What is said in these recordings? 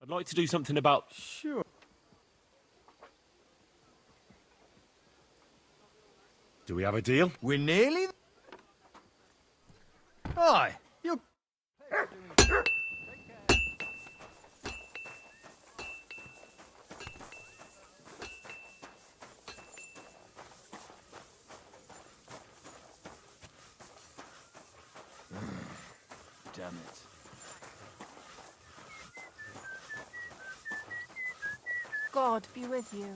I'd like to do something about... Sure. Do we have a deal? We're nearly... Aye, you're... Damn it. God be with you.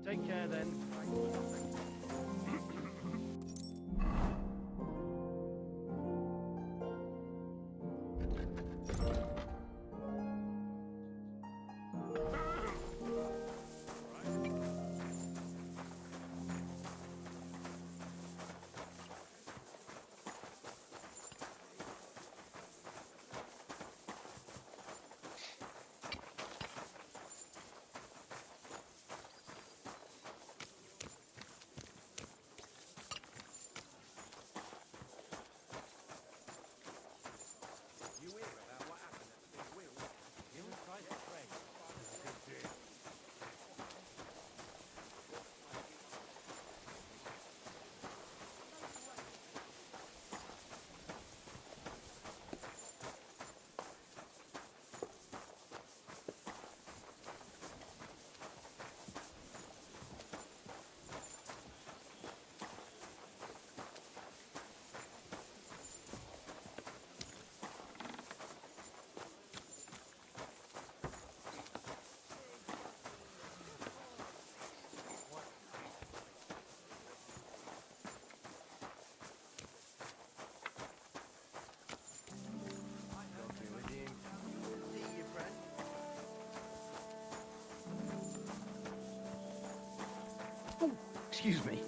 Take care then. Oh, excuse me.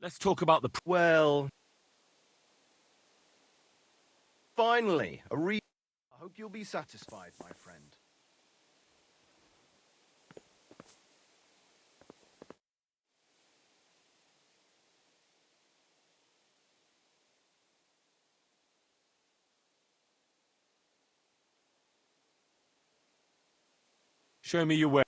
Let's talk about the... Well... Finally, I hope you'll be satisfied, my friend. Show me your way.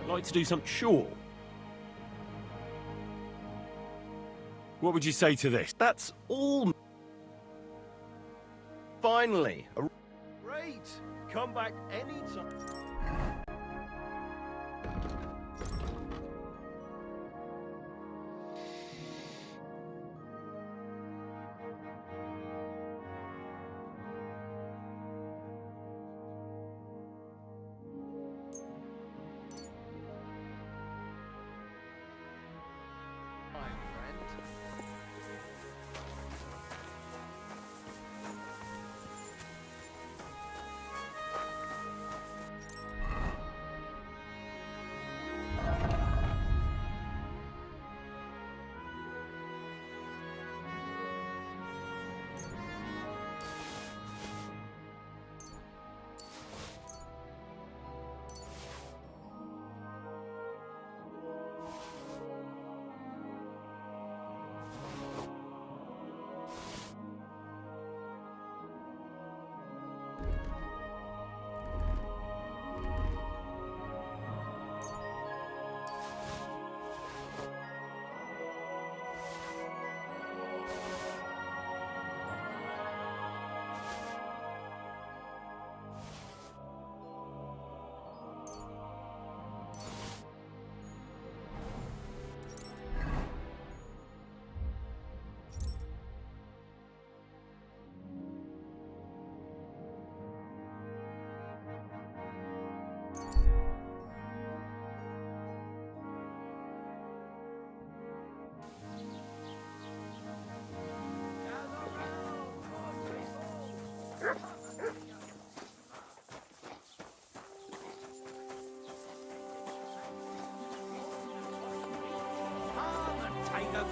I'd like to do something... Sure. What would you say to this? That's all... Finally, great! Come back anytime. My friend.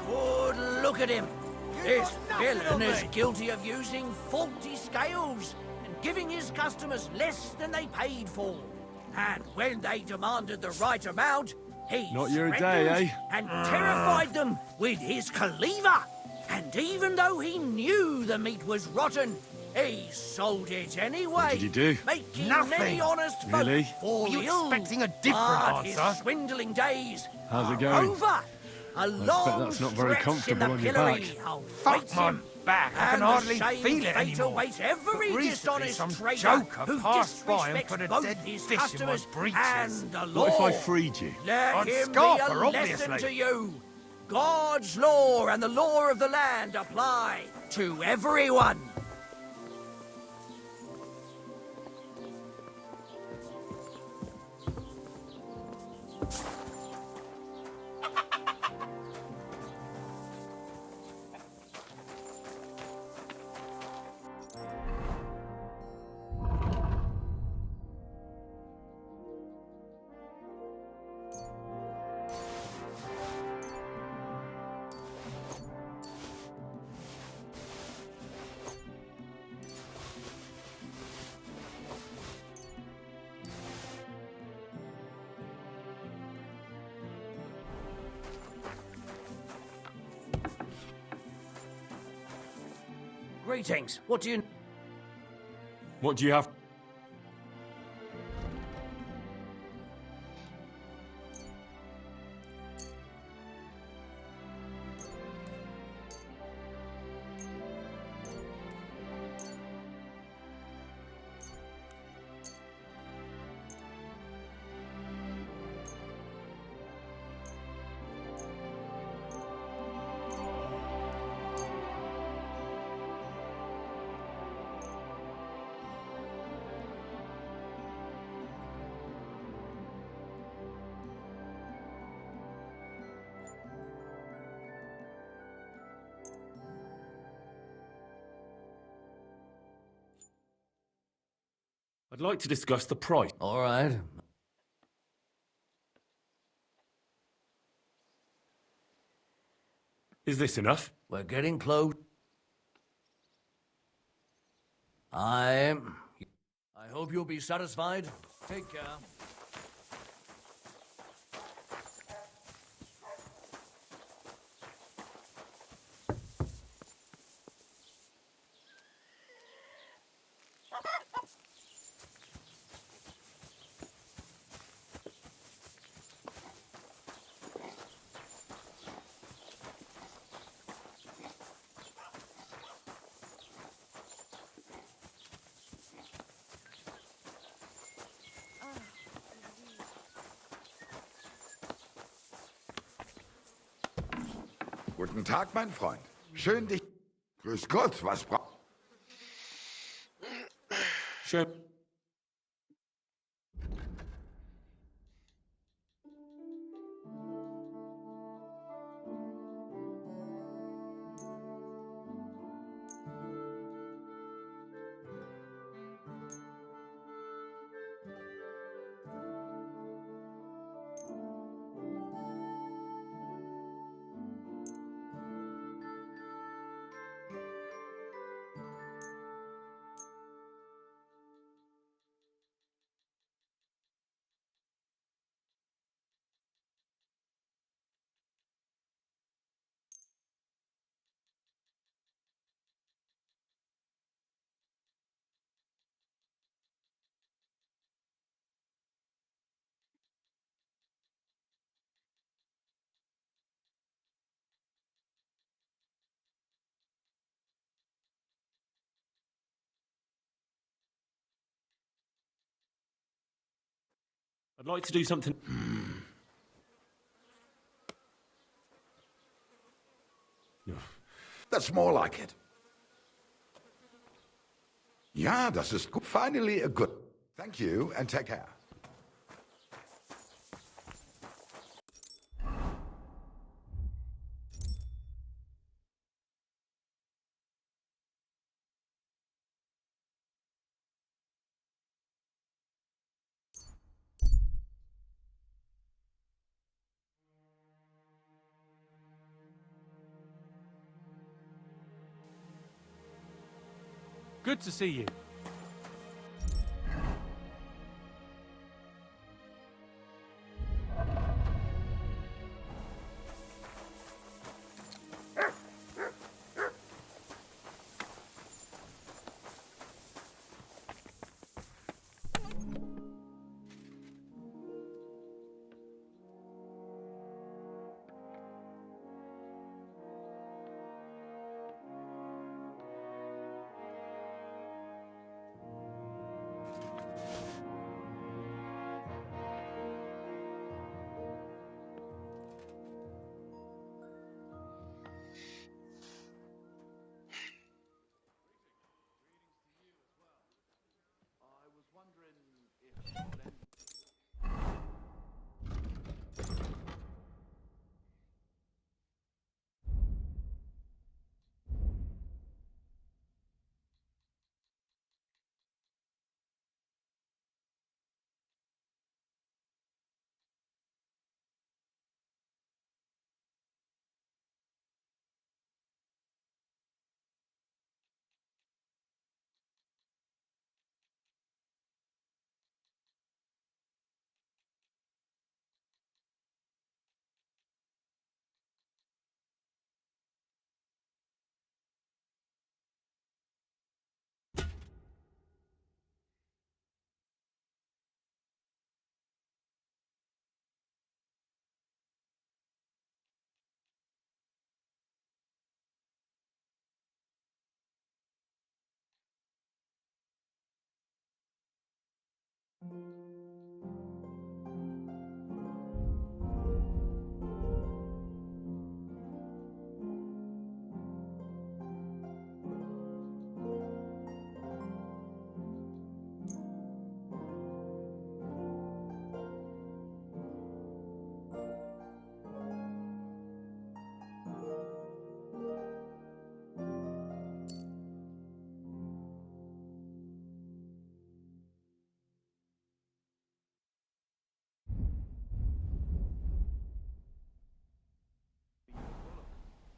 good look at him. This villain is guilty of using faulty scales and giving his customers less than they paid for. And when they demanded the right amount, he Not your day, threatened eh? and terrified them with his cleaver. And even though he knew the meat was rotten, he sold it anyway. What did he do? Making Nothing. many honest folk Really? fall Were you ill. expecting a different But answer? his swindling days How's it are going? over. A long that's not very stretch comfortable in on the your pillory back. Fuck awaits my him. back. I can And hardly the shame feel it fate anymore. awaits every But recently dishonest some trader joker who passed by and disrespects put a both dead his fish in my customers breeches. and the law. What if I freed you? Let I'd him scarf be a her, lesson obviously. to you. God's law and the law of the land apply to everyone. Greetings. What do you... What do you have? I'd like to discuss the price. All right. Is this enough? We're getting close. I hope you'll be satisfied. Take care. Guten Tag, mein Freund. Schön dich... Grüß Gott, was braucht... Show. I'd like to do something. That's more like it. Ja, das ist gut. Finally a good... Thank you, and take care. Good to see you.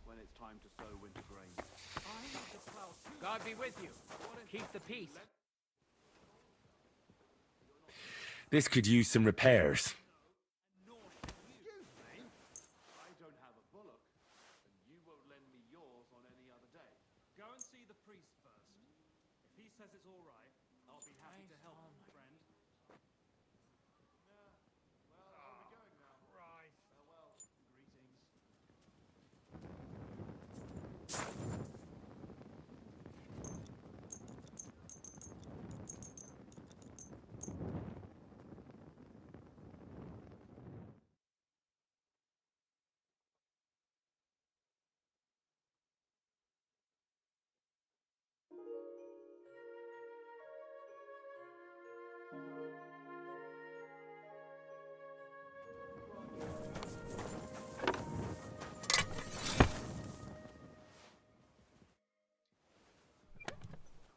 When it's time to sow winter grain. God be with you. Keep the peace. This could use some repairs. Excuse me? I don't have a bullock, and you won't lend me yours on any other day. Go and see the priest first. If he says it's all right, I'll be happy to help, friend. Well, I'll be going now. Right. Farewell. Greetings.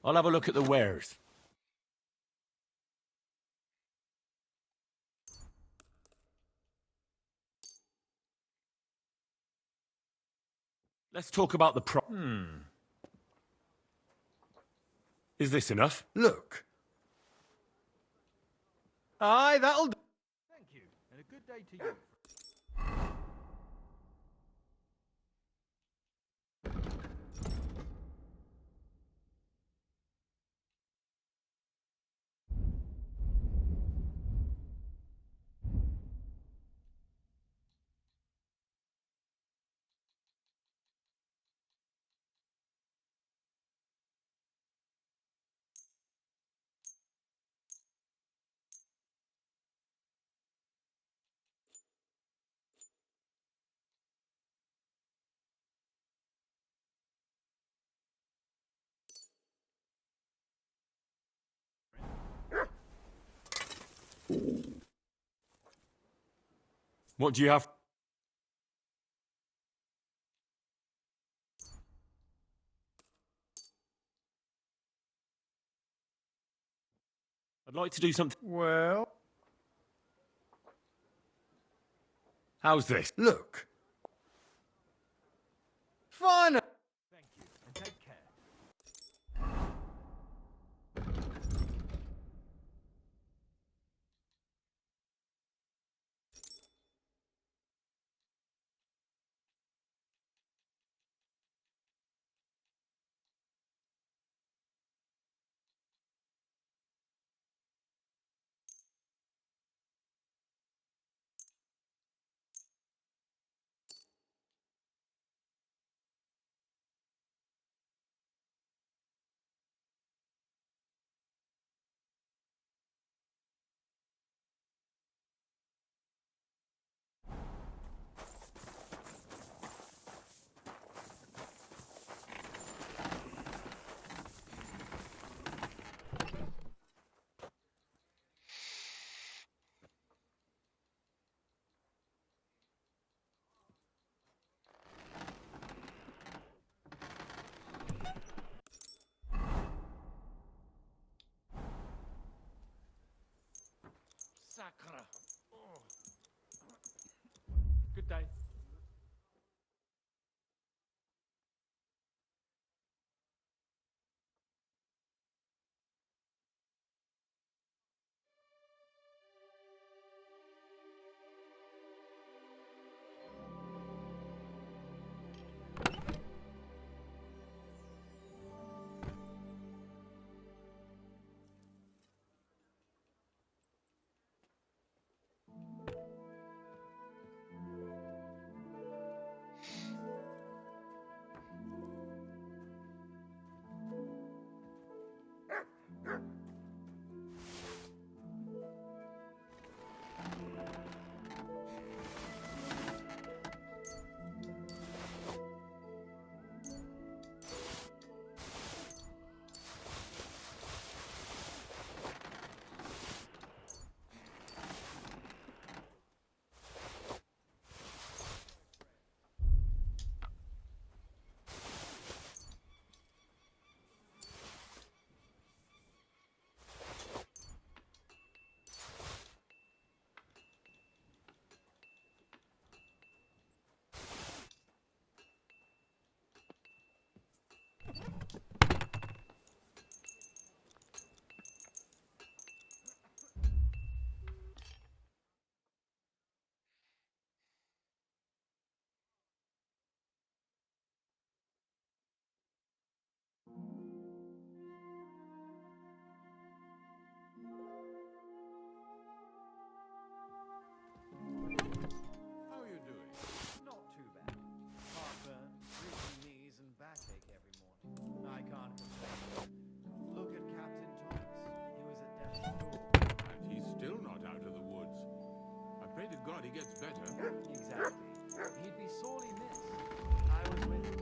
I'll have a look at the wares. Let's talk about the Is this enough? Look. Aye, that'll do. Thank you, and a good day to you. What do you have? I'd like to do something. Well, How's this? Look. fine. Thank you, and take care. How are you doing? Not too bad. Heartburn, creaking knees, and backache every morning. I can't complain. Look at Captain Thomas. He was at death's door. And he's still not out of the woods. I pray to God he gets better. Exactly. He'd be sorely missed. I was with him.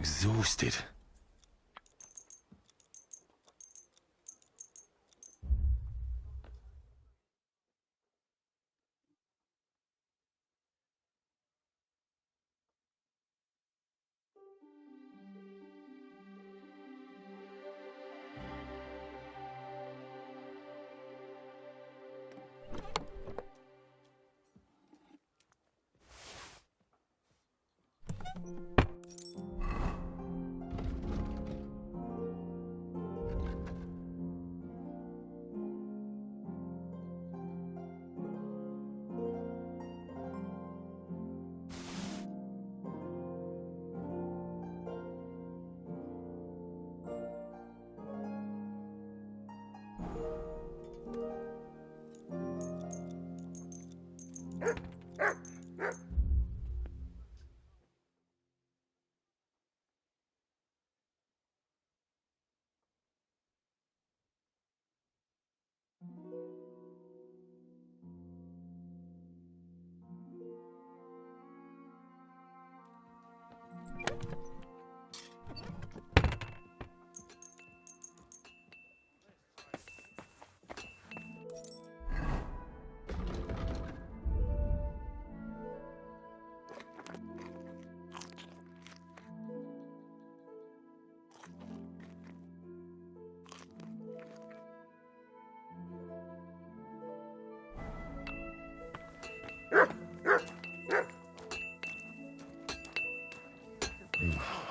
exhausted.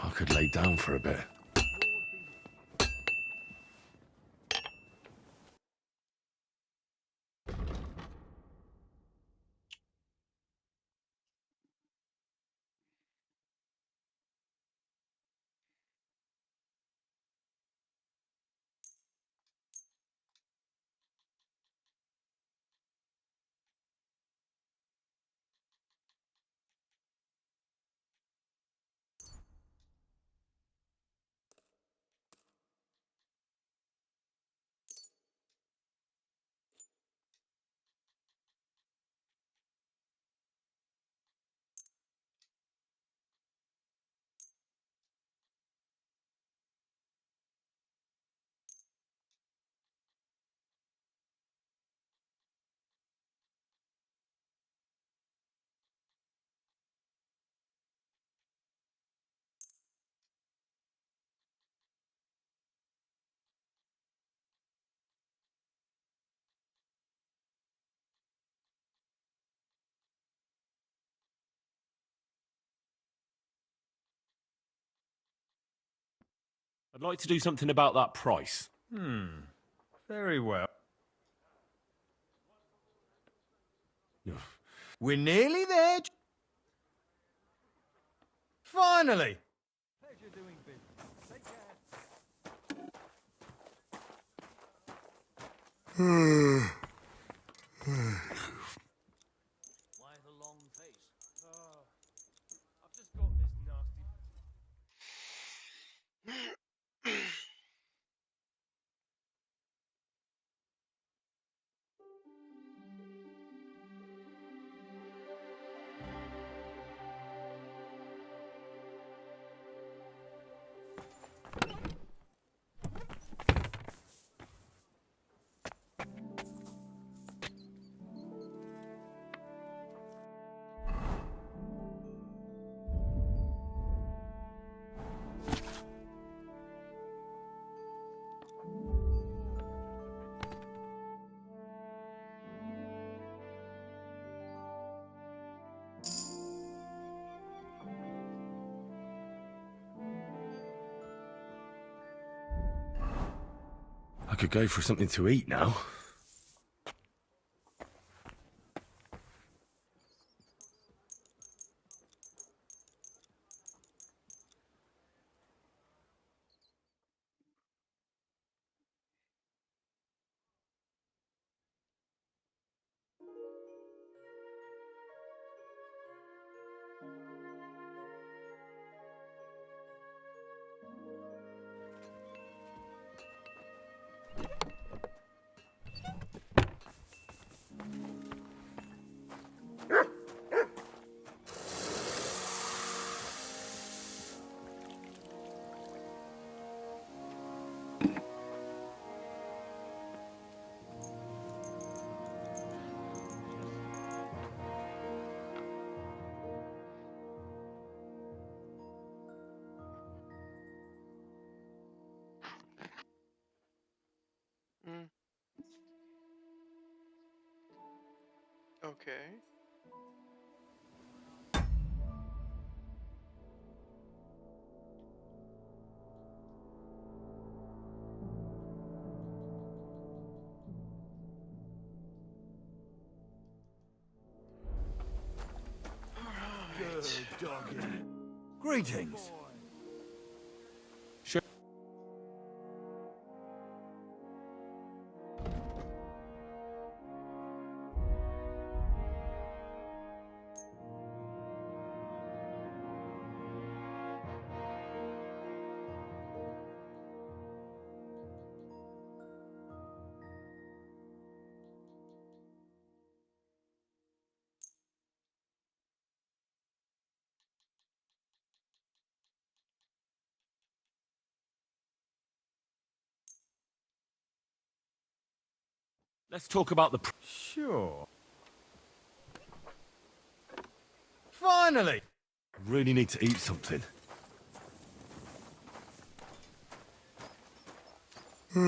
I could lay down for a bit. I'd like to do something about that price. Very well. Ugh. We're nearly there. Finally. Pleasure doing business. Take care. Why the long face? Oh, I've just got this nasty. I could go for something to eat now. Okay. Good doggy. Greetings. Sure. Let's talk about the. Sure. Finally! Really need to eat something. I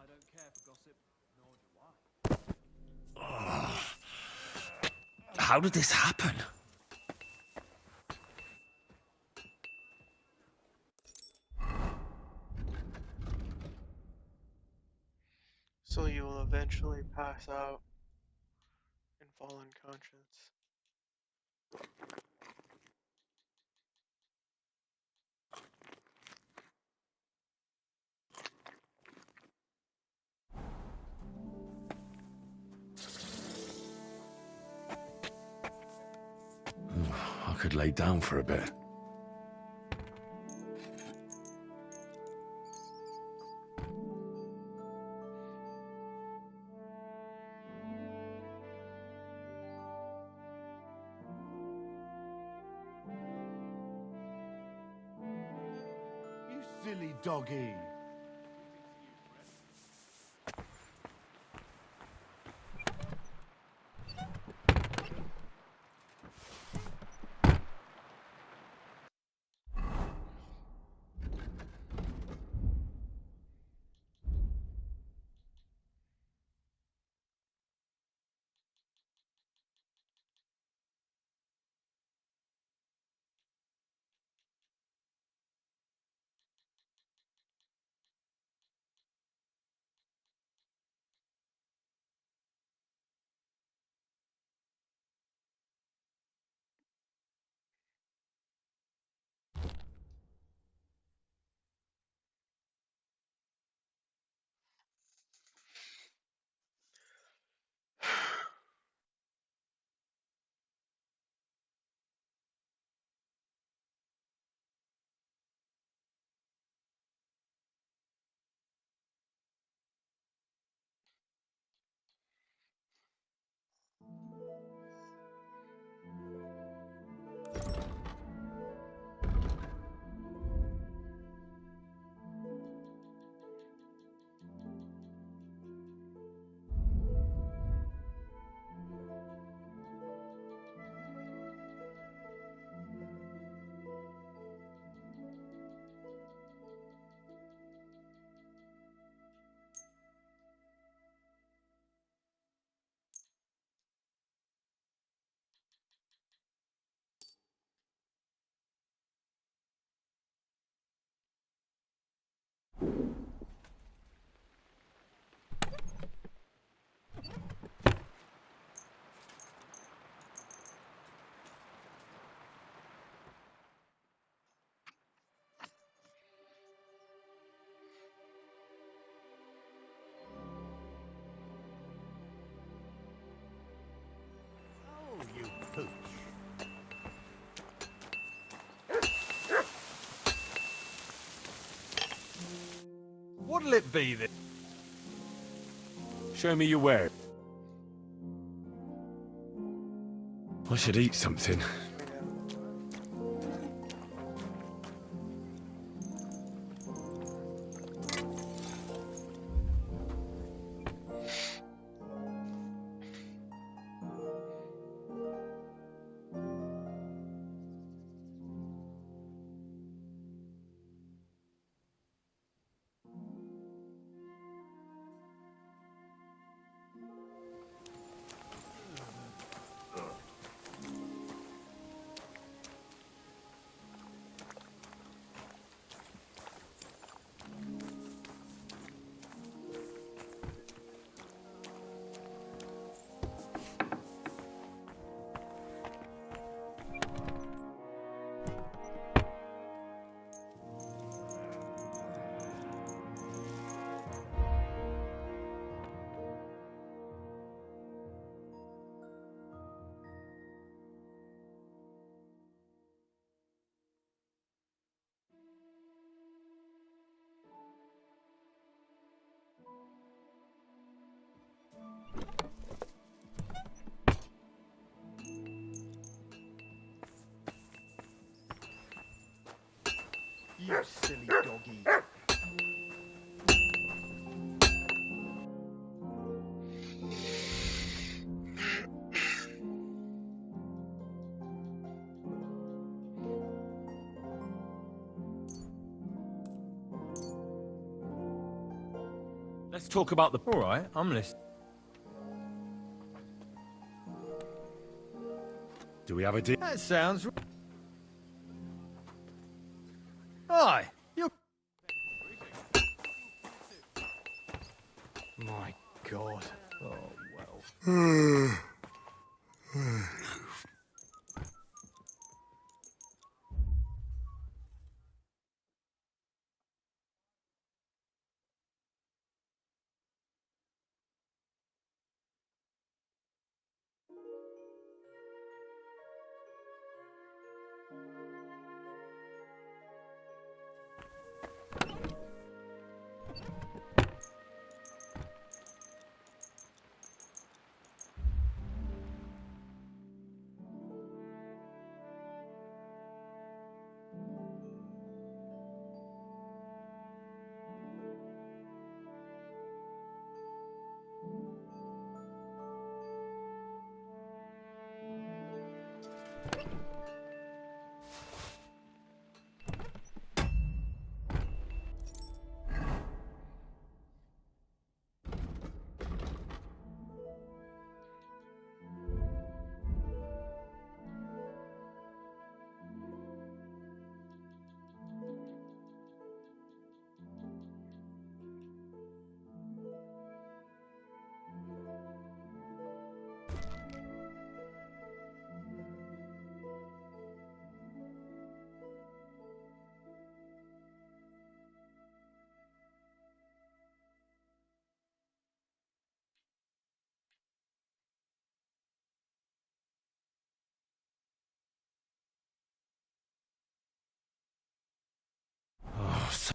don't care for gossip, nor do I. How did this happen? So you will eventually pass out and fall unconscious. I could lay down for a bit. You silly doggy. Oh, you pooch. What'll it be then? Show me your where. I should eat something. You silly doggy. Let's talk about the... All right, I'm listening. Do we have a deal? That sounds... Hi, you... My God. Oh, well. Oh, so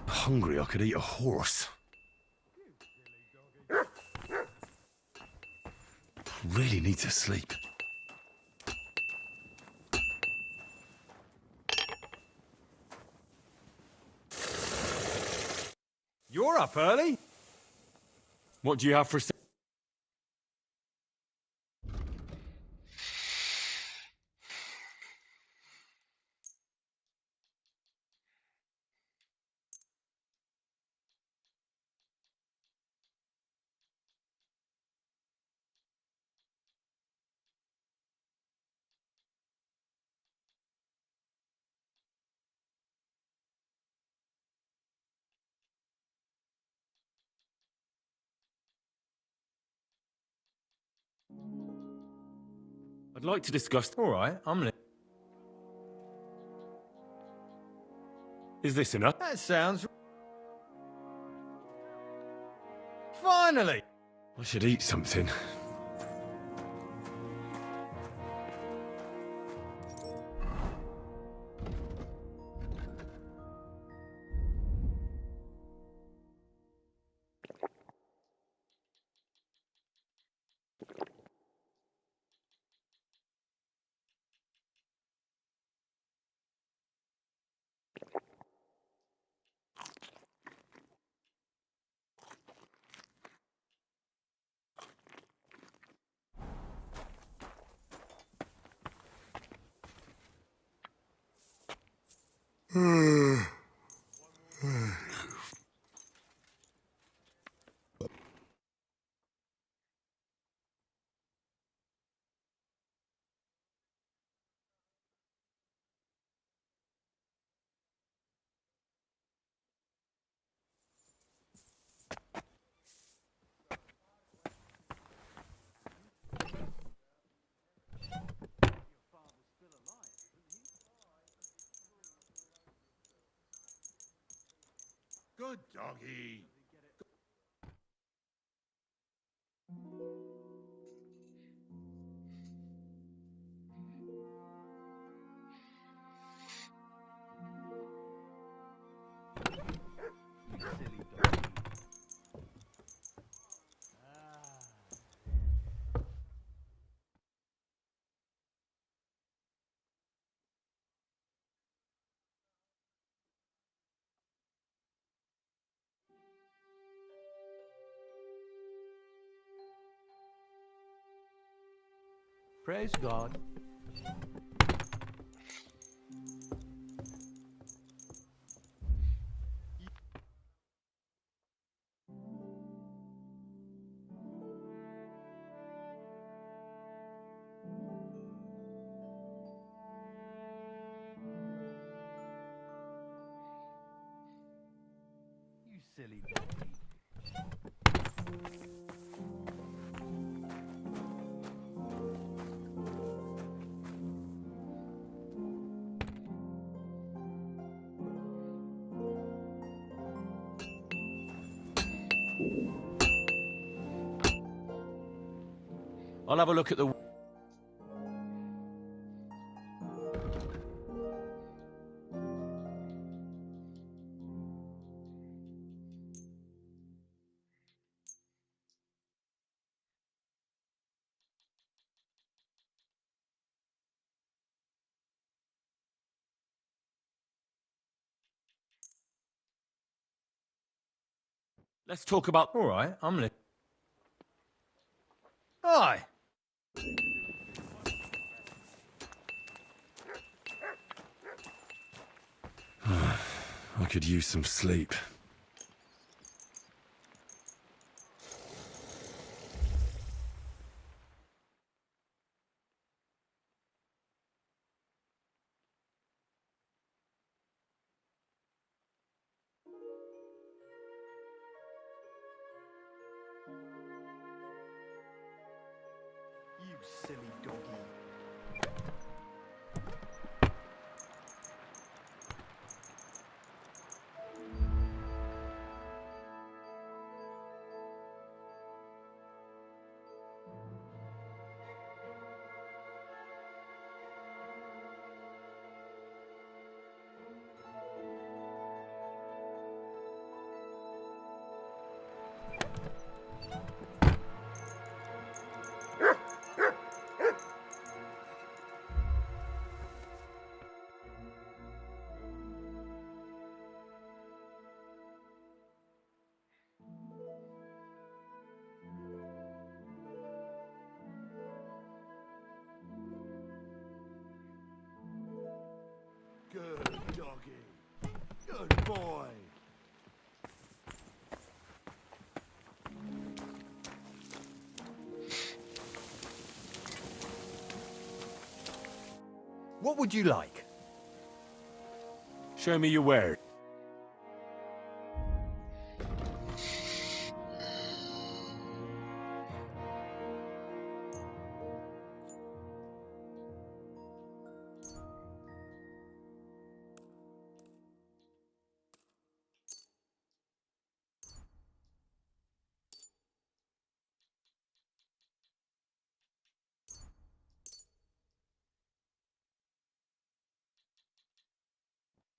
hungry I could eat a horse. Really need to sleep. You're up early? What do you have for... I'd like to discuss... All right, I'm listening. Is this enough? That sounds... Finally! I should eat something. Good doggy. Praise God. You silly doggy. I'll have a look at the... Let's talk about... All right, I'm listening. Aye. I could use some sleep. You silly doggy. Good doggy. Good boy. What would you like? Show me your wares.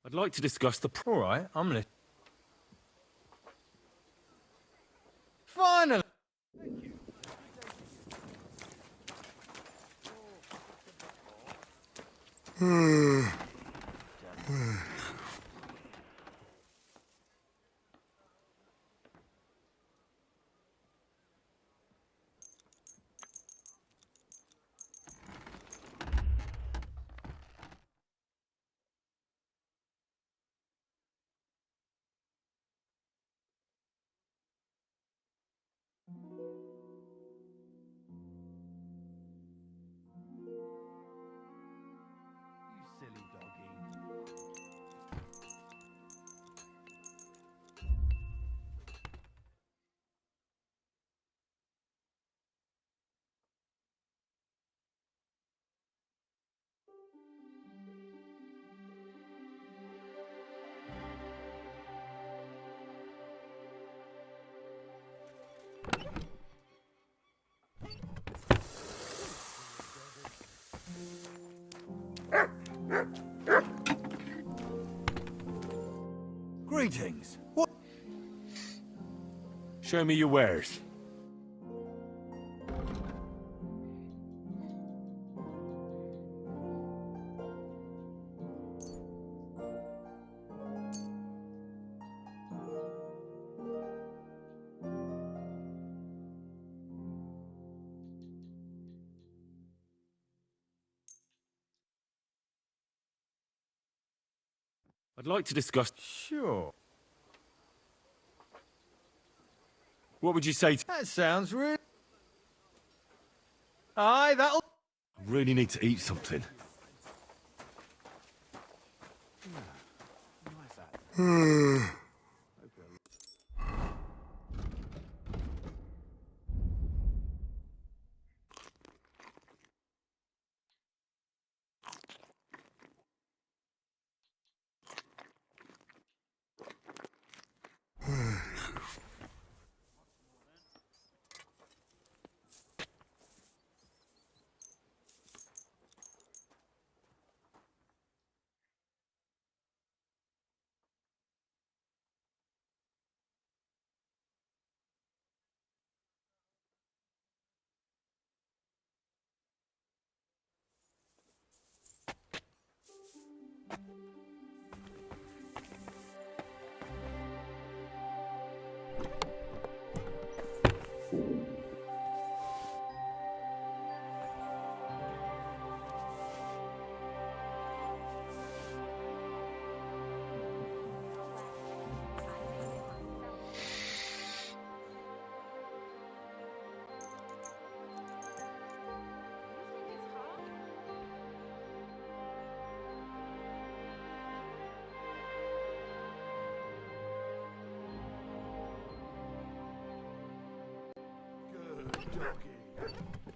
I'd like to discuss the... All right, I'm listening. Finally. You silly doggy. Greetings. What? Show me your wares. I'd like to discuss... Sure. What would you say to... That sounds really... Aye, that'll... I really need to eat something.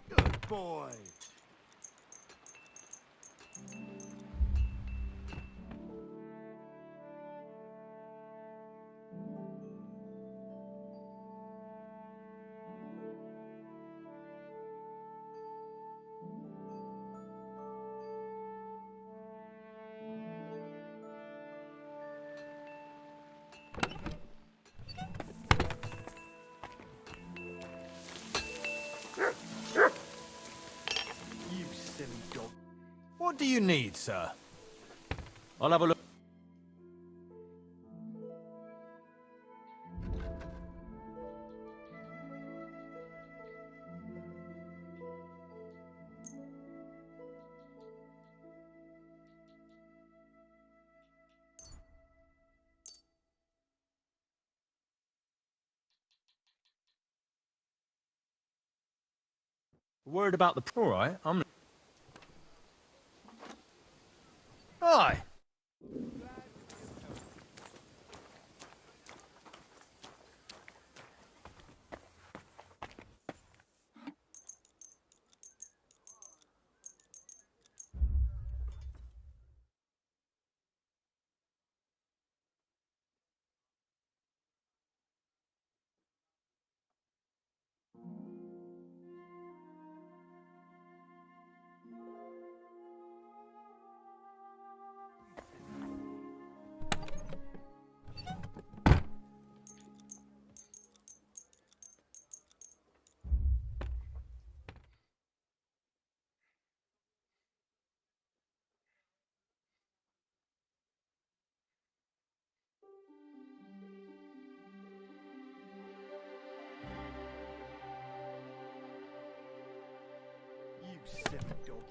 Good boy. You silly dog. What do you need, sir? I'll have a look. Worried about the... All right, I'm... Aye. You silly doggy.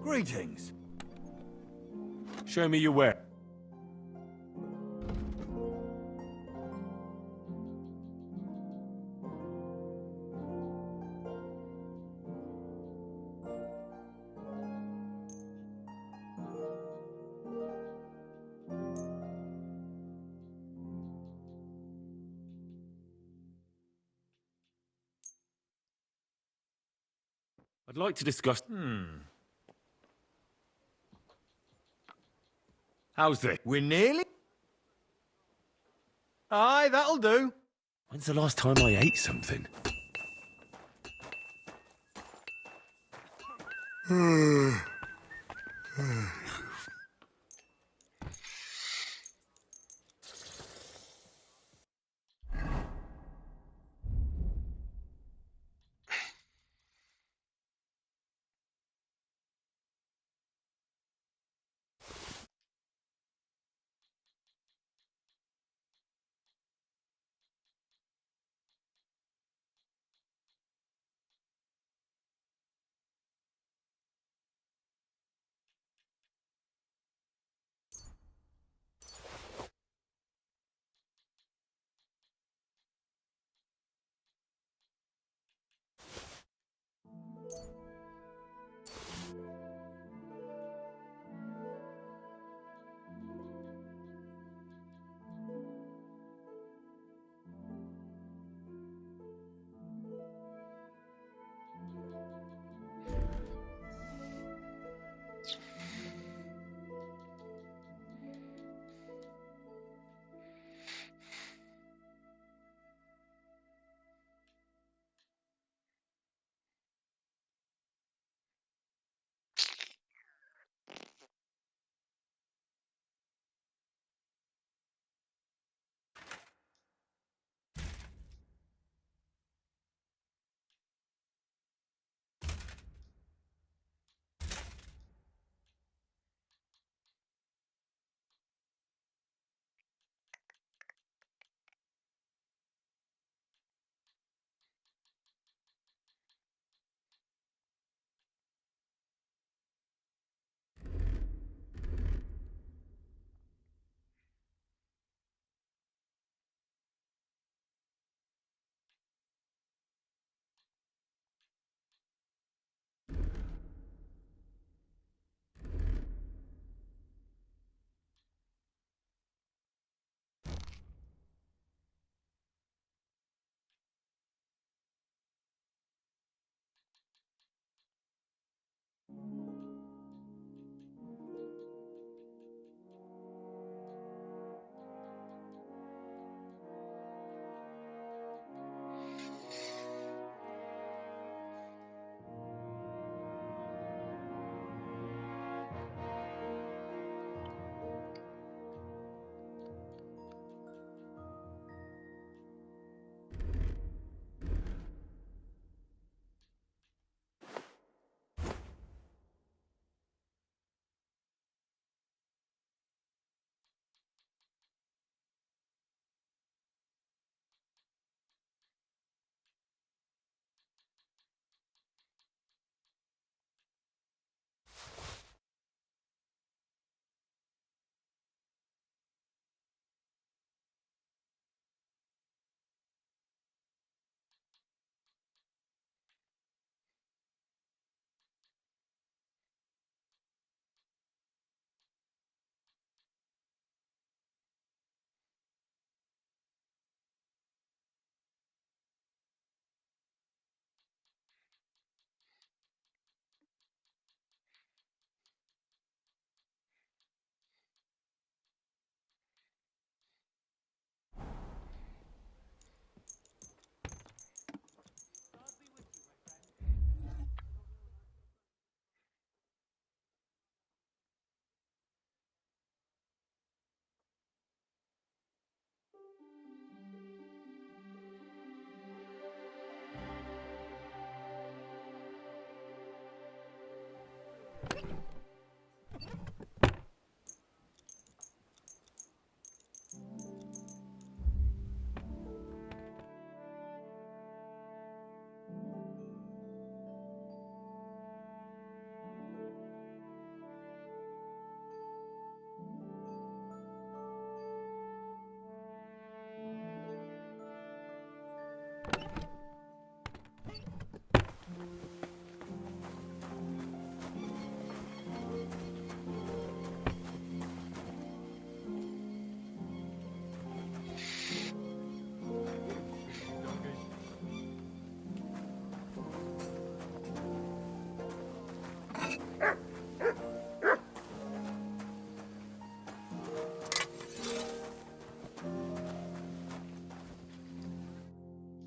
Greetings. Show me your where. I'd like to discuss... How's this? We're nearly... Aye, that'll do. When's the last time I ate something?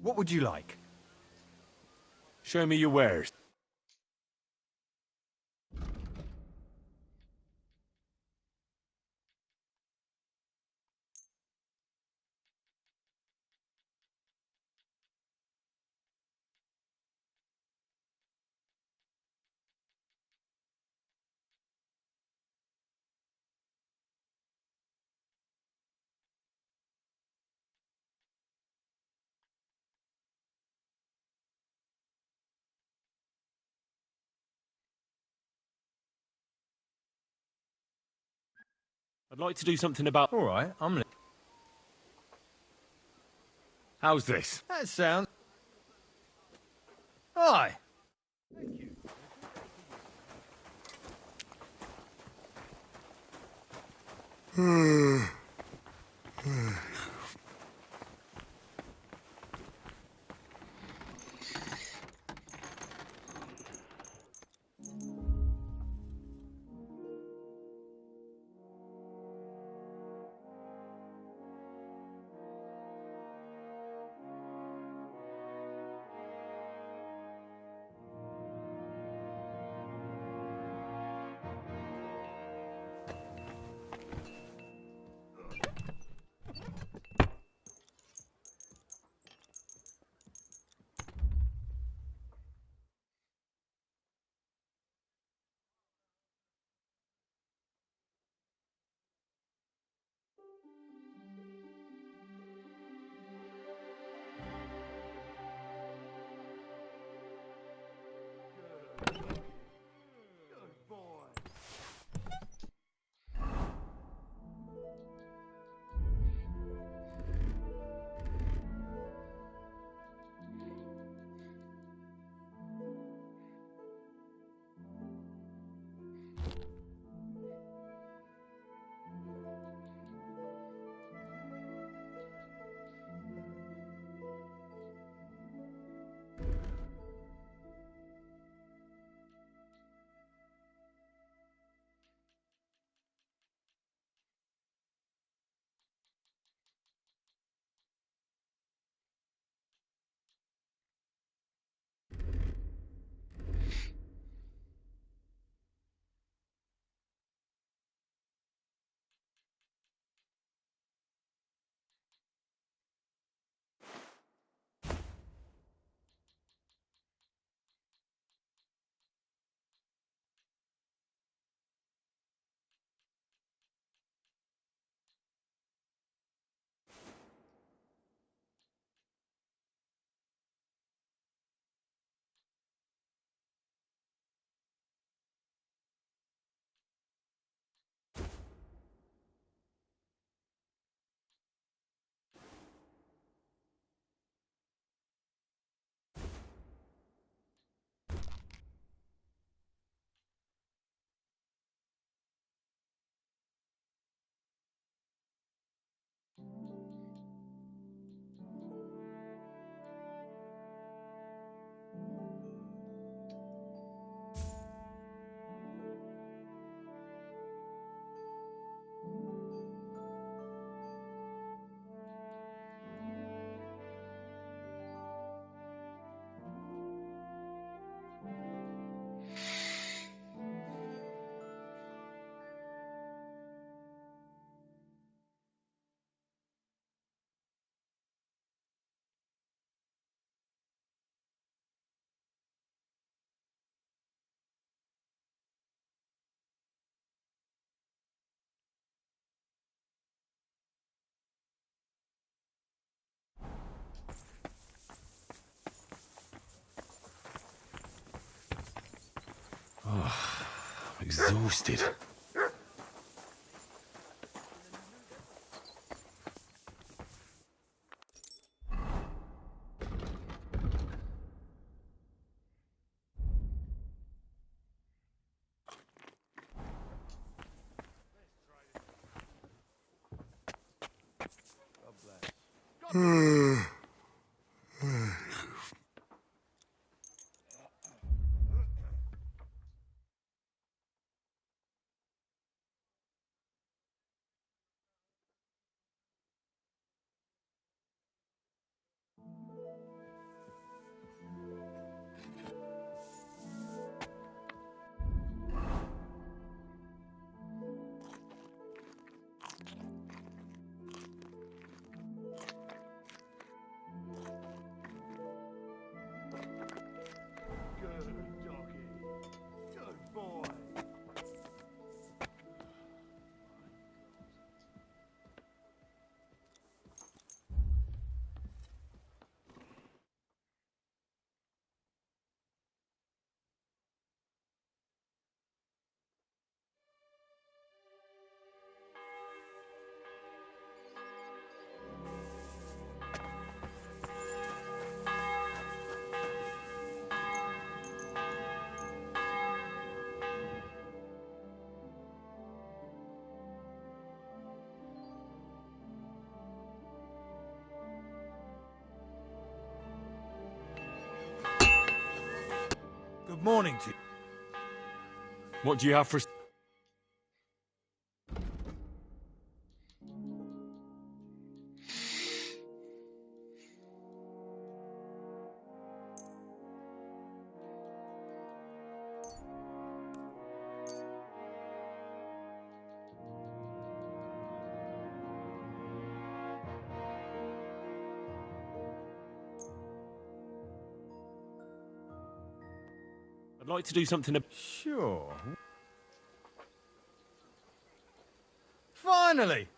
What would you like? Show me your wares. I'd like to do something about... All right, How's this? That sounds... Aye. Exhausted. Good morning to you. What do you have for... I'd like to do something... Sure. Finally!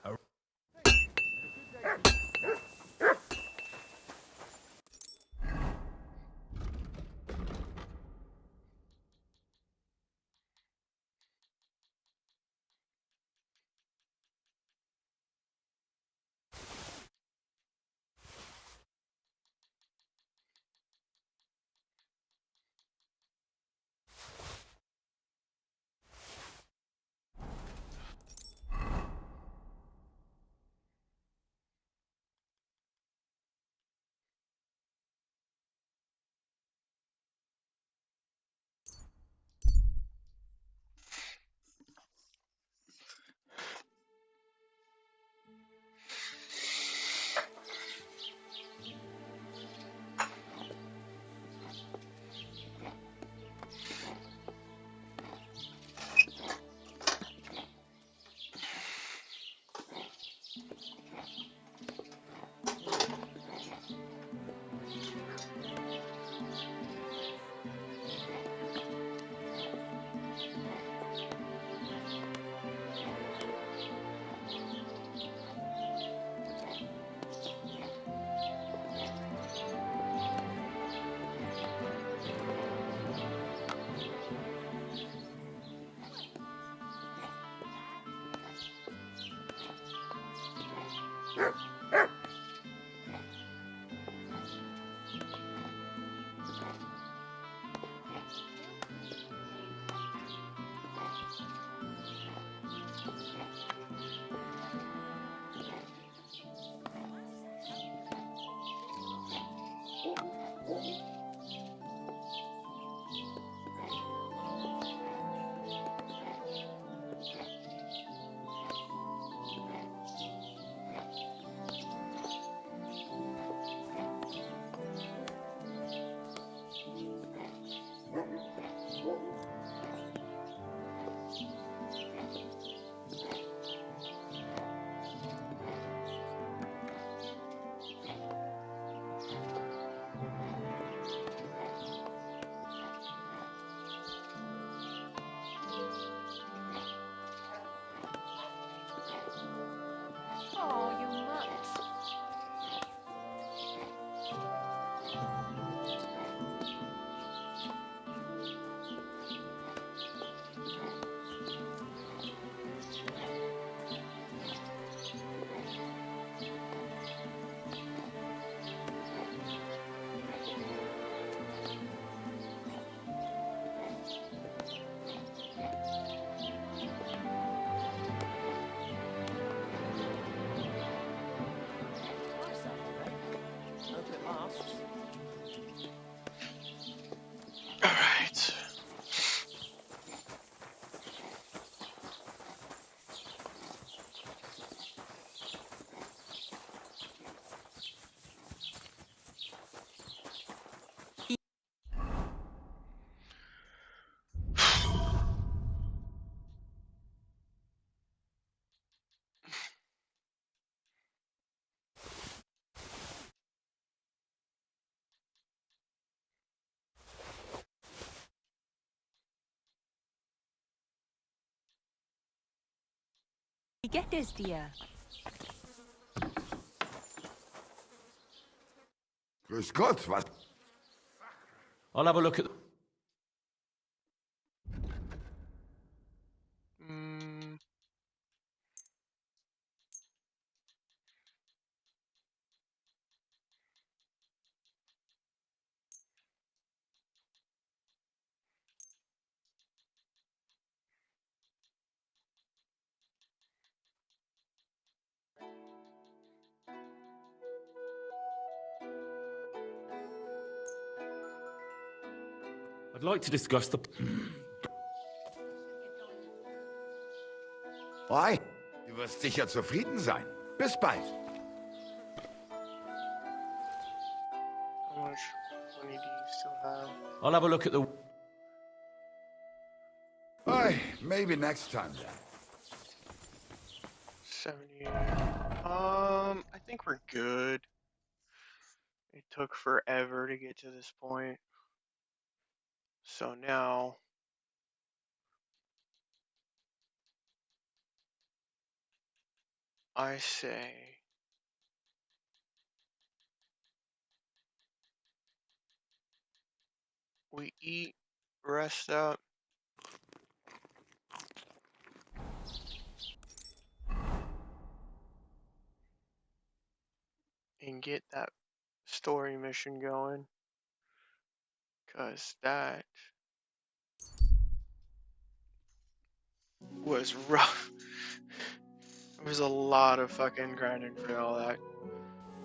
Oh, you mutt. Alright. Get this, dear. Grüß Gott, was? I'll have a look at... Mm, I'd like to discuss the... Why? Du wirst sicher zufrieden sein. Bis bald. How much money do you still have? I'll have a look at the... Aye, maybe next time then. 78. I think we're good. It took forever to get to this point. So now I say we eat, rest up, and get that story mission going. 'Cause that was rough. It was a lot of fucking grinding for all that.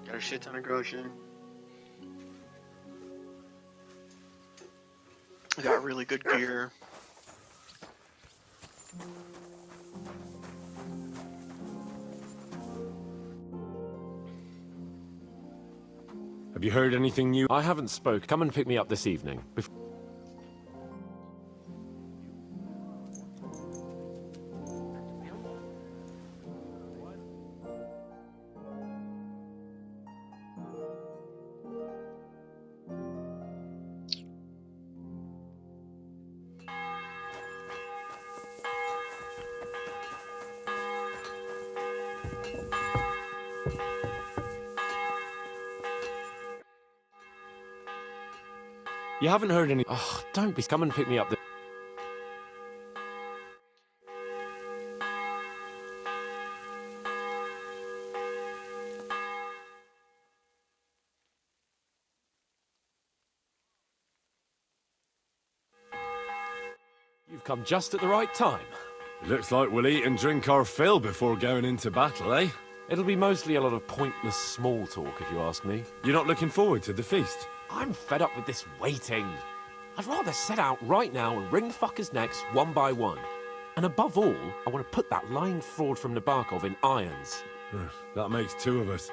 Got a shit ton of grocery. Got really good gear. Have you heard anything new? I haven't spoke. Come and pick me up this evening. You haven't heard any... Oh, don't be... Come and pick me up. You've come just at the right time. Looks like we'll eat and drink our fill before going into battle, eh? It'll be mostly a lot of pointless small talk, if you ask me. You're not looking forward to the feast? I'm fed up with this waiting. I'd rather set out right now and wring fuckers' necks one by one. And above all, I want to put that lying fraud from Nabokov in irons. That makes two of us.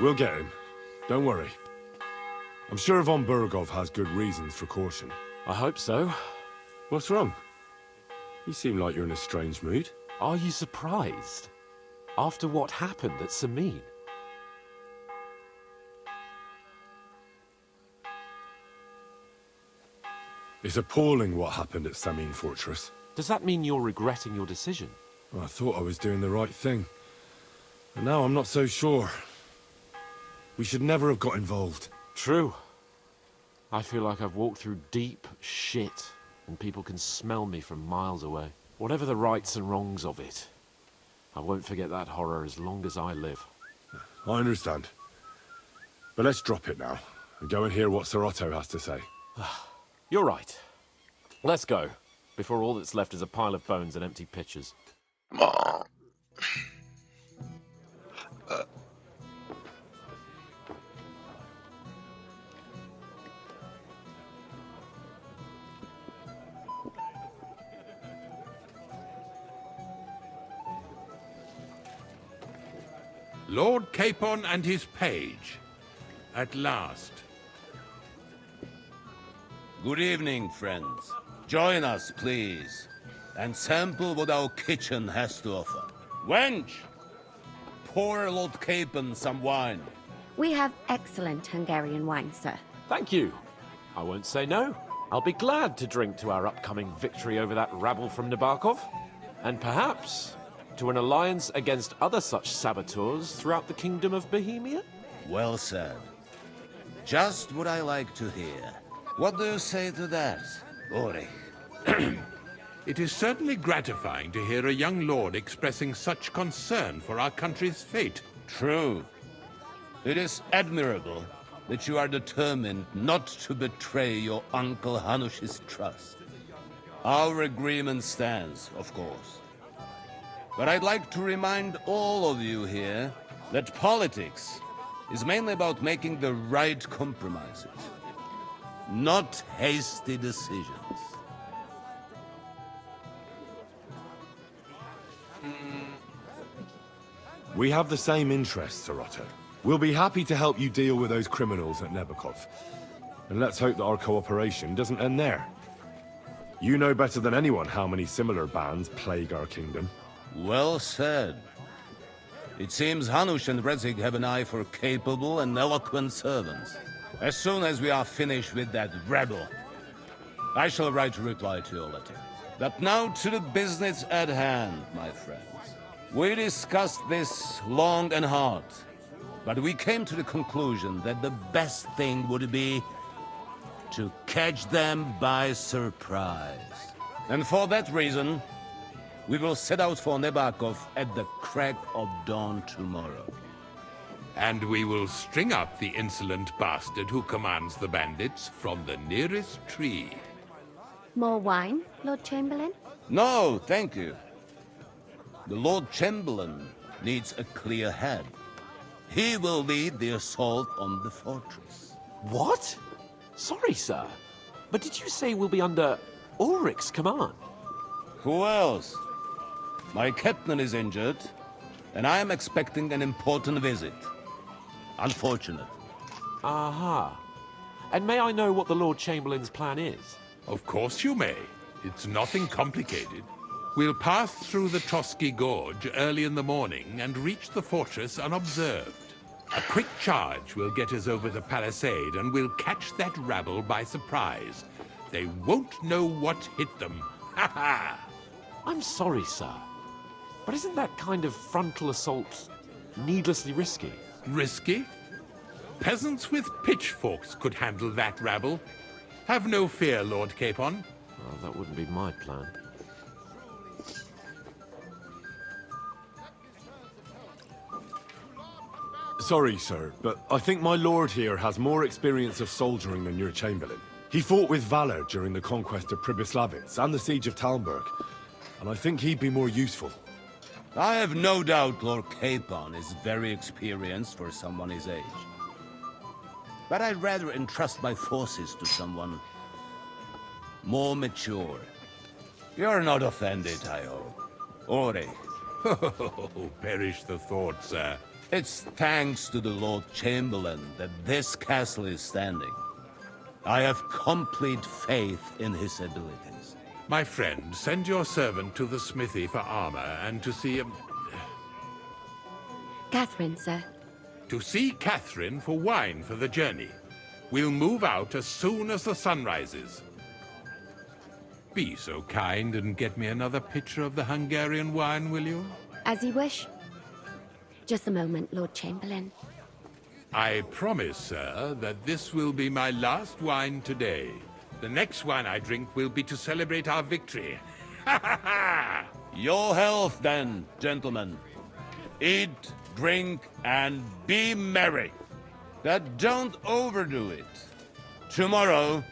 We'll get him. Don't worry. I'm sure Von Burgov has good reasons for caution. I hope so. What's wrong? You seem like you're in a strange mood. Are you surprised? After what happened at Samin? It's appalling what happened at Samin Fortress. Does that mean you're regretting your decision? Well, I thought I was doing the right thing. But now I'm not so sure. We should never have got involved. True. I feel like I've walked through deep shit, and people can smell me from miles away. Whatever the rights and wrongs of it, I won't forget that horror as long as I live. I understand. But let's drop it now, and go and hear what Sir Otto has to say. You're right. Let's go, before all that's left is a pile of bones and empty pitchers. Come on. Lord Capon and his page. At last. Good evening, friends. Join us, please, and sample what our kitchen has to offer. Wench! Pour Lord Capon some wine. We have excellent Hungarian wine, sir. Thank you. I won't say no. I'll be glad to drink to our upcoming victory over that rabble from Nabokov, and perhaps to an alliance against other such saboteurs throughout the Kingdom of Bohemia? Well said. Just what I like to hear. What do you say to that, Ulrich? It is certainly gratifying to hear a young lord expressing such concern for our country's fate. True. It is admirable that you are determined not to betray your Uncle Hanush's trust. Our agreement stands, of course. But I'd like to remind all of you here that politics is mainly about making the right compromises. not hasty decisions. We have the same interests, Sir Otto. We'll be happy to help you deal with those criminals at Nebakov. And let's hope that our cooperation doesn't end there. You know better than anyone how many similar bands plague our kingdom. Well said. It seems Hanush and Rezig have an eye for capable and eloquent servants. As soon as we are finished with that rebel, I shall write a reply to your letter. But now to the business at hand, my friends. We discussed this long and hard, but we came to the conclusion that the best thing would be to catch them by surprise. And for that reason, we will set out for Nebakov at the crack of dawn tomorrow. And we will string up the insolent bastard who commands the bandits from the nearest tree. More wine, Lord Chamberlain? No, thank you. The Lord Chamberlain needs a clear head. He will lead the assault on the fortress. What? Sorry, sir. But did you say we'll be under Ulrich's command? Who else? My captain is injured, and I am expecting an important visit. Unfortunate. Aha. And may I know what the Lord Chamberlain's plan is? Of course you may. It's nothing complicated. We'll pass through the Trotsky Gorge early in the morning and reach the fortress unobserved. A quick charge will get us over the palisade, and we'll catch that rabble by surprise. They won't know what hit them. Ha ha! I'm sorry, sir. But isn't that kind of frontal assault needlessly risky? Risky? Peasants with pitchforks could handle that rabble. Have no fear, Lord Capon. Well, that wouldn't be my plan. Sorry, sir, but I think my lord here has more experience of soldiering than your Chamberlain. He fought with valor during the conquest of Pribyslavitz and the siege of Talmberg, and I think he'd be more useful. I have no doubt Lord Capon is very experienced for someone his age. But I'd rather entrust my forces to someone more mature. You're not offended, I hope. Ori. Oh, perish the thought, sir. It's thanks to the Lord Chamberlain that this castle is standing. I have complete faith in his abilities. My friend, send your servant to the smithy for armor and to see Catherine, sir. To see Catherine for wine for the journey. We'll move out as soon as the sun rises. Be so kind and get me another pitcher of the Hungarian wine, will you? As you wish. Just a moment, Lord Chamberlain. I promise, sir, that this will be my last wine today. The next wine I drink will be to celebrate our victory. Ha ha ha! Your health, then, gentlemen. Eat, drink, and be merry. But don't overdo it. Tomorrow,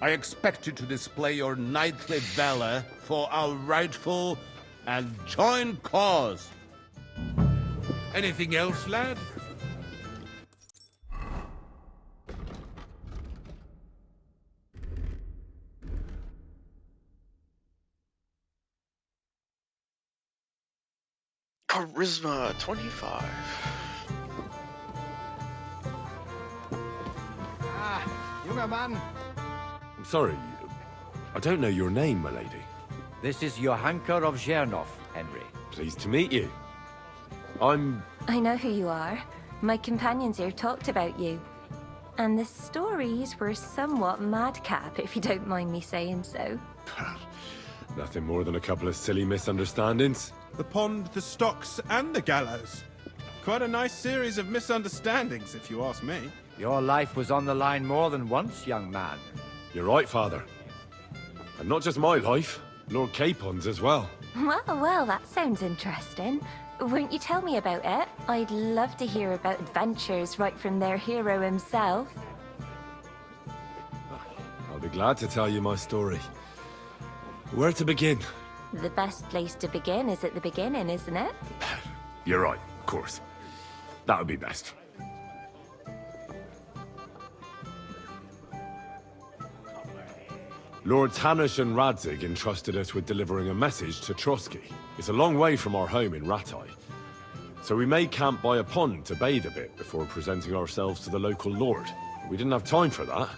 I expect you to display your knightly valor for our rightful and joint cause. Anything else, lad? Charisma 25. Junger Mann. I'm sorry, I don't know your name, my lady. This is Johanka of Zhernov, Henry. Pleased to meet you. I know who you are. My companions here talked about you. And the stories were somewhat madcap, if you don't mind me saying so. Nothing more than a couple of silly misunderstandings. The pond, the stocks, and the gallows. Quite a nice series of misunderstandings, if you ask me. Your life was on the line more than once, young man. You're right, Father. And not just my life, Lord Capon's as well. Well, that sounds interesting. Won't you tell me about it? I'd love to hear about adventures right from their hero himself. I'll be glad to tell you my story. Where to begin? The best place to begin is at the beginning, isn't it? You're right, of course. That would be best. Lords Hanush and Radzig entrusted us with delivering a message to Trotsky. It's a long way from our home in Ratai. So we made camp by a pond to bathe a bit before presenting ourselves to the local lord. We didn't have time for that,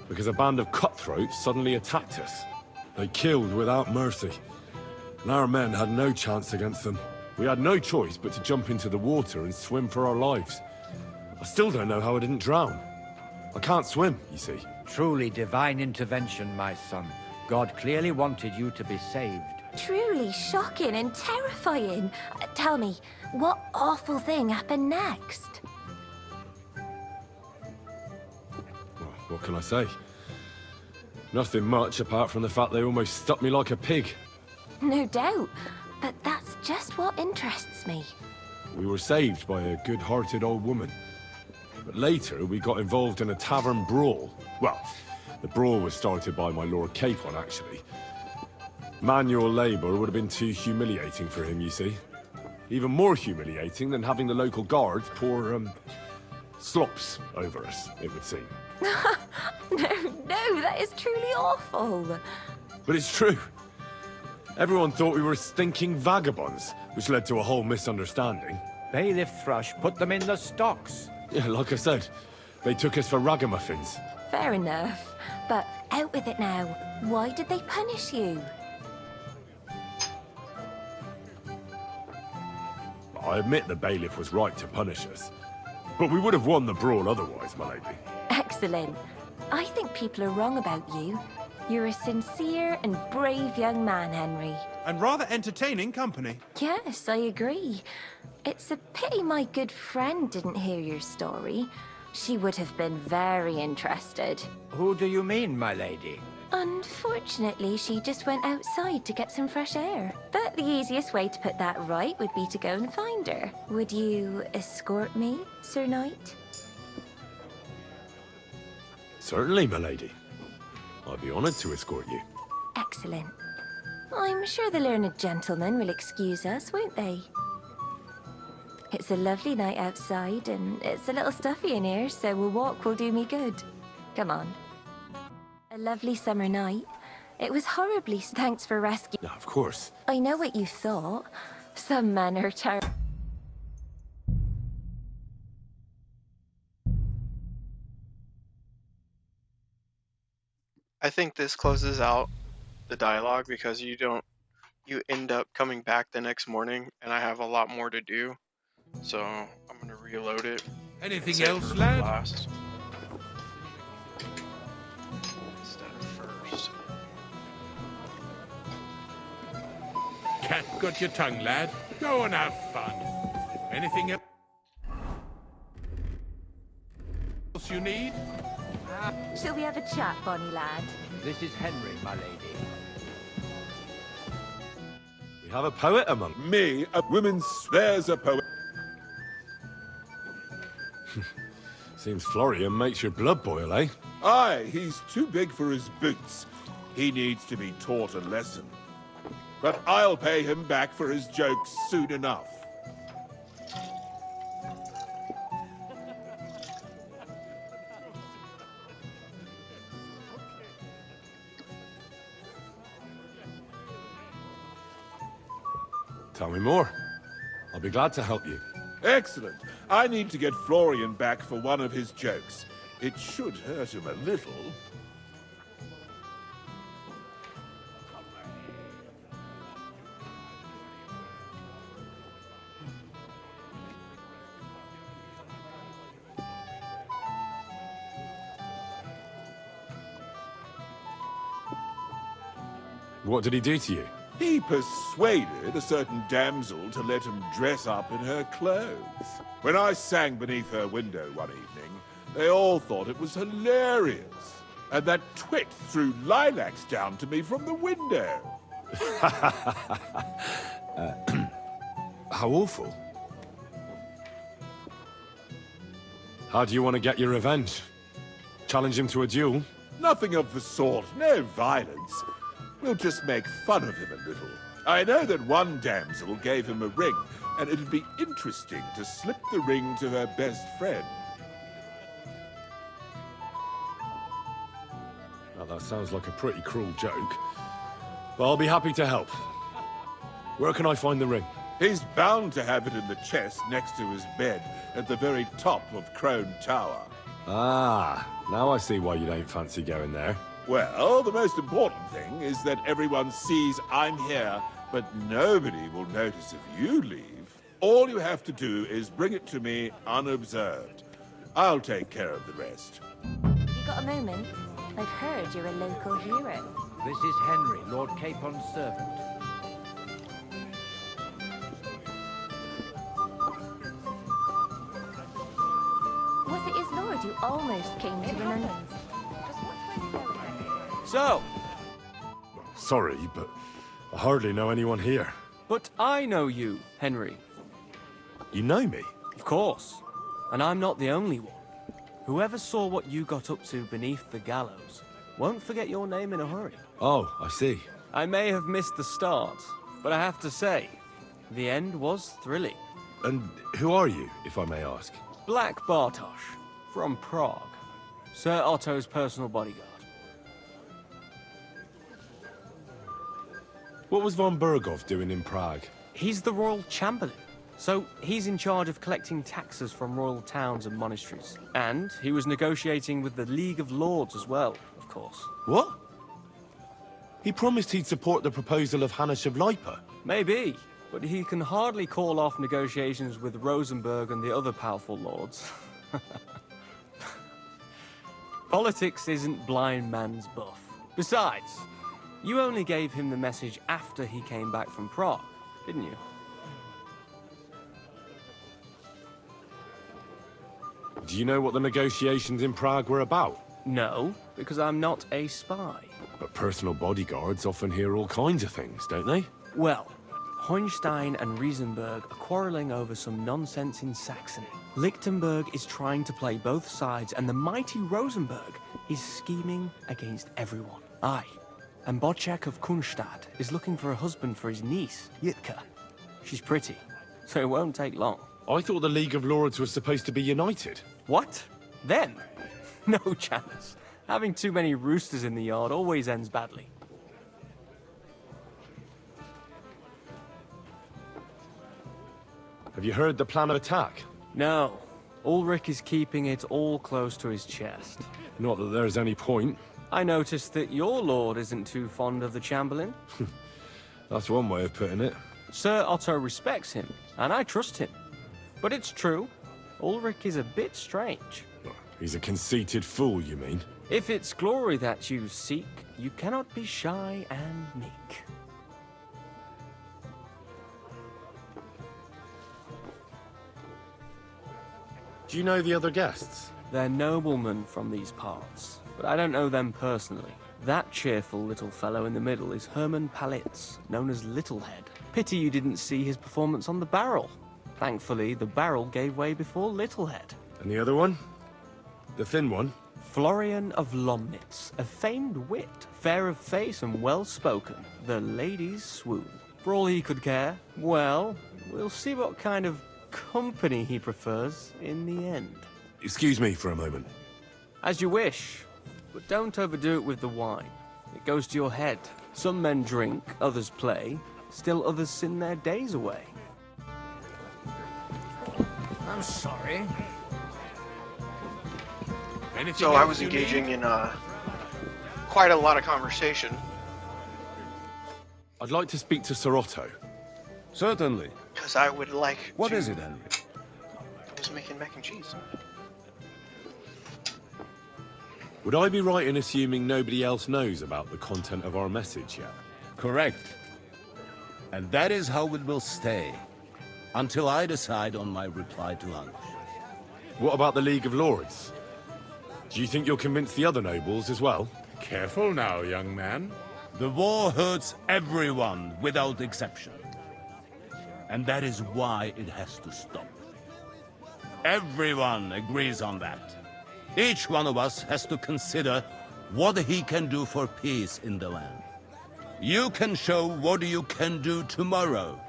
because a band of cutthroats suddenly attacked us. They killed without mercy, and our men had no chance against them. We had no choice but to jump into the water and swim for our lives. I still don't know how I didn't drown. I can't swim, you see. Truly divine intervention, my son. God clearly wanted you to be saved. Truly shocking and terrifying. Tell me, what awful thing happened next? Well, what can I say? Nothing much apart from the fact they almost stuck me like a pig. No doubt, but that's just what interests me. We were saved by a good-hearted old woman. But later, we got involved in a tavern brawl. Well, the brawl was started by my Lord Capon, actually. Manual labor would have been too humiliating for him, you see. Even more humiliating than having the local guards pour, slops over us, it would seem. No, that is truly awful. But it's true. Everyone thought we were stinking vagabonds, which led to a whole misunderstanding. Bailiff Thrush put them in the stocks. Yeah, like I said, they took us for ragamuffins. Fair enough. But out with it now. Why did they punish you? I admit the bailiff was right to punish us. But we would have won the brawl otherwise, my lady. Excellent. I think people are wrong about you. You're a sincere and brave young man, Henry. And rather entertaining company. Yes, I agree. It's a pity my good friend didn't hear your story. She would have been very interested. Who do you mean, my lady? Unfortunately, she just went outside to get some fresh air. But the easiest way to put that right would be to go and find her. Would you escort me, Sir Knight? Certainly, my lady. I'd be honored to escort you. Excellent. I'm sure the learned gentlemen will excuse us, won't they? It's a lovely night outside, and it's a little stuffy in here, so a walk will do me good. Come on. A lovely summer night. It was horribly... Thanks for rescuing... Of course. I know what you thought. Some men are terrible. I think this closes out the dialogue because you end up coming back the next morning and I have a lot more to do. So I'm gonna reload it. Anything else, lad? Last. Instead of first. Cat got your tongue, lad. Go and have fun. Anything else you need? Shall we have a chat, Bonnie lad? This is Henry, my lady. We have a poet among... Me, a woman swears a poet. Seems Florian makes your blood boil, eh? Aye, he's too big for his boots. He needs to be taught a lesson. But I'll pay him back for his jokes soon enough. Tell me more. I'll be glad to help you. Excellent. I need to get Florian back for one of his jokes. It should hurt him a little. What did he do to you? He persuaded a certain damsel to let him dress up in her clothes. When I sang beneath her window one evening, they all thought it was hilarious. And that twit threw lilacs down to me from the window. How awful. How do you want to get your revenge? Challenge him to a duel? Nothing of the sort. No violence. We'll just make fun of him a little. I know that one damsel gave him a ring, and it'd be interesting to slip the ring to her best friend. Well, that sounds like a pretty cruel joke. But I'll be happy to help. Where can I find the ring? He's bound to have it in the chest next to his bed at the very top of Crone Tower. Ah, now I see why you don't fancy going there. Well, the most important thing is that everyone sees I'm here, but nobody will notice if you leave. All you have to do is bring it to me unobserved. I'll take care of the rest. You got a moment? I've heard you're a local hero. This is Henry, Lord Capon's servant. Was it his lord you almost came to remember? So, Sorry, but I hardly know anyone here. but I know you, Henry. You know me? Of course. And I'm not the only one. Whoever saw what you got up to beneath the gallows won't forget your name in a hurry. Oh, I see. I may have missed the start, but I have to say, the end was thrilling. And who are you, if I may ask? Black Bartosz, from Prague. Sir Otto's personal bodyguard. What was von Bergov doing in Prague? He's the royal chamberlain. So he's in charge of collecting taxes from royal towns and monasteries. And he was negotiating with the League of Lords as well, of course. What? He promised he'd support the proposal of Hannes of Lipa. Maybe, but he can hardly call off negotiations with Rosenberg and the other powerful lords. Politics isn't blind man's buff. Besides, you only gave him the message after he came back from Prague, didn't you? Do you know what the negotiations in Prague were about? No, because I'm not a spy. But personal bodyguards often hear all kinds of things, don't they? Well, Hohenstein and Riesenberg are quarreling over some nonsense in Saxony. Lichtenberg is trying to play both sides, and the mighty Rosenberg is scheming against everyone. Aye, and Bocek of Kunstadt is looking for a husband for his niece, Yitka. She's pretty, so it won't take long. I thought the League of Lords was supposed to be united. What? Them? No chance. Having too many roosters in the yard always ends badly. Have you heard the plan of attack? No. Ulrich is keeping it all close to his chest. Not that there's any point. I noticed that your lord isn't too fond of the Chamberlain. That's one way of putting it. Sir Otto respects him, and I trust him. But it's true, Ulrich is a bit strange. He's a conceited fool, you mean? If it's glory that you seek, you cannot be shy and meek. Do you know the other guests? They're noblemen from these parts, but I don't know them personally. That cheerful little fellow in the middle is Hermann Palitz, known as Littlehead. Pity you didn't see his performance on the barrel. Thankfully, the barrel gave way before Littlehead. And the other one? The thin one? Florian of Lomnitz, a famed wit, fair of face and well-spoken. The ladies swoon. For all he could care, well, we'll see what kind of company he prefers in the end. Excuse me for a moment. As you wish, but don't overdo it with the wine. It goes to your head. Some men drink, others play, still others sin their days away. I'm sorry. So I was engaging in quite a lot of conversation. I'd like to speak to Sir Otto. Certainly. Because I would like What to... is it, Henry? I was making mac and cheese. Would I be right in assuming nobody else knows about the content of our message yet? Correct. And that is how it will stay, until I decide on my reply to Hannes. What about the League of Lords? Do you think you'll convince the other nobles as well? Careful now, young man. The war hurts everyone without exception. And that is why it has to stop. Everyone agrees on that. Each one of us has to consider what he can do for peace in the land. You can show what you can do tomorrow,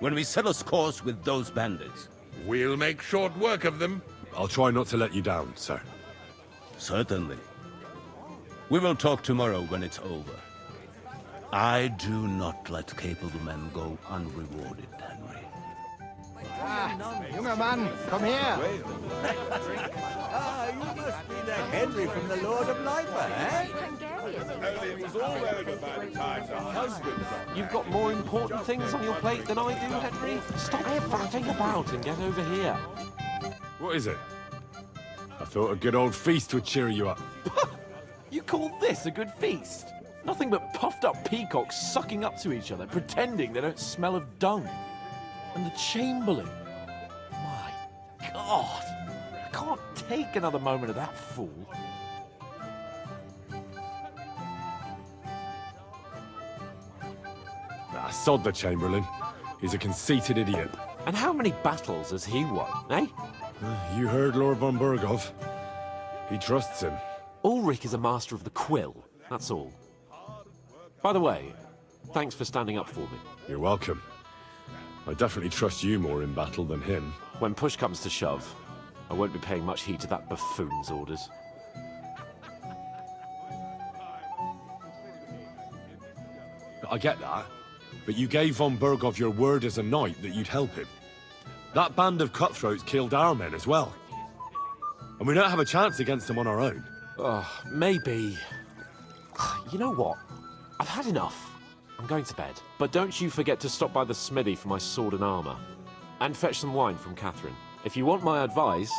when we settle scores with those bandits. We'll make short work of them. I'll try not to let you down, sir. Certainly. We will talk tomorrow when it's over. I do not let capable men go unrewarded, Henry. Younger man, come here. You must be the Henry from the Lord of Lifer, eh? Only it was all over by the time the husband got You've got more important things on your plate than I do, Henry. Stop flapping about and get over here. What is it? I thought a good old feast would cheer you up. You call this a good feast? Nothing but puffed up peacocks sucking up to each other, pretending they don't smell of dung. And the Chamberlain. My God. I can't take another moment of that fool. Ah, sod the Chamberlain. He's a conceited idiot. And how many battles has he won, eh? You heard Lord von Burgov. He trusts him. Ulrich is a master of the quill, that's all. By the way, thanks for standing up for me. You're welcome. I definitely trust you more in battle than him. When push comes to shove, I won't be paying much heed to that buffoon's orders. I get that, but you gave von Burgov your word as a knight that you'd help him. That band of cutthroats killed our men as well. And we don't have a chance against them on our own. Maybe. You know what? I've had enough. I'm going to bed. But don't you forget to stop by the smithy for my sword and armor. And fetch some wine from Catherine. If you want my advice,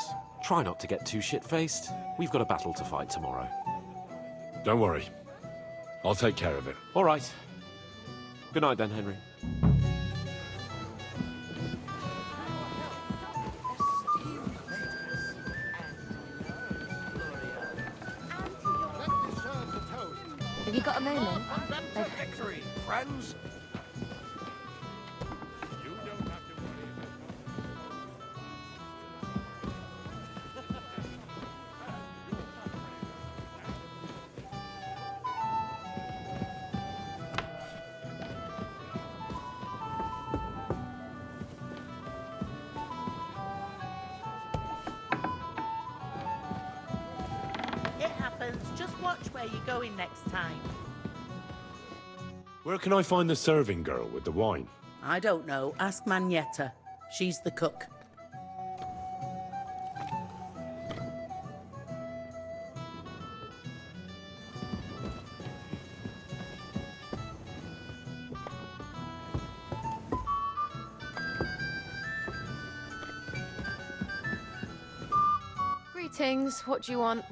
try not to get too shit-faced. We've got a battle to fight tomorrow. Don't worry. I'll take care of it. All right. Good night then, Henry. Have you got a moment? Victory, friends! It happens. Just watch where you're going next time. Where can I find the serving girl with the wine? I don't know. Ask Magnetta. She's the cook. Greetings. What do you want?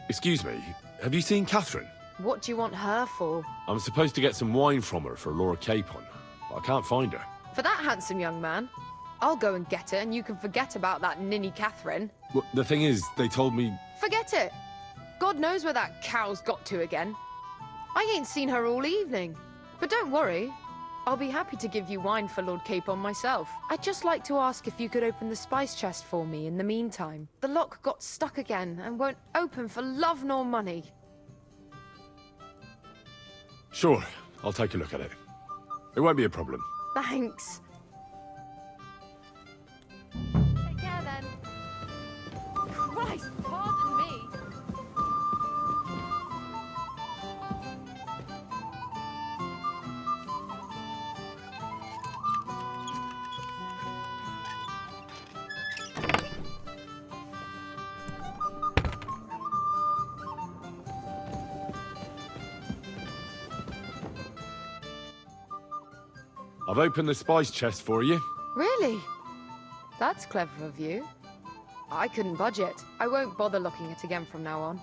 Excuse me, have you seen Catherine? What do you want her for? I'm supposed to get some wine from her for Lord Capon, but I can't find her. For that handsome young man? I'll go and get it, and you can forget about that ninny Catherine. Well, the thing is, they told me... Forget it! God knows where that cow's got to again. I ain't seen her all evening. But don't worry. I'll be happy to give you wine for Lord Capon myself. I'd just like to ask if you could open the spice chest for me in the meantime. The lock got stuck again and won't open for love nor money. Sure, I'll take a look at it. It won't be a problem. Thanks. Take care then. Christ, pardon me. I've opened the spice chest for you. Really? That's clever of you. I couldn't budget. I won't bother looking at it again from now on.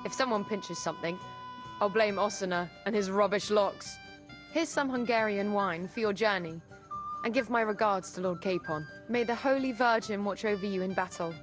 If someone pinches something, I'll blame Osina and his rubbish locks. Here's some Hungarian wine for your journey. And give my regards to Lord Capon. May the Holy Virgin watch over you in battle.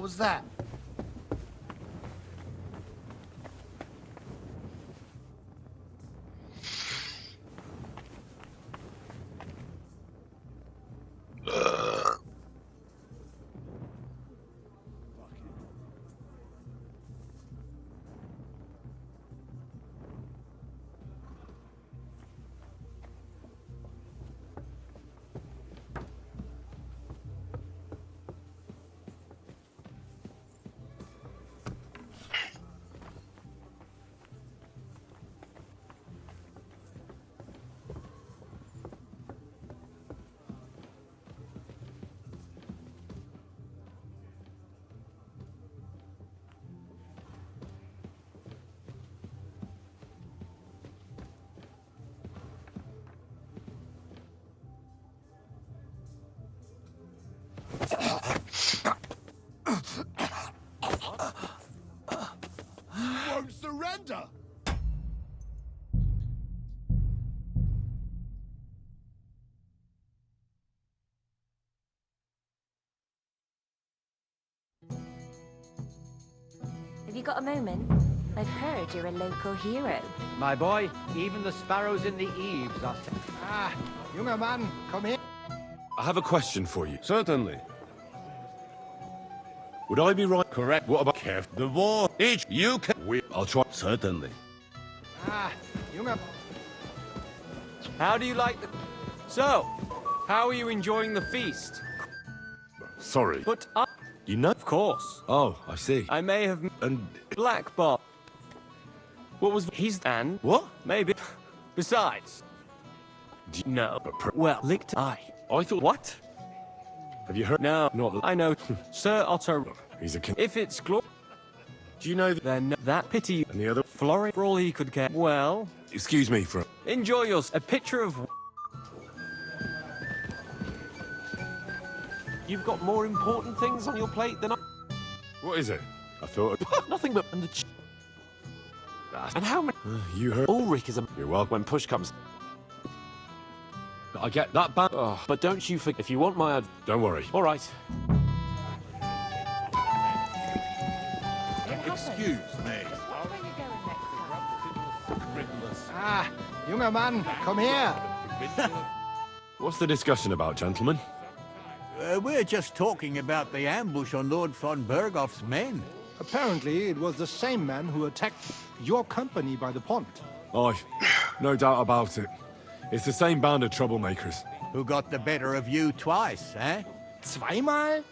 What was that? Won't surrender! Have you got a moment? I've heard you're a local hero. My boy, even the sparrows in the eaves are... Ah, junger Mann, komm her. I have a question for you. Certainly. Would I be right? Correct. What about Kev? The war. Each you can... I'll try. Certainly. Ah, junger... How do you like the... So, how are you enjoying the feast? Sorry. But I... You know? Of course. Oh, I see. I may have... And... Black Bot. What was... He's... And... What? Maybe. Besides... No. Well, licked I thought... What? Have you heard? No. Not that... I know. Sir Otto... He's a king. If it's glor... Do you know that... Then that pity... And the other... Florrie, for all he could care. Well... Excuse me for... Enjoy yours. A picture of... You've got more important things on your plate than I... What is it? I thought... Nothing but... And the... And how many... You heard... Ulrich is a... You're welcome. When push comes... I get that bad... Oh, but don't you forget... If you want my... Don't worry. All right. Excuse me. Ah, junger Mann, komm her. What's the discussion about, gentlemen? We're just talking about the ambush on Lord von Bergoff's men. Apparently, it was the same man who attacked your company by the pond. Aye, no doubt about it. It's the same band of troublemakers. Who got the better of you twice, eh? Zweimal?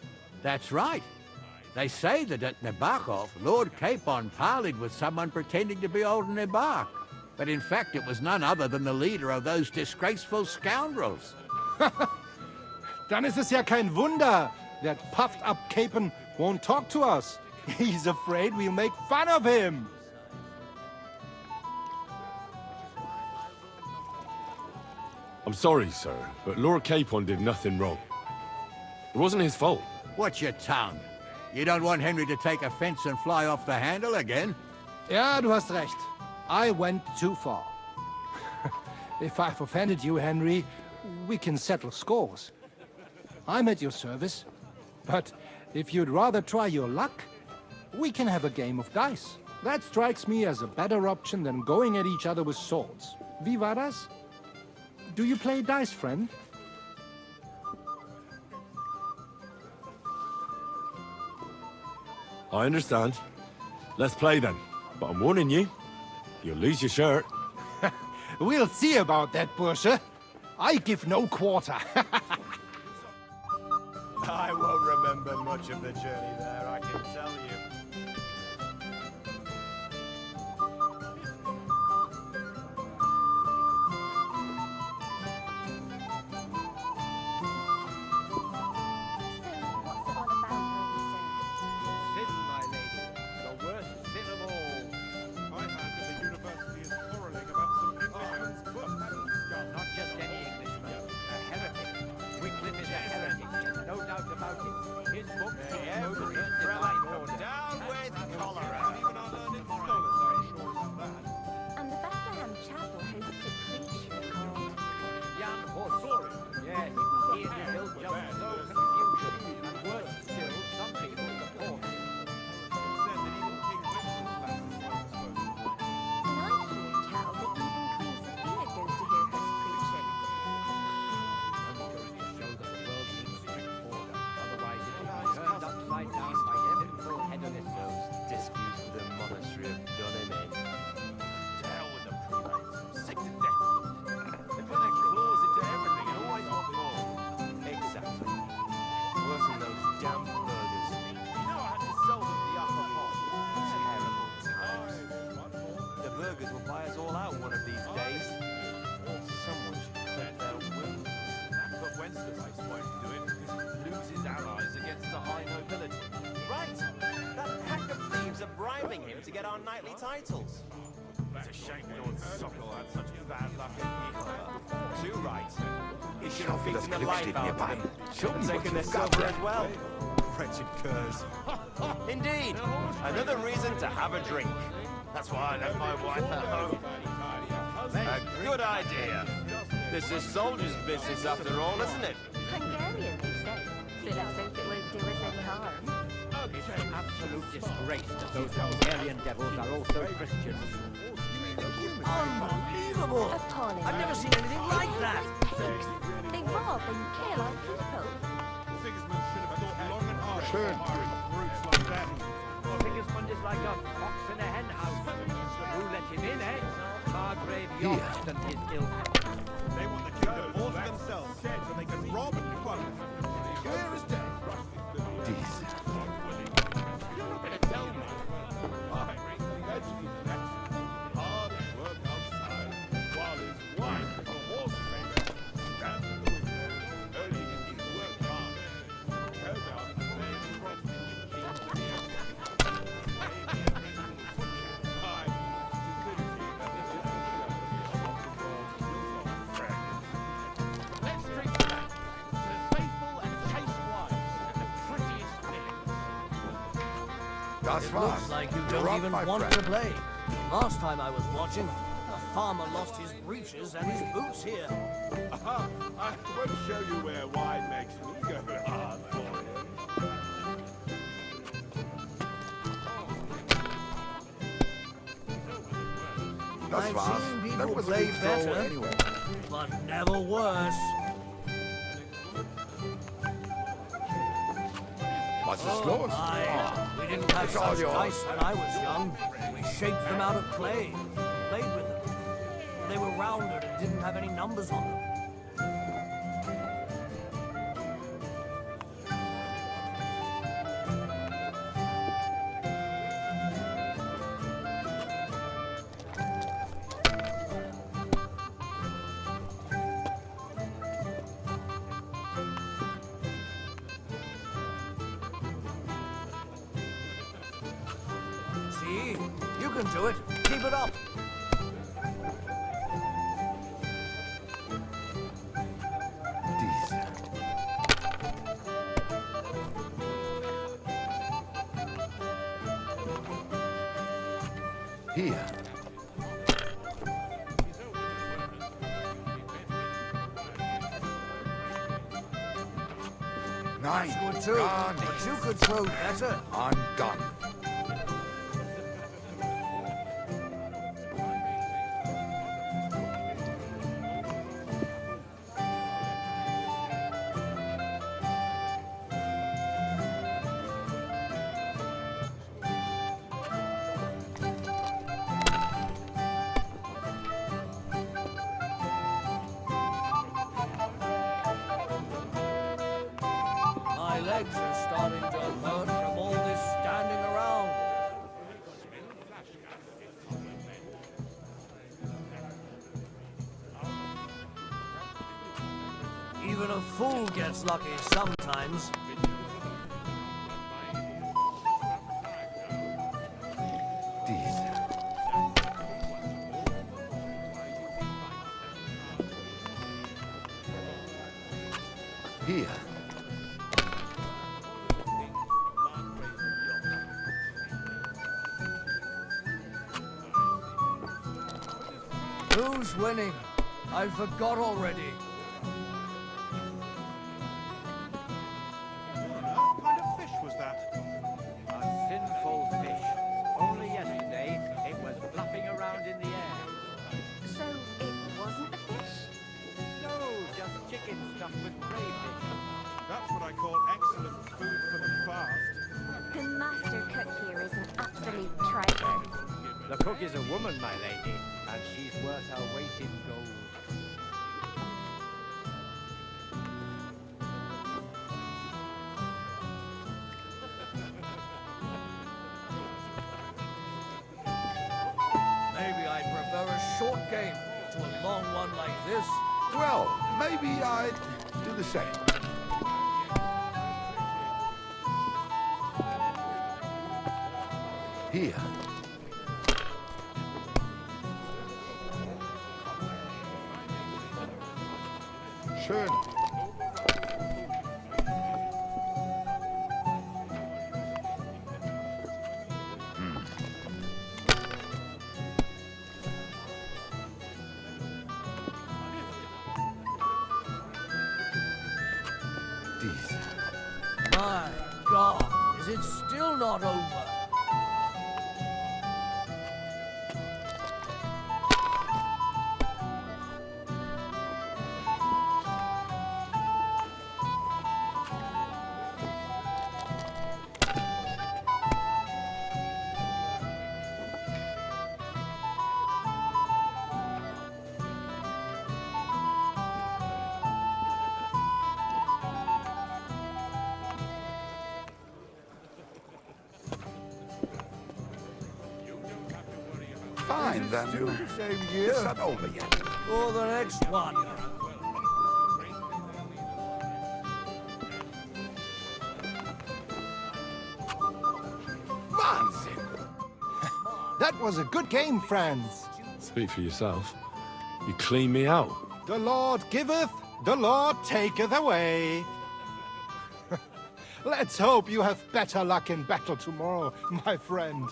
That's right. They say that at Nabokov, Lord Capon parleyed with someone pretending to be old Nabok. But in fact, it was none other than the leader of those disgraceful scoundrels. Dann ist es ja kein Wunder that puffed-up Capon won't talk to us. He's afraid we'll make fun of him. I'm sorry, sir, but Lord Capon did nothing wrong. It wasn't his fault. Watch your tongue. You don't want Henry to take offense and fly off the handle again? Ja, du hast recht. I went too far. If I've offended you, Henry, we can settle scores. I'm at your service. But if you'd rather try your luck, we can have a game of dice. That strikes me as a better option than going at each other with swords. Wie war das? Do you play dice, friend? I understand. Let's play then. But I'm warning you, you'll lose your shirt. We'll see about that, Bursche. I give no quarter. I won't remember much of the journey there, I can tell you. Sin, my lady. The worst sin of all. I heard that the university is quarreling about some Englishman's book. Not just any Englishman. A heretic. Wycliffe is a heretic. No doubt about it. His book is no divine order. get our knightly titles. It's a shame Lord Sokol had such bad luck at Too right. He should Schau, have wie das beaten the life Glück steht out mir of bei. them. Show And me what taken their you've got silver there. as well. Wretched curs. Indeed. Another reason to have a drink. That's why I left my wife at home. A good idea. This is soldiers' business after all, isn't it? Hungarian, they say. So let's hope it won't do us any harm. It's an absolute disgrace that those Hungarian devils are also Christians. Unbelievable! Appalling. I've never seen anything like that. Pigs. They rob and kill our people. Sigismund should have thought long and hard Schön. before hiring brutes like that. Sigismund is like a fox in a hen house. Who let him in, eh? Margrave Yorkst and his ilk. They want the kingdom all to themselves, so they can rob and plunder. Clear as day. Diese. You're not going to tell me. Hard work outside while his wife, a horse trainer, stands in the window, earning his work hard. Go down and play across the Let's drink to that. To the faithful and chaste wives and the prettiest villains. Das It war's. looks like you You're don't up, even my want friend. to play. Last time I was watching, the farmer lost his breeches and his boots here. I won't show you where wine makes me go hard for you. Das I've war's. seen That people was a play good throw better, anyway. but never worse. Was ist los? We didn't have It's all such yours. dice when I was young. We shaped them out of clay, played with them. They were rounded and didn't have any numbers on them. See? You can do it. Keep it up. Diese. Hier. Nein, Good too, gar but nichts. you could throw better. I'm done. My legs are starting to hurt from all this standing around. Even a fool gets lucky sometimes. Diese. Hier. Who's winning? I forgot already. What kind of fish was that? A sinful fish. Only yesterday, it was flapping around in the air. So it wasn't a fish? No, just chicken stuffed with crayfish. That's what I call excellent food for the fast. The master cook here is an absolute treasure. The cook is a woman, my lady, and she's worth her weight in gold. Maybe I prefer a short game to a long one like this. Well, maybe I'd do the same. Hier. schön. My God, is it still not over? Fine, then. It's not over yet. Or the next one? That was a good game, friends. Speak for yourself. You cleaned me out. The Lord giveth, the Lord taketh away. Let's hope you have better luck in battle tomorrow, my friend.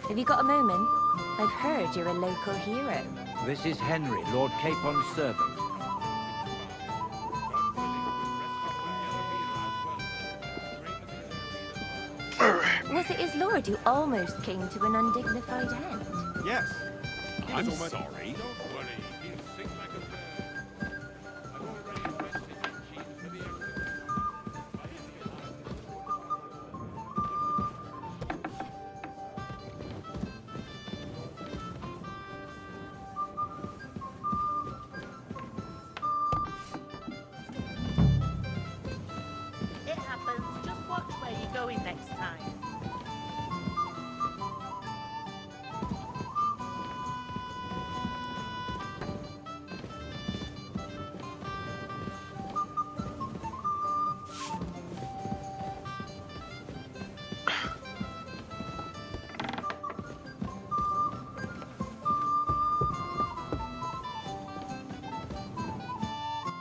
Have you got a moment? I've heard you're a local hero. This is Henry, Lord Capon's servant. Was it his lord who almost came to an undignified end? Yes. I'm sorry. Don't worry, he'll sing like a bird. I've already invested in machines for the It happens. Just watch where you're going next time.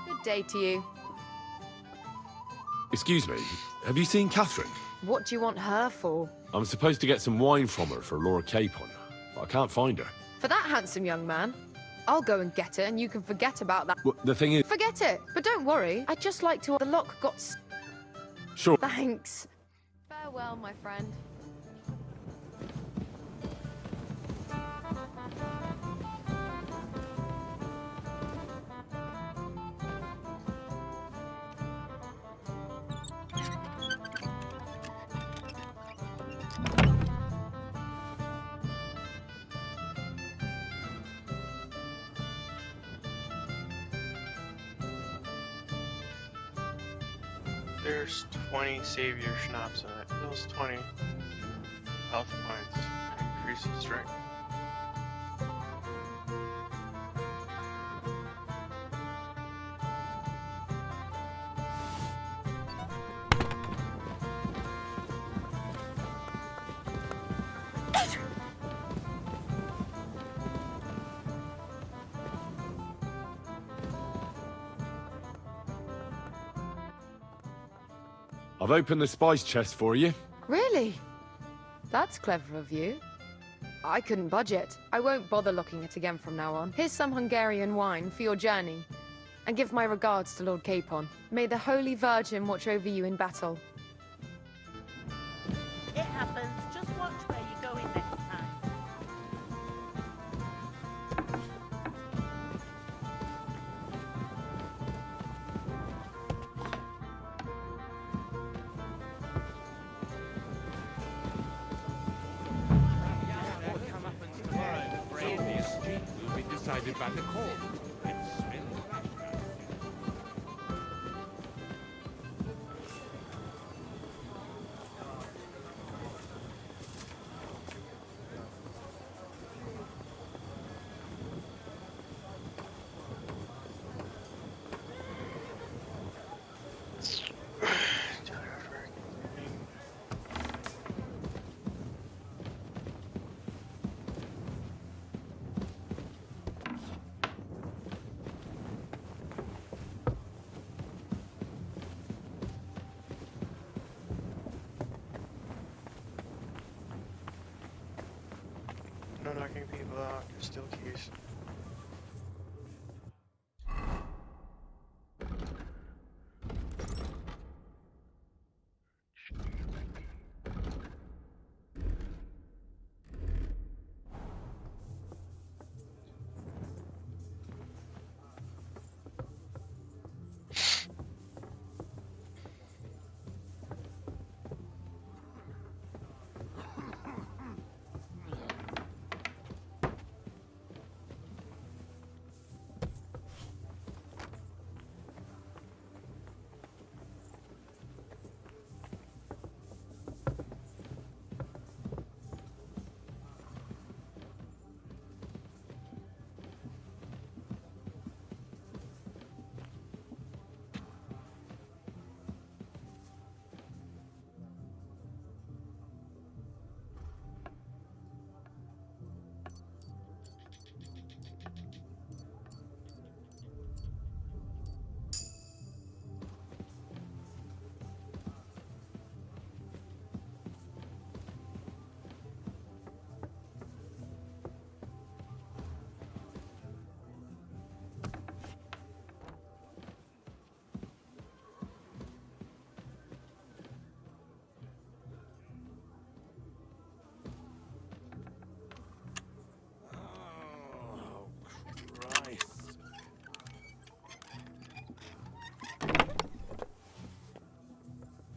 Good day to you. Excuse me, have you seen Catherine? What do you want her for? I'm supposed to get some wine from her for Lord Capon, but I can't find her. For that handsome young man? I'll go and get it, and you can forget about that. Well, the thing is... Forget it! But don't worry, I'd just like to... The lock got... Sure. Thanks. Farewell, my friend. There's 20 savior schnapps in it. Those 20 health points increase in strength. I've opened the spice chest for you. Really? That's clever of you. I couldn't budget. I won't bother looking it again from now on. Here's some Hungarian wine for your journey. And give my regards to Lord Capon. May the Holy Virgin watch over you in battle. It happens. Just watch where you're going next time. will be decided by the court. It's smell flashback. Dr. Steel keys.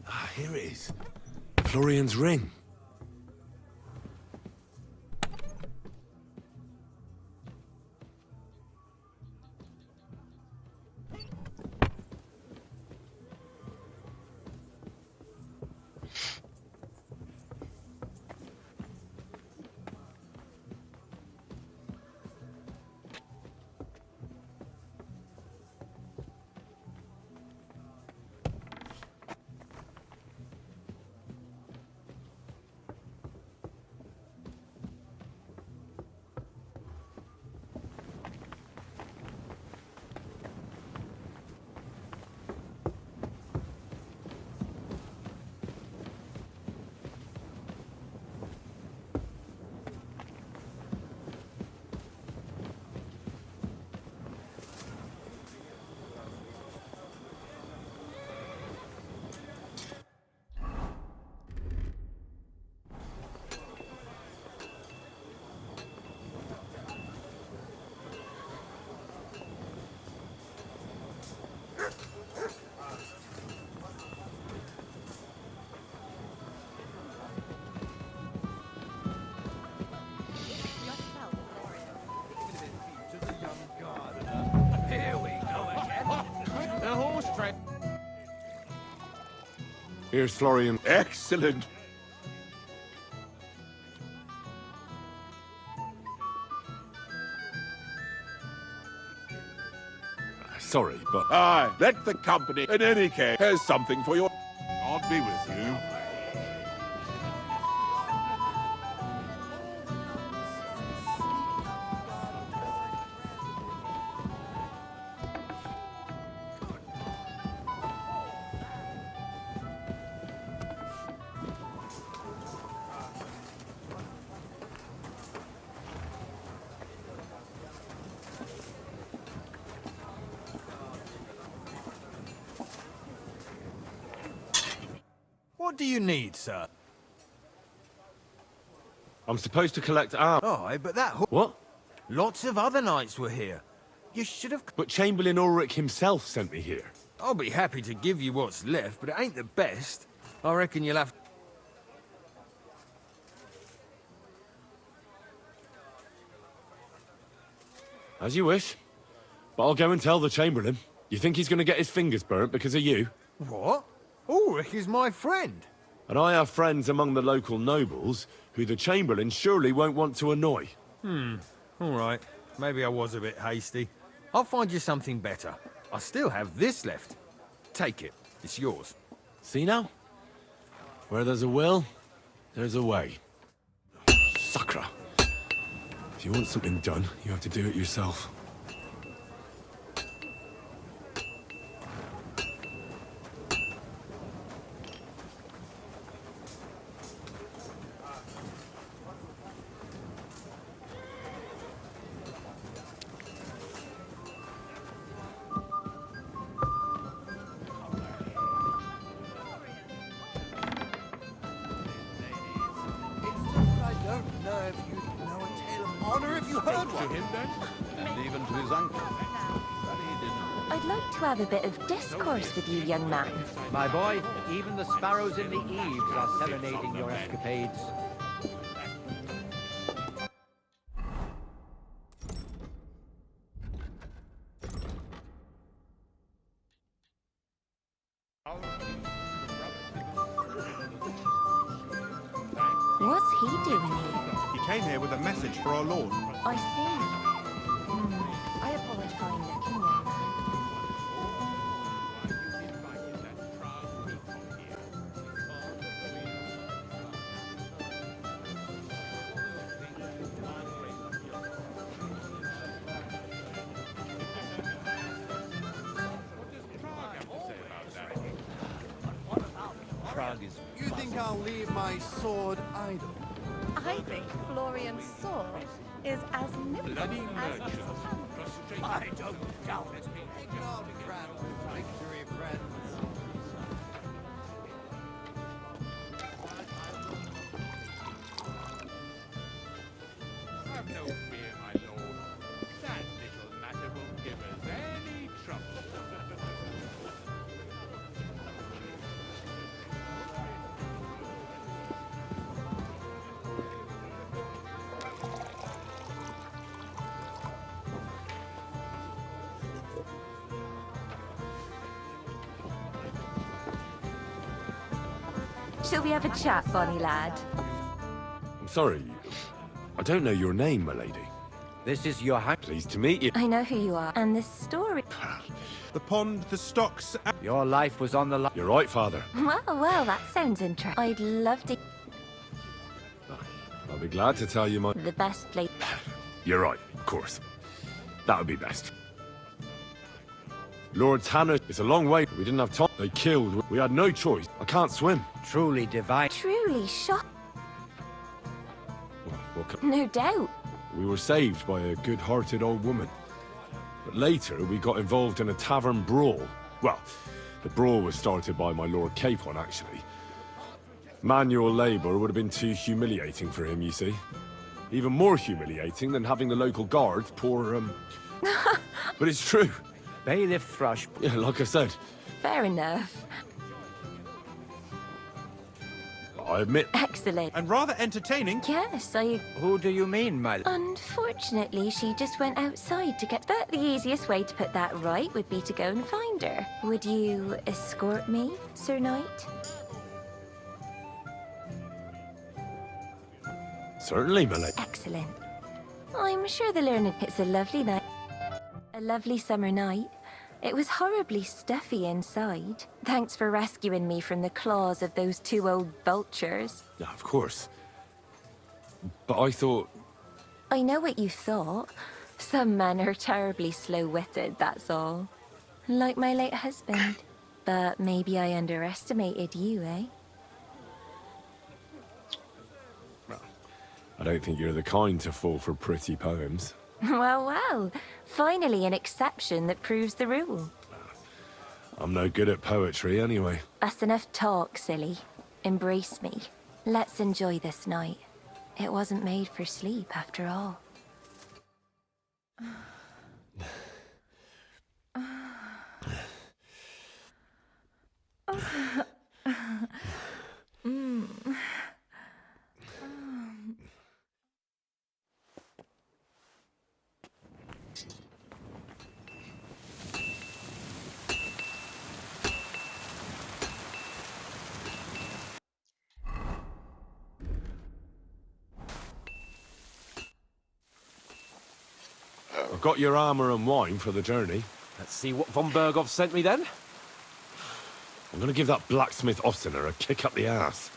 Ah, here it is. Florian's ring. Here we go again. The horse trade. Here's Florian. Excellent. Sorry, but... Aye, let the company, in any case, has something for your... God be with you. What do you need, sir? I'm supposed to collect arms. Aye, but that... What? Lots of other knights were here. You should have... But Chamberlain Ulrich himself sent me here. I'll be happy to give you what's left, but it ain't the best. I reckon you'll have... As you wish. But I'll go and tell the Chamberlain. You think he's going to get his fingers burnt because of you? What? Ulrich is my friend. And I have friends among the local nobles who the Chamberlain surely won't want to annoy. All right. Maybe I was a bit hasty. I'll find you something better. I still have this left. Take it. It's yours. See now? Where there's a will, there's a way. Sucker. If you want something done, you have to do it yourself. to him then? And even to his uncle. But he didn't. I'd like to have a bit of discourse with you, young man. My boy, even the sparrows in the eaves are serenading your escapades. What's he doing here? He came here with a message for our lord. I see. I hope I'd find looking, young man. You think I'll leave my sword idle? I think Florian's sword is as nimble Bloody as merchant. I don't doubt it. Thank God, friends. Victory, friends. Have no fear, my lord. That little matter won't give us any trouble. Shall we have a chat, bonny lad? I'm sorry. I don't know your name, my lady. This is your house. Pleased to meet you. I know who you are, and this story. The pond, the stocks, Your life was on the line. You're right, father. Well, that sounds interesting. I'd love to. I'll be glad to tell you my... The best place. You're right, of course. That would be best. Lord Tanner, it's a long way. We didn't have time. They killed. We had no choice. I can't swim. Truly divine. Truly shocked. Well, No doubt. we were saved by a good-hearted old woman. But later, we got involved in a tavern brawl. Well, the brawl was started by my Lord Capon, actually. Manual labor would have been too humiliating for him, you see. Even more humiliating than having the local guards pour, But it's true. Bailiff Thrush. Yeah, like I said, Fair enough. I admit... Excellent. and rather entertaining. Yes, I... Who do you mean, my lord? Unfortunately, she just went outside to get... But the easiest way to put that right would be to go and find her. Would you escort me, Sir Knight? Certainly, my lady. Excellent. I'm sure the learned... It's a lovely night. A lovely summer night. It was horribly stuffy inside. Thanks for rescuing me from the claws of those two old vultures. Yeah, of course. But I thought... I know what you thought. Some men are terribly slow-witted, that's all. Like my late husband. But maybe I underestimated you, eh? I don't think you're the kind to fall for pretty poems. Well. Finally an exception that proves the rule. I'm no good at poetry anyway. That's enough talk, silly. Embrace me. Let's enjoy this night. It wasn't made for sleep, after all. I've got your armor and wine for the journey. Let's see what von Berghoff sent me then. I'm gonna give that blacksmith Ossiner a kick up the ass.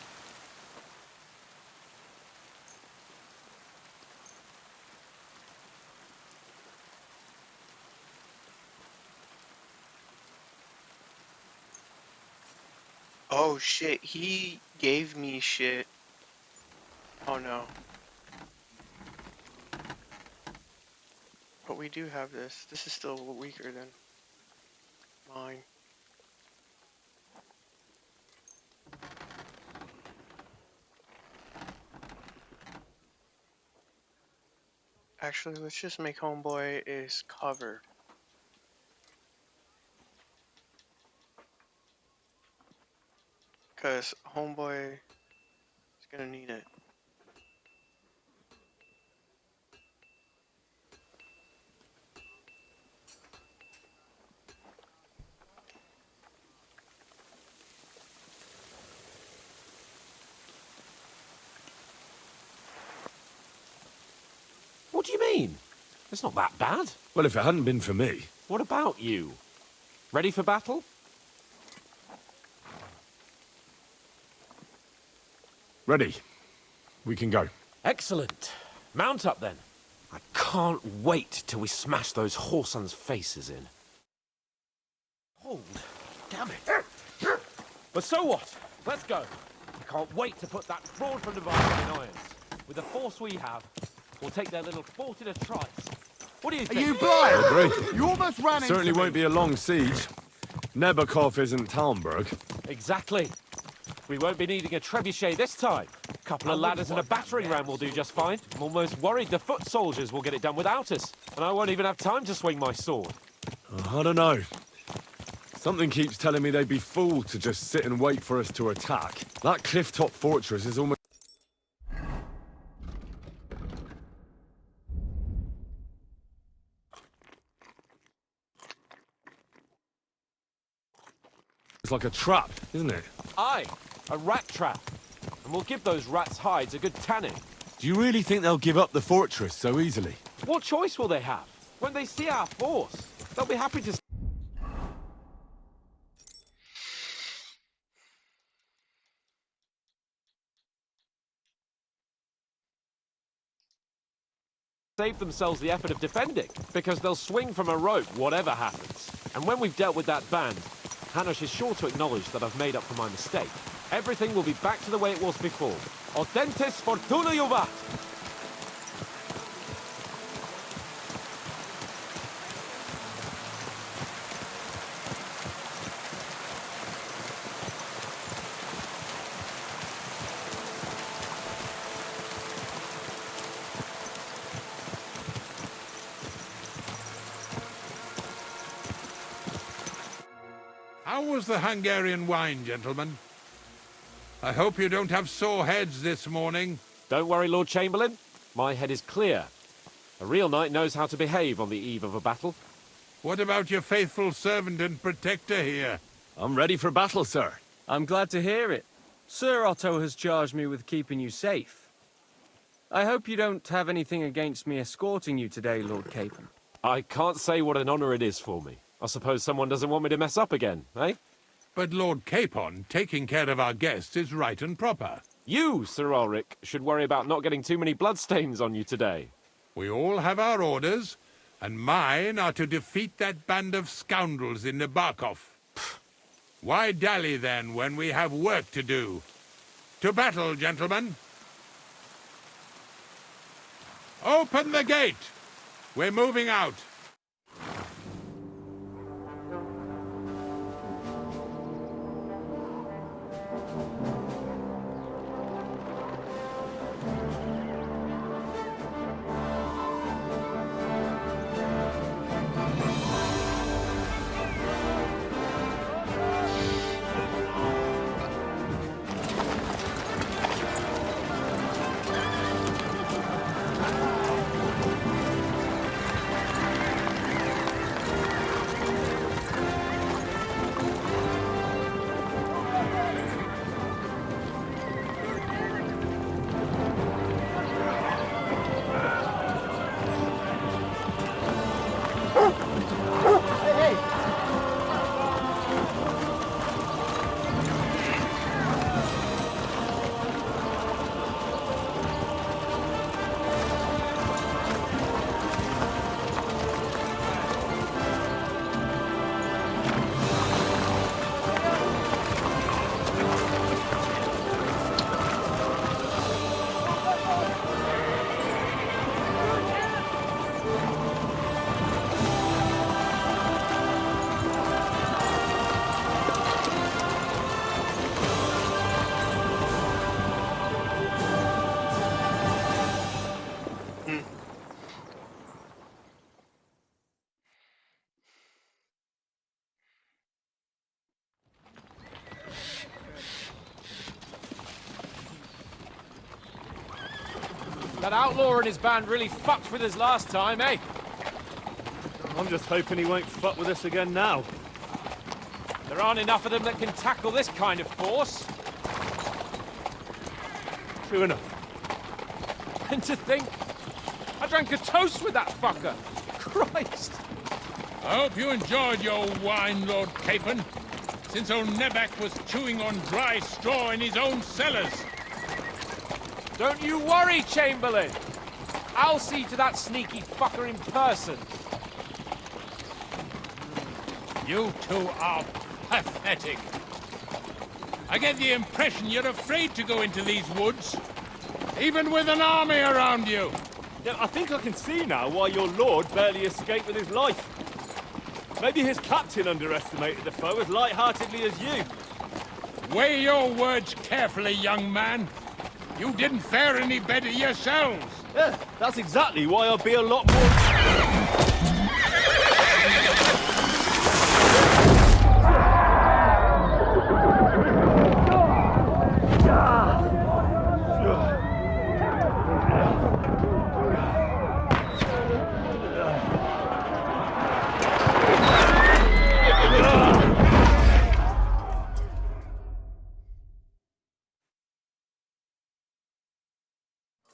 Oh shit, he gave me shit. Oh no. But we do have this. This is still weaker than mine. Actually, let's just make homeboy is covered. Because homeboy is gonna need it. What do you mean? It's not that bad. Well, if it hadn't been for me. What about you? Ready for battle? Ready. We can go. Excellent. Mount up then. I can't wait till we smash those whoresons' faces in. Hold. Damn it. But so what? Let's go. I can't wait to put that fraud from the Vine in irons. With the force we have, we'll take their little fort in a trice. What do you think? Are you blind? I agree. You almost ran into Certainly me. won't be a long siege. Nebakov isn't Talmberg. Exactly. We won't be needing a trebuchet this time. A couple of ladders and a battering ram will do just fine. I'm almost worried the foot soldiers will get it done without us. And I won't even have time to swing my sword. I don't know. Something keeps telling me they'd be fooled to just sit and wait for us to attack. That cliff-top fortress is almost... It's like a trap, isn't it? Aye, a rat trap. And we'll give those rats' hides a good tanning. Do you really think they'll give up the fortress so easily? What choice will they have? When they see our force, they'll be happy to... save themselves the effort of defending, because they'll swing from a rope whatever happens. And when we've dealt with that band, Hanush is sure to acknowledge that I've made up for my mistake. Everything will be back to the way it was before. Audentes fortuna juvat! How was the Hungarian wine, gentlemen? I hope you don't have sore heads this morning. Don't worry, Lord Chamberlain. My head is clear. A real knight knows how to behave on the eve of a battle. What about your faithful servant and protector here? I'm ready for battle, sir. I'm glad to hear it. Sir Otto has charged me with keeping you safe. I hope you don't have anything against me escorting you today, Lord Capon. I can't say what an honor it is for me. I suppose someone doesn't want me to mess up again, eh? But Lord Capon, taking care of our guests is right and proper. You, Sir Ulrich, should worry about not getting too many bloodstains on you today. We all have our orders, and mine are to defeat that band of scoundrels in Nabokov. Why dally, then, when we have work to do? To battle, gentlemen! Open the gate! We're moving out. That outlaw and his band really fucked with us last time, eh? I'm just hoping he won't fuck with us again now. There aren't enough of them that can tackle this kind of force. True enough. And to think, I drank a toast with that fucker. Christ! I hope you enjoyed your wine, Lord Capon, since old Neback was chewing on dry straw in his own cellars. Don't you worry, Chamberlain. I'll see to that sneaky fucker in person. You two are pathetic. I get the impression you're afraid to go into these woods, even with an army around you. Yeah, I think I can see now why your lord barely escaped with his life. Maybe his captain underestimated the foe as light-heartedly as you. Weigh your words carefully, young man. You didn't fare any better yourselves. Yeah, that's exactly why I'll be a lot more...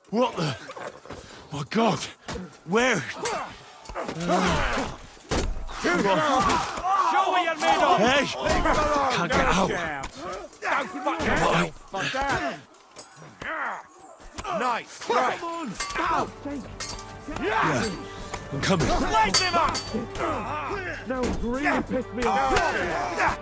What the? My God! Where? Show me your made of! Hey! Can't get out. Don't fuck yourself! Why? Nice! Right! Yeah, I'm coming. Light him up! No, really pissed me off.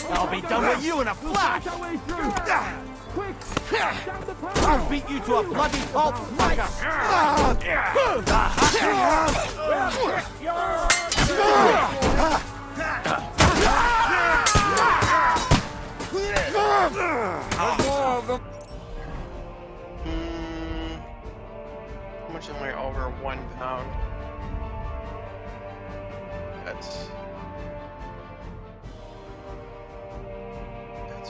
I'll be done with you in a flash! Quick! I'll beat you to a bloody pulp, How much am I over 1 pound? That's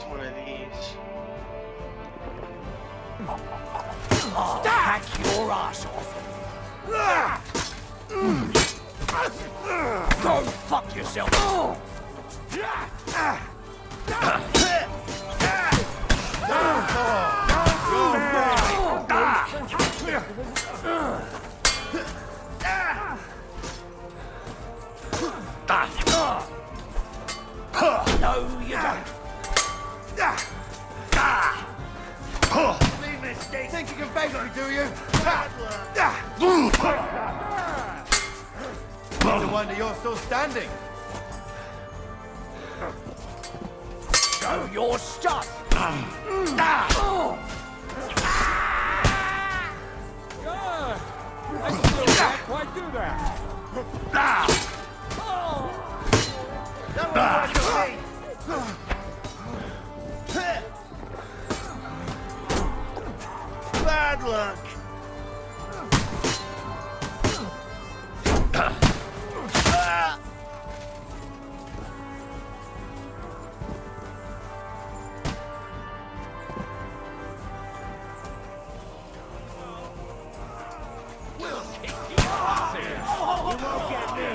one of these. I'll hack your ass off. Go fuck yourself. No, you don't. Think you can face me, do you? No wonder you're still standing. Show your stuff. I still can't quite do that. That won't work for me. Bad luck. We'll kick you asses. You won't get me.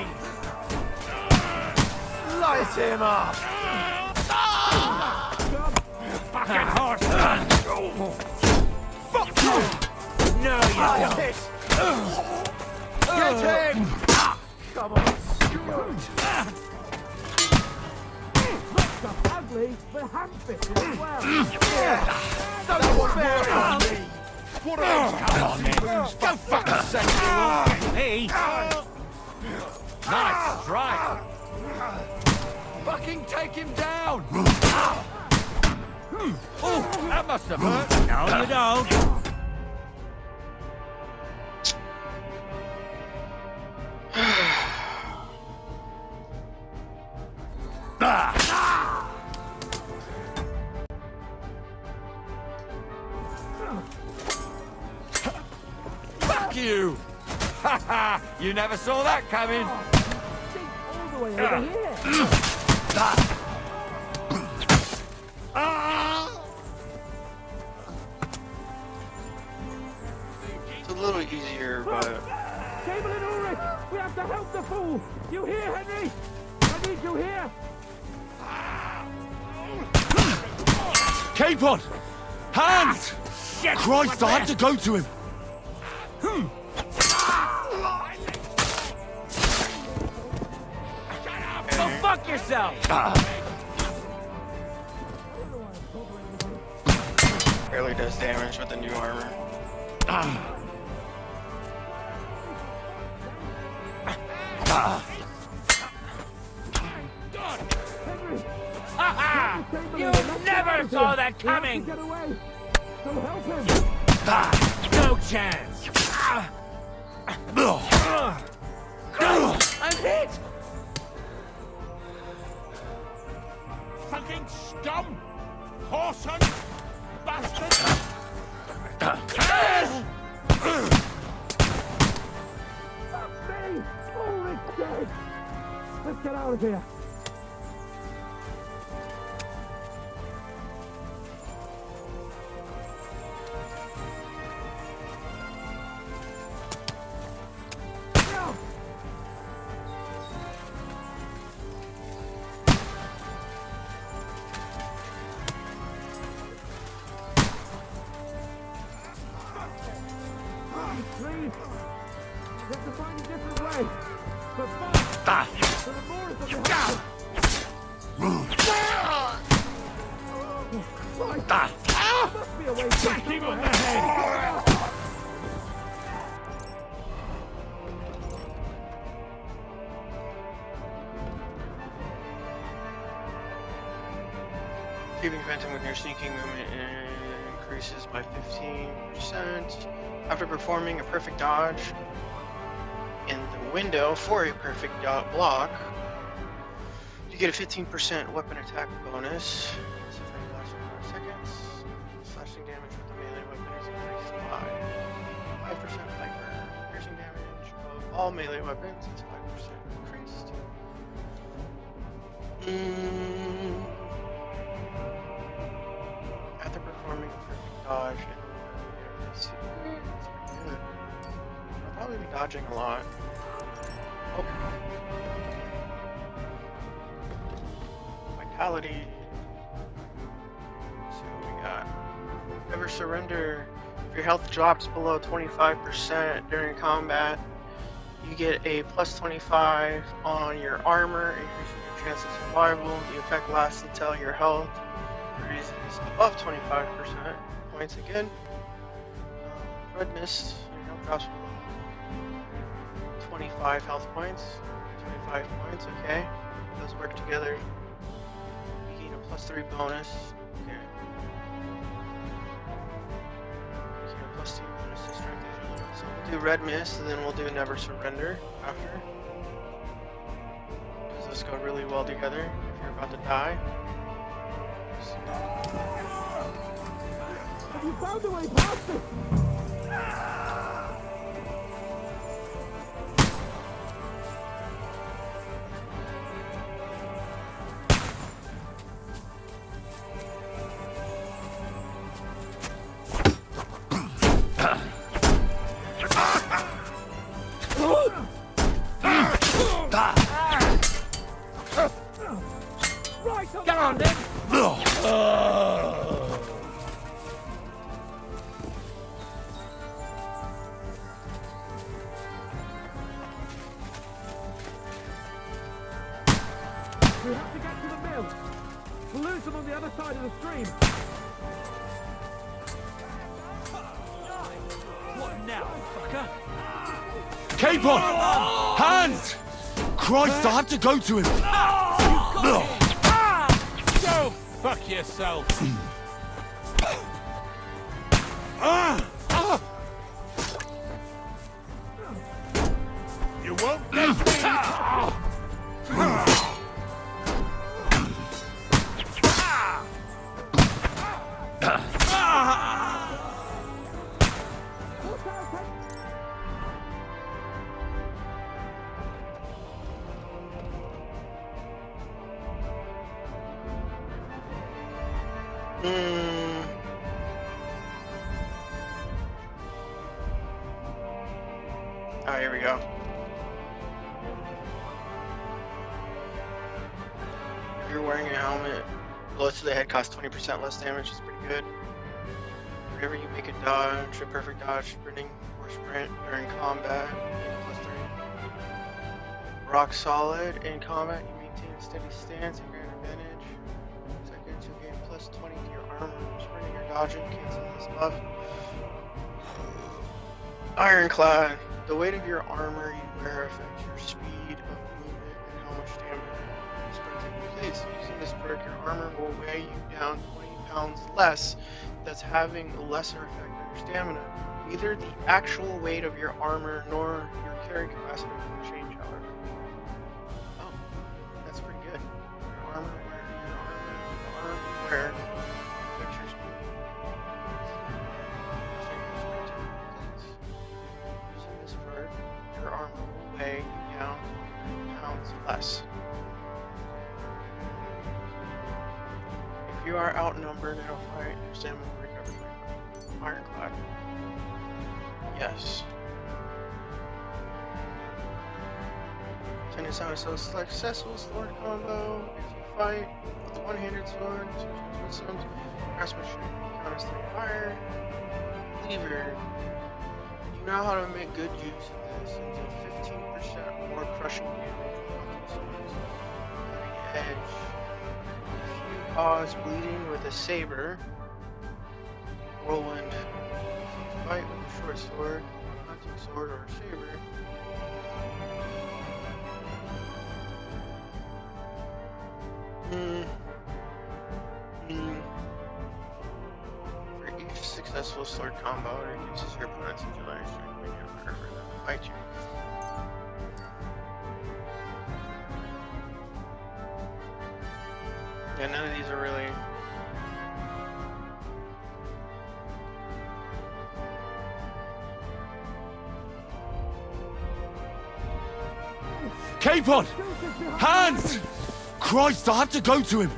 Slice him up. Fucking horse. Fuck you. No, you don't. Get him. Come on. Stuff ugly, but hand-fisted as well. Don't fair on me. What are these cowards? Go fuck yourself, you won't get me! Nice strike! Fucking take him down! Oh, that must have hurt. No, you don't. Fuck you! Ha ha! You never saw that coming! All the way over here! It's a little easier, but Cable and Ulrich! We have to help the fool! You hear, Henry? I need you here! Capon! Hands! Shit! Christ, I have to go to him! Go fuck yourself! barely does damage with the new armor. You never saw that coming! No chance! I'm hit! Fucking scum! Whoreson! Bastard! Let's get out of here! Please! We have to find a different way! But first, for the Moors of the house! Must be a way to Back him on the head! Keeping Phantom with your sneaking movement increases by 15%. After performing a perfect dodge in the window for a perfect block, you get a 15% weapon attack bonus. Suffering flashing for seconds. Slashing damage with the melee weapon is increased by 5% hyper. Piercing damage of all melee weapons is 5% increased. After performing a perfect dodge in the window, that's pretty good. I'll probably be dodging a lot. Oh. Vitality. Let's see what we got. Never surrender. If your health drops below 25% during combat, you get a plus 25 on your armor, increasing your chance of survival. The effect lasts until your health increases above 25% points again. Red mist, your health drops below 25 health points. 25 points, okay. Those work together. You gain a plus 3 bonus. Okay. You gain a plus 2 bonus to strength agility. So we'll do red mist and then we'll do never surrender after. Does this go really well together if you're about to die? Have you found a way past it? Right, get on then! We have to get to the mill. We'll lose them on the other side of the stream. Capon! Hands! Christ, I have to go to him! Go fuck yourself! You won't get me! Oh, here we go. If you're wearing a helmet, blows to the head costs 20% less damage. It's pretty good. Whenever you make a dodge, a perfect dodge, sprinting or sprint during combat, +3. Rock solid in combat, you maintain a steady stance and gain advantage. Seconds, you gain +20 to your armor. Sprinting or dodging, cancel this buff. Ironclad. The weight of your armor you wear affects your speed of movement and how much damage sprinting you place. Using this perk, your armor will weigh you down 20 pounds less. That's having a lesser effect on your stamina. Neither the actual weight of your armor nor your carrying capacity will change, however. Oh, that's pretty good. Your armor wear affects your speed. Your armor will weigh you down pounds less. If you are outnumbered in a fight, your stamina will recover 25. Ironclad. Yes. Turn this out so successful sword combo. If you fight with one-handed sword, with some craftsmanship, counters 3 fire. Lever. You know how to make good use of this and do 15% more crushing damage with swords. Cutting edge. If you cause bleeding with a saber, whirlwind. If you fight with a short sword, hunting sword, or a saber, for each successful sword combo, it reduces your opponent's agility strength, making it harder for them to fight you. Yeah, none of these are really... Capon! Hands! Christ, I have to go to him!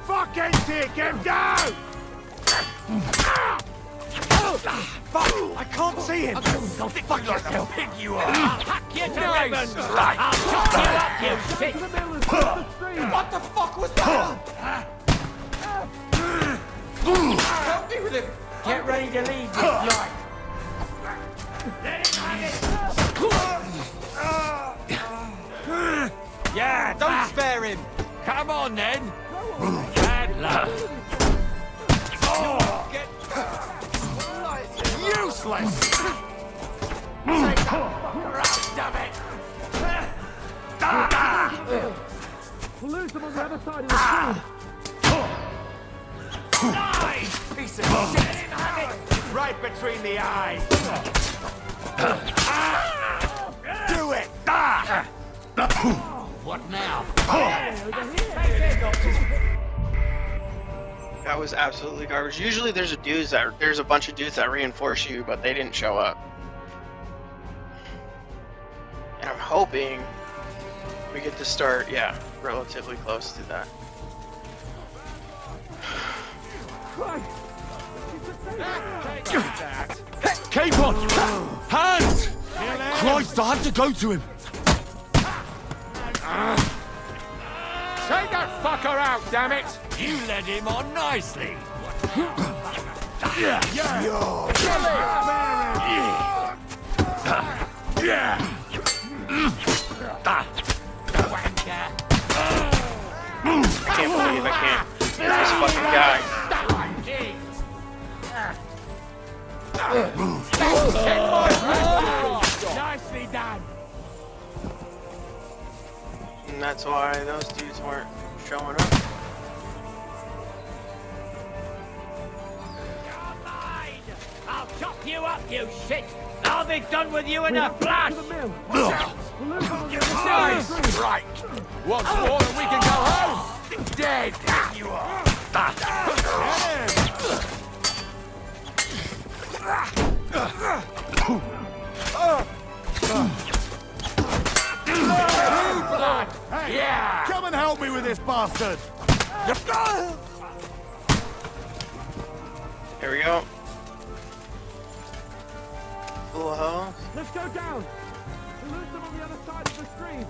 Fucking take him down! Fuck! I can't see him! Go fuck yourself, pig you are! Hack you to ribbons! Right. I'll chop you up, you shit! What the fuck was that? Help me with him! Get ready to leave this life! Let him have it! Yeah, don't spare him! Come on then! Bad luck! Useless! Take that fucker out, damn it! Lose them on the other side of the screen! Nice! Piece of shit! Let him have it! Right between the eyes! Do it! What now? That was absolutely garbage. Usually there's a bunch of dudes that reinforce you, but they didn't show up. And I'm hoping we get to start, yeah, relatively close to that. Capon! Hands! Christ, I have to go to him! Take that fucker out, damn it! You led him on nicely. Yeah. I can't believe I can't. This fucking guy. And that's why those dudes weren't showing up. I'll chop you up, you shit! I'll be done with you in a flash! Nice strike! Once more and we can go home! Dead! You are! Hey, yeah! Come and help me with this bastard! Here we go. Full hose. Let's go down! We'll lose them on the other side of the stream!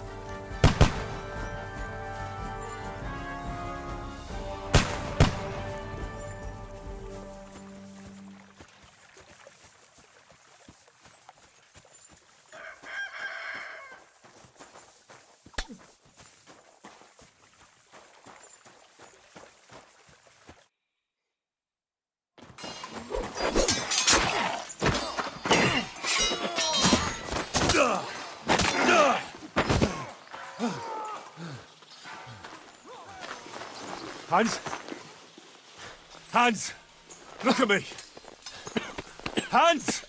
Hans? Hans! Look at me! Hans!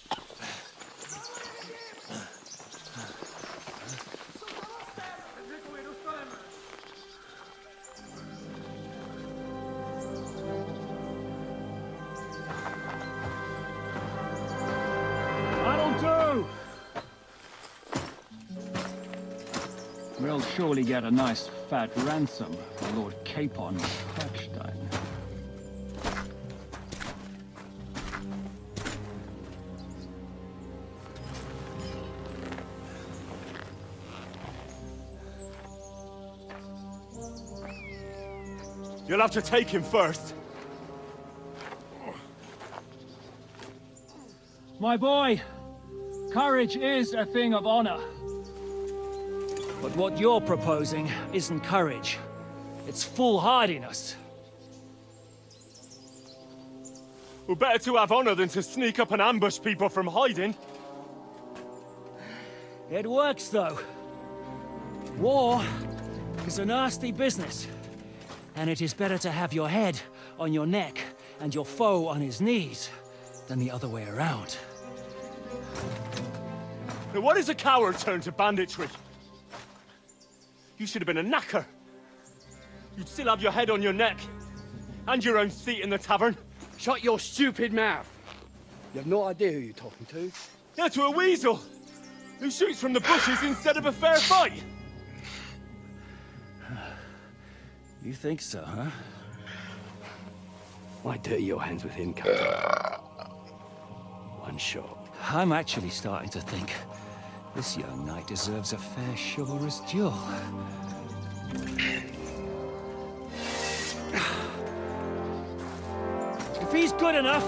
That'll do! We'll surely get a nice fat ransom for Lord Capon Herkstein. You'll have to take him first. My boy, courage is a thing of honor. But what you're proposing isn't courage. It's foolhardiness. Well, better to have honor than to sneak up and ambush people from hiding. It works, though. War is a nasty business. And it is better to have your head on your neck and your foe on his knees than the other way around. Now, what is a coward turned to banditry? You should have been a knacker. You'd still have your head on your neck. And your own seat in the tavern. Shut your stupid mouth. You have no idea who you're talking to. Yeah, to a weasel. Who shoots from the bushes instead of a fair fight. You think so, huh? Why dirty your hands with him, Captain? One shot. I'm actually starting to think this young knight deserves a fair chivalrous duel. If he's good enough,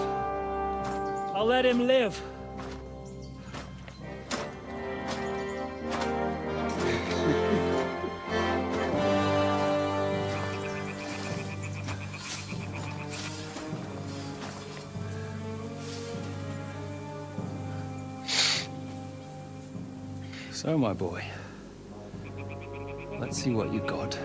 I'll let him live. So, my boy, let's see what you got.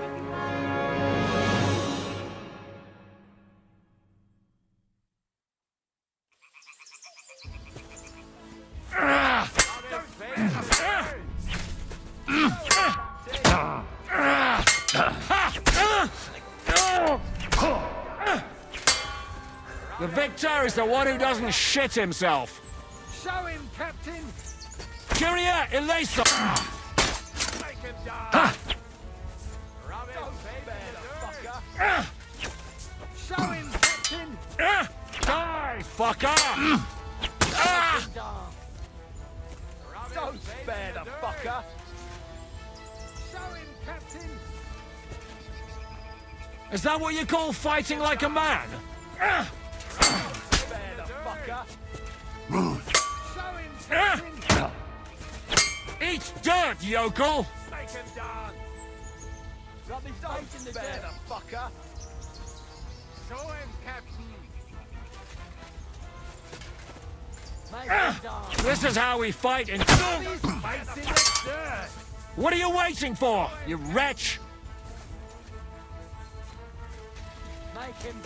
The victor is the one who doesn't shit himself. Show him, Captain! Kyria eleison! Make him die! Show him, Captain! Die, fucker! Don't spare the fucker! Show him, Captain! Is that what you call fighting like a man? Spare the fucker! Show him, Captain! Eat dirt, yokel! Make him dance! Don't spare the fucker! Show him, Captain! Make him dance! This is how we fight in... Fights in the dirt! What are you waiting for, you wretch? Make him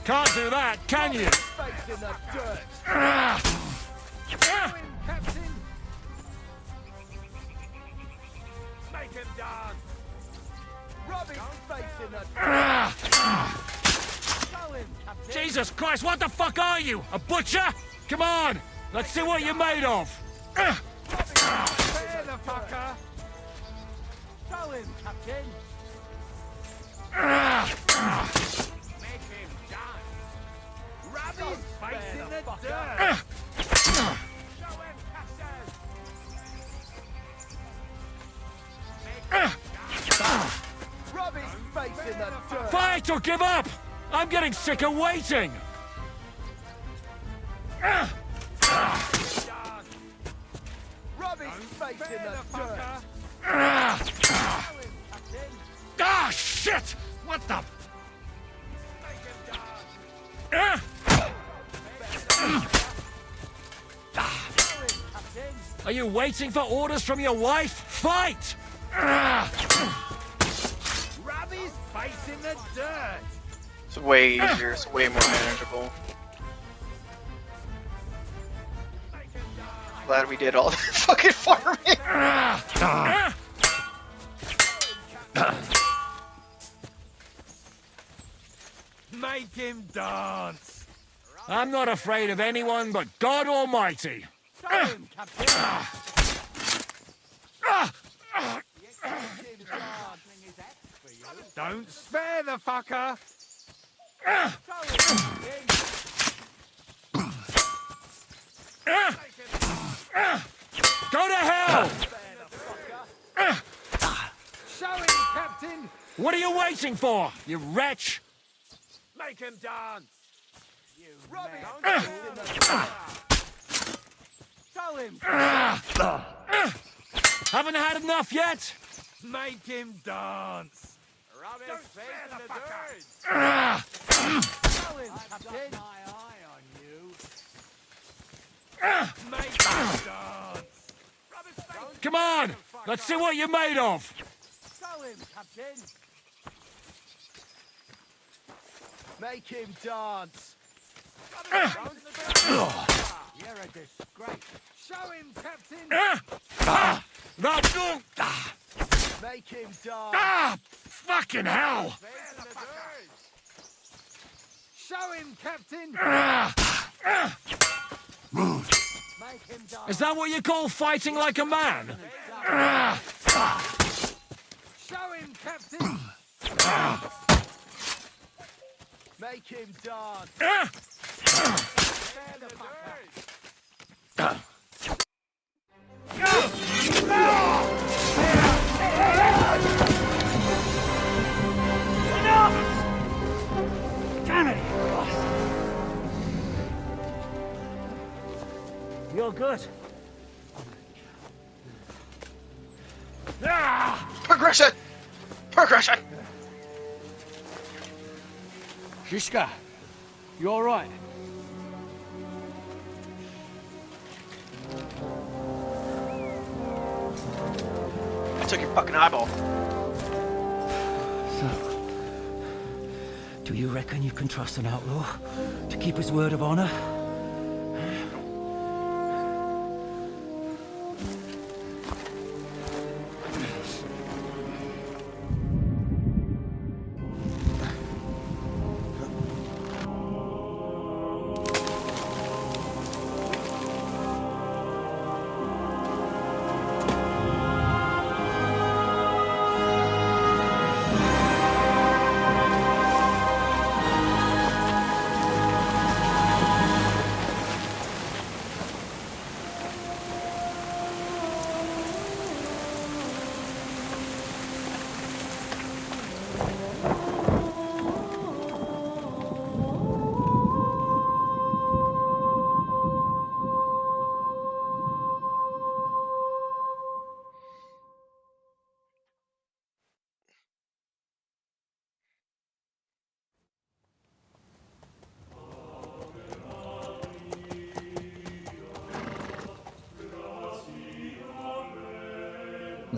Can't do that, can you? face in the dirt. Ah! Captain. Make him dance. Rub his face in the Ah! Show him, Captain. Jesus Christ, what the fuck are you? A butcher? Come on, let's see what you're made of. Ah! Spare the fucker. Show him, Captain. Ah! Make him dance. Rub his face in the fucker. dirt. Ah! Show him, Captain. Ah! Rub his face in the dirt. Fight or give up! I'm getting sick of waiting! Ah! Rub his face in the dirt. Ah! Show him, Captain. Ah, shit! What the? Ah! Are you waiting for orders from your wife? Fight! Ah! Rub his face in the dirt. It's way easier, it's way more manageable. Glad we did all the fucking farming. Ah! Make him dance. I'm not afraid of anyone but God Almighty. Show him, Captain. Don't spare the fucker. Go to hell! Show him, Captain. What are you waiting for, you wretch? Make him dance. You Rub his man. face in the dirt. Show him. Haven't had enough yet? Make him dance. Rub his face in the dirt. Show him, Captain. Make him dance. Rub his face. Come on, let's see what you're made of. Show him, Captain. Make him dance. You're a disgrace. Show him, Captain. No, Make him dance. ah, fucking hell! Show him, Captain. Make him dance. Is that what you call fighting like a man? Show him, Captain. Make him dance. Spare the fucker. Damn it! You're good. Progression! Progression! Shishka, you all right? I took your fucking eyeball. So, do you reckon you can trust an outlaw to keep his word of honor?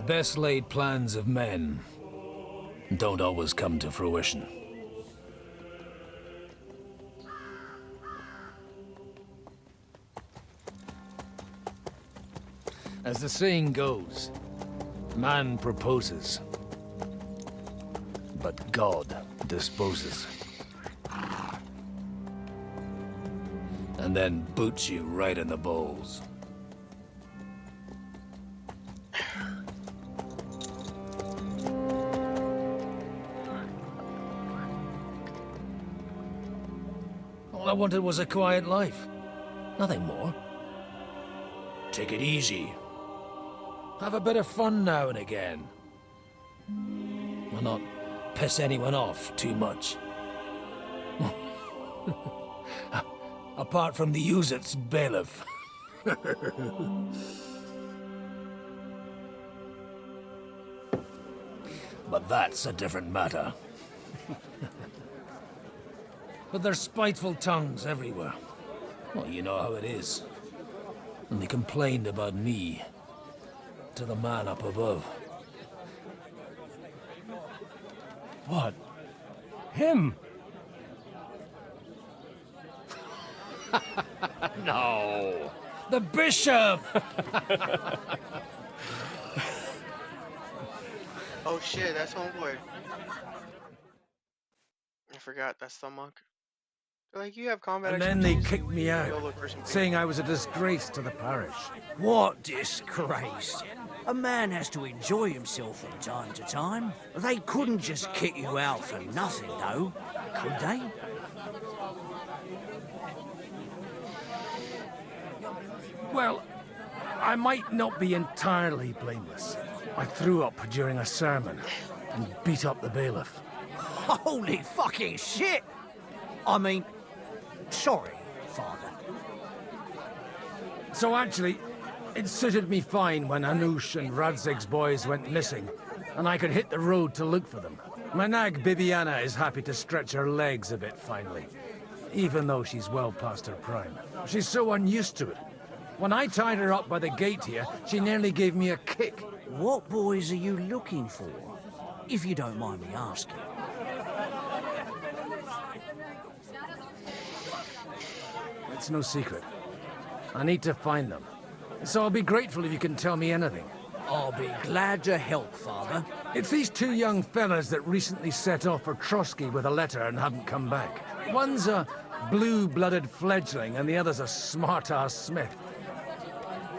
best laid plans of men don't always come to fruition. As the saying goes, man proposes, but God disposes. And then boots you right in the balls. All I wanted was a quiet life. Nothing more. Take it easy. Have a bit of fun now and again. And not piss anyone off too much. Apart from the Uzit's bailiff. But that's a different matter. But there's spiteful tongues everywhere. Well, you know how it is. And they complained about me to the man up above. What? Him? No. The bishop! Oh shit, that's homeboy. I forgot, that's the monk. They're like, you have combat And then they expertise, kicked me out, YOLO person. saying I was a disgrace to the parish. What disgrace? A man has to enjoy himself from time to time. They couldn't just kick you out for nothing, though, could they? Well, I might not be entirely blameless. I threw up during a sermon and beat up the bailiff. Holy fucking shit! I mean, sorry, Father. So actually, it suited me fine when Anush and Radzig's boys went missing, and I could hit the road to look for them. My nag Bibiana is happy to stretch her legs a bit finally, even though she's well past her prime. She's so unused to it. When I tied her up by the gate here, she nearly gave me a kick. What boys are you looking for, if you don't mind me asking? It's no secret. I need to find them. So I'll be grateful if you can tell me anything. I'll be glad to help, Father. It's these two young fellas that recently set off for Trotsky with a letter and haven't come back. One's a blue-blooded fledgling and the other's a smart-ass smith.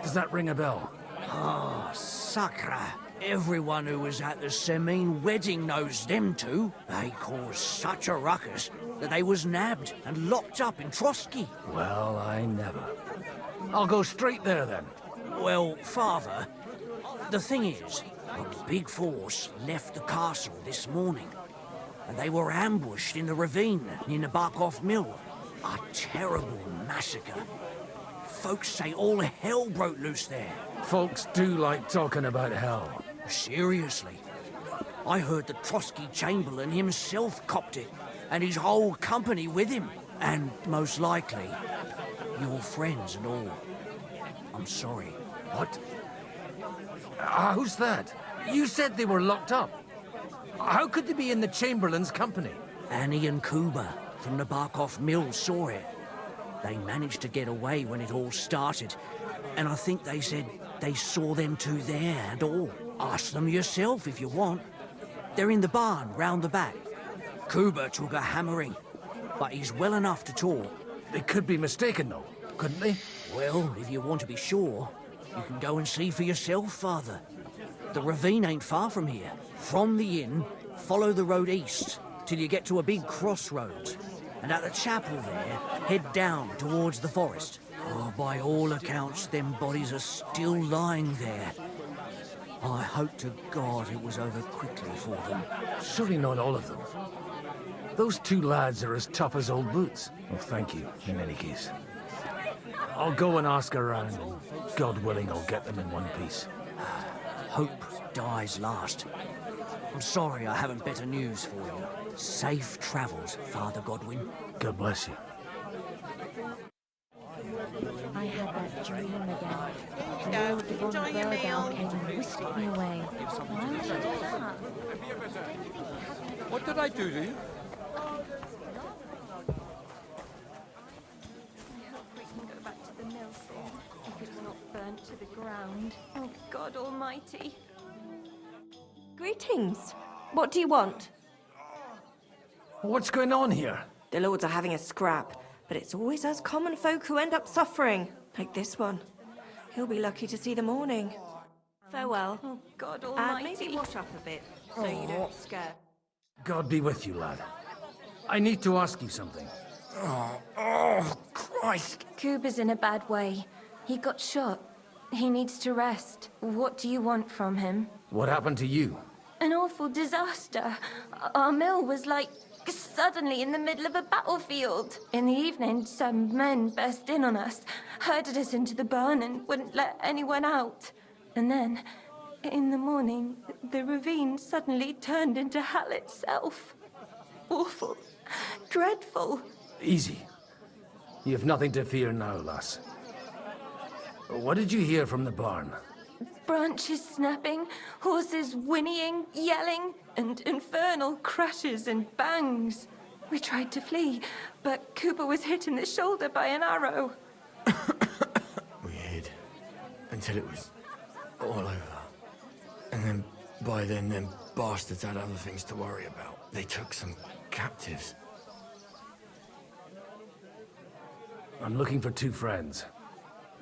Does that ring a bell? Ah, Sakra. Everyone who was at the Semine wedding knows them two. They caused such a ruckus that they was nabbed and locked up in Trotsky. Well, I never. I'll go straight there then. Well, Father, the thing is, a big force left the castle this morning, and they were ambushed in the ravine near the Barkov Mill. A terrible massacre. Folks say all hell broke loose there. Folks do like talking about hell. Seriously. I heard the Trotsky Chamberlain himself copped it, and his whole company with him. And most likely, your friends and all. I'm sorry. What? Who's that? You said they were locked up. How could they be in the Chamberlain's company? Annie and Kuba from the Barkov Mill saw it. They managed to get away when it all started, and I think they said they saw them two there and all. Ask them yourself if you want. They're in the barn round the back. Kuba took a hammering, but he's well enough to talk. They could be mistaken, though, couldn't they? Well, if you want to be sure, you can go and see for yourself, Father. The ravine ain't far from here. From the inn, follow the road east till you get to a big crossroads. And at the chapel there, head down towards the forest. Oh, by all accounts, them bodies are still lying there. I hope to God it was over quickly for them. Surely not all of them. Those two lads are as tough as old boots. Well, thank you, in any case. I'll go and ask around, and God willing, I'll get them in one piece. Hope dies last. I'm sorry I haven't better news for you. Safe travels, Father Godwin. God bless you. I had that dream again. go. Enjoy your meal. Whisked me away. Why would she do that? What did I do to you? I hope we can go back to the mill soon. If it's not burnt to the ground. Oh, God Almighty. Greetings. What do you want? What's going on here? The lords are having a scrap, but it's always us common folk who end up suffering. Like this one. He'll be lucky to see the morning. Farewell. Oh, God And Almighty. maybe wash up a bit, so you don't scare. God be with you, lad. I need to ask you something. Oh, Christ. Kuba's in a bad way. He got shot. He needs to rest. What do you want from him? What happened to you? An awful disaster. Our mill was like suddenly in the middle of a battlefield. In the evening, some men burst in on us, herded us into the barn and wouldn't let anyone out. And then, in the morning, the ravine suddenly turned into hell itself. Awful. Dreadful. Easy. You have nothing to fear now, lass. What did you hear from the barn? Branches snapping, horses whinnying, yelling, and infernal crashes and bangs. We tried to flee, but Cooper was hit in the shoulder by an arrow. We hid until it was all over. And then, by then, them bastards had other things to worry about. They took some captives. I'm looking for two friends.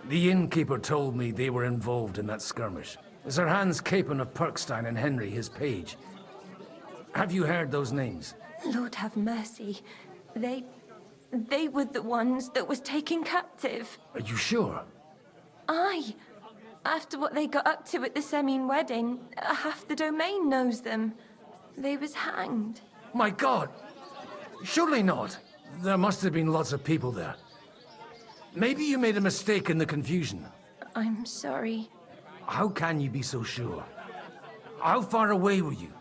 The innkeeper told me they were involved in that skirmish. Sir Hans Capon of Perkstein and Henry, his page. Have you heard those names? Lord have mercy. They were the ones that was taken captive. Are you sure? Aye. After what they got up to at the Semine wedding, half the domain knows them. They was hanged. My God! Surely not. There must have been lots of people there. Maybe you made a mistake in the confusion. I'm sorry. How can you be so sure? How far away were you?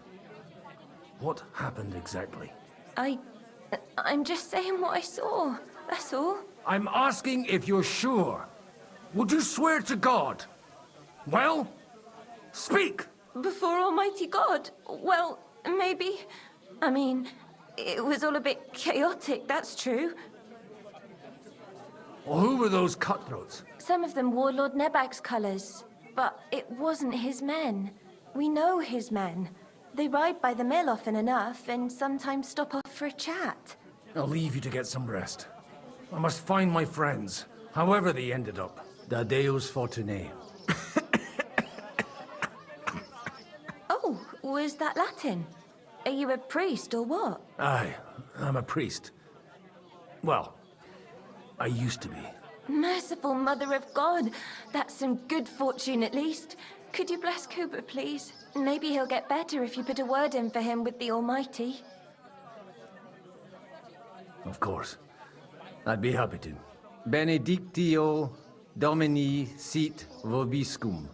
What happened exactly? I'm just saying what I saw. That's all. I'm asking if you're sure. Would you swear to God? Well, speak! Before Almighty God? Well, maybe. I mean, it was all a bit chaotic, that's true. Well, who were those cutthroats? Some of them wore Lord Nebag's colours, but it wasn't his men. We know his men. They ride by the mill often enough and sometimes stop off for a chat. I'll leave you to get some rest. I must find my friends, however they ended up. Da Deus Fortunae. Oh, was that Latin? Are you a priest or what? Aye, I'm a priest. Well, I used to be. Merciful Mother of God. That's some good fortune at least. Could you bless Cooper, please? Maybe he'll get better if you put a word in for him with the Almighty. Of course. I'd be happy to. Benedictio Domini sit vobiscum.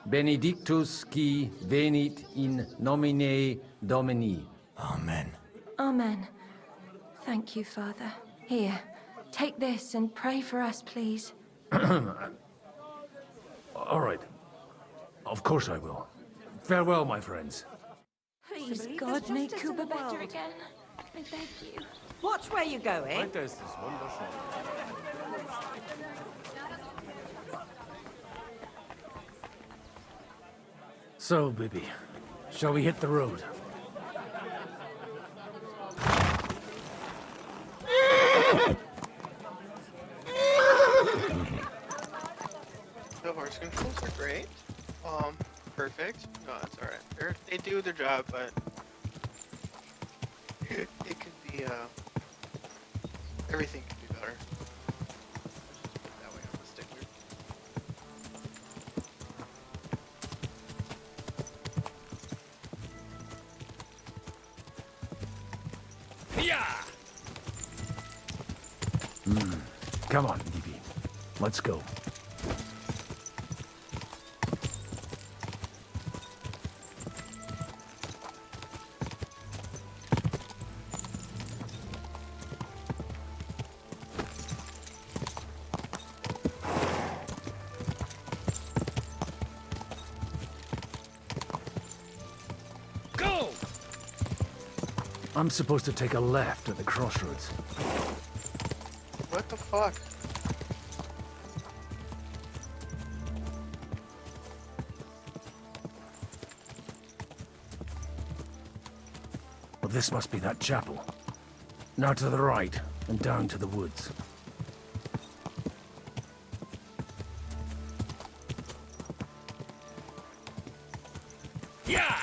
Benedictus qui venit in nomine Domini. Amen. Amen. Thank you, Father. Here, take this and pray for us, please. All right. Of course I will. Farewell, my friends. Please, God, make Cooper better again. I beg you. Watch where you're going. So, baby, shall we hit the road? The horse controls are great. Perfect. No, that's alright. They do their job, but it could be, everything could be better. That way I'm a stickler. Come on, DB. Let's go. I'm supposed to take a left at the crossroads. What the fuck? Well, this must be that chapel. Now to the right, and down to the woods. Yeah!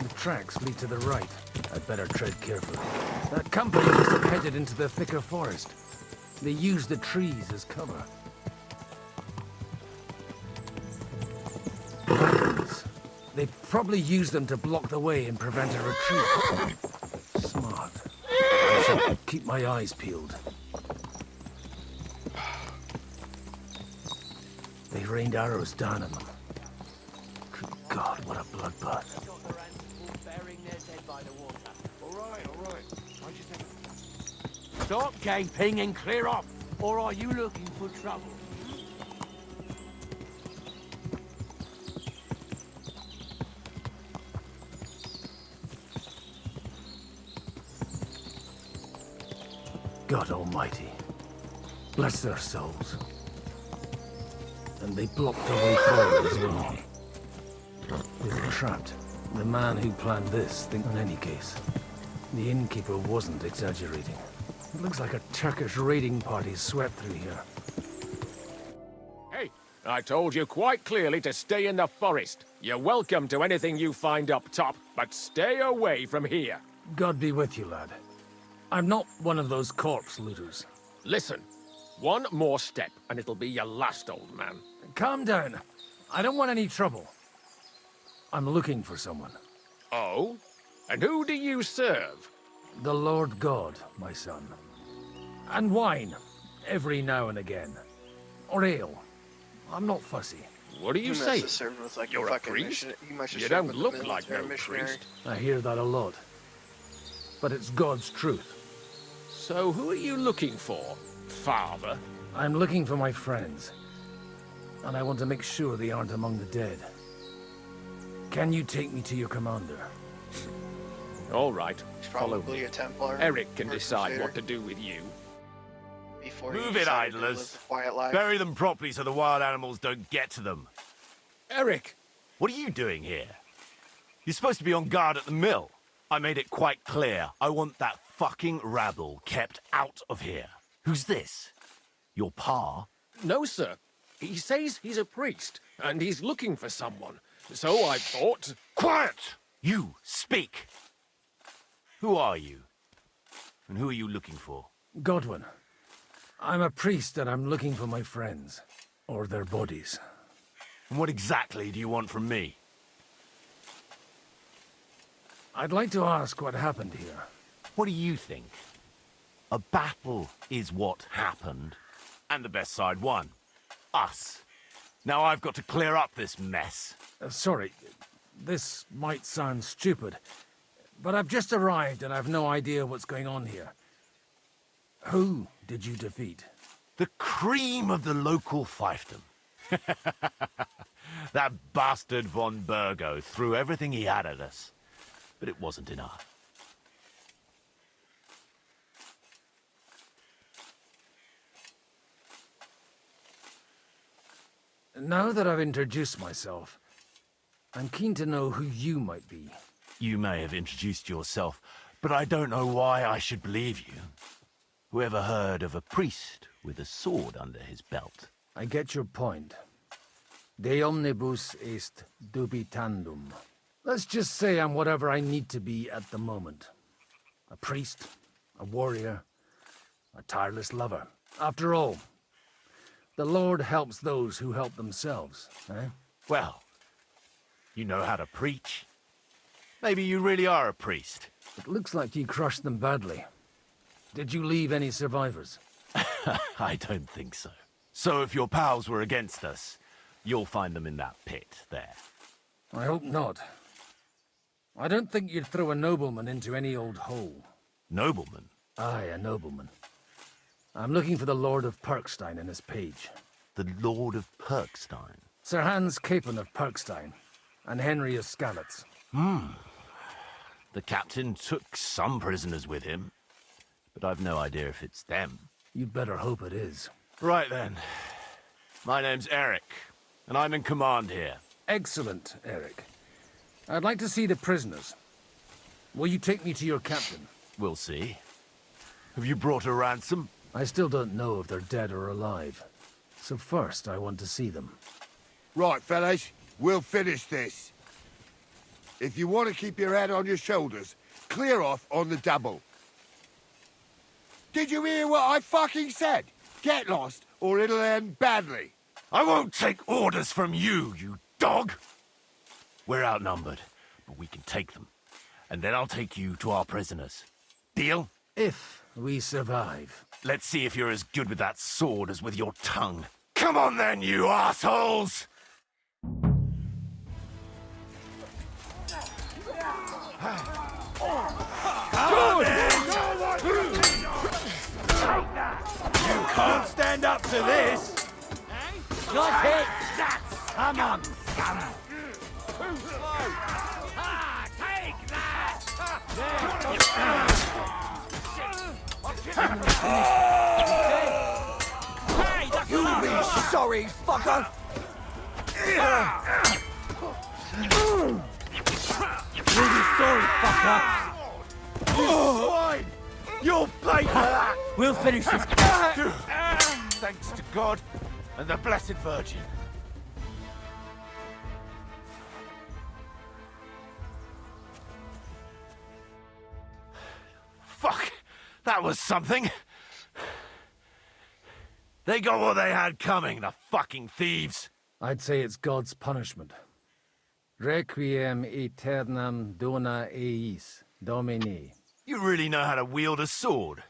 The tracks lead to the right. I'd better tread carefully. That company must have headed into the thicker forest. They used the trees as cover. Weapons. They probably used them to block the way and prevent a retreat. Smart. I should keep my eyes peeled. They rained arrows down on them. Good God, what a bloodbath. Stop gaping and clear off, or are you looking for trouble? God Almighty. Bless their souls. And they blocked the way forward as well. They were trapped. The man who planned this, in any case. The innkeeper wasn't exaggerating. It looks like a Turkish raiding party swept through here. Hey, I told you quite clearly to stay in the forest. You're welcome to anything you find up top, but stay away from here. God be with you, lad. I'm not one of those corpse looters. Listen, one more step and it'll be your last, old man. Calm down. I don't want any trouble. I'm looking for someone. Oh? And who do you serve? The Lord God, my son. And wine, every now and again. Or ale. I'm not fussy. What do you must say? have served with, like, You're a fucking priest? he must have You served don't with the look like military no missionary. priest. I hear that a lot. But it's God's truth. So who are you looking for, father? I'm looking for my friends. And I want to make sure they aren't among the dead. Can you take me to your commander? All right, follow Probably me. a Templar. Eric can or decide Crusader what to do with you. Before he Move it, decided to live idlers. the quiet life. Bury them properly so the wild animals don't get to them. Eric! What are you doing here? You're supposed to be on guard at the mill. I made it quite clear. I want that fucking rabble kept out of here. Who's this? Your pa? No, sir. He says he's a priest, and he's looking for someone. So I thought... Quiet! You, speak! Who are you? And who are you looking for? Godwin. I'm a priest and I'm looking for my friends. Or their bodies. And what exactly do you want from me? I'd like to ask what happened here. What do you think? A battle is what happened, and the best side won. Us. Now I've got to clear up this mess. Sorry, this might sound stupid, but I've just arrived and I've no idea what's going on here. Who did you defeat? The cream of the local fiefdom. That bastard von Burgo threw everything he had at us, but it wasn't enough. Now that I've introduced myself, I'm keen to know who you might be. You may have introduced yourself, but I don't know why I should believe you. Whoever heard of a priest with a sword under his belt? I get your point. De omnibus est dubitandum. Let's just say I'm whatever I need to be at the moment. A priest, a warrior, a tireless lover. After all, the Lord helps those who help themselves, eh? Well, you know how to preach. Maybe you really are a priest. It looks like you crushed them badly. Did you leave any survivors? I don't think so. So if your pals were against us, you'll find them in that pit there. I hope not. I don't think you'd throw a nobleman into any old hole. Nobleman? Aye, a nobleman. I'm looking for the Lord of Perkstein and his page. the Lord of Perkstein. Sir Hans Capon of Perkstein, and Henry of Skalitz. The captain took some prisoners with him, but I've no idea if it's them. You'd better hope it is. Right then. My name's Eric, and I'm in command here. Excellent, Eric. I'd like to see the prisoners. Will you take me to your captain? We'll see. Have you brought a ransom? I still don't know if they're dead or alive. So first, I want to see them. Right, fellas, we'll finish this. If you want to keep your head on your shoulders, clear off on the double. Did you hear what I fucking said? Get lost, or it'll end badly. I won't take orders from you, you dog! We're outnumbered, but we can take them. And then I'll take you to our prisoners. Deal? If we survive. Let's see if you're as good with that sword as with your tongue. Come on then, you assholes! You can't stand up to this! Got it! Come on, scum! Take that! You'll be sorry, fucker! You'll be sorry, fucker! You swine! You'll pay for that! We'll finish this. Thanks to God and the Blessed Virgin. Fuck! That was something! They got what they had coming, the fucking thieves! I'd say it's God's punishment. Requiem aeternam dona eis, Domini. You really know how to wield a sword.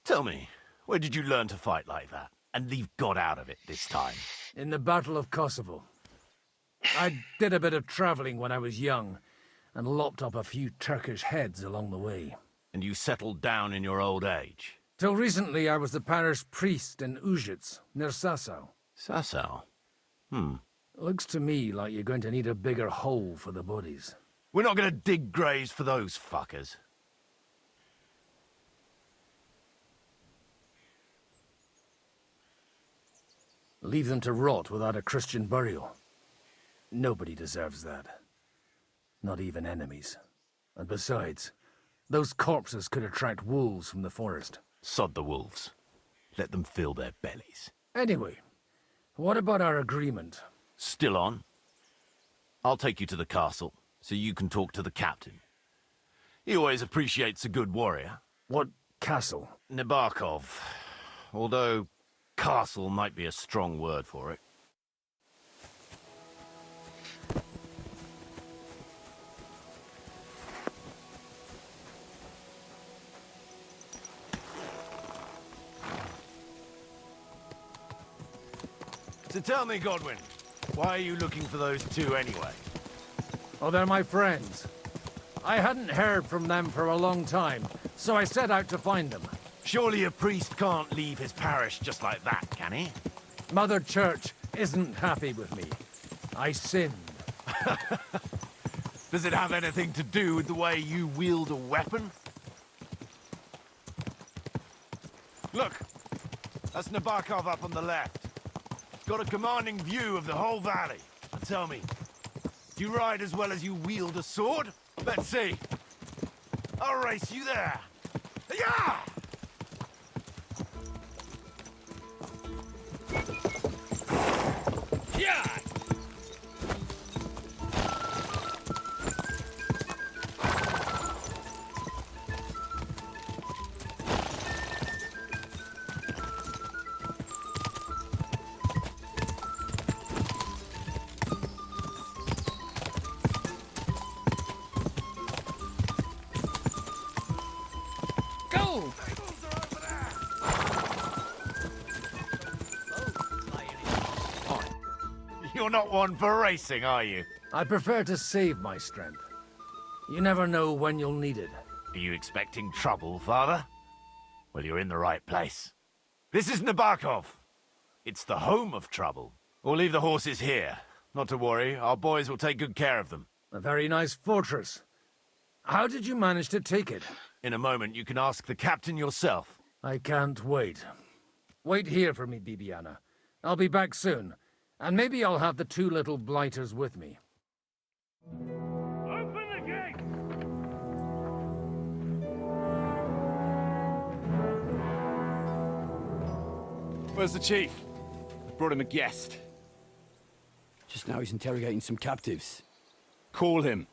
Tell me, where did you learn to fight like that? And leave God out of it this time? In the Battle of Kosovo. I did a bit of traveling when I was young, and lopped up a few Turkish heads along the way. And you settled down in your old age? Till recently I was the parish priest in Ujits, near Sasau. Sasau? Looks to me like you're going to need a bigger hole for the bodies. We're not going to dig graves for those fuckers. Leave them to rot without a Christian burial. Nobody deserves that. Not even enemies. And besides, those corpses could attract wolves from the forest. Sod the wolves. Let them fill their bellies. Anyway, what about our agreement? Still on. I'll take you to the castle, so you can talk to the captain. He always appreciates a good warrior. What castle? Nabokov. Although castle might be a strong word for it. So tell me, Godwin, why are you looking for those two anyway? Oh, they're my friends. I hadn't heard from them for a long time, so I set out to find them. Surely a priest can't leave his parish just like that, can he? Mother Church isn't happy with me. I sinned. Does it have anything to do with the way you wield a weapon? Look, that's Nabokov up on the left. Got a commanding view of the whole valley. Now tell me, do you ride as well as you wield a sword? Let's see. I'll race you there. Yeah! Yeah! Go! You're not one for racing, are you? I prefer to save my strength. You never know when you'll need it. Are you expecting trouble, Father? Well, you're in the right place. This is Nabokov. It's the home of trouble. We'll leave the horses here. Not to worry, our boys will take good care of them. A very nice fortress. How did you manage to take it? In a moment, you can ask the captain yourself. I can't wait. Wait here for me, Bibiana. I'll be back soon. And maybe I'll have the two little blighters with me. Open the gate! Where's the chief? I brought him a guest. Just now he's interrogating some captives. Call him.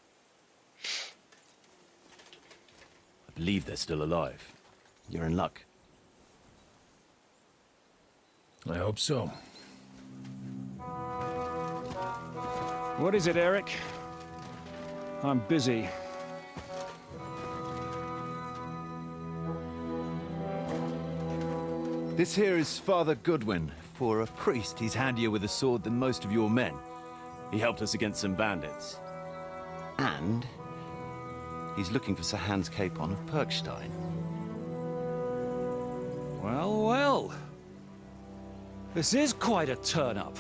I believe they're still alive. You're in luck. I hope so. What is it, Eric? I'm busy. This here is Father Goodwin. For a priest, he's handier with a sword than most of your men. He helped us against some bandits. And he's looking for Sir Hans Capon of Perkstein. Well, well. This is quite a turn-up.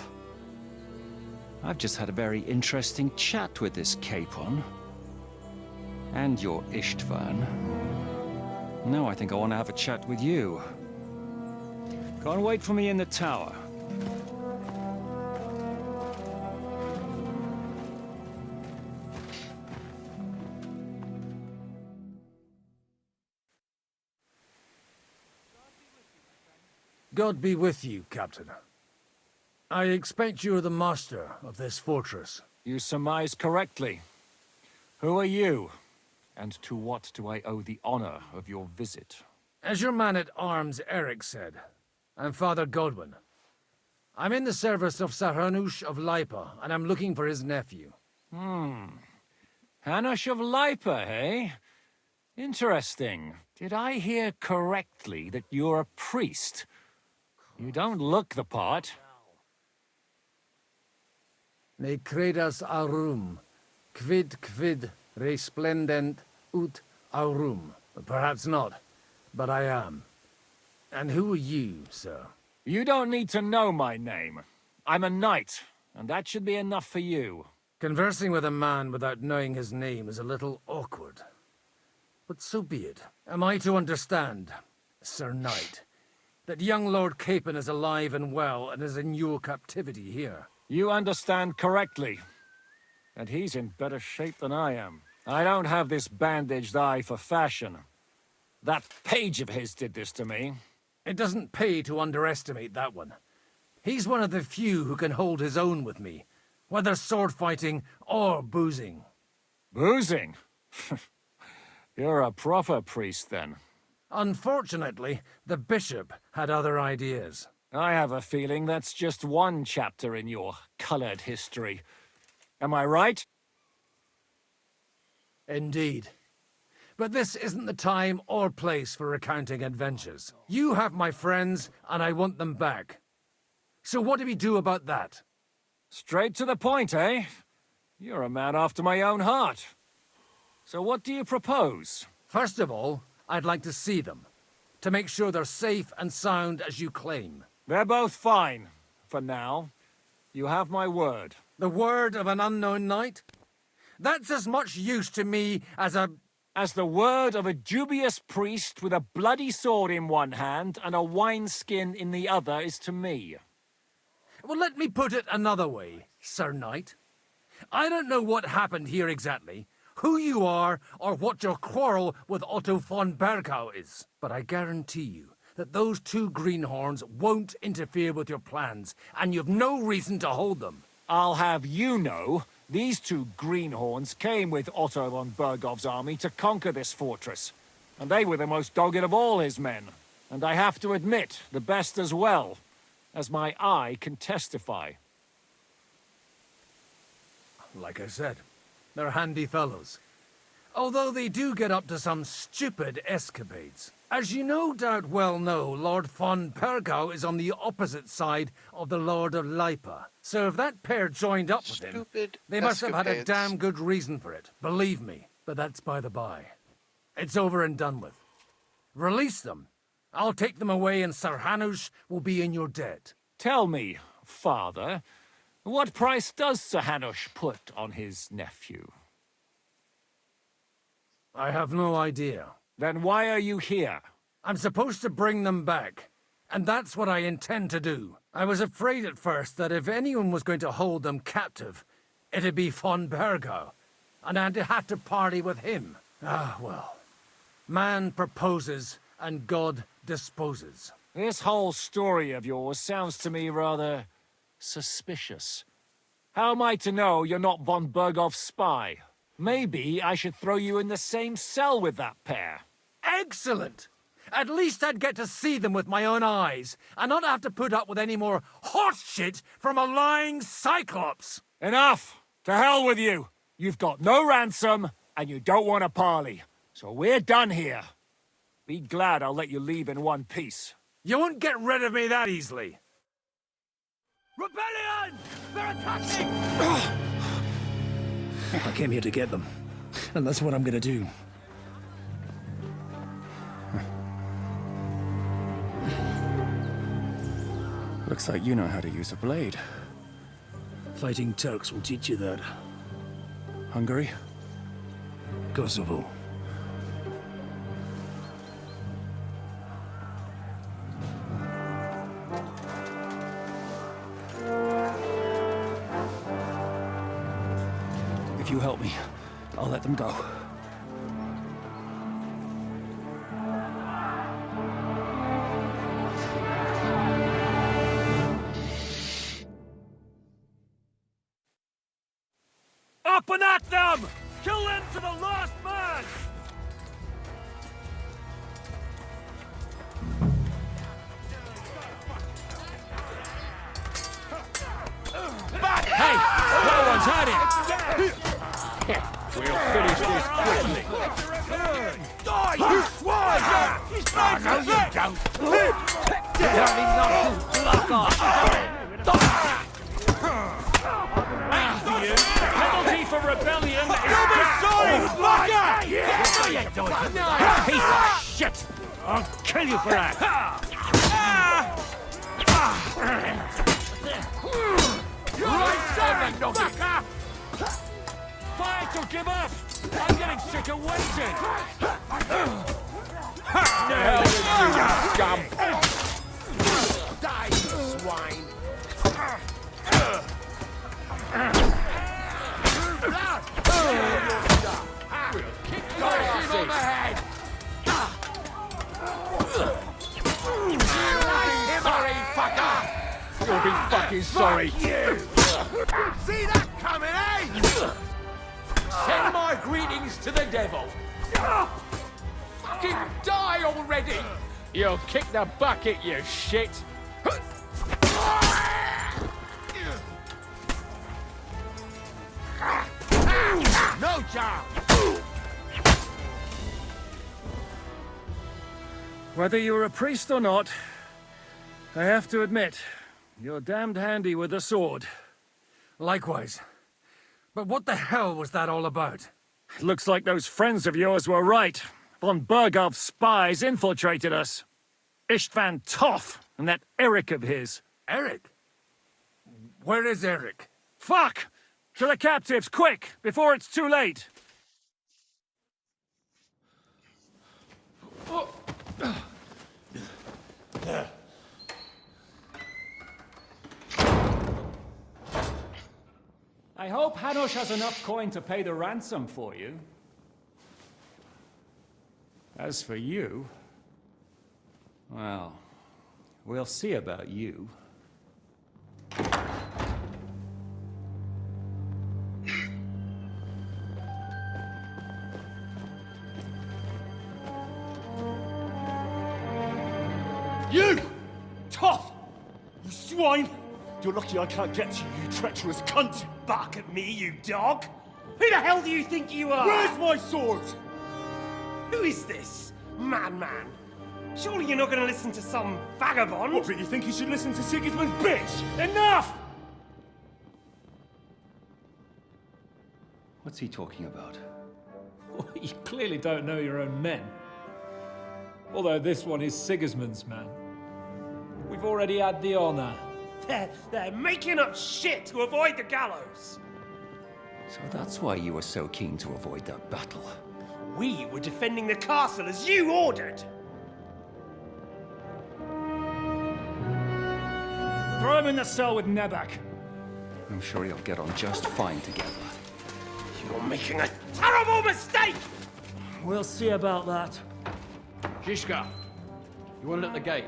I've just had a very interesting chat with this Capon. And your Ishtvan. Now I think I want to have a chat with you. Go and wait for me in the tower. God be with you, Captain. I expect you're the master of this fortress. You surmise correctly. Who are you? And to what do I owe the honor of your visit? As your man-at-arms Eric said, I'm Father Godwin. I'm in the service of Sir Hanush of Lipa, and I'm looking for his nephew. Hanush of Lipa, eh? Interesting. Did I hear correctly that you're a priest? You don't look the part. Ne credas aurum, quid resplendent ut aurum. Perhaps not, but I am. And who are you, sir? You don't need to know my name. I'm a knight, and that should be enough for you. Conversing with a man without knowing his name is a little awkward. But so be it. Am I to understand, Sir Knight, that young Lord Capon is alive and well and is in your captivity here? You understand correctly. And he's in better shape than I am. I don't have this bandaged eye for fashion. That page of his did this to me. It doesn't pay to underestimate that one. He's one of the few who can hold his own with me, whether sword fighting or boozing. Boozing? You're a proper priest, then. Unfortunately, the bishop had other ideas. I have a feeling that's just one chapter in your colored history. Am I right? Indeed. But this isn't the time or place for recounting adventures. You have my friends, and I want them back. So what do we do about that? Straight to the point, eh? You're a man after my own heart. So what do you propose? First of all, I'd like to see them, to make sure they're safe and sound as you claim. They're both fine, for now. You have my word. The word of an unknown knight? That's as much use to me as the word of a dubious priest with a bloody sword in one hand and a wineskin in the other is to me. Well, let me put it another way, Sir Knight. I don't know what happened here exactly, who you are, or what your quarrel with Otto von Bergau is. But I guarantee you that those two greenhorns won't interfere with your plans, and you've no reason to hold them. I'll have you know, these two greenhorns came with Otto von Bergov's army to conquer this fortress. And they were the most dogged of all his men. And I have to admit, the best as well, as my eye can testify. Like I said, they're handy fellows. Although they do get up to some stupid escapades. As you no doubt well know, Lord von Pergau is on the opposite side of the Lord of Lipa. So if that pair joined up with him, they must have had a damn good reason for it. Believe me. But that's by the by. It's over and done with. Release them. I'll take them away and Sir Hanush will be in your debt. Tell me, father, what price does Sir Hanush put on his nephew? I have no idea. Then why are you here? I'm supposed to bring them back, and that's what I intend to do. I was afraid at first that if anyone was going to hold them captive, it'd be von Bergo, and I'd have to parley with him. Ah, well. Man proposes, and God disposes. This whole story of yours sounds to me rather suspicious. How am I to know you're not von Bergov's spy? Maybe I should throw you in the same cell with that pair. Excellent! At least I'd get to see them with my own eyes, and not have to put up with any more horse shit from a lying cyclops! Enough! To hell with you! You've got no ransom, and you don't want to parley. So we're done here. Be glad I'll let you leave in one piece. You won't get rid of me that easily. Rebellion! They're attacking! I came here to get them, and that's what I'm gonna do. Looks like you know how to use a blade. Fighting Turks will teach you that. Hungary? Kosovo. If you help me, I'll let them go. Up and at them! Kill them to the last man! Hey! No one's had it! We'll finish this quickly. Die, you swine! No, you don't! Dirty knuckles, block off! Penalty for rebellion is sorry, fucker! Piece of shit! I'll kill you for that! Right side, fucker! Fight or give up! I'm getting sick of waiting! The hell with you, scum! Die, you swine! On the head! Sorry, fucker! You'll be fucking sorry! See that coming, eh? Send my greetings to the devil. Fucking die already! You'll kick the bucket, you shit! No job! Whether you're a priest or not, I have to admit, you're damned handy with a sword. Likewise. But what the hell was that all about? It looks like those friends of yours were right. Von Bergov's spies infiltrated us. Istvan Toth and that Eric of his. Eric? Where is Eric? Fuck! To the captives, quick, before it's too late! I hope Hanush has enough coin to pay the ransom for you. As for you, well, we'll see about you. You! Tough! You swine! You're lucky I can't get to you, you treacherous cunt! Bark at me, you dog! Who the hell do you think you are? Where's my sword? Who is this? Madman! Surely you're not going to listen to some vagabond? What, but you think you should listen to Sigismund's bitch? Enough! What's he talking about? Well, you clearly don't know your own men. Although this one is Sigismund's man. We've already had the honor. They're making up shit to avoid the gallows. So that's why you were so keen to avoid that battle. We were defending the castle as you ordered. Throw him in the cell with Nebak. I'm sure you'll get on just fine together. You're making a terrible mistake! We'll see about that. Zizka, you want it at the gate?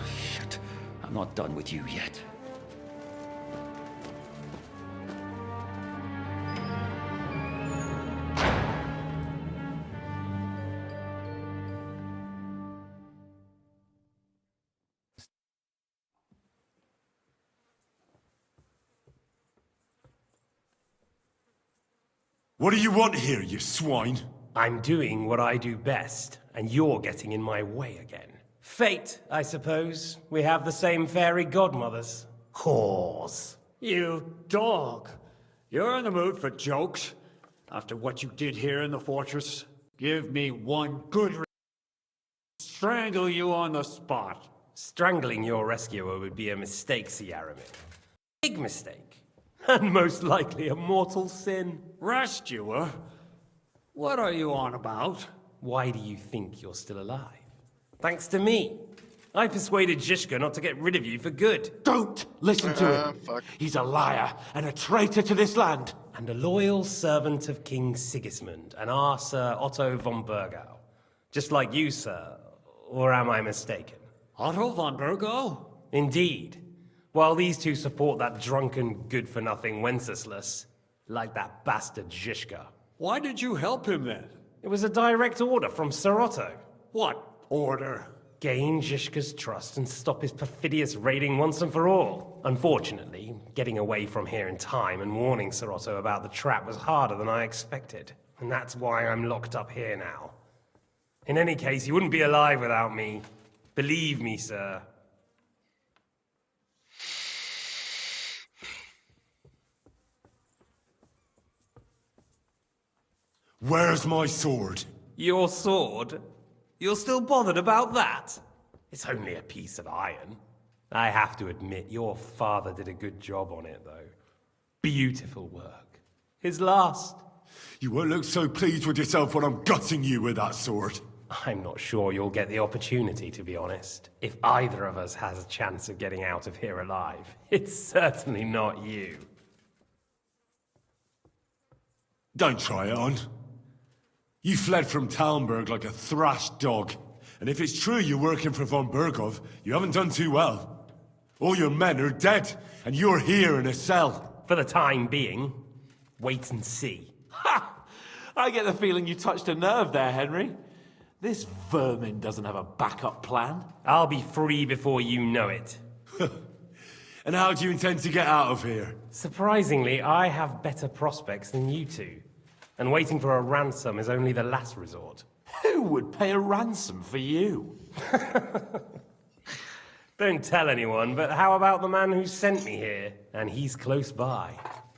Shit, I'm not done with you yet. What do you want here, you swine? I'm doing what I do best, and you're getting in my way again. Fate, I suppose. We have the same fairy godmothers. Whores. You dog. You're in the mood for jokes? After what you did here in the fortress? Give me one good reason to strangle you on the spot. Strangling your rescuer would be a mistake, Sierramid. Big mistake. And most likely a mortal sin. Rescuer? What are you on about? Why do you think you're still alive? Thanks to me. I persuaded Zizka not to get rid of you for good. Don't listen to him. Fuck. He's a liar and a traitor to this land. And a loyal servant of King Sigismund and our Sir Otto von Burgau. Just like you, sir. Or am I mistaken? Otto von Burgau? Indeed. While these two support that drunken, good-for-nothing Wenceslas, like that bastard Zizka. Why did you help him then? It was a direct order from Sir Otto. What order? Gain Zizka's trust and stop his perfidious raiding once and for all. Unfortunately, getting away from here in time and warning Sir Otto about the trap was harder than I expected. And that's why I'm locked up here now. In any case, you wouldn't be alive without me. Believe me, sir. Where's my sword? Your sword? You're still bothered about that? It's only a piece of iron. I have to admit, your father did a good job on it, though. Beautiful work. His last. You won't look so pleased with yourself when I'm gutting you with that sword. I'm not sure you'll get the opportunity, to be honest. If either of us has a chance of getting out of here alive, it's certainly not you. Don't try it on. You fled from Talmberg like a thrashed dog. And if it's true you're working for von Burgov, you haven't done too well. All your men are dead, and you're here in a cell. For the time being, wait and see. Ha! I get the feeling you touched a nerve there, Henry. This vermin doesn't have a backup plan. I'll be free before you know it. And how do you intend to get out of here? Surprisingly, I have better prospects than you two. And waiting for a ransom is only the last resort. Who would pay a ransom for you? Don't tell anyone, but how about the man who sent me here? And he's close by.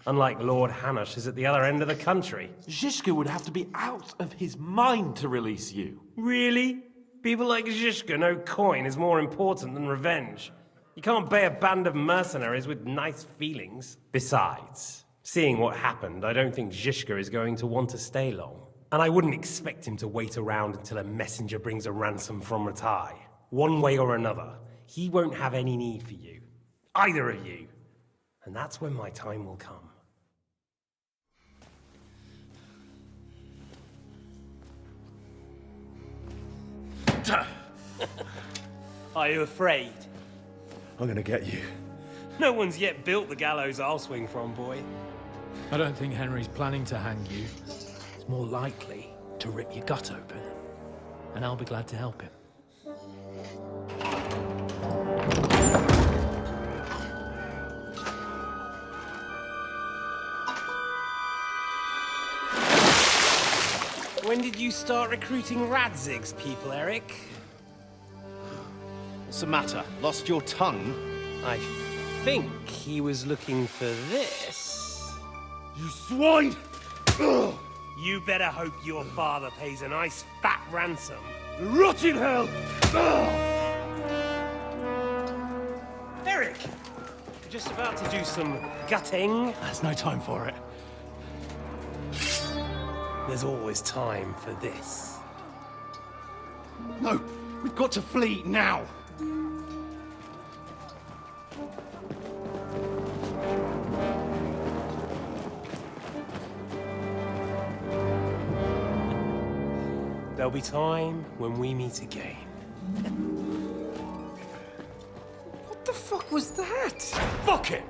Unlike Lord Hanush is at the other end of the country. Zizka would have to be out of his mind to release you. Really? People like Zizka know coin is more important than revenge. You can't pay a band of mercenaries with nice feelings. Besides, seeing what happened, I don't think Zizka is going to want to stay long. And I wouldn't expect him to wait around until a messenger brings a ransom from Ratai. One way or another, he won't have any need for you. Either of you. And that's when my time will come. Are you afraid? I'm gonna get you. No one's yet built the gallows I'll swing from, boy. I don't think Henry's planning to hang you. He's more likely to rip your gut open. And I'll be glad to help him. When did you start recruiting Radzig's people, Eric? What's the matter? Lost your tongue? I think he was looking for this. You swine! You better hope your father pays a nice fat ransom. Rot in hell! Eric! We're just about to do some gutting. There's no time for it. There's always time for this. No, we've got to flee now. There'll be time when we meet again. What the fuck was that? Fuck it!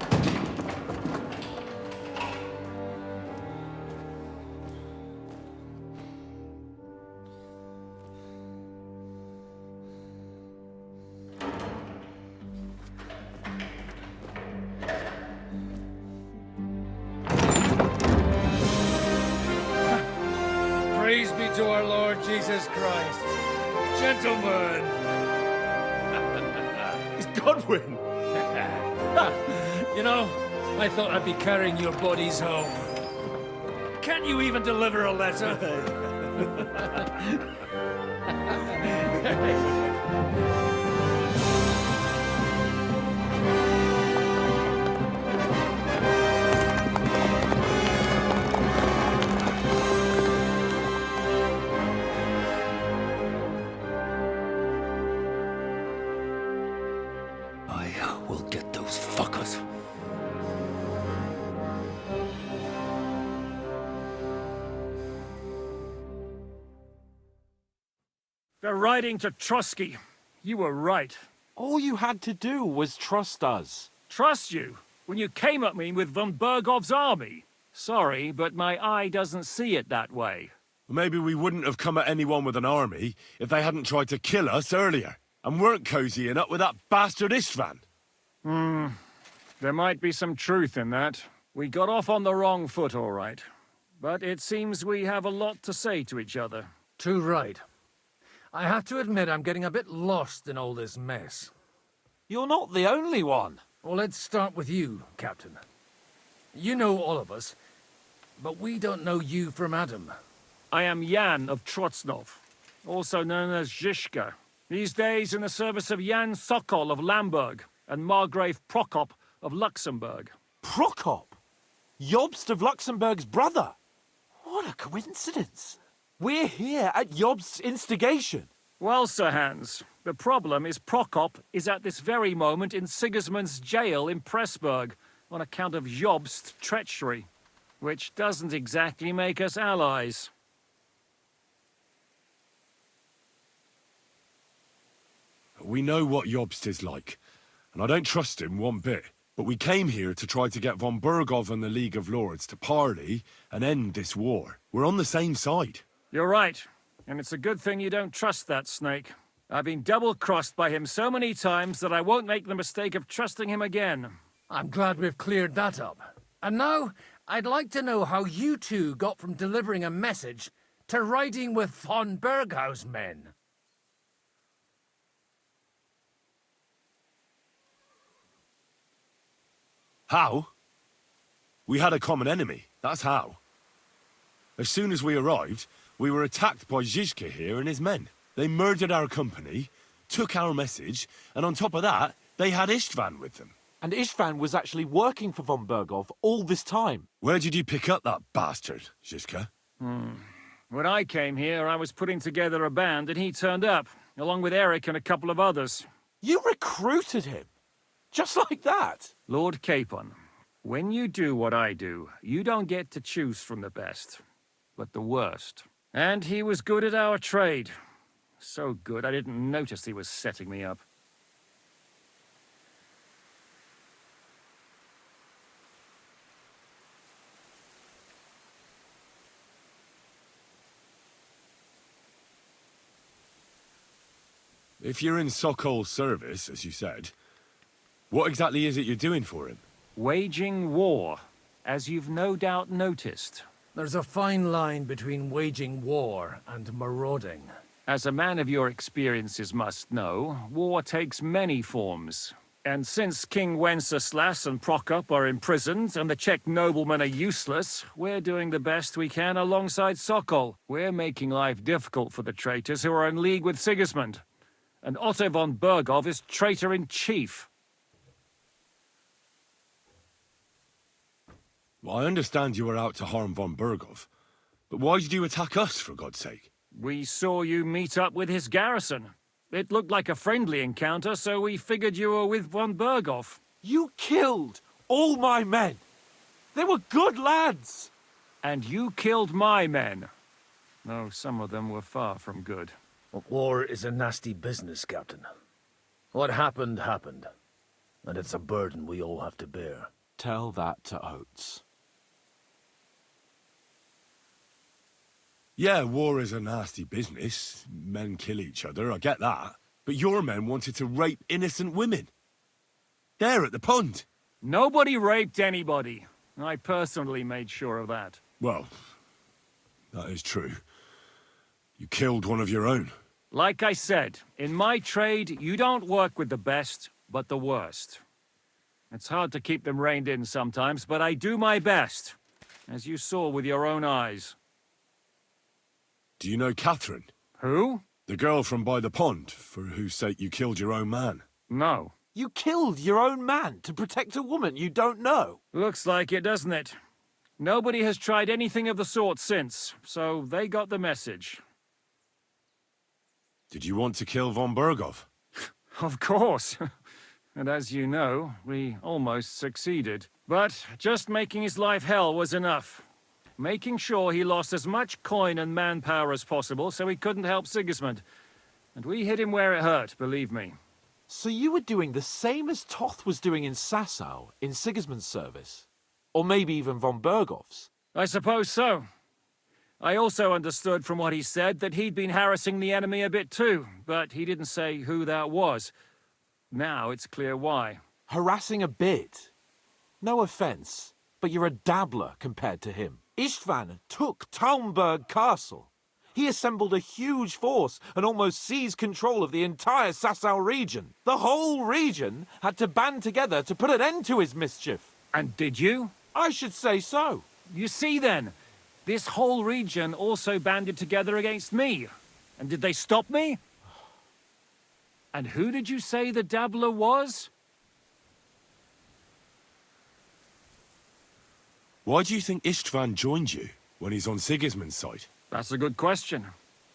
Praise be to our Lord Jesus Christ. Gentlemen! It's Godwin! You know, I thought I'd be carrying your bodies home. Can't you even deliver a letter? I will get those fuckers. They're riding to Trotsky. You were right. All you had to do was trust us. Trust you? When you came at me with von Bergov's army? Sorry, but my eye doesn't see it that way. Maybe we wouldn't have come at anyone with an army if they hadn't tried to kill us earlier, and weren't cozying up with that bastard Istvan. There might be some truth in that. We got off on the wrong foot, all right. But it seems we have a lot to say to each other. Too right. I have to admit I'm getting a bit lost in all this mess. You're not the only one. Well, let's start with you, Captain. You know all of us, but we don't know you from Adam. I am Jan of Trotsnov, also known as Zhishka. These days in the service of Jan Sokol of Lamberg and Margrave Prokop of Luxembourg. Prokop? Jobst of Luxembourg's brother? What a coincidence. We're here at Jobst's instigation. Well, Sir Hans, the problem is Prokop is at this very moment in Sigismund's jail in Pressburg on account of Jobst's treachery, which doesn't exactly make us allies. We know what Jobst is like, and I don't trust him one bit. But we came here to try to get von Bergov and the League of Lords to parley and end this war. We're on the same side. You're right, and it's a good thing you don't trust that snake. I've been double-crossed by him so many times that I won't make the mistake of trusting him again. I'm glad we've cleared that up. And now, I'd like to know how you two got from delivering a message to riding with von Berghaus men. How? We had a common enemy, that's how. As soon as we arrived, we were attacked by Zhizka here and his men. They murdered our company, took our message, and on top of that, they had Istvan with them. And Istvan was actually working for von Bergov all this time. Where did you pick up that bastard, Zhizka? When I came here, I was putting together a band and he turned up, along with Eric and a couple of others. You recruited him? Just like that? Lord Capon, when you do what I do, you don't get to choose from the best, but the worst. And he was good at our trade. So good, I didn't notice he was setting me up. If you're in Sokol's service, as you said, what exactly is it you're doing for him? Waging war, as you've no doubt noticed. There's a fine line between waging war and marauding. As a man of your experiences must know, war takes many forms. And since King Wenceslas and Prokop are imprisoned and the Czech noblemen are useless, we're doing the best we can alongside Sokol. We're making life difficult for the traitors who are in league with Sigismund. And Otto von Bergov is traitor-in-chief. Well, I understand you were out to harm von Bergov, but why did you attack us, for God's sake? We saw you meet up with his garrison. It looked like a friendly encounter, so we figured you were with von Bergov. You killed all my men. They were good lads. And you killed my men. Though some of them were far from good. War is a nasty business, Captain. What happened, happened. And it's a burden we all have to bear. Tell that to Oates. Yeah, war is a nasty business. Men kill each other, I get that. But your men wanted to rape innocent women. There at the pond. Nobody raped anybody. I personally made sure of that. Well, that is true. You killed one of your own. Like I said, in my trade, you don't work with the best, but the worst. It's hard to keep them reined in sometimes, but I do my best, as you saw with your own eyes. Do you know Catherine? Who? The girl from by the pond, for whose sake you killed your own man. No. You killed your own man to protect a woman you don't know. Looks like it, doesn't it? Nobody has tried anything of the sort since, so they got the message. Did you want to kill von Bergov? Of course. And as you know, we almost succeeded. But just making his life hell was enough. Making sure he lost as much coin and manpower as possible so he couldn't help Sigismund. And we hit him where it hurt, believe me. So you were doing the same as Toth was doing in Sasau, in Sigismund's service? Or maybe even von Bergov's? I suppose so. I also understood from what he said that he'd been harassing the enemy a bit too, but he didn't say who that was. Now it's clear why. Harassing a bit? No offense, but you're a dabbler compared to him. Istvan took Talmberg Castle. He assembled a huge force and almost seized control of the entire Sasau region. The whole region had to band together to put an end to his mischief. And did you? I should say so. You see then, this whole region also banded together against me. And did they stop me? And who did you say the dabbler was? Why do you think Istvan joined you when he's on Sigismund's side? That's a good question.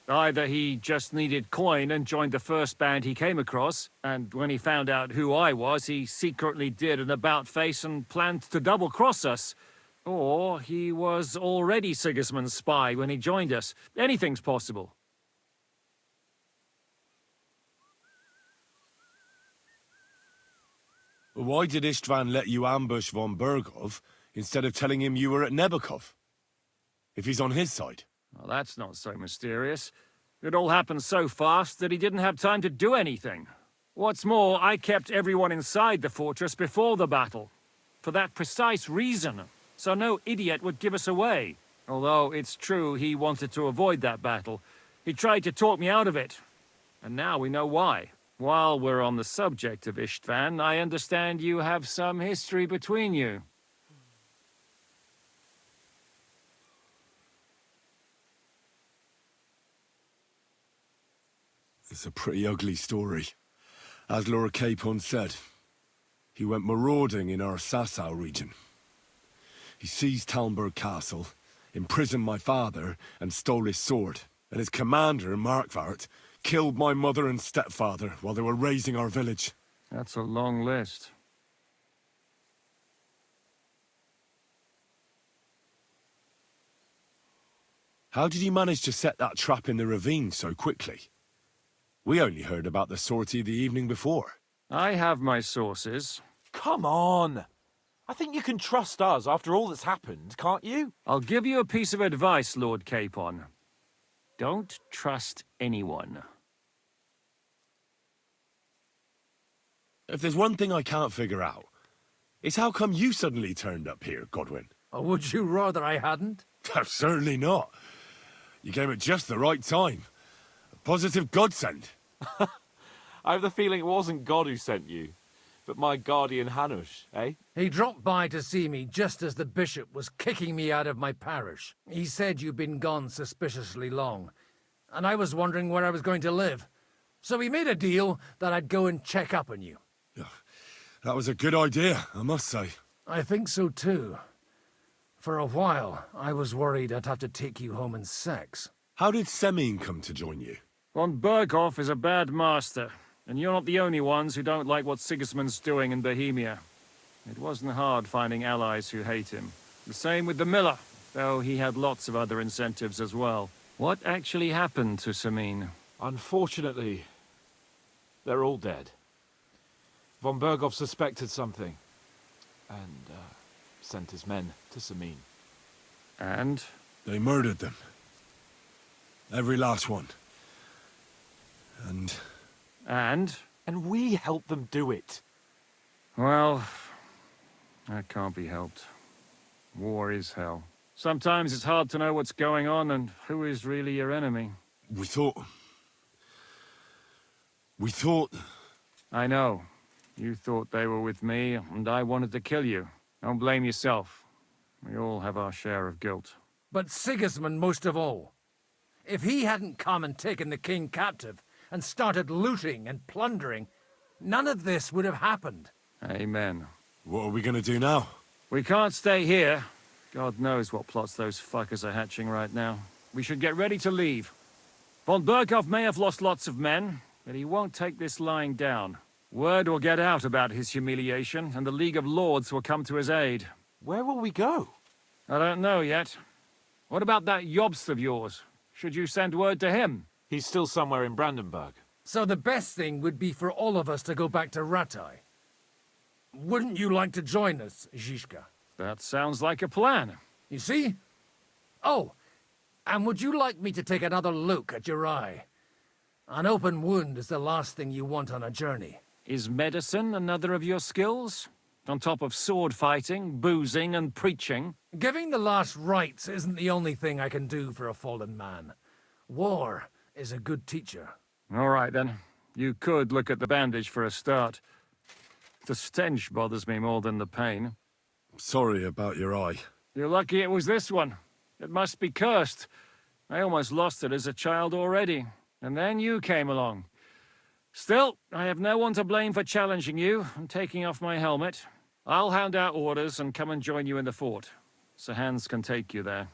Either he just needed coin and joined the first band he came across, and when he found out who I was, he secretly did an about-face and planned to double-cross us. Or he was already Sigismund's spy when he joined us. Anything's possible. Why did Istvan let you ambush von Bergov instead of telling him you were at Nebakov? If he's on his side. Well, that's not so mysterious. It all happened so fast that he didn't have time to do anything. What's more, I kept everyone inside the fortress before the battle. For that precise reason. So no idiot would give us away. Although it's true he wanted to avoid that battle. He tried to talk me out of it. And now we know why. While we're on the subject of Istvan, I understand you have some history between you. It's a pretty ugly story. As Lord Capon said, he went marauding in our Sasau region. He seized Talmberg Castle, imprisoned my father, and stole his sword. And his commander, Markvart, killed my mother and stepfather while they were razing our village. That's a long list. How did you manage to set that trap in the ravine so quickly? We only heard about the sortie the evening before. I have my sources. Come on! I think you can trust us after all that's happened, can't you? I'll give you a piece of advice, Lord Capon. Don't trust anyone. If there's one thing I can't figure out, it's how come you suddenly turned up here, Godwin? Or would you rather I hadn't? Certainly not. You came at just the right time. A positive godsend. I have the feeling it wasn't God who sent you. But my guardian Hanush, eh? He dropped by to see me just as the bishop was kicking me out of my parish. He said you'd been gone suspiciously long, and I was wondering where I was going to live. So we made a deal that I'd go and check up on you. That was a good idea, I must say. I think so too. For a while, I was worried I'd have to take you home in sex. How did Semine come to join you? Von Berghoff is a bad master, and you're not the only ones who don't like what Sigismund's doing in Bohemia. It wasn't hard finding allies who hate him. The same with the miller, though he had lots of other incentives as well. What actually happened to Semine? Unfortunately, they're all dead. Von Berghoff suspected something, and sent his men to Semine. And? They murdered them. Every last one. And? And we helped them do it. Well, that can't be helped. War is hell. Sometimes it's hard to know what's going on and who is really your enemy. We thought... I know. You thought they were with me, and I wanted to kill you. Don't blame yourself. We all have our share of guilt. But Sigismund most of all. If he hadn't come and taken the king captive, and started looting and plundering, none of this would have happened. Amen. What are we gonna do now? We can't stay here. God knows what plots those fuckers are hatching right now. We should get ready to leave. Von Berghoff may have lost lots of men, but he won't take this lying down. Word will get out about his humiliation, and the League of Lords will come to his aid. Where will we go? I don't know yet. What about that Jobst of yours? Should you send word to him? He's still somewhere in Brandenburg. So the best thing would be for all of us to go back to Ratai. Wouldn't you like to join us, Zizka? That sounds like a plan. You see? Oh, and would you like me to take another look at your eye? An open wound is the last thing you want on a journey. Is medicine another of your skills? On top of sword fighting, boozing, and preaching? Giving the last rites isn't the only thing I can do for a fallen man. War is a good teacher. All right, then. You could look at the bandage for a start. The stench bothers me more than the pain. Sorry about your eye. You're lucky it was this one. It must be cursed. I almost lost it as a child already. And then you came along. Still, I have no one to blame for challenging you and taking off my helmet. I'll hand out orders and come and join you in the fort. Sir Hans can take you there.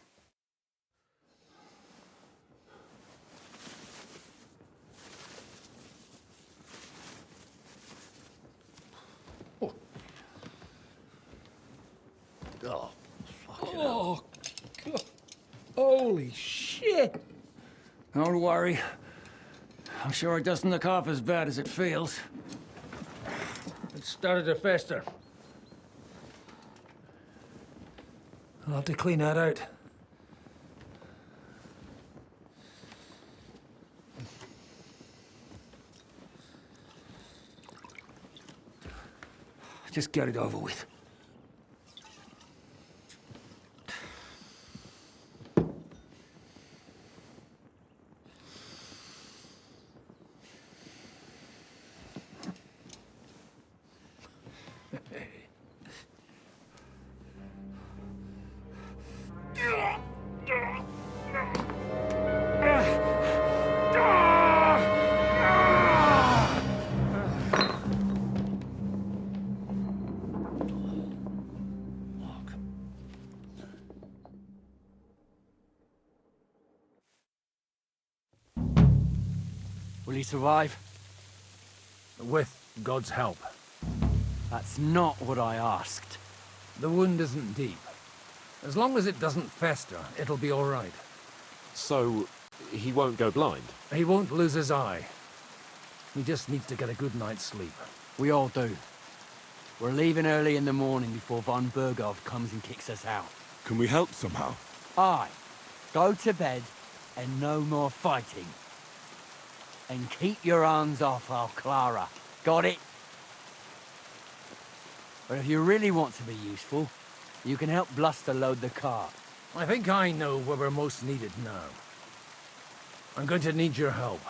Oh, God. Holy shit! Don't worry. I'm sure it doesn't look half as bad as it feels. It started to fester. I'll have to clean that out. Just get it over with. Will he survive? With God's help. That's not what I asked. The wound isn't deep. As long as it doesn't fester, it'll be all right. So, he won't go blind? He won't lose his eye. He just needs to get a good night's sleep. We all do. We're leaving early in the morning before von Berghoff comes and kicks us out. Can we help somehow? Aye. Go to bed and no more fighting. And keep your hands off our Clara. Got it? But if you really want to be useful, you can help Bluster load the cart. I think I know where we're most needed now. I'm going to need your help.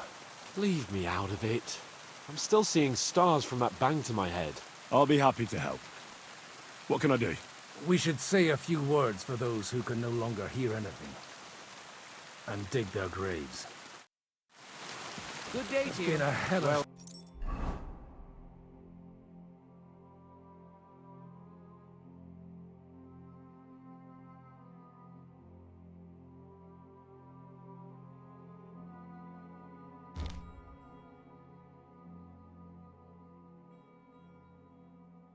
Leave me out of it. I'm still seeing stars from that bang to my head. I'll be happy to help. What can I do? We should say a few words for those who can no longer hear anything. And dig their graves. Good day It's to been you. a hell of...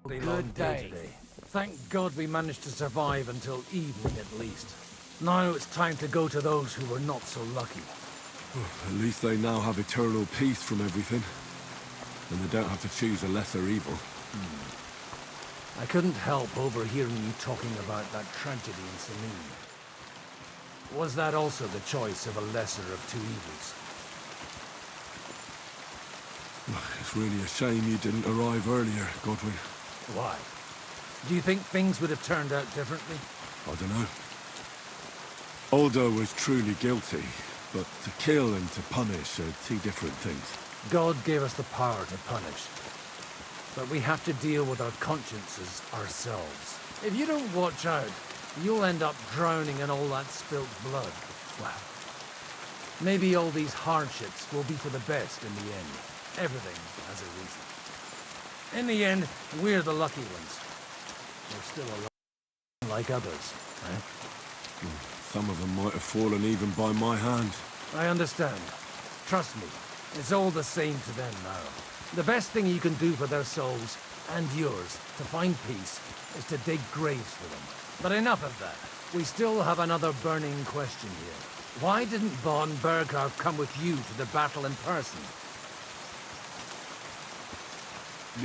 Good day. Thank God we managed to survive until evening at least. Now it's time to go to those who were not so lucky. At least they now have eternal peace from everything. And they don't have to choose a lesser evil. I couldn't help overhearing you talking about that tragedy in Saline. Was that also the choice of a lesser of two evils? It's really a shame you didn't arrive earlier, Godwin. Why? Do you think things would have turned out differently? I don't know. Aldo was truly guilty, but to kill and to punish are two different things. God gave us the power to punish. But we have to deal with our consciences ourselves. If you don't watch out, you'll end up drowning in all that spilt blood. Well, maybe all these hardships will be for the best in the end. Everything has a reason. In the end, we're the lucky ones. We're still alive like others, eh? Some of them might have fallen even by my hand. I understand. Trust me, it's all the same to them now. The best thing you can do for their souls, and yours, to find peace, is to dig graves for them. But enough of that. We still have another burning question here. Why didn't Von Berghoff come with you to the battle in person?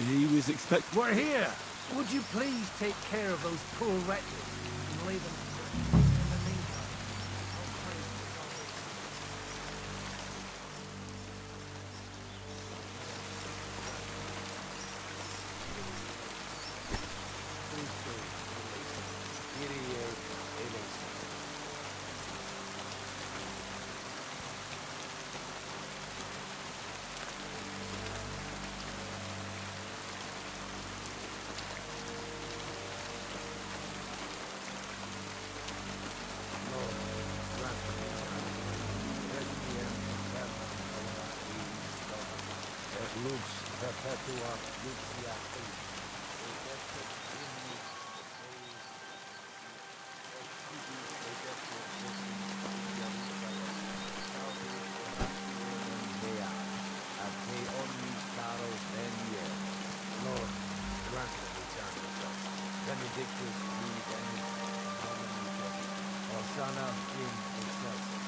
He was expecting... We're here! Would you please take care of those poor wretches and lay them... Lux perpetua luxia Lord, grant us eternal rest. Benedictus qui venit Hosanna in excelsis.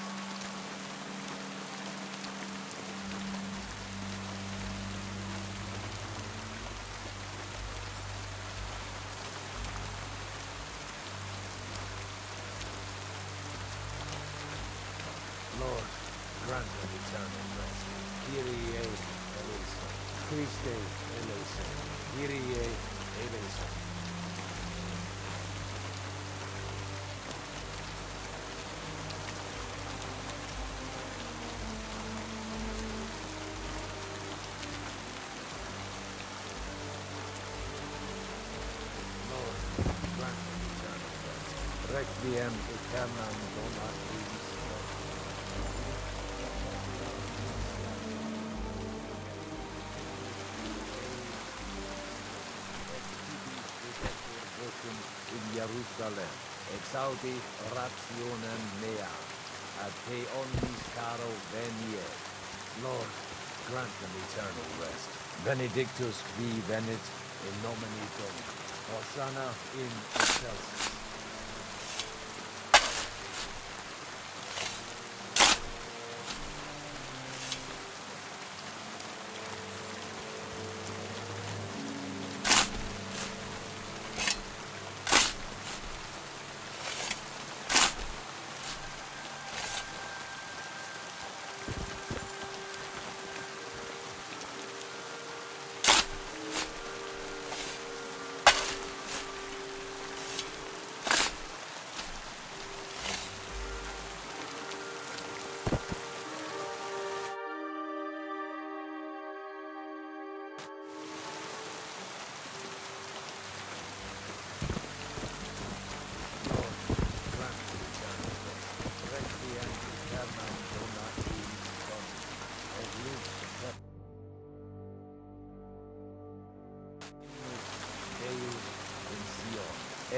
Lord, grant us eternal rest. Kyrie eleison. Christe eleison. Kyrie eleison. Lord, grant us eternal rest. Requiem aeternam dona eis. In Jerusalem, exaudi rationem mea, ad te omnis caro venie. Lord, grant them eternal rest. Benedictus qui venit in nomine Domini. Hosanna in excelsis.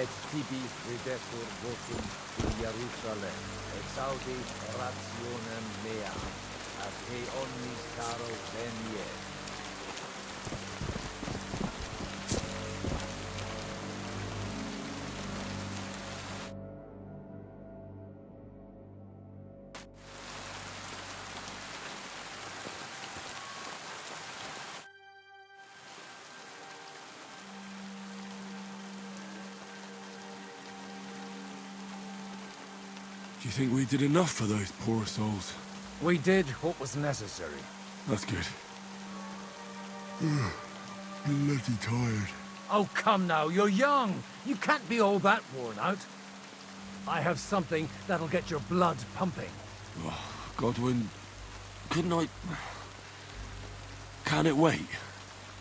et tibi credetur votum in Jerusalem, exaudi rationem mea, at he omnis caro venie. Do you think we did enough for those poor souls? We did what was necessary. That's good. Bloody tired. Oh, come now, you're young. You can't be all that worn out. I have something that'll get your blood pumping. Oh, Godwin, couldn't I... Can it wait?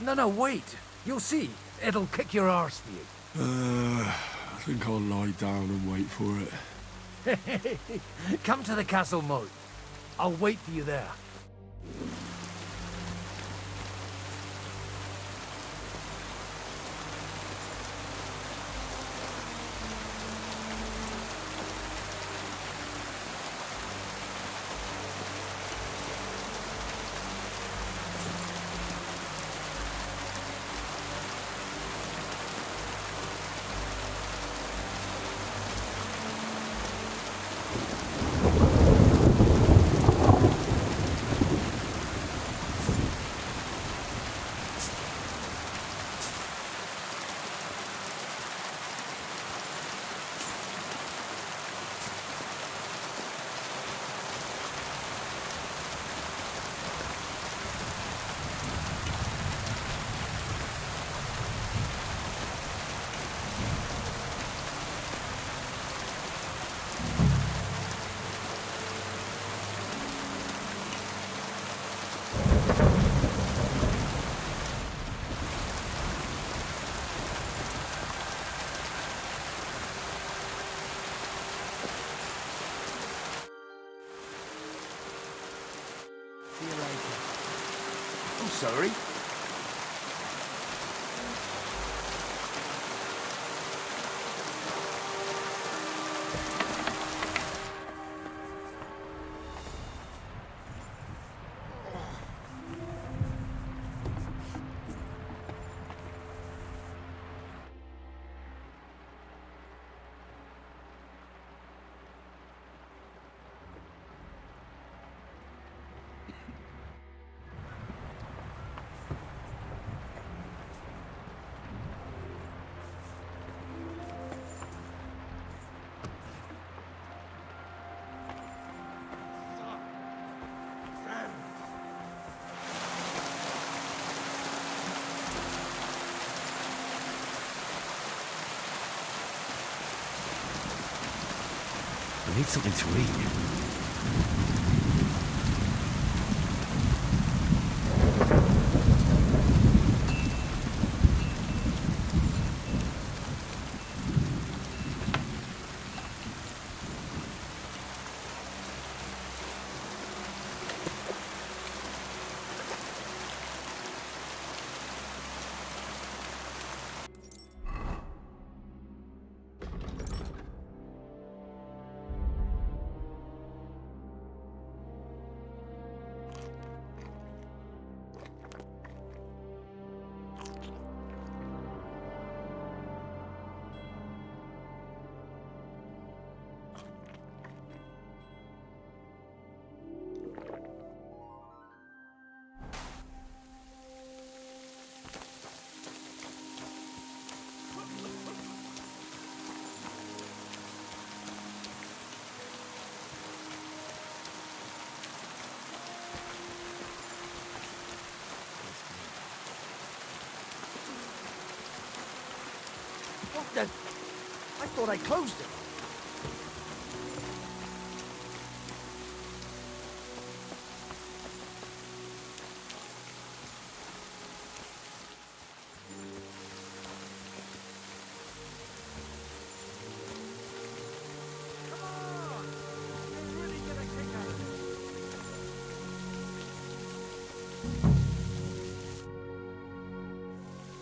No, wait. You'll see. It'll kick your arse for you. I think I'll lie down and wait for it. Come to the castle moat. I'll wait for you there. I'm sorry. I need something to eat. What the... I thought I closed it.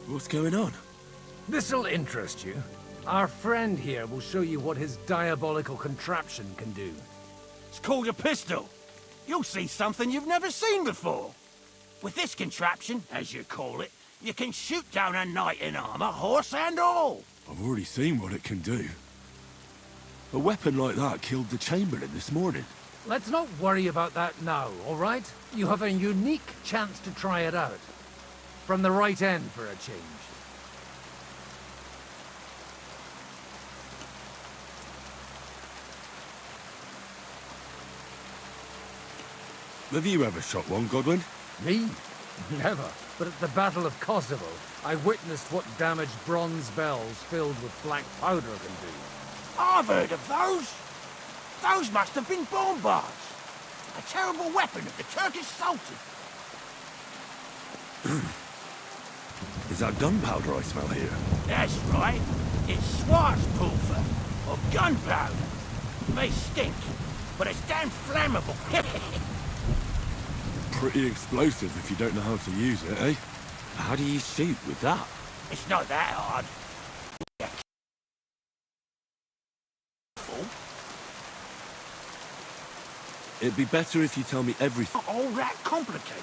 What's going on? This'll interest you. Our friend here will show you what his diabolical contraption can do. It's called a pistol. You'll see something you've never seen before. With this contraption, as you call it, you can shoot down a knight in armor, horse and all. I've already seen what it can do. A weapon like that killed the Chamberlain this morning. Let's not worry about that now, all right? You have a unique chance to try it out. From the right end for a change. Have you ever shot one, Godwin? Me? Never. But at the Battle of Kosovo, I witnessed what damage bronze bells filled with black powder can do. I've heard of those. Those must have been bombards. A terrible weapon of the Turkish Sultan. Is that gunpowder I smell here? That's right. It's Schwarzpulver, or gunpowder. It may stink, but it's damn flammable. Pretty explosive if you don't know how to use it, eh? How do you shoot with that? It's not that hard. It'd be better if you tell me everything. Not all that complicated.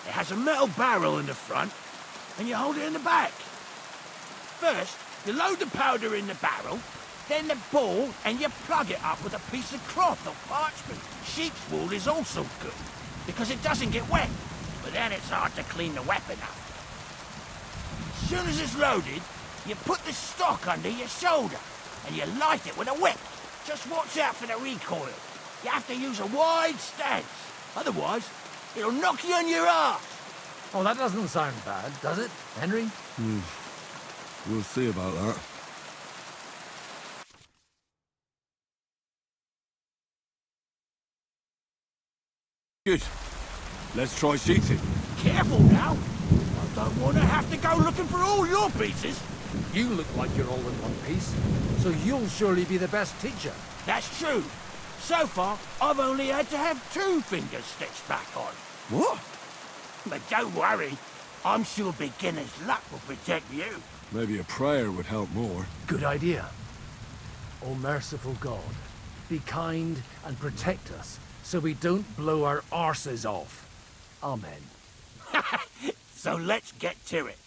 It has a metal barrel in the front, and you hold it in the back. First, you load the powder in the barrel, then the ball, and you plug it up with a piece of cloth or parchment. Sheep's wool is also good, because it doesn't get wet, but then it's hard to clean the weapon up. As soon as it's loaded, you put the stock under your shoulder, and you light it with a wick. Just watch out for the recoil. You have to use a wide stance, otherwise it'll knock you on your ass. Oh, that doesn't sound bad, does it, Henry? We'll see about that. Good. Let's try shooting. Careful now. I don't want to have to go looking for all your pieces. You look like you're all in one piece, so you'll surely be the best teacher. That's true. So far, I've only had to have 2 fingers stitched back on. What? But don't worry. I'm sure beginner's luck will protect you. Maybe a prayer would help more. Good idea. O merciful God, be kind and protect us so we don't blow our arses off. Amen. So let's get to it.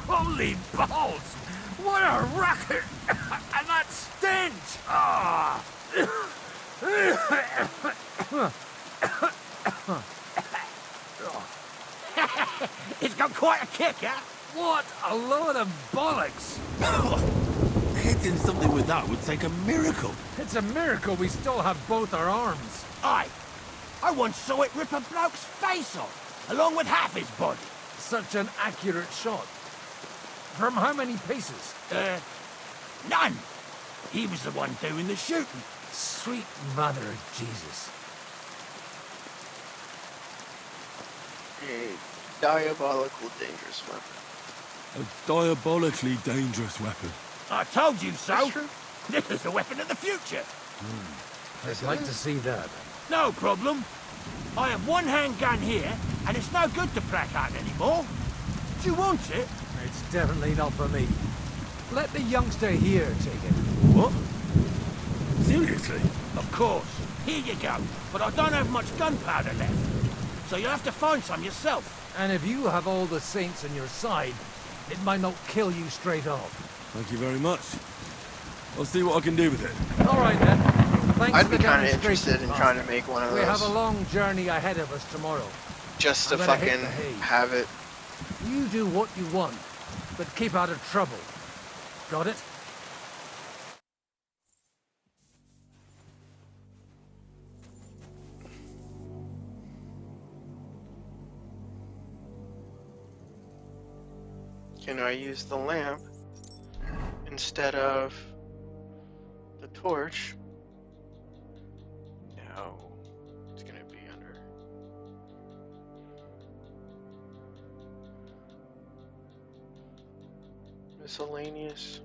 Holy balls! What a racket! And that stench! Ah! It's got quite a kick, huh? What a load of bollocks! Hitting something with that would take a miracle. It's a miracle we still have both our arms. Aye. I once saw it rip a bloke's face off, along with half his body. Such an accurate shot. From how many pieces? None. He was the one doing the shooting. Sweet mother of Jesus. A diabolical, dangerous weapon. A diabolically dangerous weapon. I told you so. This is the weapon of the future. I'd like to see that. No problem. I have one handgun here, and it's no good to placard anymore. Do you want it? It's definitely not for me. Let the youngster here take it. What? Seriously? Of course. Here you go. But I don't have much gunpowder left. So you'll have to find some yourself. And if you have all the saints on your side, it might not kill you straight off. Thank you very much. I'll see what I can do with it. All right, then. Thanks I'd for be the kind of demonstration, interested in boss. trying to make one of We have a those. long journey ahead of us tomorrow. Just to I'm gonna hit fucking the hay. have it. You do what you want, but keep out of trouble. Got it? Can I use the lamp instead of the torch? No. It's gonna be under. Miscellaneous.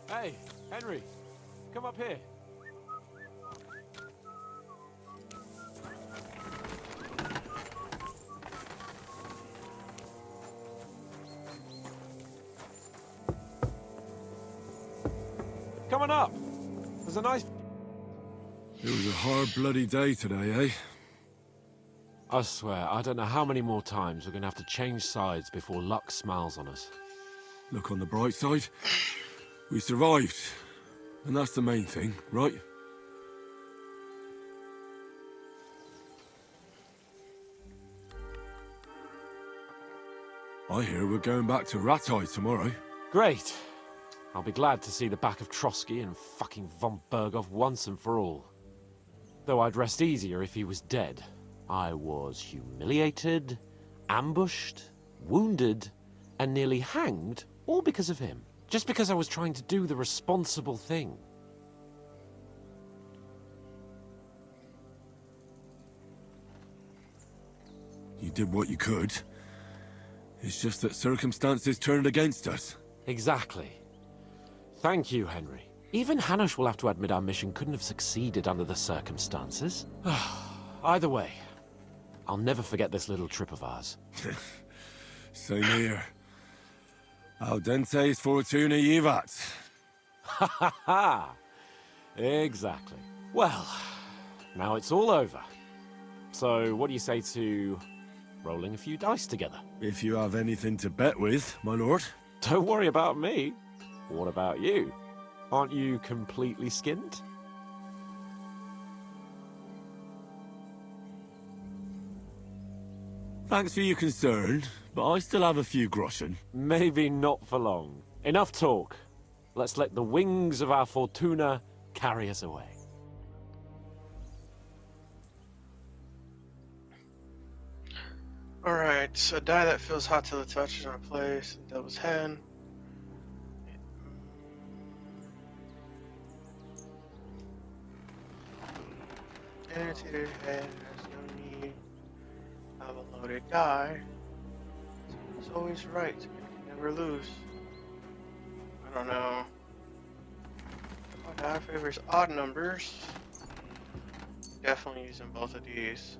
Hey, Henry, come up here. Come on up. There's a nice... It was a hard bloody day today, eh? I swear, I don't know how many more times we're going to have to change sides before luck smiles on us. Look on the bright side. We survived. And that's the main thing, right? I hear we're going back to Rattay tomorrow. Great. I'll be glad to see the back of Trotsky and fucking von Berghoff once and for all. Though I'd rest easier if he was dead. I was humiliated, ambushed, wounded, and nearly hanged, all because of him. Just because I was trying to do the responsible thing. You did what you could. It's just that circumstances turned against us. Exactly. Thank you, Henry. Even Hanush will have to admit our mission couldn't have succeeded under the circumstances. Either way, I'll never forget this little trip of ours. Same here. Al dentes fortuna jivat. Ha ha ha! Exactly. Well, now it's all over. So, what do you say to rolling a few dice together? If you have anything to bet with, my lord. Don't worry about me. What about you? Aren't you completely skinned? Thanks for your concern, but I still have a few groschen. Maybe not for long. Enough talk. Let's let the wings of our Fortuna carry us away. Alright, so a die that feels hot to the touch is on a place. Devil's head. Annotated head has no need of a loaded die. It's always right. It can never lose. I don't know. My die favors odd numbers. Definitely using both of these.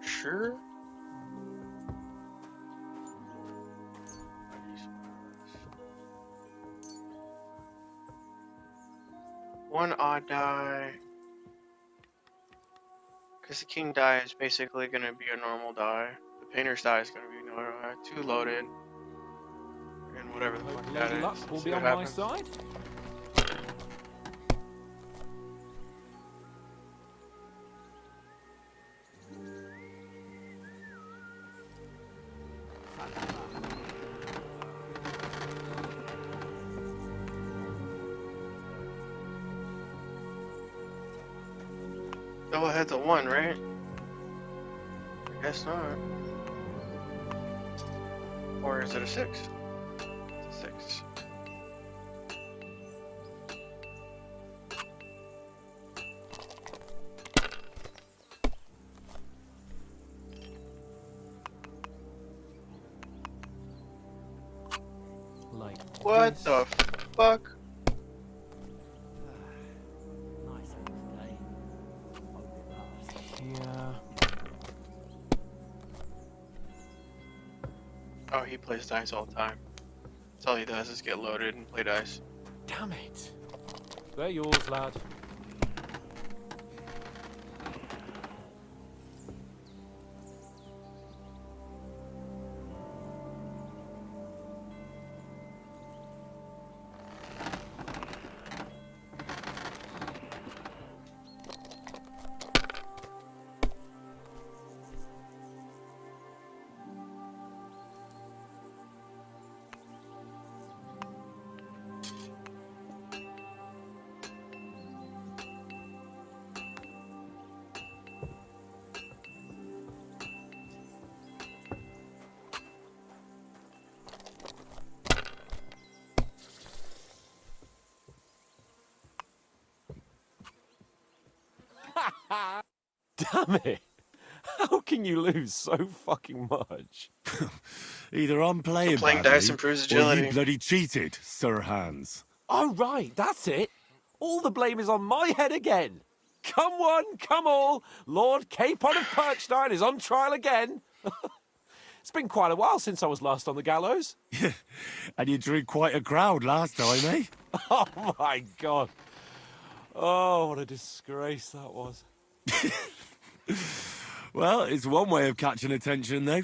Sure. One odd die. Because the king die is basically going to be a normal die. The painter's die is going to be normal. Two loaded. And whatever the fuck that is. Luck will See be what on my happens. side. Double head's a 1, right? I guess not. Or is it a 6? It's a 6. Like What this. the fuck? Here. Oh, he plays dice all the time. That's all he does is get loaded and play dice. Damn it. They're yours, lad. Damn it! How can you lose so fucking much? Either I'm playing playing badly, dice improves or agility. you bloody cheated, Sir Hans. Oh, right, that's it. All the blame is on my head again. Come one, come all. Lord Capon of Perchstein is on trial again. It's been quite a while since I was last on the gallows. And you drew quite a crowd last time, eh? Oh, my God. Oh, what a disgrace that was. Well, it's one way of catching attention, though.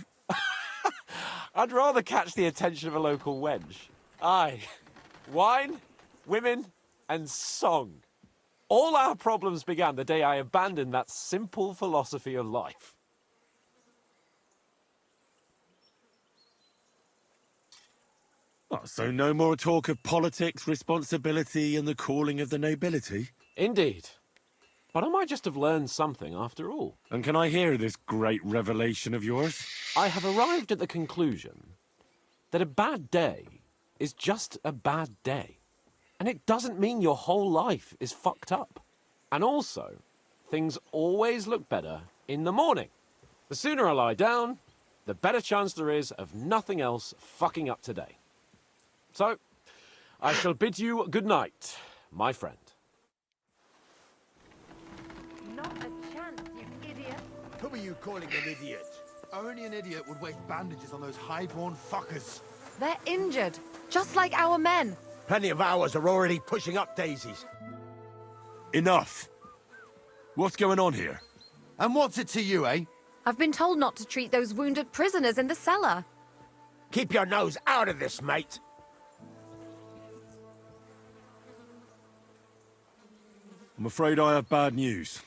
I'd rather catch the attention of a local wench. Aye. Wine, women, and song. All our problems began the day I abandoned that simple philosophy of life. Oh, so no more talk of politics, responsibility, and the calling of the nobility? Indeed. But I might just have learned something after all. And can I hear this great revelation of yours? I have arrived at the conclusion that a bad day is just a bad day. And it doesn't mean your whole life is fucked up. And also, things always look better in the morning. The sooner I lie down, the better chance there is of nothing else fucking up today. So, I shall bid you good night, my friend. Not a chance, you idiot. Who are you calling an idiot? Only an idiot would waste bandages on those highborn fuckers. They're injured, just like our men. Plenty of ours are already pushing up daisies. Enough! What's going on here? And what's it to you, eh? I've been told not to treat those wounded prisoners in the cellar. Keep your nose out of this, mate. I'm afraid I have bad news.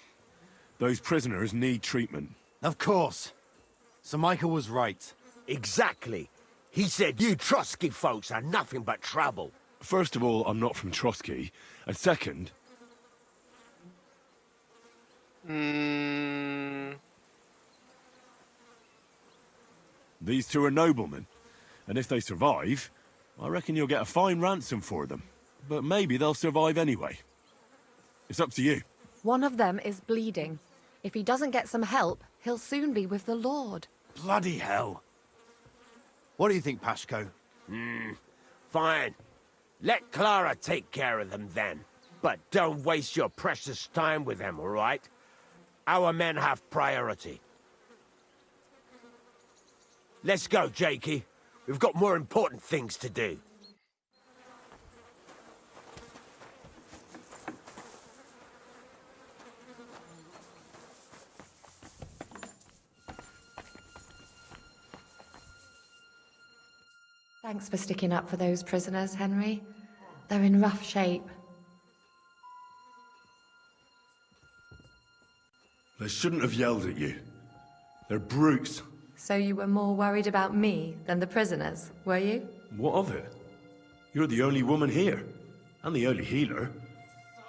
Those prisoners need treatment. Of course. Sir Michael was right. Exactly. He said you Trotsky folks are nothing but trouble. First of all, I'm not from Trotsky. And second... These two are noblemen. And if they survive, I reckon you'll get a fine ransom for them. But maybe they'll survive anyway. It's up to you. One of them is bleeding. If he doesn't get some help, he'll soon be with the Lord. Bloody hell. What do you think, Pashko? Fine. Let Clara take care of them then. But don't waste your precious time with them, all right? Our men have priority. Let's go, Jakey. We've got more important things to do. Thanks for sticking up for those prisoners, Henry. They're in rough shape. They shouldn't have yelled at you. They're brutes. So you were more worried about me than the prisoners, were you? What of it? You're the only woman here. And the only healer.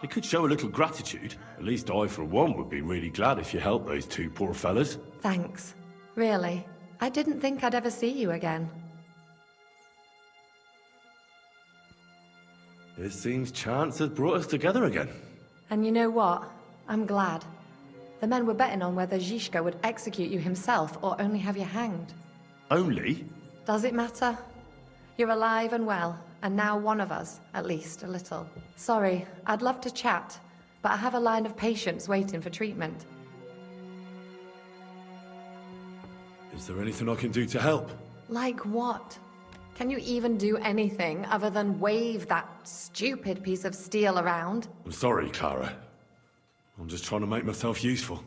You could show a little gratitude. At least I, for one, would be really glad if you helped those two poor fellas. Thanks. Really. I didn't think I'd ever see you again. It seems chance has brought us together again. And you know what? I'm glad. The men were betting on whether Zizka would execute you himself or only have you hanged. Only? Does it matter? You're alive and well, and now one of us, at least a little. Sorry, I'd love to chat, but I have a line of patients waiting for treatment. Is there anything I can do to help? Like what? Can you even do anything other than wave that stupid piece of steel around? I'm sorry, Clara. I'm just trying to make myself useful.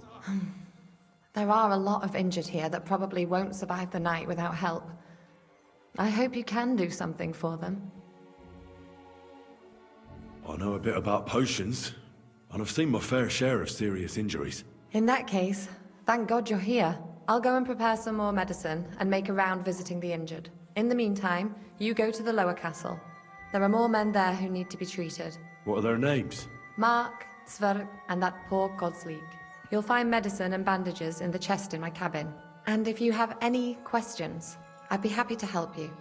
There are a lot of injured here that probably won't survive the night without help. I hope you can do something for them. I know a bit about potions, and I've seen my fair share of serious injuries. In that case, thank God you're here. I'll go and prepare some more medicine and make a round visiting the injured. In the meantime, you go to the lower castle. There are more men there who need to be treated. What are their names? Mark, Sverk, and that poor Godsleek. You'll find medicine and bandages in the chest in my cabin. And if you have any questions, I'd be happy to help you.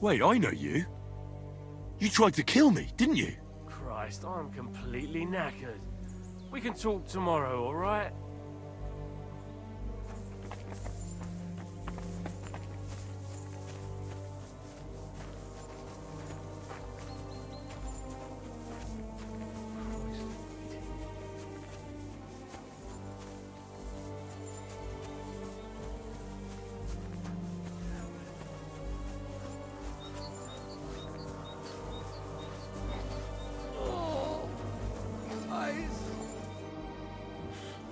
Wait, I know you. You tried to kill me, didn't you? Christ, I'm completely knackered. We can talk tomorrow, alright?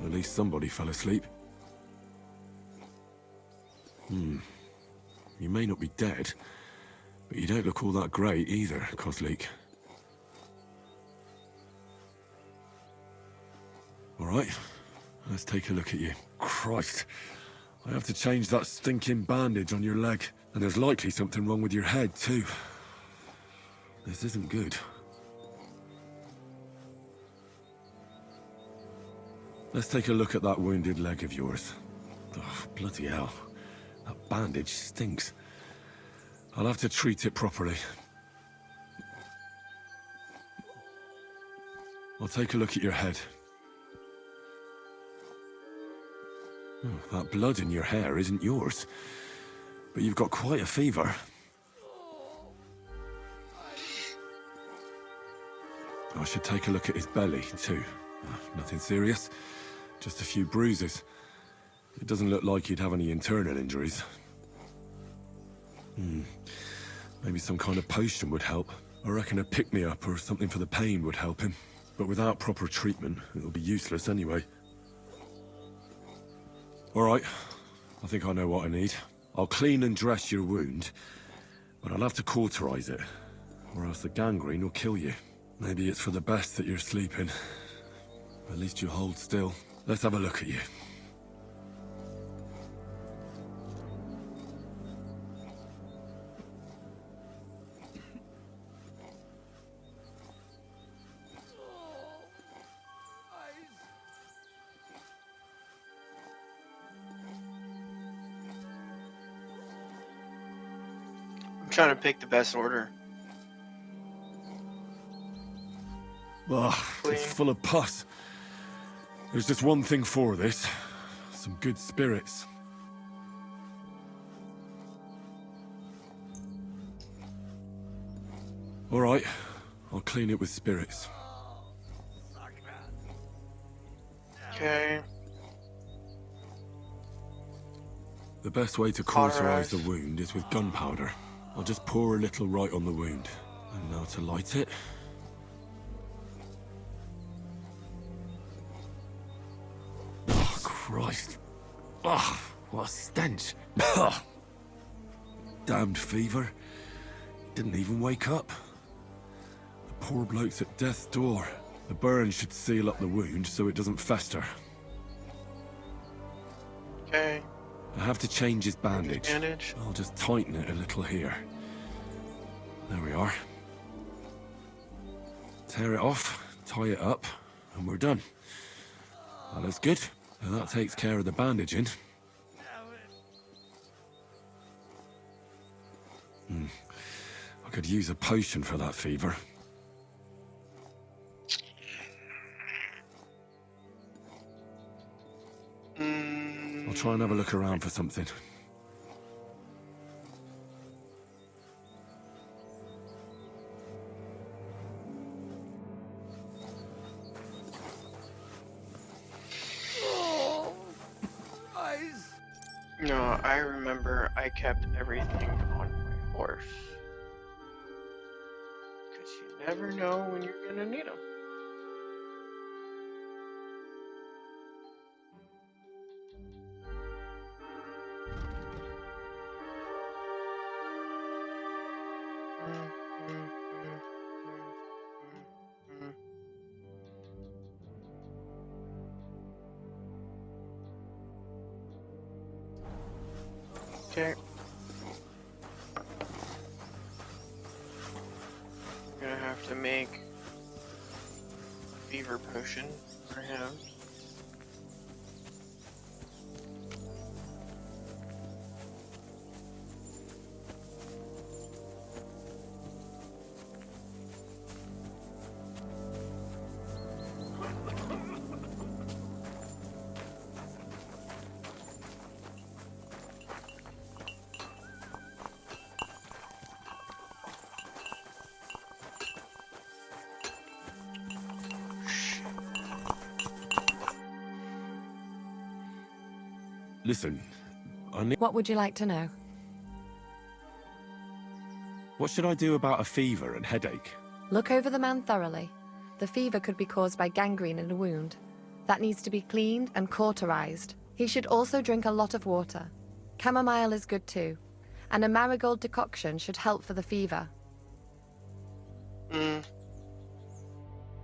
At least somebody fell asleep. You may not be dead, but you don't look all that great either, Kozlik. All right, let's take a look at you. Christ, I have to change that stinking bandage on your leg, and there's likely something wrong with your head too. This isn't good. Let's take a look at that wounded leg of yours. Oh, bloody hell. That bandage stinks. I'll have to treat it properly. I'll take a look at your head. That blood in your hair isn't yours. But you've got quite a fever. I should take a look at his belly, too. Nothing serious. Just a few bruises. It doesn't look like he'd have any internal injuries. Maybe some kind of potion would help. I reckon a pick-me-up or something for the pain would help him. But without proper treatment, it'll be useless anyway. Alright, I think I know what I need. I'll clean and dress your wound, but I'll have to cauterize it, or else the gangrene will kill you. Maybe it's for the best that you're sleeping. At least you hold still. Let's have a look at you. I'm trying to pick the best order. Ugh, it's full of pus. There's just one thing for this. Some good spirits. All right, I'll clean it with spirits. Okay. The best way to cauterize the wound is with gunpowder. I'll just pour a little right on the wound. And now to light it. Oh, Christ. Ugh, what a stench. Ugh. Damned fever. Didn't even wake up. The poor bloke's at death's door. The burn should seal up the wound so it doesn't fester. Okay. I have to change his bandage. Bandage. I'll just tighten it a little here. There we are. Tear it off, tie it up, and we're done. That looks good. And that takes care of the bandaging. I could use a potion for that fever. I'll try and have a look around for something. No, I remember I kept everything on my horse. Because you never know when you're gonna need them. Okay. I'm gonna have to make a fever potion for him. Listen, I need... What would you like to know? What should I do about a fever and headache? Look over the man thoroughly. The fever could be caused by gangrene in a wound. That needs to be cleaned and cauterized. He should also drink a lot of water. Chamomile is good too. And a marigold decoction should help for the fever.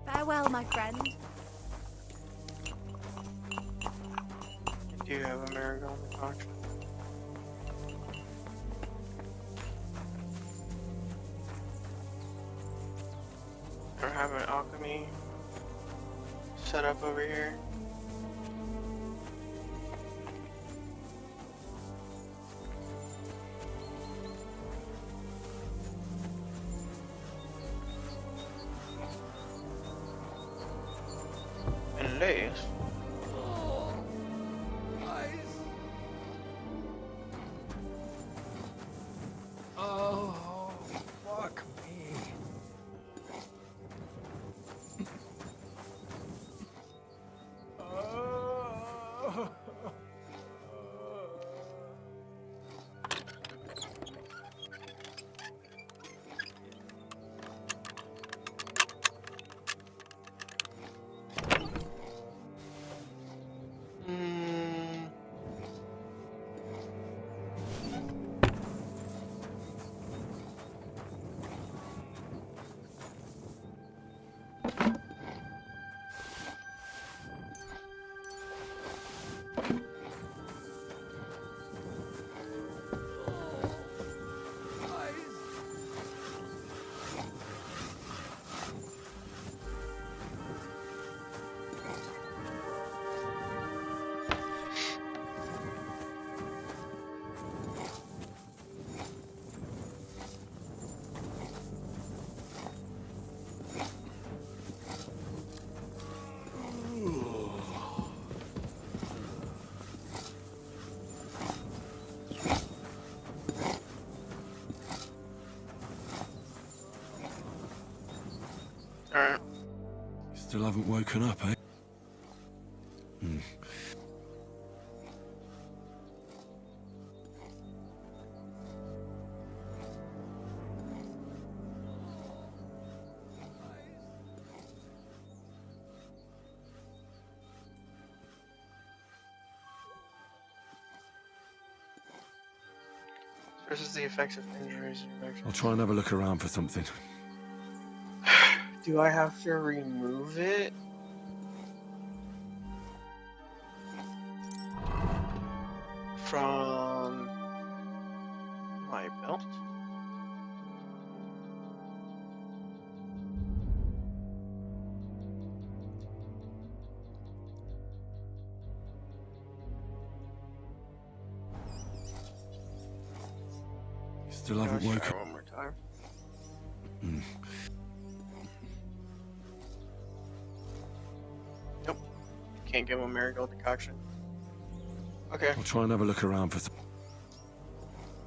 Farewell, my friend. Do you have a marigold decoction? I don't have an alchemy set up over here. Unless Oh, fuck me. Alright. Still haven't woken up, eh? Versus the effects of injuries and infections. I'll try and have a look around for something. Do I have to remove it? From my belt? Still haven't woken Try one more time. Nope. Can't give him a marigold decoction. Okay. I'll try and have a look around for some...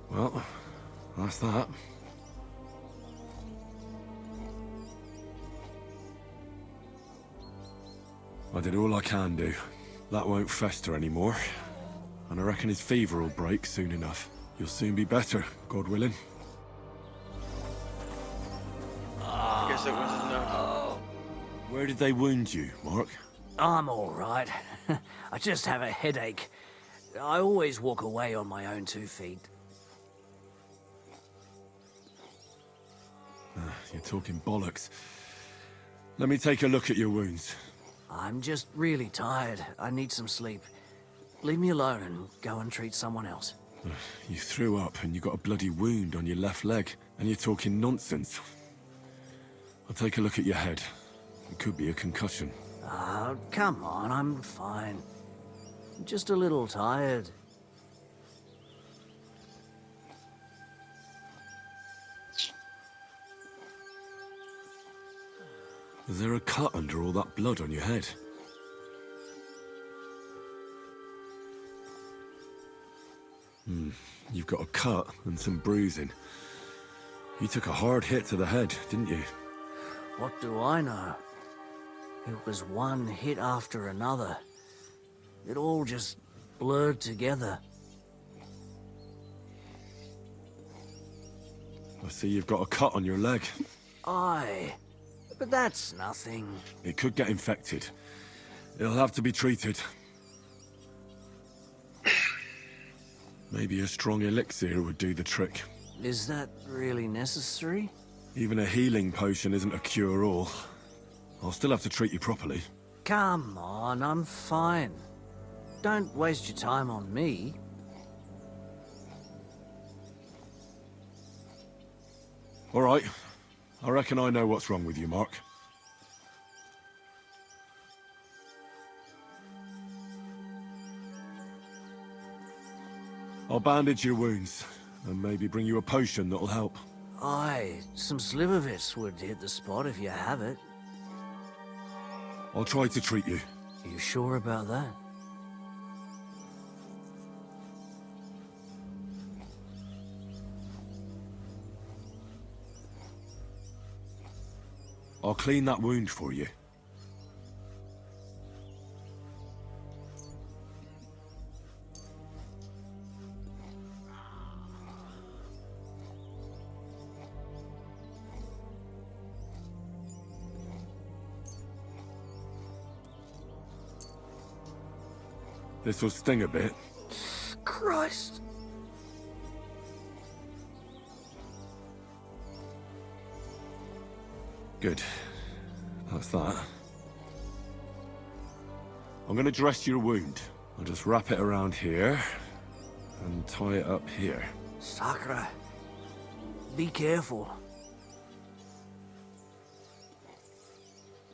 Well, that's that. I did all I can do. That won't fester anymore. And I reckon his fever will break soon enough. You'll soon be better, God willing. I guess it was enough. Where did they wound you, Mark? I'm all right. I just have a headache. I always walk away on my own 2 feet. You're talking bollocks. Let me take a look at your wounds. I'm just really tired. I need some sleep. Leave me alone and go and treat someone else. You threw up and you got a bloody wound on your left leg, and you're talking nonsense. I'll take a look at your head. It could be a concussion. Oh, come on, I'm fine. I'm just a little tired. Is there a cut under all that blood on your head? You've got a cut and some bruising. You took a hard hit to the head, didn't you? What do I know? It was one hit after another. It all just blurred together. I see you've got a cut on your leg. Aye, but that's nothing. It could get infected. It'll have to be treated. Maybe a strong elixir would do the trick. Is that really necessary? Even a healing potion isn't a cure-all. I'll still have to treat you properly. Come on, I'm fine. Don't waste your time on me. All right. I reckon I know what's wrong with you, Mark. I'll bandage your wounds, and maybe bring you a potion that'll help. Aye, some slivovitz would hit the spot if you have it. I'll try to treat you. You sure about that? I'll clean that wound for you. This will sting a bit. Christ. Good. That's that. I'm gonna dress your wound. I'll just wrap it around here and tie it up here. Sakra. Be careful.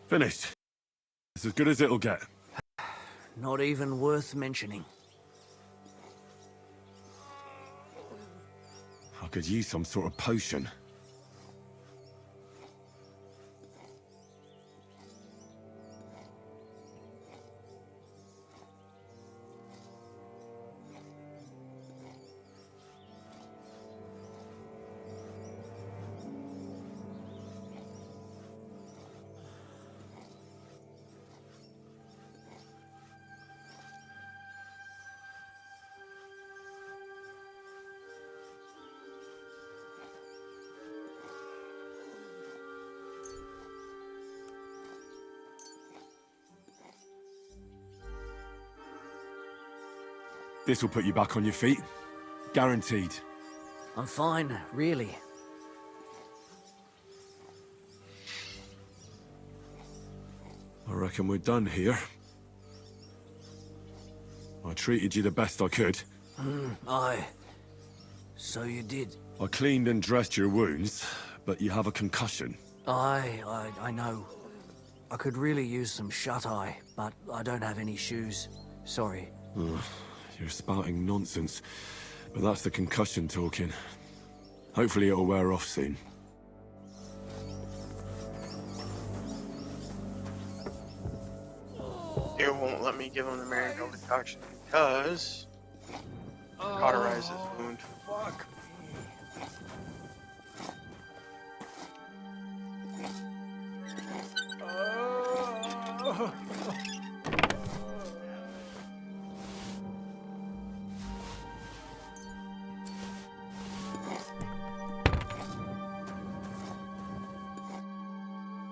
Finished. It's as good as it'll get. Not even worth mentioning. I could use some sort of potion. This will put you back on your feet. Guaranteed. I'm fine, really. I reckon we're done here. I treated you the best I could. Aye. So you did. I cleaned and dressed your wounds, but you have a concussion. Aye, I know. I could really use some shut-eye, but I don't have any shoes. Sorry. Ugh, you're spouting nonsense, but that's the concussion talking. Hopefully it'll wear off soon. It won't let me give him the marigold decoction because cauterize his wound. Fuck.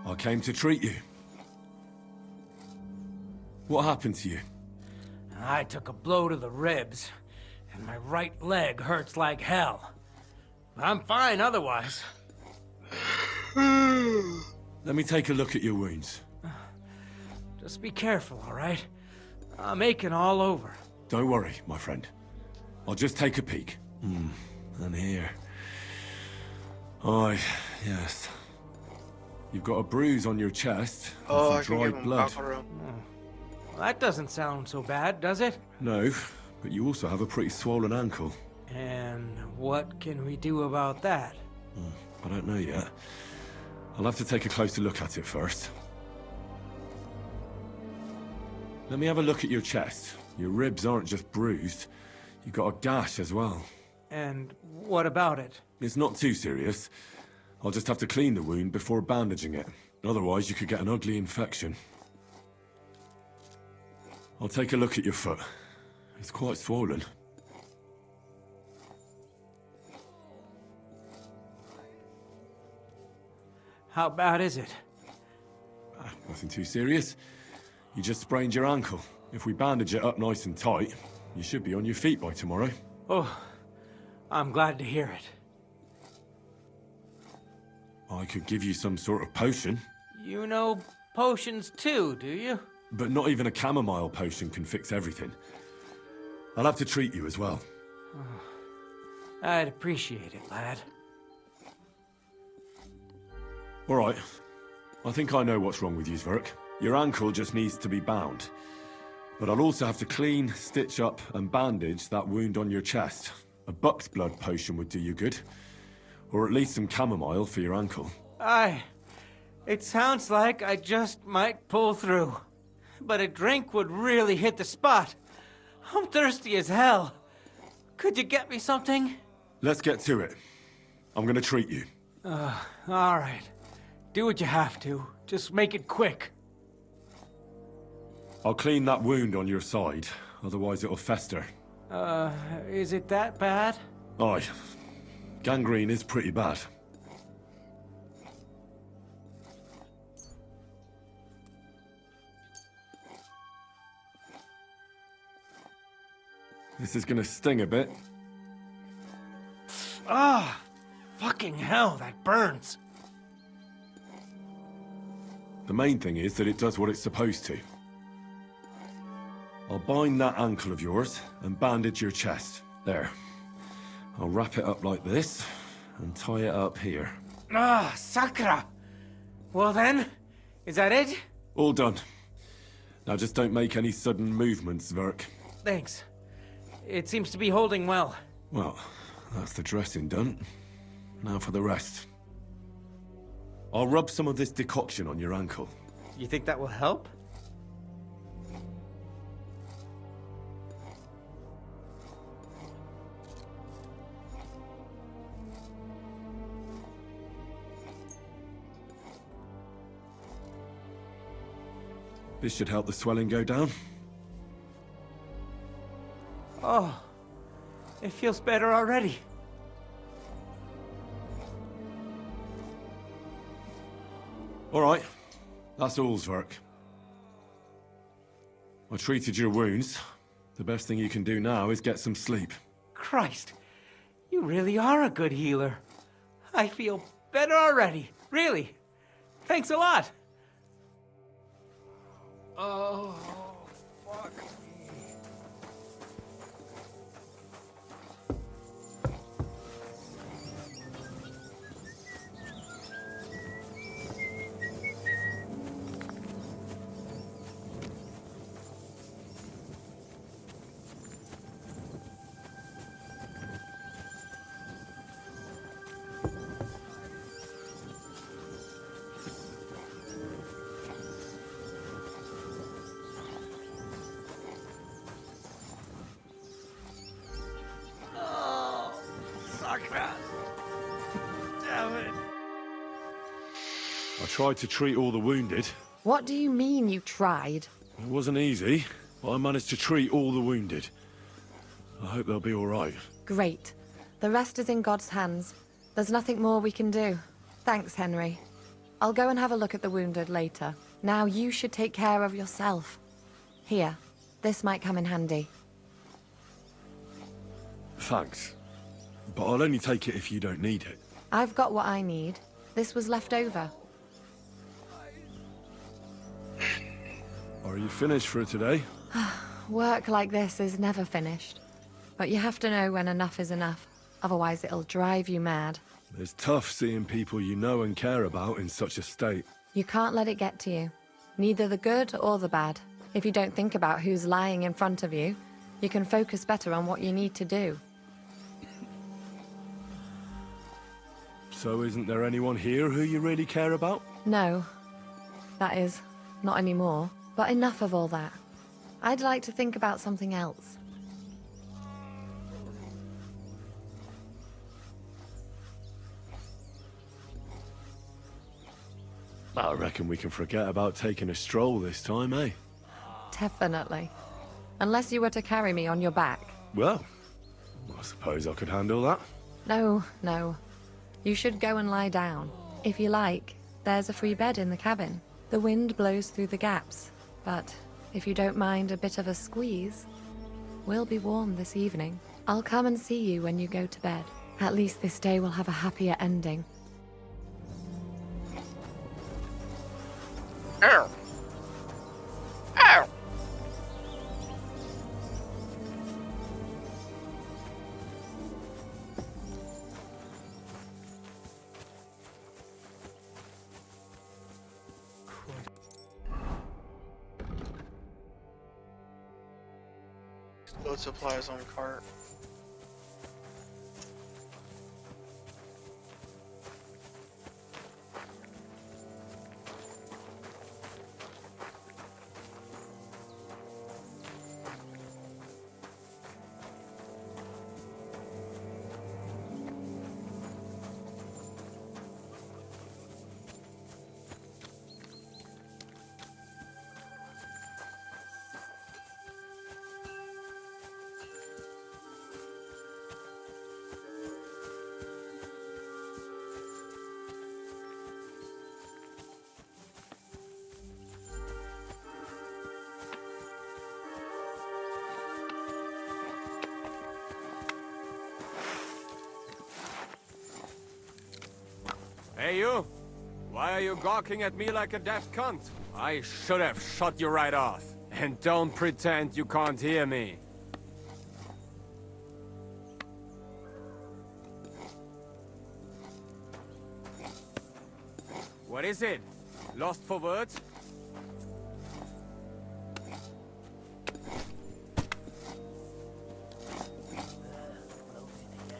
I came to treat you. What happened to you? I took a blow to the ribs, and my right leg hurts like hell. I'm fine otherwise. Let me take a look at your wounds. Just be careful, all right? I'm aching all over. Don't worry, my friend. I'll just take a peek. And here. Aye, yes. You've got a bruise on your chest and Oh, some I can give dried him blood. Bakuro. Well, that doesn't sound so bad, does it? No, but you also have a pretty swollen ankle. And what can we do about that? I don't know yet. I'll have to take a closer look at it first. Let me have a look at your chest. Your ribs aren't just bruised. You've got a gash as well. And what about it? It's not too serious. I'll just have to clean the wound before bandaging it. Otherwise, you could get an ugly infection. I'll take a look at your foot. It's quite swollen. How bad is it? Nothing too serious. You just sprained your ankle. If we bandage it up nice and tight, you should be on your feet by tomorrow. Oh, I'm glad to hear it. I could give you some sort of potion. You know potions too, do you? But not even a chamomile potion can fix everything. I'll have to treat you as well. I'd appreciate it, lad. All right. I think I know what's wrong with you, Zverk. Your ankle just needs to be bound. But I'll also have to clean, stitch up, and bandage that wound on your chest. A buck's blood potion would do you good. Or at least some chamomile for your ankle. It sounds like I just might pull through. But a drink would really hit the spot. I'm thirsty as hell. Could you get me something? Let's get to it. I'm gonna treat you. All right. Do what you have to. Just make it quick. I'll clean that wound on your side, otherwise it'll fester. Is it that bad? Aye. Gangrene is pretty bad. This is gonna sting a bit. Fucking hell, that burns. The main thing is that it does what it's supposed to. I'll bind that ankle of yours and bandage your chest. There. I'll wrap it up like this and tie it up here. Sakra! Well then, is that it? All done. Now just don't make any sudden movements, Zverk. Thanks. It seems to be holding well. Well, that's the dressing done. Now for the rest. I'll rub some of this decoction on your ankle. You think that will help? This should help the swelling go down. Oh, it feels better already. All right, that's all, Zverk. I treated your wounds. The best thing you can do now is get some sleep. Christ, you really are a good healer. I feel better already, really. Thanks a lot. Oh, fuck me. Damn it. I tried to treat all the wounded. What do you mean you tried? It wasn't easy, but I managed to treat all the wounded. I hope they'll be all right. Great. The rest is in God's hands. There's nothing more we can do. Thanks, Henry. I'll go and have a look at the wounded later. Now you should take care of yourself. Here, this might come in handy. Thanks. But I'll only take it if you don't need it. I've got what I need. This was left over. Are you finished for today? Work like this is never finished. But you have to know when enough is enough. Otherwise it'll drive you mad. It's tough seeing people you know and care about in such a state. You can't let it get to you. Neither the good or the bad. If you don't think about who's lying in front of you, you can focus better on what you need to do. So isn't there anyone here who you really care about? No. That is, not anymore. But enough of all that. I'd like to think about something else. I reckon we can forget about taking a stroll this time, eh? Definitely. Unless you were to carry me on your back. Well, I suppose I could handle that. No, no. You should go and lie down. If you like, there's a free bed in the cabin. The wind blows through the gaps, but if you don't mind a bit of a squeeze, we'll be warm this evening. I'll come and see you when you go to bed. At least this day will have a happier ending. Ow. Ow. Load supplies on cart. Hey, you! Why are you gawking at me like a daft cunt? I should have shot you right off. And don't pretend you can't hear me. What is it? Lost for words?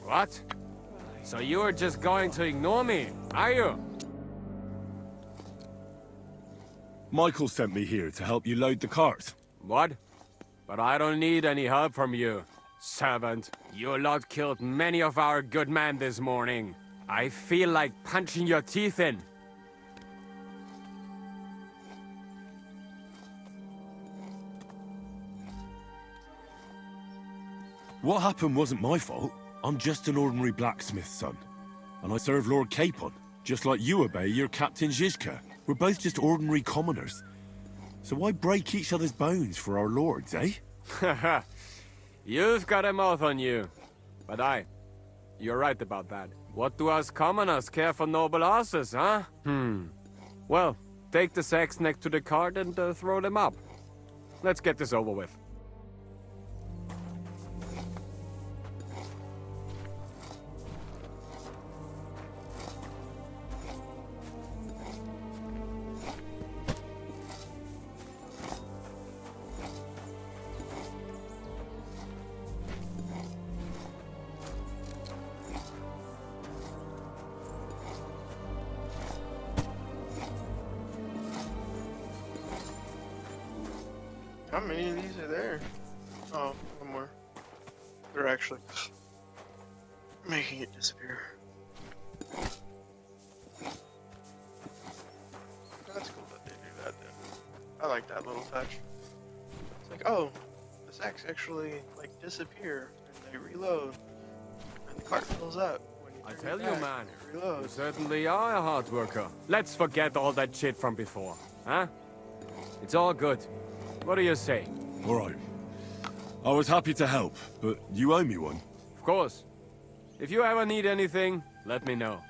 What? So you are just going to ignore me, are you? Michael sent me here to help you load the cart. What? But I don't need any help from you, servant. Your lot killed many of our good men this morning. I feel like punching your teeth in. What happened wasn't my fault. I'm just an ordinary blacksmith's son. And I serve Lord Capon, just like you obey your Captain Zizka. We're both just ordinary commoners. So why break each other's bones for our lords, eh? Haha. You've got a mouth on you. But you're right about that. What do us commoners care for noble horses, huh? Well, take the sacks next to the cart and throw them up. Let's get this over with. How many of these are there? Oh, one more. They're actually making it disappear. That's cool that they do that then. I like that little touch. It's like, oh, the sacks actually like disappear and they reload. And the cart fills up. I tell you, man, you reload. certainly are a hard worker. Let's forget all that shit from before, huh? It's all good. What do you say? All right. I was happy to help, but you owe me one. Of course. If you ever need anything, let me know.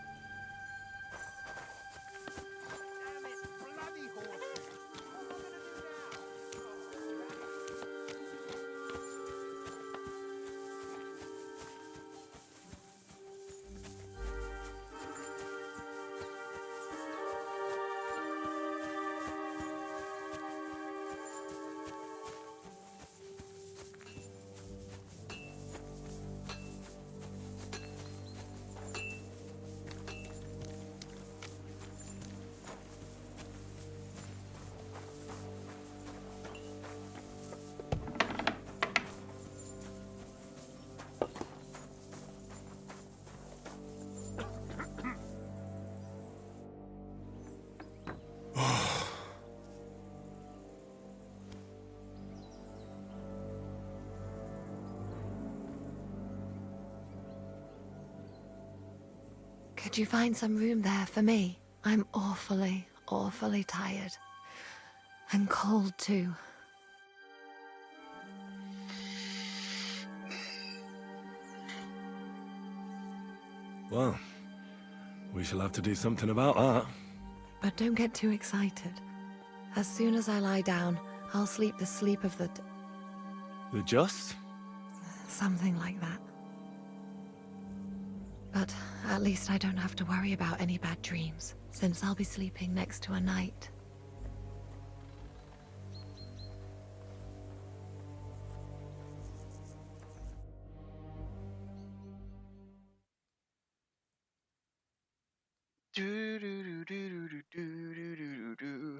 Could you find some room there for me? I'm awfully, awfully tired. And cold, too. Well, we shall have to do something about that. But don't get too excited. As soon as I lie down, I'll sleep the sleep of the... The just? something like that. But at least I don't have to worry about any bad dreams, since I'll be sleeping next to a knight. Do do do do do do do do do.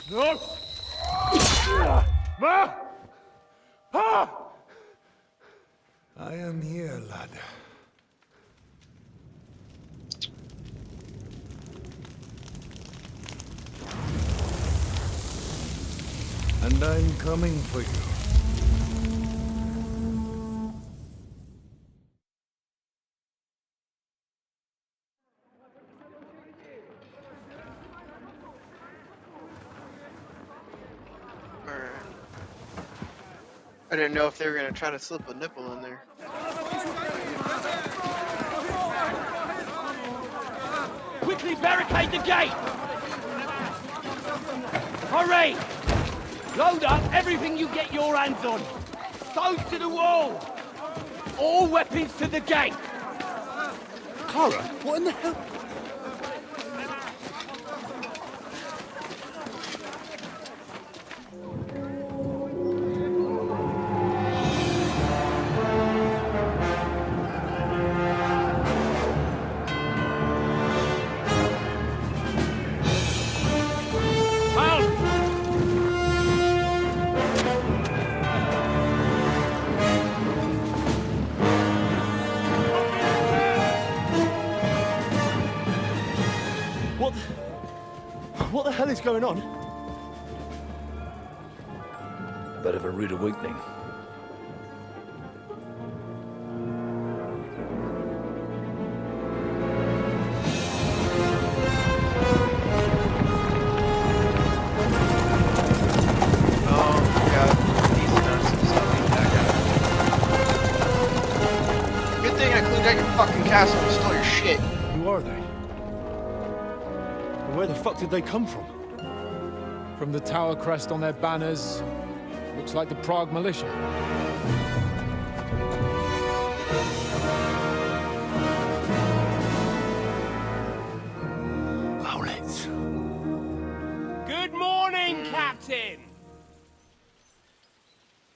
No! Ma! Ah! I am here, lad. And I'm coming for you. I didn't know if they were gonna try to slip a nipple in there. Quickly barricade the gate! Hurry! Load up everything you get your hands on. Stones to the wall! All weapons to the gate! Clara, what in the hell? What the hell is going on? Bit of a rude awakening. Good thing I cleaned out your fucking castle and stole your shit. Who are they? And where the fuck did they come from? From the tower crest on their banners, looks like the Prague militia. Owlets. Good morning, Captain!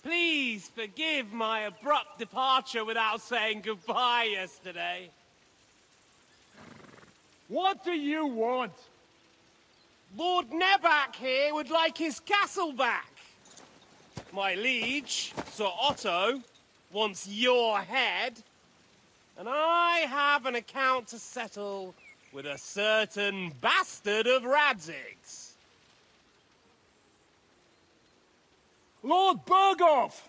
Please forgive my abrupt departure without saying goodbye yesterday. What do you want? Lord Nebak here would like his castle back. My liege, Sir Otto, wants your head. And I have an account to settle with a certain bastard of Radzig's. Lord Berghoff!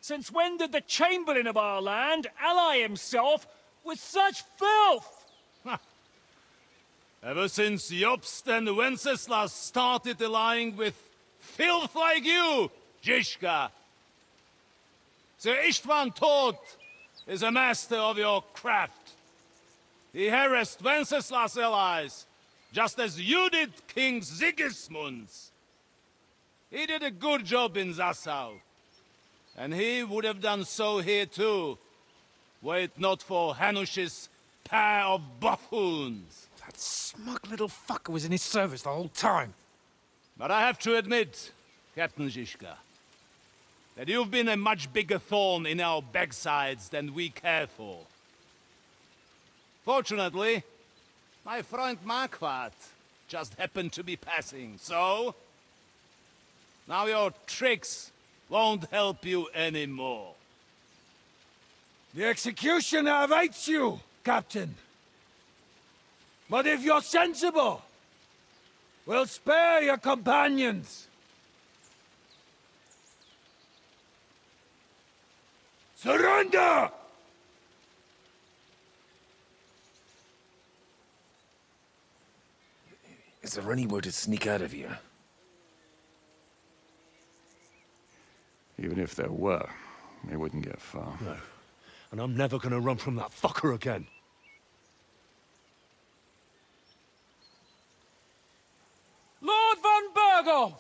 Since when did the Chamberlain of our land ally himself with such filth? Ever since Jobst and Wenceslas started allying with filth like you, Zizka. Sir Istvan Tod is a master of your craft. He harassed Wenceslas' allies, just as you did King Sigismund's. He did a good job in Zassau, and he would have done so here too, were it not for Hanush's pair of buffoons. That smug little fucker was in his service the whole time. But I have to admit, Captain Zizka, that you've been a much bigger thorn in our backsides than we care for. Fortunately, My friend Marquardt just happened to be passing, so... Now your tricks won't help you anymore. The executioner awaits you, Captain. But if you're sensible, we'll spare your companions. Surrender! Is there any way to sneak out of here? Even if there were, they wouldn't get far. No. And I'm never gonna run from that fucker again. Lord von Berghoff!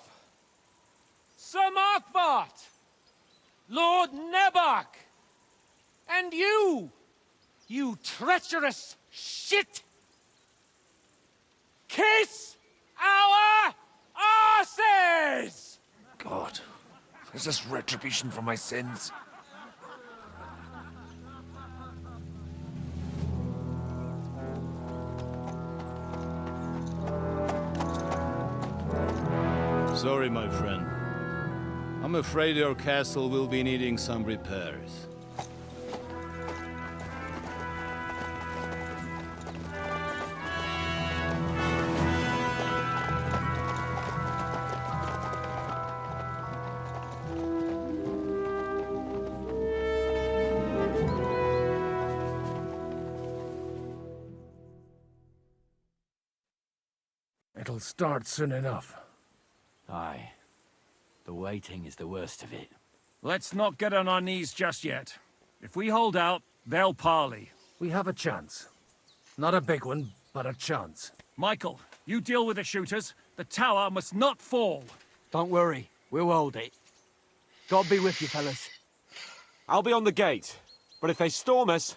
Sir Markwart! Lord Nebach! And you! You treacherous shit! Kiss our asses! God, is this retribution for my sins? Sorry, my friend. I'm afraid your castle will be needing some repairs. It'll start soon enough. Aye. The waiting is the worst of it. Let's not get on our knees just yet. If we hold out, they'll parley. We have a chance. Not a big one, but a chance. Michael, you deal with the shooters. The tower must not fall. Don't worry, we'll hold it. God be with you, fellas. I'll be on the gate, but if they storm us,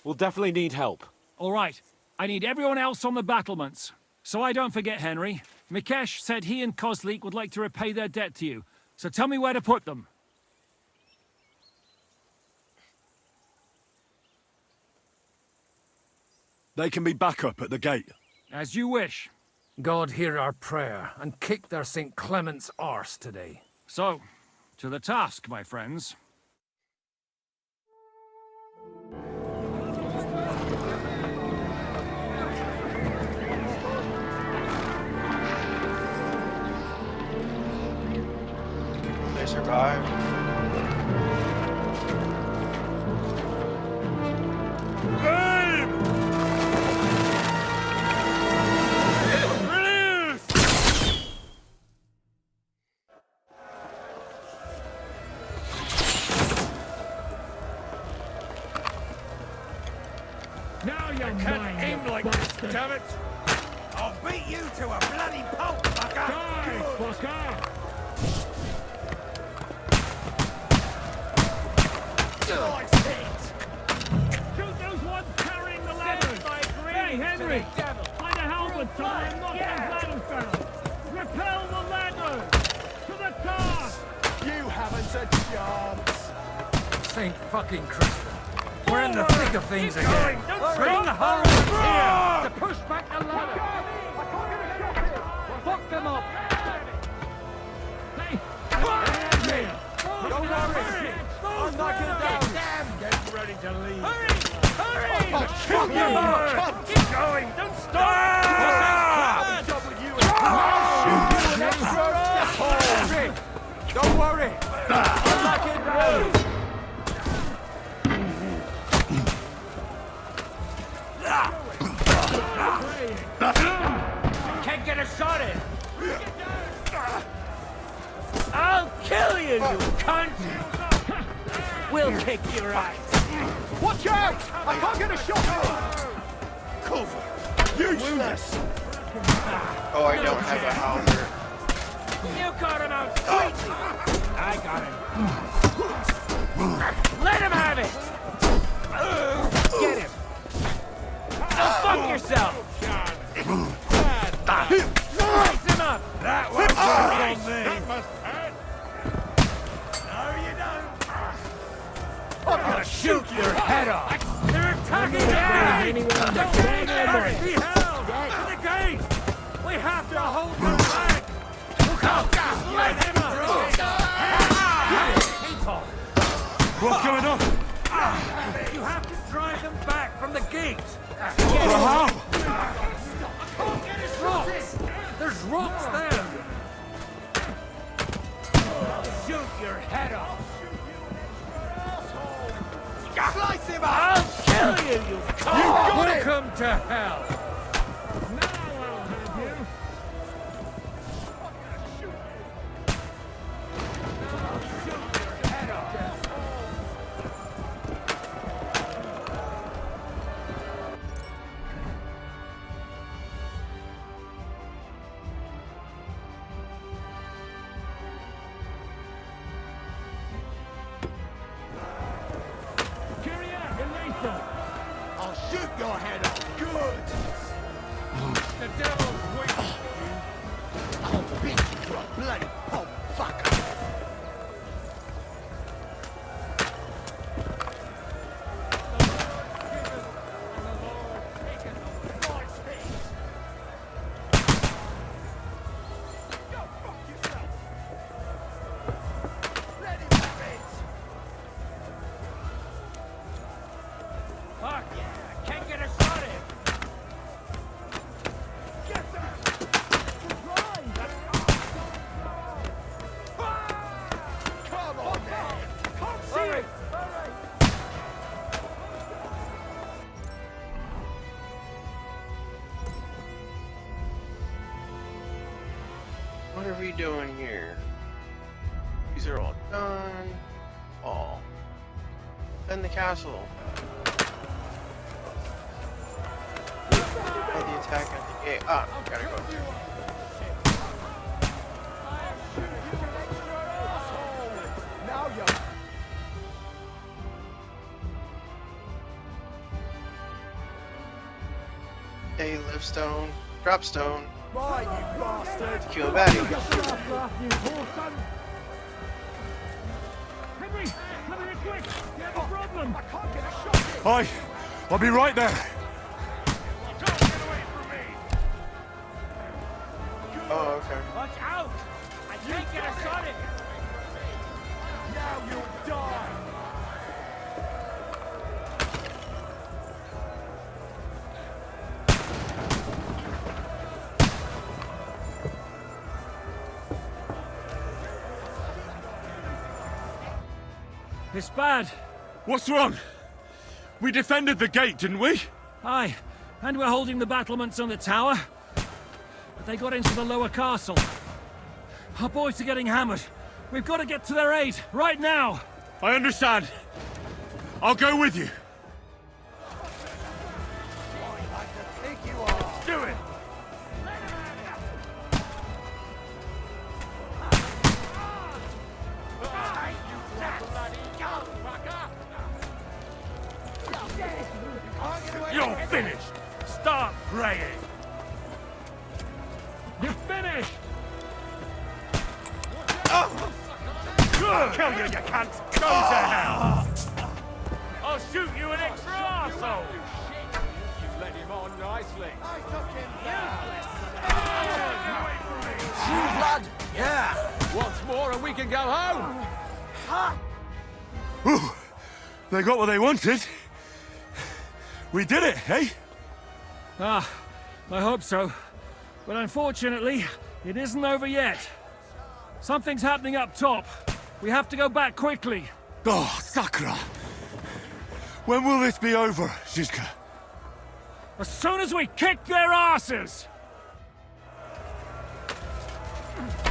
we'll definitely need help. All right. I need everyone else on the battlements. So I don't forget, Henry. Mikesh said he and Kozlik would like to repay their debt to you. So tell me where to put them. They can be back up at the gate. As you wish. God hear our prayer and kick their St. Clement's arse today. So, to the task, my friends. They survive. Now you can't aim like this, damn it! I'll beat you to a bloody pulp, fucker! Die, fucker! Nice hit! Shoot those ones carrying the ladders! Hey, Henry! Find a helmet, son, and knock those ladders down! Repel the ladders! To the task! You haven't a chance! Saint fucking Christ! We're in the thick of things again! Bring home here! To push back the ladder! Fuck them up! Hey! Don't worry! I'm knocking it down! Get ready to leave! Hurry! Oh, kill them! Keep going! Don't stop! Don't worry! I'm knocking it down! Can't get a shot in. I'll kill you, you cunt! We'll kick your ass. Watch out! I can't get a shot in! Cover! Useless! Oh, I don't have a howler. You got him out sweetly. I got him. Let him have it. Get him. Now fuck yourself. Slice him up. That won't work on me! That must hurt. No, you don't. I'm gonna shoot your head off! They're attacking me! Anyone to Don't hurry! Be held! eat. How? Rocks! There's rocks there! I'll shoot your head off! Slice him I'll kill you, you cock! Welcome to hell! I'll shoot your head off. Good. The devil's waiting. I'll beat you to a bloody pulp fucker. Fuck yeah! I can't get a shot in! Come on, man. Can't see it! What are we doing here? These are all done. All. Defend the castle. Oh, the attack at the gate. Ah, gotta go through. Now you. Hey, live stone. Drop stone. Right, you bastard. Kill a baddie. Henry! Come here quick! You have a problem! I can't get a shot in. Aye, I'll be right there. Oh, okay. Watch out! I can't get a shot in! Now you'll die. It's bad. What's wrong? We defended the gate, didn't we? Aye, and we're holding the battlements on the tower. But they got into the lower castle. Our boys are getting hammered. We've got to get to their aid, right now! I understand. I'll go with you. Think you are. Do it. You're finished! Start praying! You're finished! Kill you, you cunt! Go to hell! I'll shoot you an extra arsehole! You led him on nicely. I took him down. True blood! Yeah! Once more and we can go home! Whew. They got what they wanted. We did it, eh? Ah, I hope so. But unfortunately, it isn't over yet. Something's happening up top. We have to go back quickly. Oh, Sakura! When will this be over, Zizka? As soon as we kick their asses!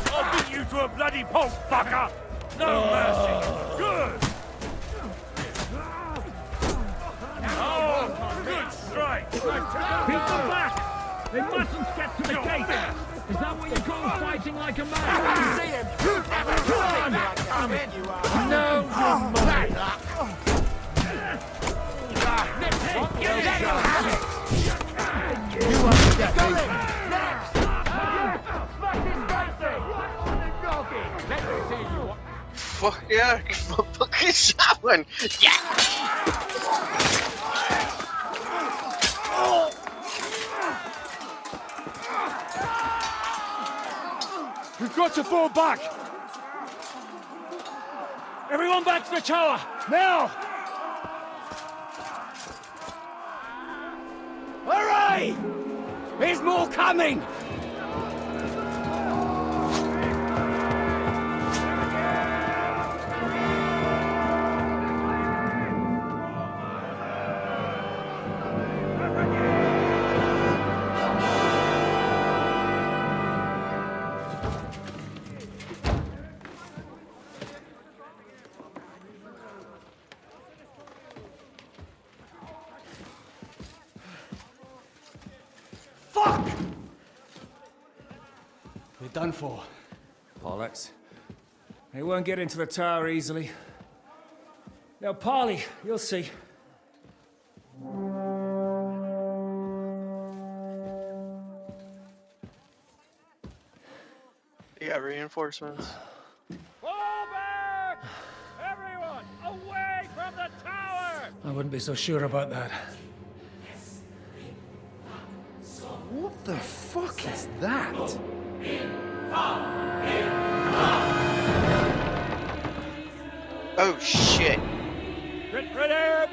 I'll beat you to a bloody pulp, fucker! No mercy! Good! Oh, good strike! Keep them back! They mustn't get to the gate! Is that what you call fighting like a man? See him. Come on! No, you mustn't! You want to get me? Next! Let me see you. Fuck yeah, fucking shot one! Yeah! We've got to fall back! Everyone back to the tower! Now! away! There's more coming! Fuck! We're done for. Bollocks. They won't get into the tower easily. Now, parley, you'll see. You got reinforcements. Fall back! Everyone, away from the tower! I wouldn't be so sure about that. What the fuck is that? Oh shit. Get ready!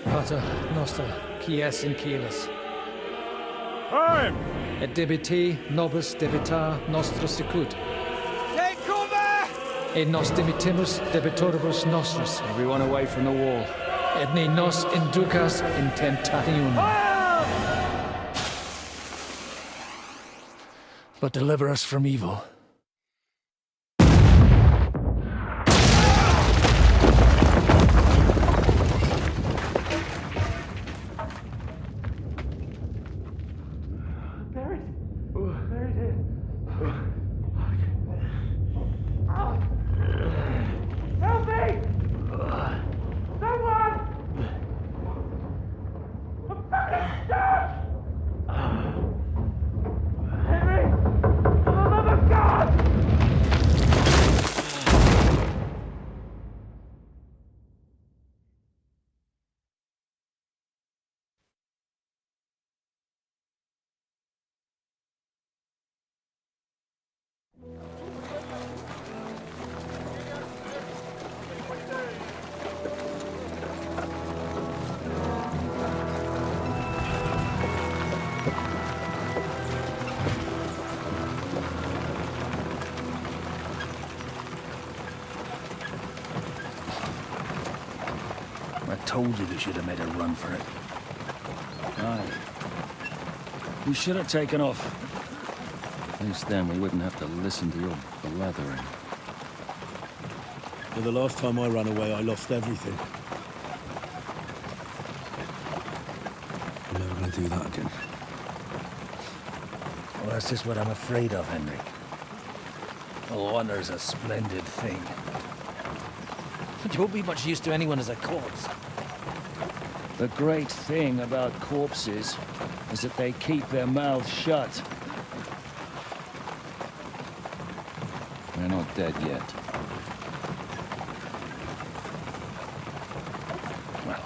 Pater Noster, Quies in Kielis. Time! Et debiti nobis debitar nostros sicut. Take cover! Et nos dimitimus debitoribus nostris. Everyone away from the wall. Et ne nos inducas in tentationem. But deliver us from evil. Help me! Someone! I'm fucking stuck! Henry! For the love of God! I told you they should have made a run for it. Aye. We should have taken off. At least then we wouldn't have to listen to your blathering. Well, the last time I ran away, I lost everything. I'm never gonna do that again. Well, that's just what I'm afraid of, Henry. Honor's a splendid thing. But you won't be much use to anyone as a corpse. The great thing about corpses is that they keep their mouths shut. They're not dead yet. Well,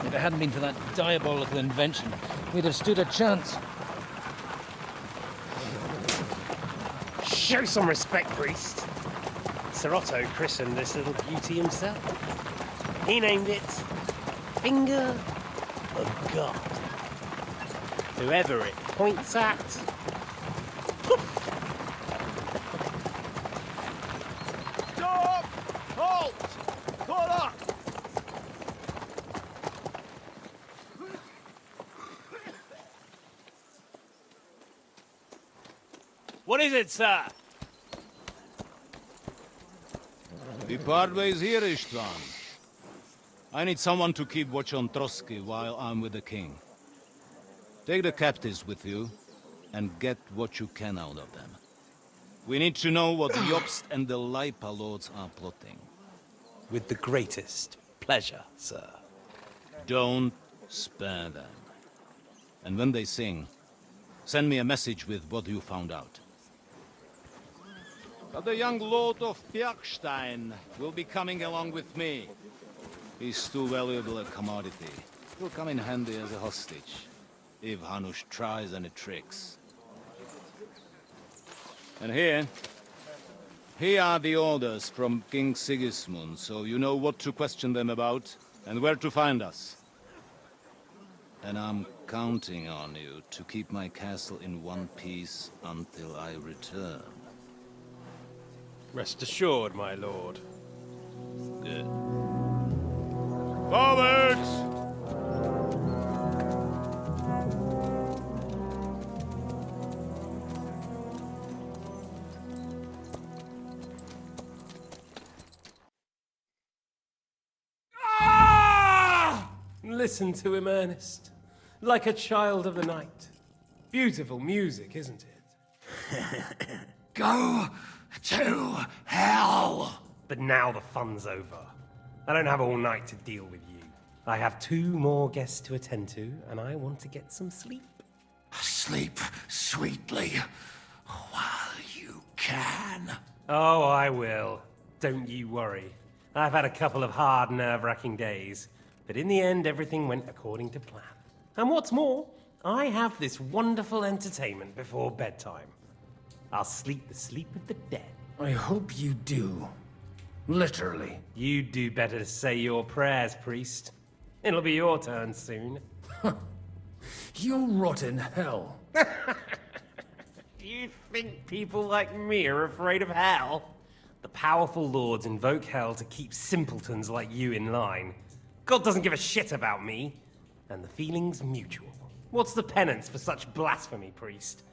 if it hadn't been for that diabolical invention, we'd have stood a chance. Show some respect, priest. Sir Otto christened this little beauty himself. He named it Finger of God. Whoever it points at, Stop! Halt! Caught up! What is it, sir? The Parway is here, Istvan. I need someone to keep watch on Trotsky while I'm with the king. Take the captives with you, and get what you can out of them. We need to know what the Jobst and the Leipa lords are plotting. With the greatest pleasure, sir. Don't spare them. And when they sing, send me a message with what you found out. But the young lord of Fjarkstein will be coming along with me. He's too valuable a commodity. He'll come in handy as a hostage, if Hanush tries any tricks. And here are the orders from King Sigismund, so you know what to question them about, and where to find us. And I'm counting on you to keep my castle in one piece until I return. Rest assured, my lord. Good. Forwards! Listen to him, Ernest. Like a child of the night. Beautiful music, isn't it? Go to hell! But now the fun's over. I don't have all night to deal with you. I have 2 more guests to attend to, and I want to get some sleep. Sleep sweetly while you can. Oh, I will. Don't you worry. I've had a couple of hard, nerve-wracking days, but in the end, everything went according to plan. And what's more, I have this wonderful entertainment before bedtime. I'll sleep the sleep of the dead. I hope you do. Literally. You'd do better to say your prayers, priest. It'll be your turn soon. You rot in hell. Do you think people like me are afraid of hell? The powerful lords invoke hell to keep simpletons like you in line. God doesn't give a shit about me, and the feeling's mutual. What's the penance for such blasphemy, priest?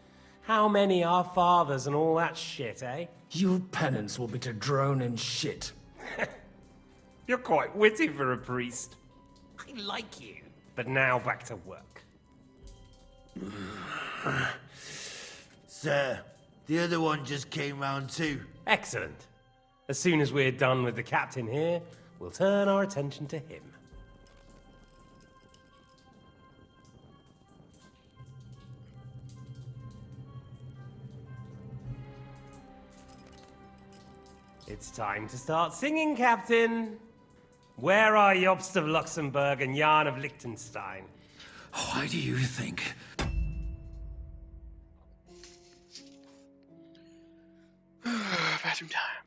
How many are fathers and all that shit, eh? Your penance will be to drown in shit. You're quite witty for a priest. I like you. But now back to work. Sir, the other one just came round too. Excellent. As soon as we're done with the captain here, we'll turn our attention to him. It's time to start singing, Captain. Where are Jobst of Luxembourg and Jan of Liechtenstein? Why do you think? Bathroom time.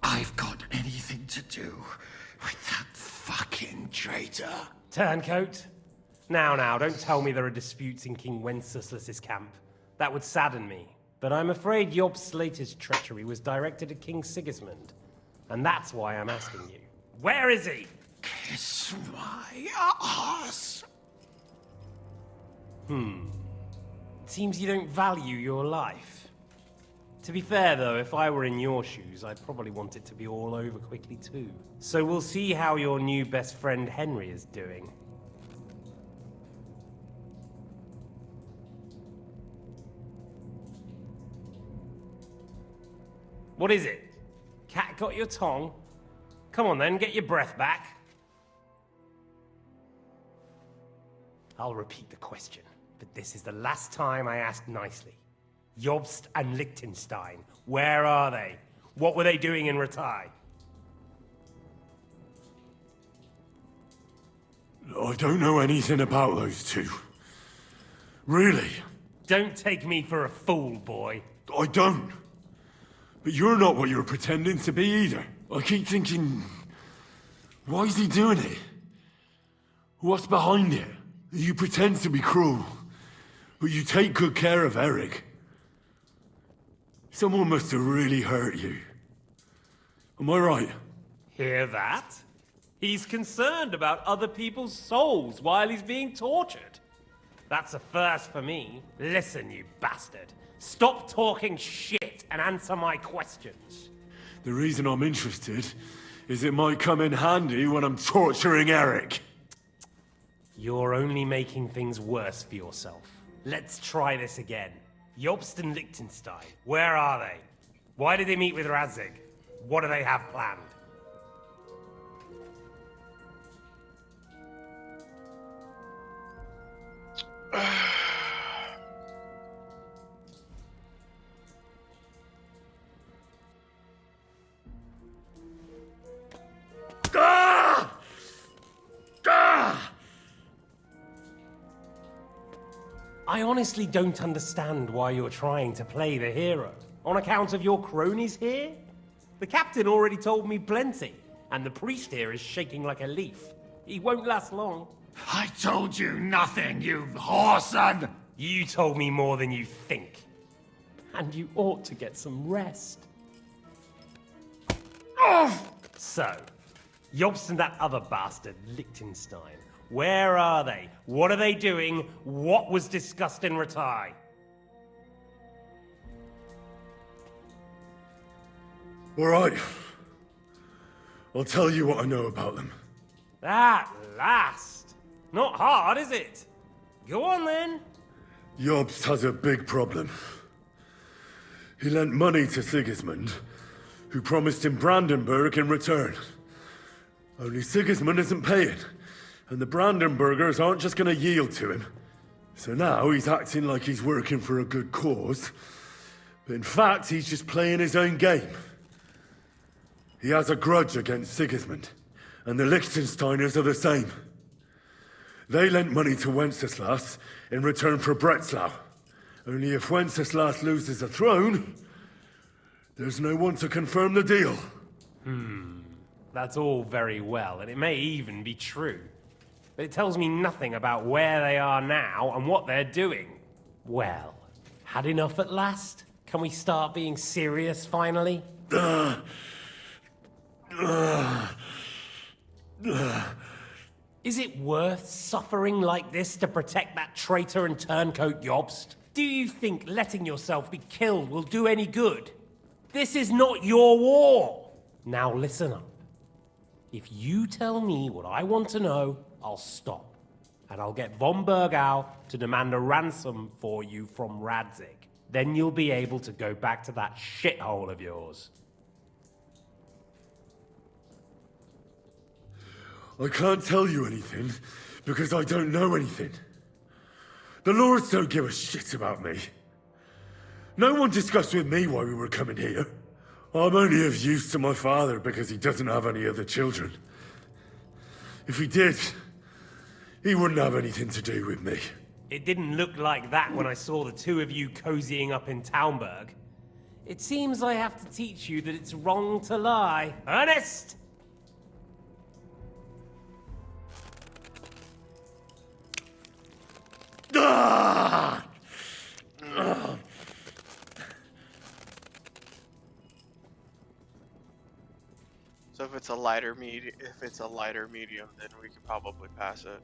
I've got anything to do with that fucking traitor. Turncoat. Now, don't tell me there are disputes in King Wenceslas's camp. That would sadden me. But I'm afraid Jobst's latest treachery was directed at King Sigismund. And that's why I'm asking you. Where is he? Kiss my ass. It seems you don't value your life. To be fair, though, if I were in your shoes, I'd probably want it to be all over quickly, too. So we'll see how your new best friend Henry is doing. What is it? Cat got your tongue? Come on then, get your breath back. I'll repeat the question, but this is the last time I ask nicely. Jobst and Liechtenstein, where are they? What were they doing in Ratai? I don't know anything about those two. Really? Don't take me for a fool, boy. I don't. But you're not what you're pretending to be either. I keep thinking, why is he doing it? What's behind it? You pretend to be cruel, but you take good care of Eric. Someone must have really hurt you. Am I right? Hear that? He's concerned about other people's souls while he's being tortured. That's a first for me. Listen, you bastard. Stop talking shit and answer my questions. The reason I'm interested is it might come in handy when I'm torturing Eric. You're only making things worse for yourself. Let's try this again. Jobst and Liechtenstein, where are they? Why did they meet with Radzig? What do they have planned? I honestly don't understand why you're trying to play the hero. On account of your cronies here? The captain already told me plenty, and the priest here is shaking like a leaf. He won't last long. I told you nothing, you whoreson! You told me more than you think. And you ought to get some rest. So, Jobst and that other bastard, Liechtenstein. Where are they? What are they doing? What was discussed in Ratai? All right. I'll tell you what I know about them. At last! Not hard, is it? Go on then. Jobst has a big problem. He lent money to Sigismund, who promised him Brandenburg in return. Only Sigismund isn't paying, and the Brandenburgers aren't just gonna yield to him. So now he's acting like he's working for a good cause, but in fact he's just playing his own game. He has a grudge against Sigismund, and the Liechtensteiners are the same. They lent money to Wenceslas in return for Breslau. Only if Wenceslas loses the throne, there's no one to confirm the deal. That's all very well, and it may even be true. But it tells me nothing about where they are now and what they're doing. Well, had enough at last? Can we start being serious finally? Is it worth suffering like this to protect that traitor and turncoat Jobst? Do you think letting yourself be killed will do any good? This is not your war! Now listen up. If you tell me what I want to know, I'll stop. And I'll get von Bergau to demand a ransom for you from Radzig. Then you'll be able to go back to that shithole of yours. I can't tell you anything, because I don't know anything. The lords don't give a shit about me. No one discussed with me why we were coming here. I'm only of use to my father because he doesn't have any other children. If he did, he wouldn't have anything to do with me. It didn't look like that when I saw the two of you cozying up in Taumberg. It seems I have to teach you that it's wrong to lie. Ernest! Ah! Ah! So if it's a lighter medium, then we could probably pass it.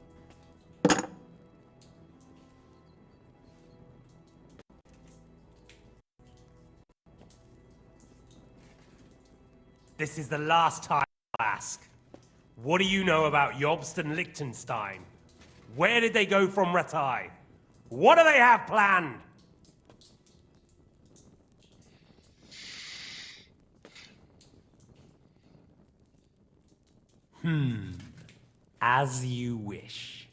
This is the last time I'll ask. What do you know about Jobst and Liechtenstein? Where did they go from Ratai? What do they have planned? As you wish.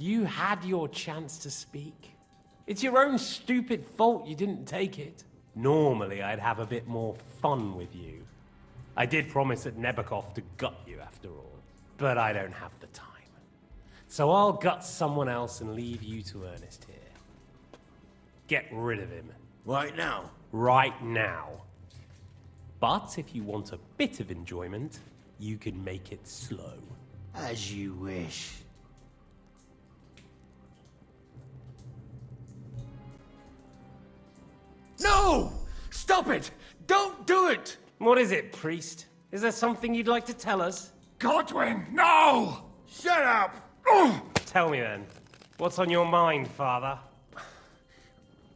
You had your chance to speak. It's your own stupid fault you didn't take it. Normally, I'd have a bit more fun with you. I did promise at Nebakov to gut you after all, but I don't have the time. So I'll gut someone else and leave you to Ernest here. Get rid of him. Right now? Right now. But if you want a bit of enjoyment, you can make it slow. As you wish. No! Stop it! Don't do it! What is it, priest? Is there something you'd like to tell us? Godwin, no! Shut up! Tell me then. What's on your mind, father?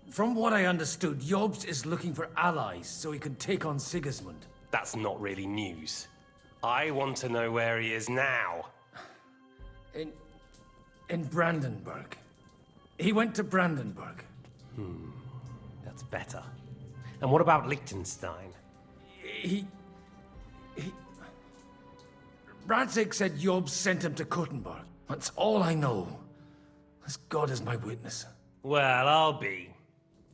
From what I understood, Jobst is looking for allies so he can take on Sigismund. That's not really news. I want to know where he is now. In Brandenburg. He went to Brandenburg. That's better. And what about Liechtenstein? Radzig said Jobst sent him to Kuttenberg. That's all I know. As God is my witness. Well, I'll be.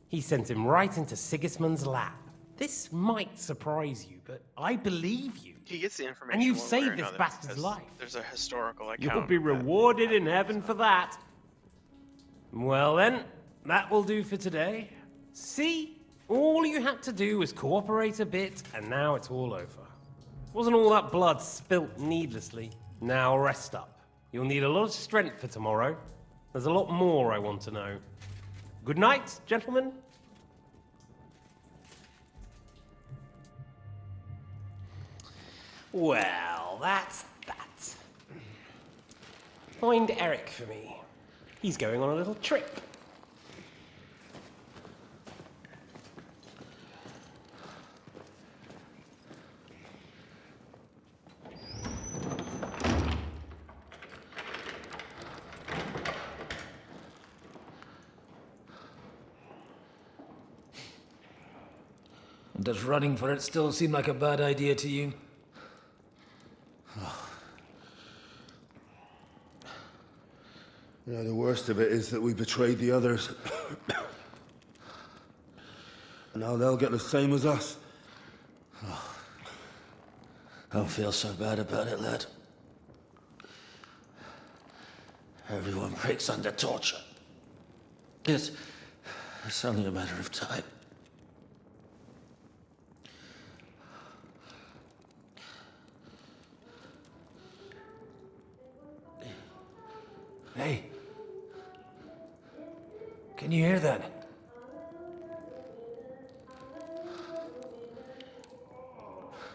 He sent him right into Sigismund's lap. This might surprise you, but I believe you. He gets the information. And you've one way or saved this another, bastard's because life. There's a historical account. You'll be rewarded in heaven for that. Well then, that will do for today. See? All you had to do was cooperate a bit, and now it's all over. Wasn't all that blood spilt needlessly. Now rest up. You'll need a lot of strength for tomorrow. There's a lot more I want to know. Good night, gentlemen. Well, that's that. Find Eric for me. He's going on a little trip. Does running for it still seem like a bad idea to you? You know, the worst of it is that we betrayed the others. And now they'll get the same as us. Don't feel so bad about it, lad. Everyone breaks under torture. It's only a matter of time. Hey. Can you hear that?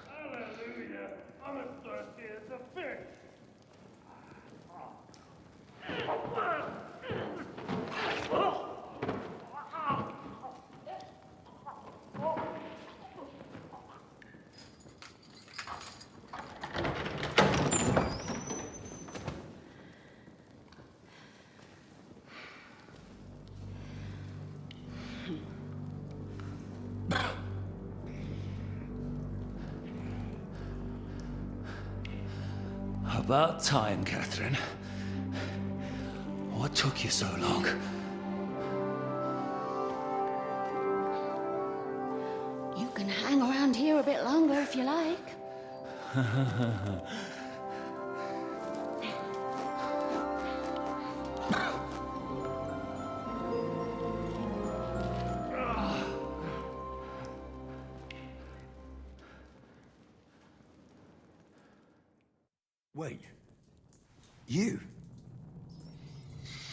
Hallelujah. I'm as thirsty as a fish. About time, Catherine. What took you so long? You can hang around here a bit longer if you like. Wait. You?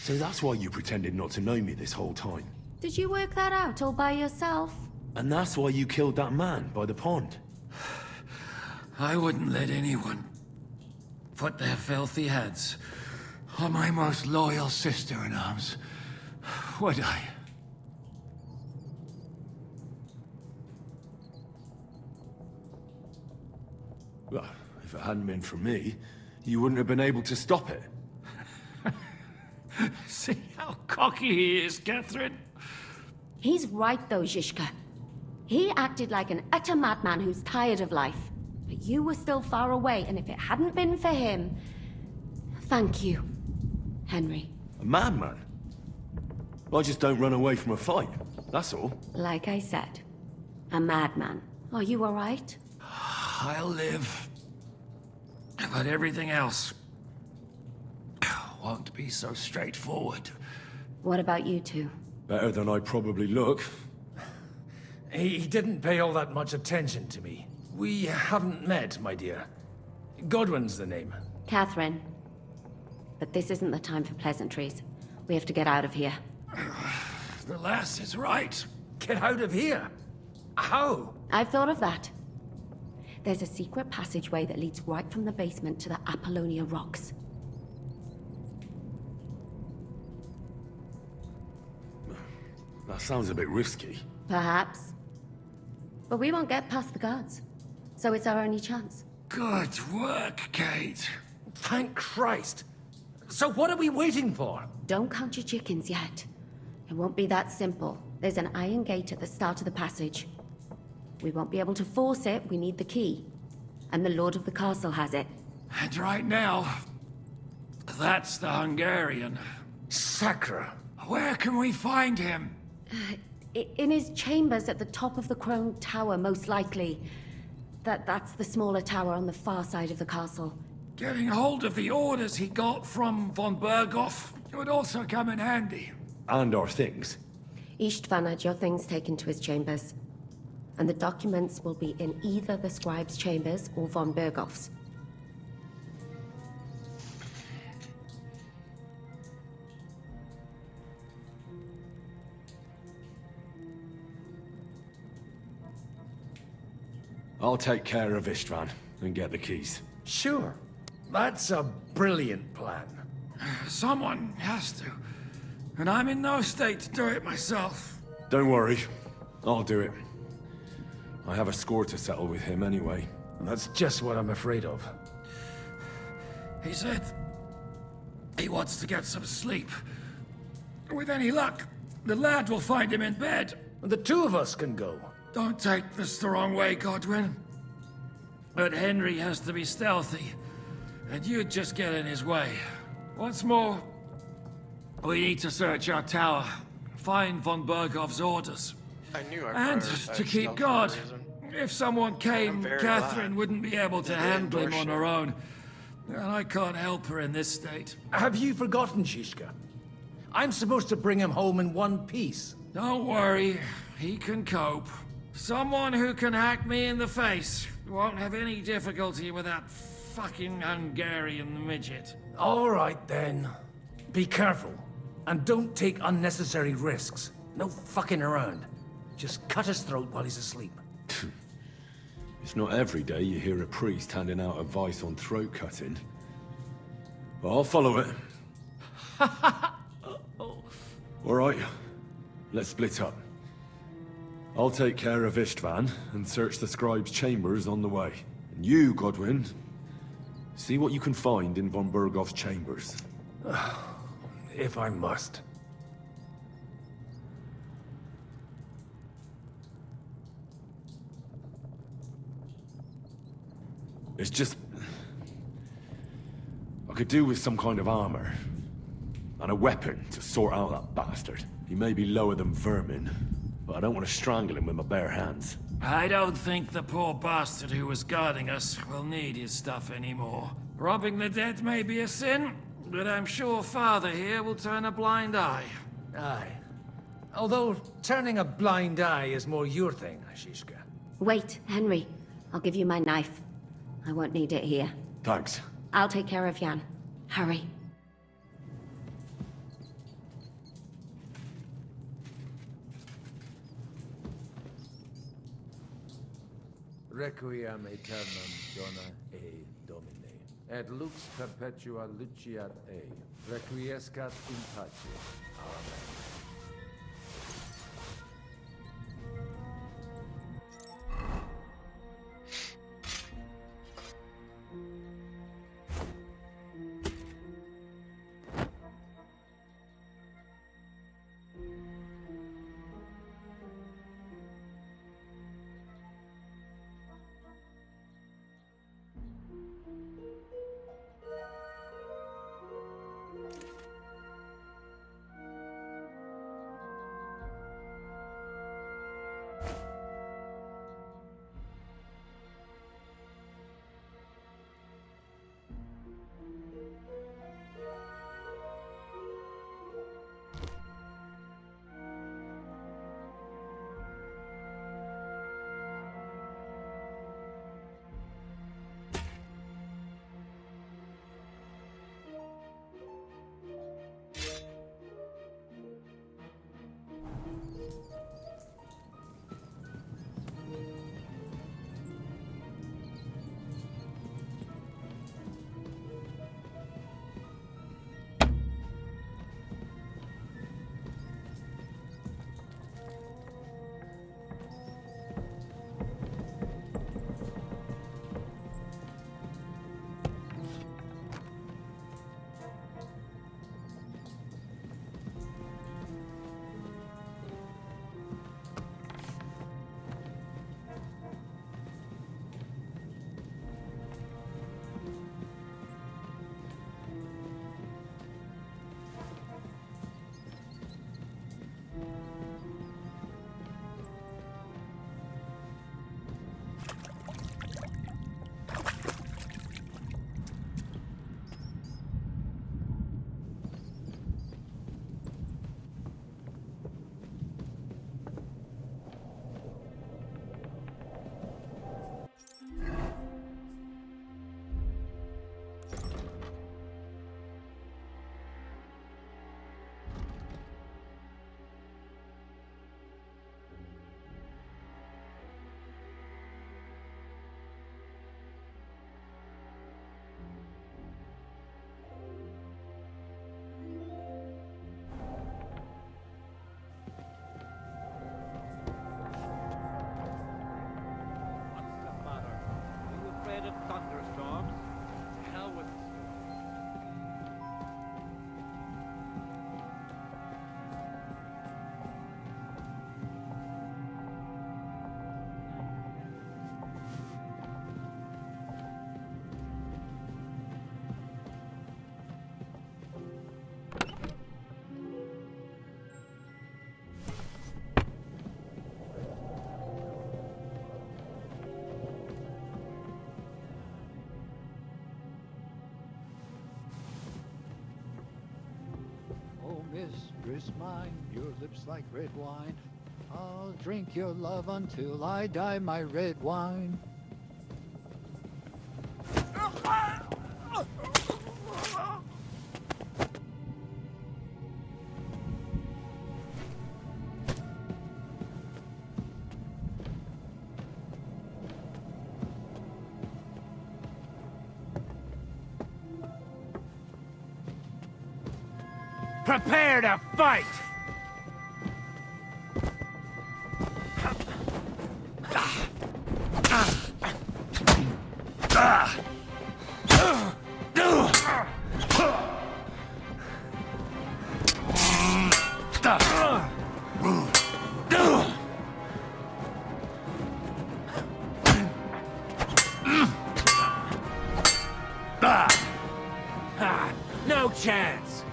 So that's why you pretended not to know me this whole time? Did you work that out all by yourself? And that's why you killed that man by the pond? I wouldn't let anyone put their filthy heads on my most loyal sister-in-arms, would I? Well, if it hadn't been for me, you wouldn't have been able to stop it. See how cocky he is, Catherine? He's right though, Zizka. He acted like an utter madman who's tired of life. But you were still far away, and if it hadn't been for him... Thank you, Henry. A madman? I just don't run away from a fight, that's all. Like I said, a madman. Are you all right? I'll live. But everything else won't be so straightforward. What about you two? Better than I probably look. He didn't pay all that much attention to me. We haven't met, my dear. Godwin's the name. Catherine. But this isn't the time for pleasantries. We have to get out of here. The lass is right. Get out of here? How? I've thought of that. There's a secret passageway that leads right from the basement to the Apollonia Rocks. That sounds a bit risky. Perhaps. But we won't get past the guards. So it's our only chance. Good work, Kate. Thank Christ. So what are we waiting for? Don't count your chickens yet. It won't be that simple. There's an iron gate at the start of the passage. We won't be able to force it, we need the key. And the Lord of the Castle has it. And right now, that's the Hungarian. Sacra. Where can we find him? In his chambers at the top of the Crone Tower, most likely. That's the smaller tower on the far side of the castle. Getting hold of the orders he got from von Berghoff would also come in handy. And our things. Istvan had your things taken to his chambers. And the documents will be in either the scribe's chambers or von Berghoff's. I'll take care of Istvan and get the keys. Sure. That's a brilliant plan. Someone has to. And I'm in no state to do it myself. Don't worry. I'll do it. I have a score to settle with him anyway. That's just what I'm afraid of. He said he wants to get some sleep. With any luck, the lad will find him in bed. The two of us can go. Don't take this the wrong way, Godwin. But Henry has to be stealthy, and you'd just get in his way. Once more, we need to search our tower, find von Berghoff's orders. I knew I And prioritized to keep stealth guard. for a reason. If someone came, very Catherine alive. wouldn't be able to They handle him endorse on it. her own. And I can't help her in this state. Have you forgotten, Shishka? I'm supposed to bring him home in one piece. Don't worry, he can cope. Someone who can hack me in the face won't have any difficulty with that fucking Hungarian midget. All right, then. Be careful. And don't take unnecessary risks. No fucking around. Just cut his throat while he's asleep. It's not every day you hear a priest handing out advice on throat cutting. But I'll follow it. All right, let's split up. I'll take care of Istvan and search the scribe's chambers on the way. And you, Godwin, see what you can find in von Berghoff's chambers. If I must. It's just... I could do with some kind of armor. And a weapon to sort out that bastard. He may be lower than vermin, but I don't want to strangle him with my bare hands. I don't think the poor bastard who was guarding us will need his stuff anymore. Robbing the dead may be a sin, but I'm sure Father here will turn a blind eye. Aye. Although, turning a blind eye is more your thing, Shishka. Wait, Henry. I'll give you my knife. I won't need it here. Thanks. I'll take care of Jan. Hurry. Requiem aeternam dona e domine, et lux perpetua luciat e, requiescat in pace. Amen. wondrous mine, your lips like red wine. I'll drink your love until I die, my red wine. Prepare to fight! No chance!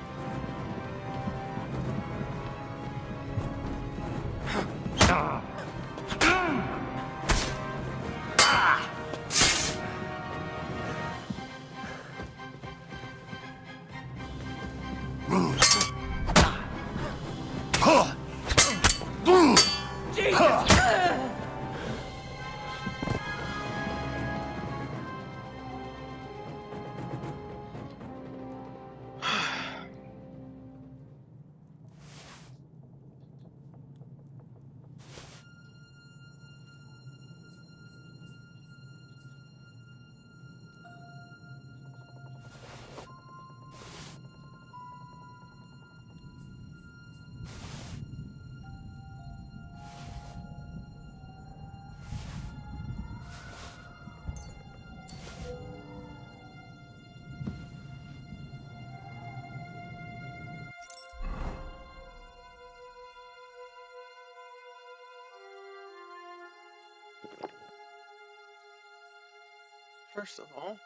First of all,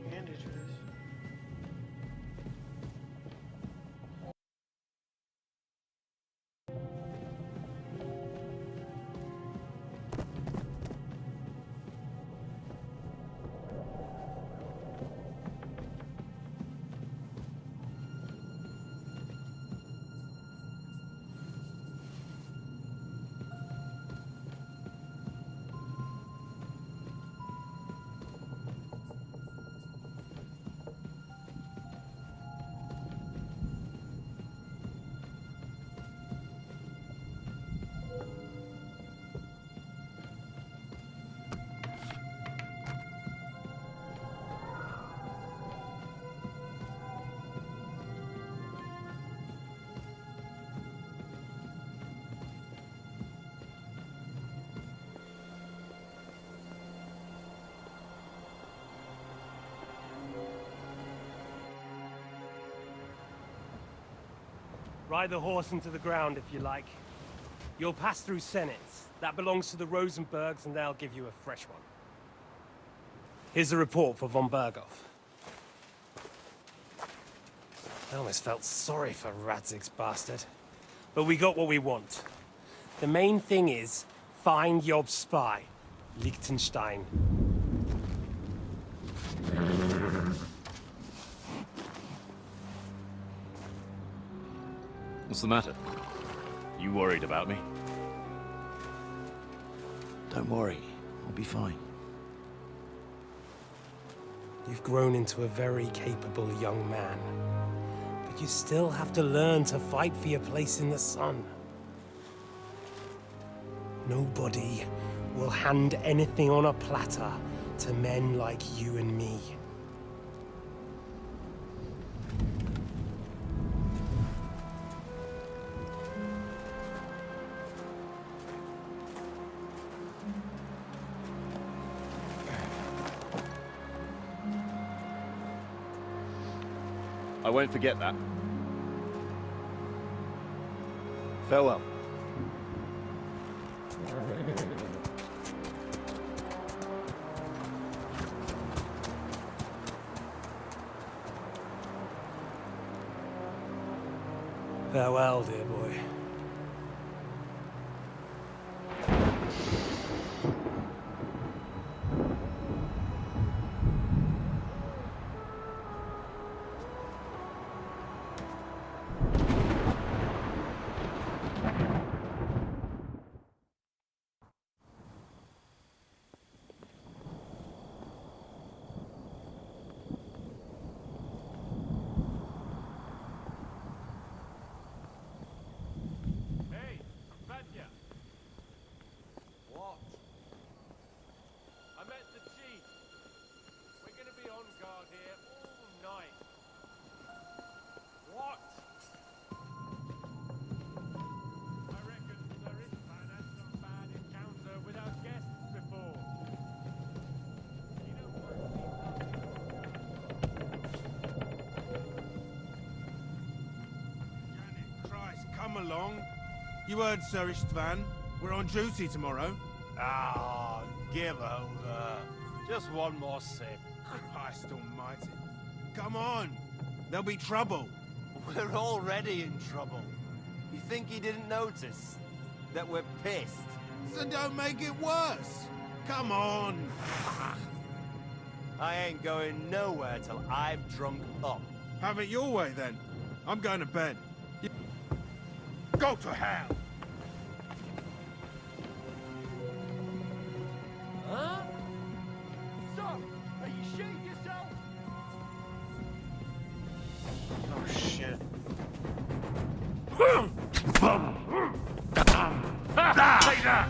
bandages. Ride the horse into the ground if you like. You'll pass through Senates. That belongs to the Rosenbergs, and they'll give you a fresh one. Here's the report for von Berghoff. I almost felt sorry for Radzig's bastard. but we got what we want. The main thing is, find Job's spy, Liechtenstein. What's the matter? You worried about me? Don't worry, I'll be fine. You've grown into a very capable young man. But you still have to learn to fight for your place in the sun. Nobody will hand anything on a platter to men like you and me. I won't forget that. Farewell. Farewell, dear boy. Come along. You heard Sir Istvan. We're on duty tomorrow. Ah, give over. Just one more sip. Christ almighty. Come on. There'll be trouble. We're already in trouble. You think he didn't notice that we're pissed? So don't make it worse. Come on. I ain't going nowhere till I've drunk up. Have it your way then. I'm going to bed. Go to hell. Huh? So, are you shitting yourself? Oh shit. Take that!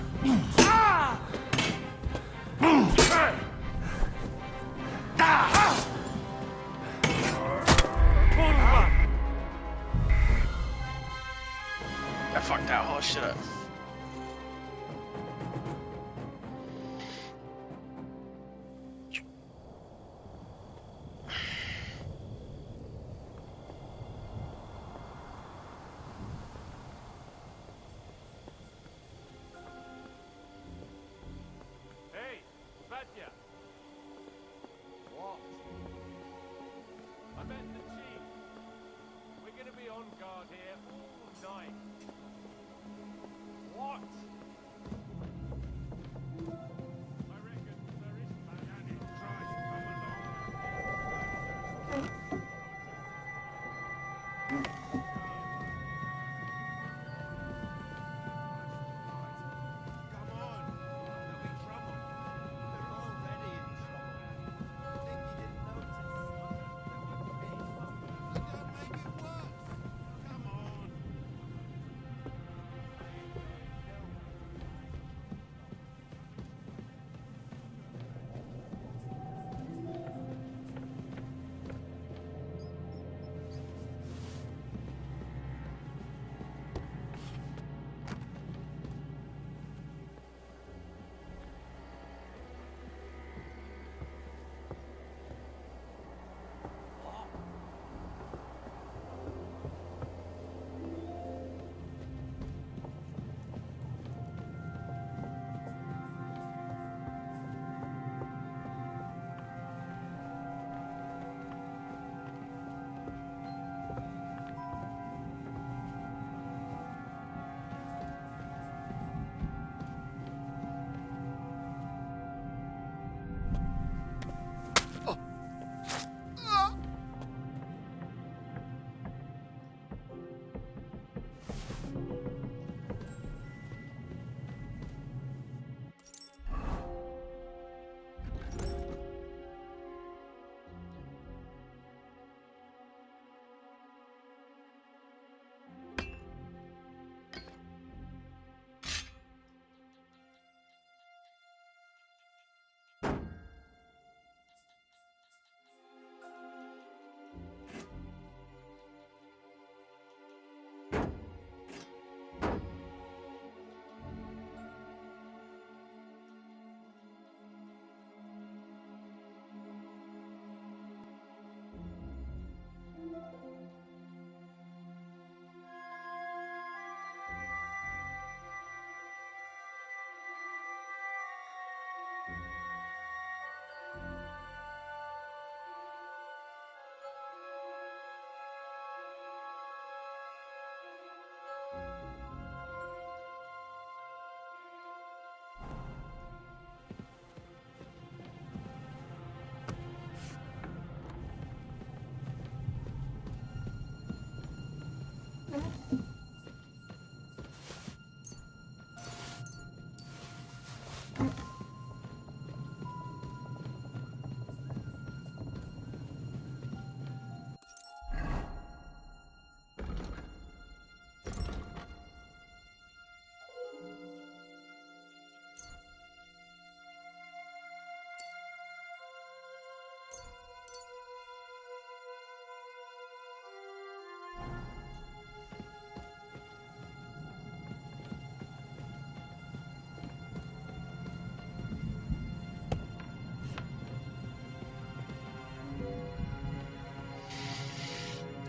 I fucked that whole shit up. Hey, Svatya! What? I met the chief. We're gonna be on guard here all night. What? I reckon there is a man and it tries to come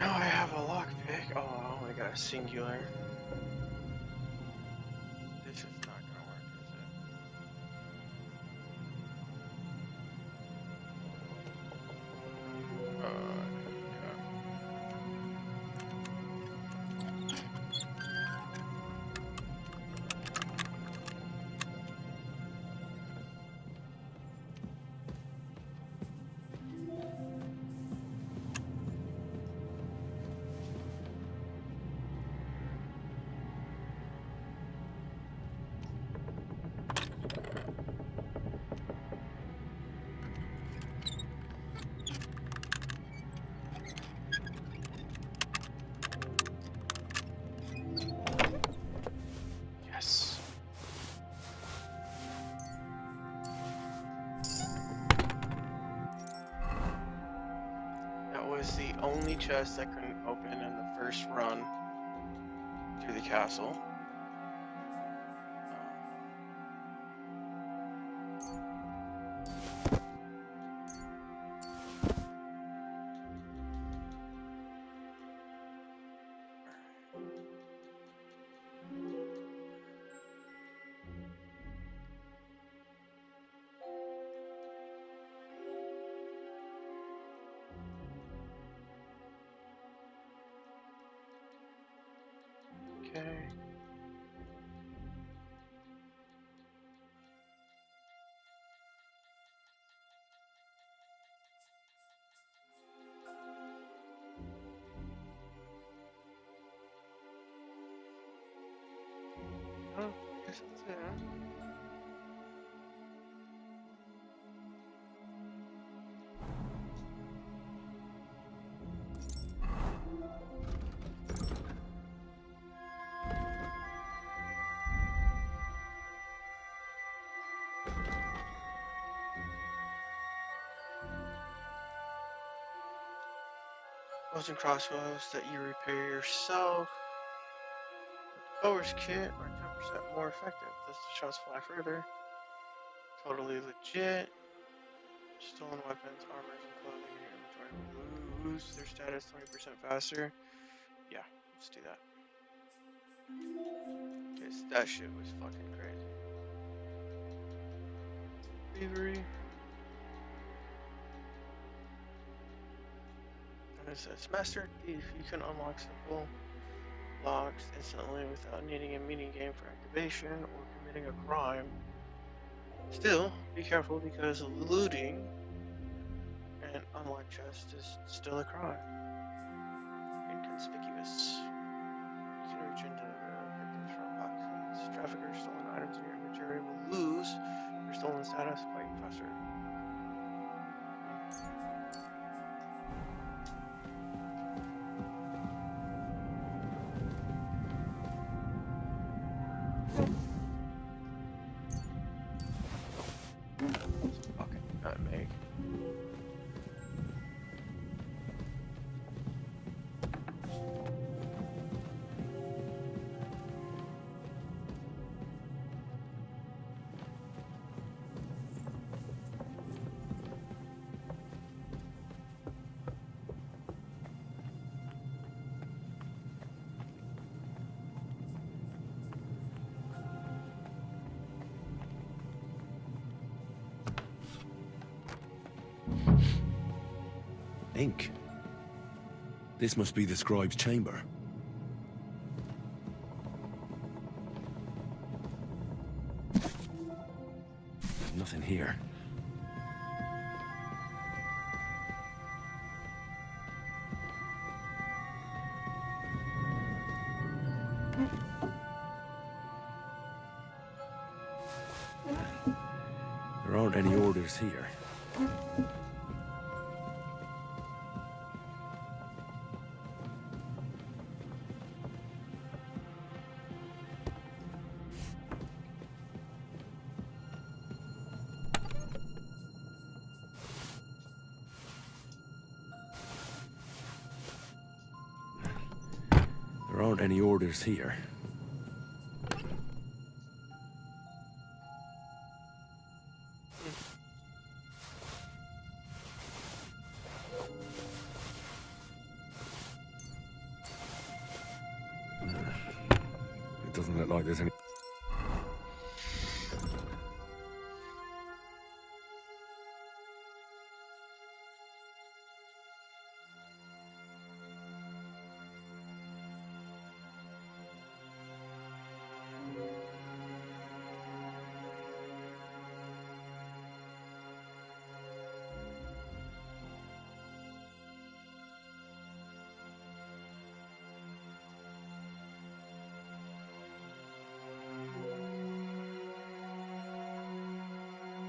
Now I have a lockpick. Oh, I only got a singular. This is not gonna work, is it? Yes. That was the only chest I couldn't open in the first run through the castle. Okay. Oh, I guess that's it, huh? Bows and crossbows that you repair yourself. Bower's kit are 10% more effective. Does the shots fly further? Totally legit. Stolen weapons, armors, and clothing in your inventory will lose their status 20% faster. Yeah, let's do that. Because that shit was fucking crazy. Thievery. And it says, Master Thief, you can unlock simple locks instantly without needing a mini game for activation or committing a crime. Still, be careful because looting an unlocked chest is still a crime. Inconspicuous. You can reach into victims from pockets. Traffickers, stolen items in your inventory will lose their stolen status quite faster. Fucking nutmeg. Ink. This must be the scribe's chamber. Nothing here. There aren't any orders here. There aren't any orders here. It doesn't look like there's any...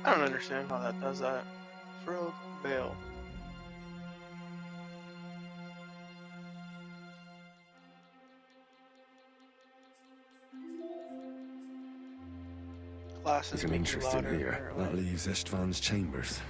I don't understand how that does that. Frilled veil. Glasses There's an make you interest in louder, here. apparently. That leaves Istvan's chambers.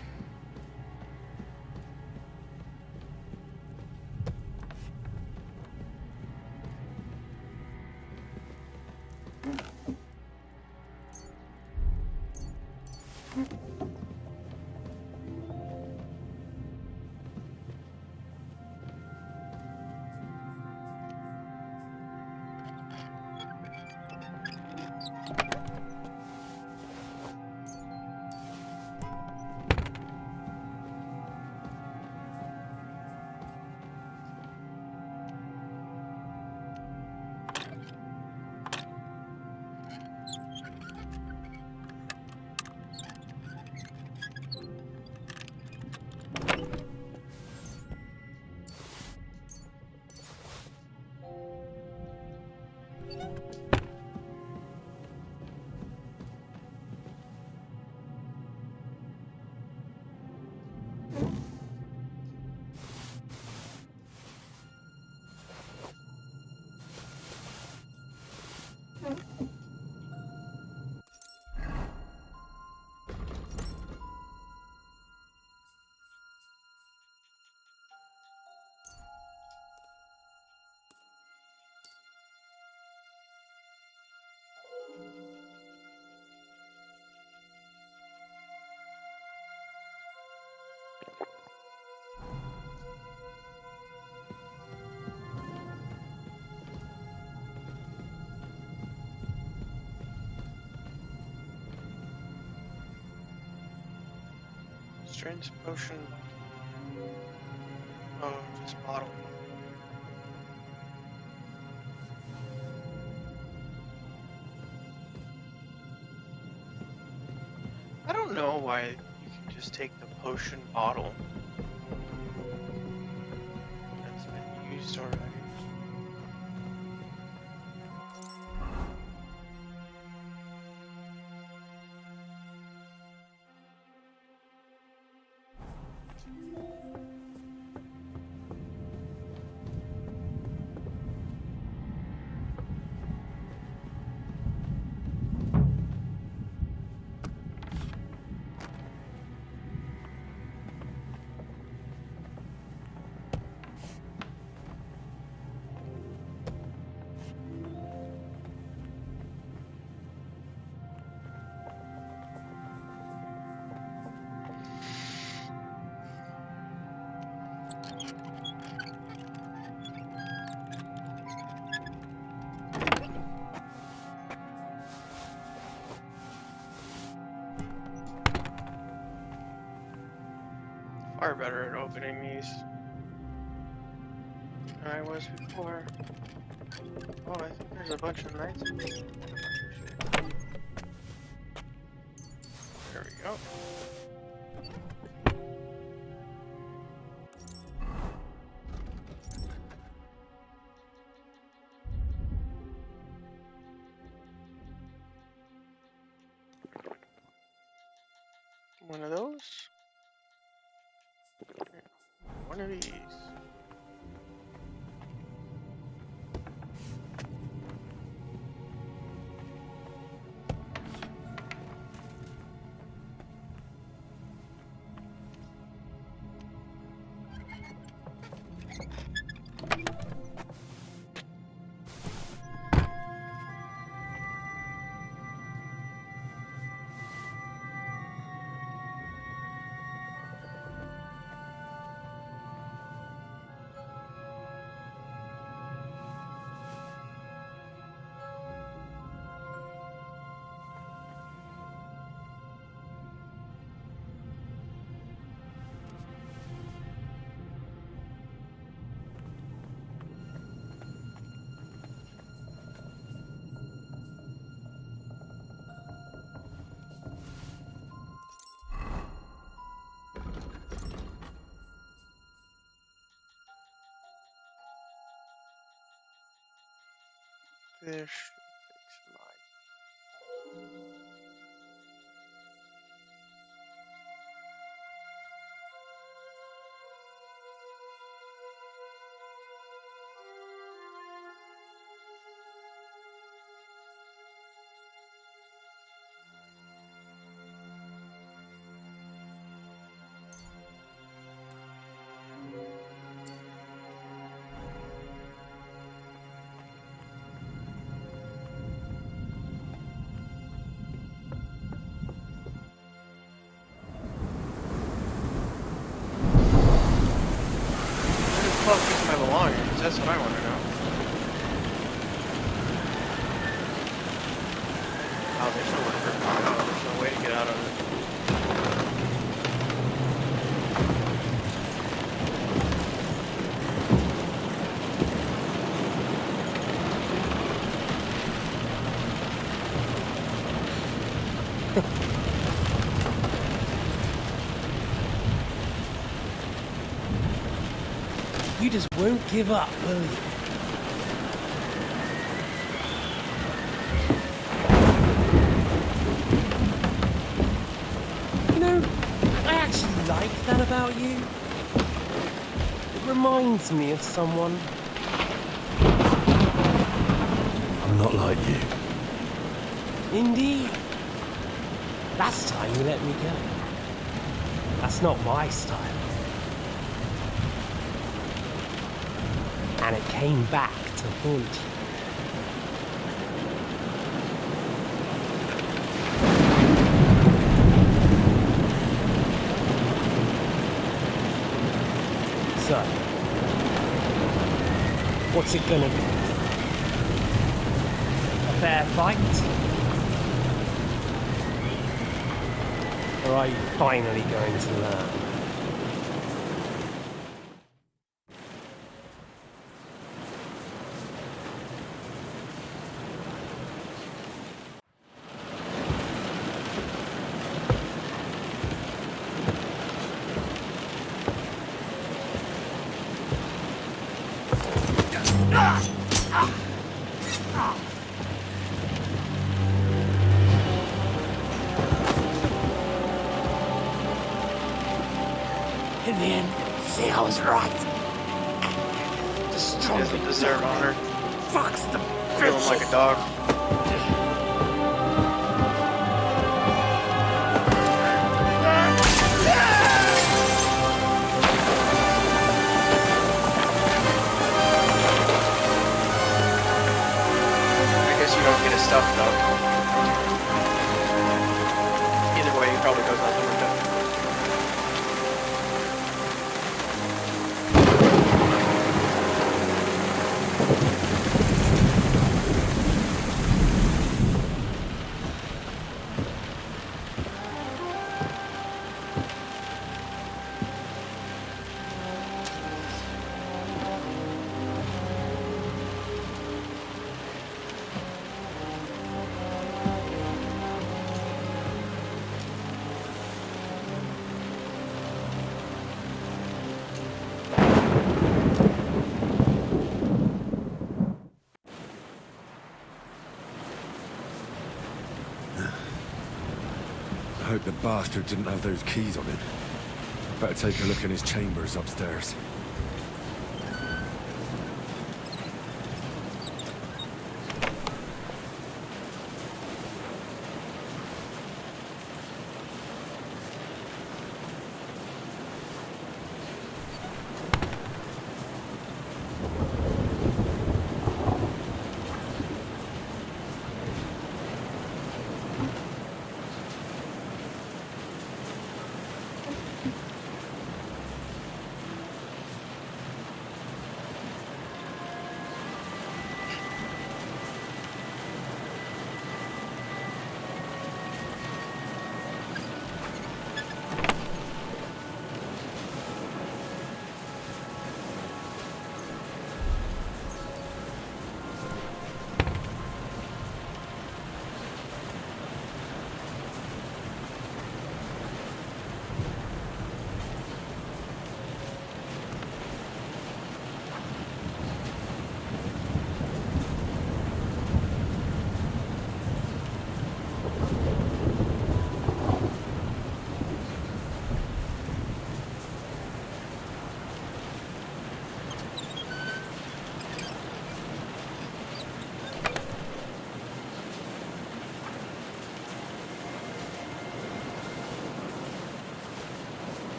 Strength potion. Oh, just bottle. I don't know why you can just take the potion bottle that's been used already. Far better at opening these than I was before. Oh, I think there's a bunch of knights. There we go. One of those. One of these. This should fix my. Where the fuck is my belongings? That's what I want to know. Oh, there's no worker. Oh, there's no way to get out of it. You just won't give up, will you? You know, I actually like that about you. It reminds me of someone. I'm not like you. Indeed. Last time you let me go. That's not my style. And it came back to haunt you. So, what's it gonna be? A fair fight? Or are you finally going to learn? In the end, see, I was right. The strong Doesn't deserve honor. Fucks the Feel him like a dog. I guess you don't get his stuff though. Either way, he probably goes out the window. hope the bastard didn't have those keys on him. Better take a look in his chambers upstairs.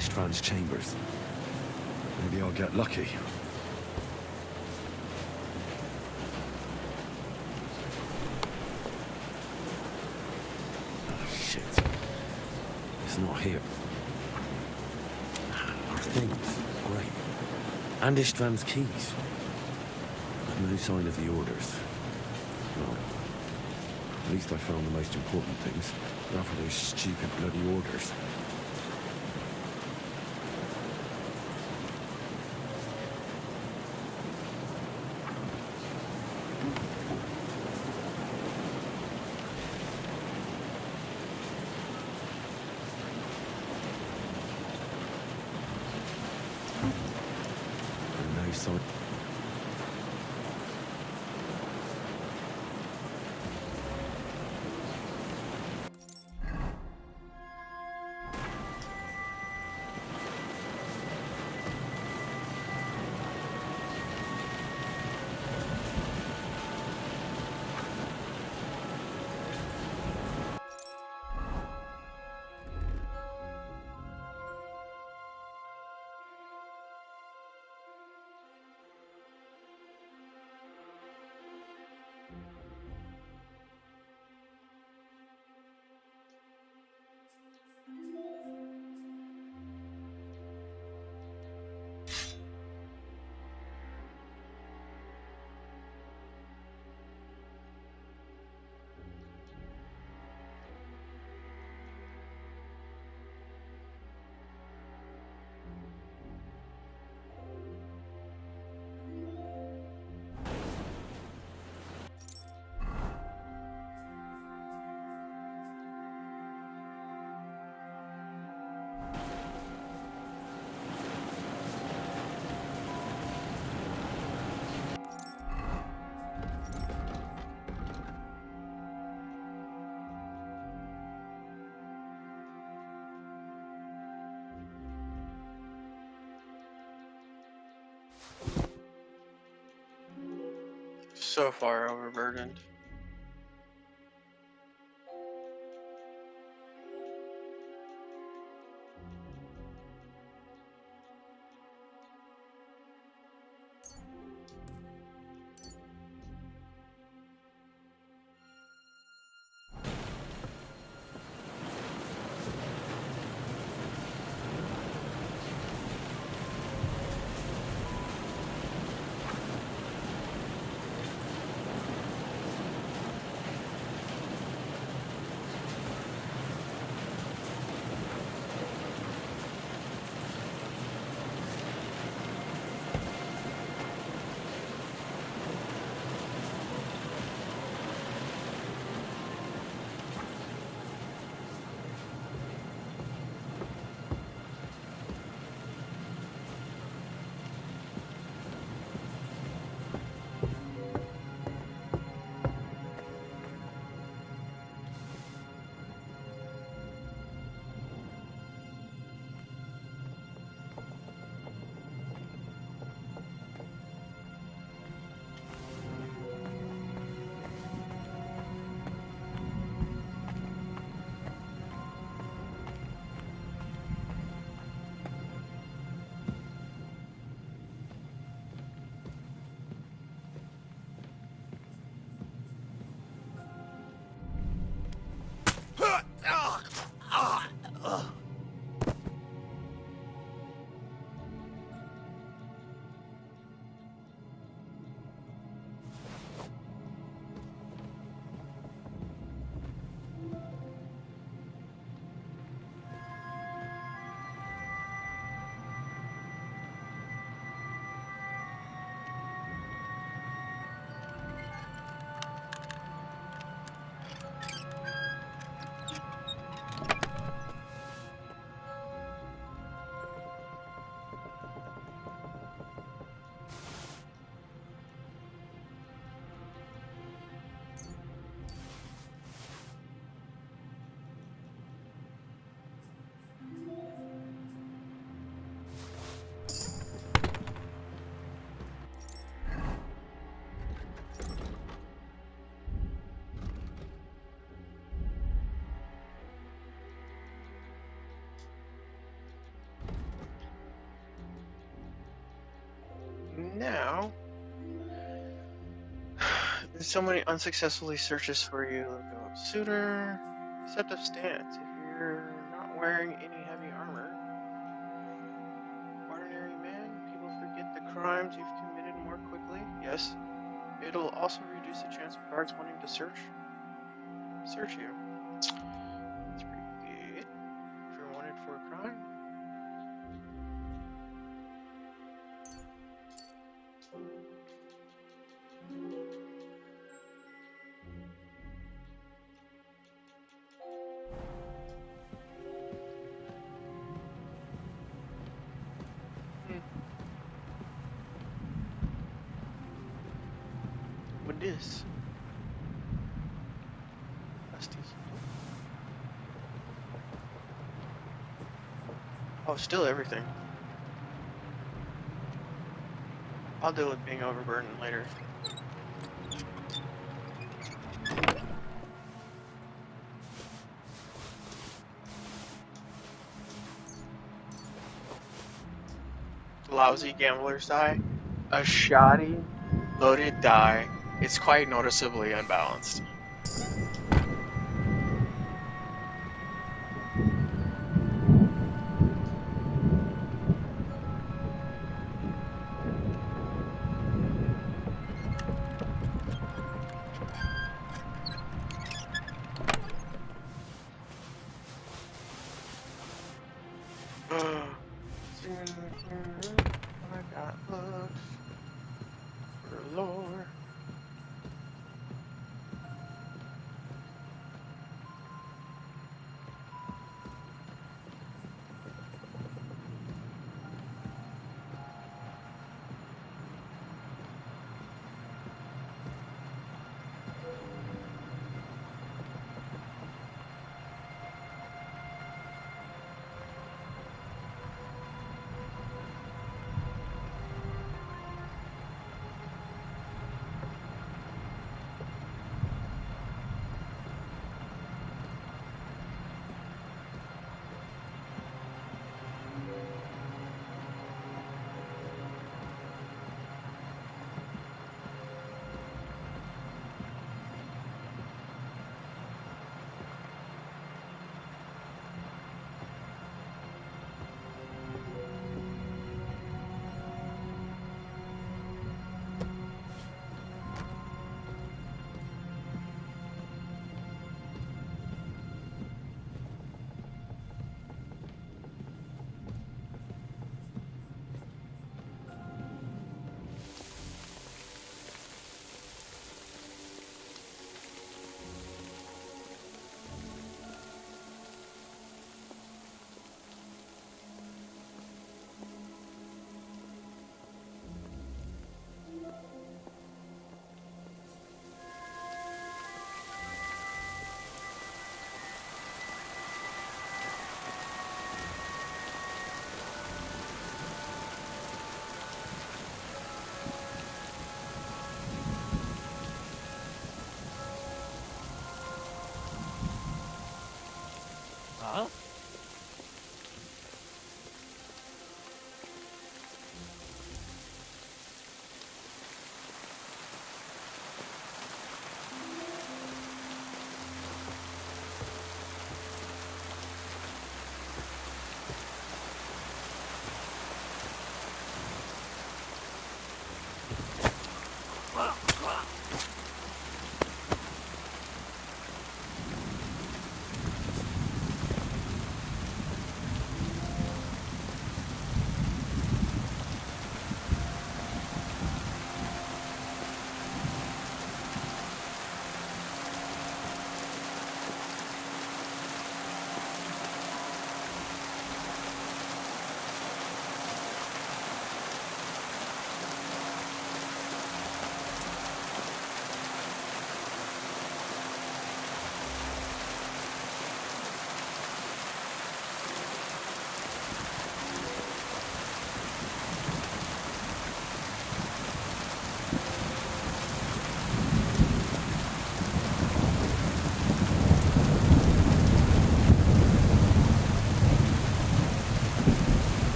Istvan's chambers. Maybe I'll get lucky. Oh, shit. It's not here. Our things. Great. And Istvan's keys. But no sign of the orders. Well, at least I found the most important things. Not for those stupid bloody orders. So far overburdened. now, someone unsuccessfully searches for you. Go up suitor. Deceptive stance. If you're not wearing any heavy armor, ordinary man, people forget the crimes you've committed more quickly. Yes. It'll also reduce the chance of guards wanting to search you. That's pretty good. If you're wanted for a crime. What is? Oh, still everything. I'll deal with being overburdened later. Lousy gambler's die. A shoddy, loaded die. It's quite noticeably unbalanced. I got looks for lore.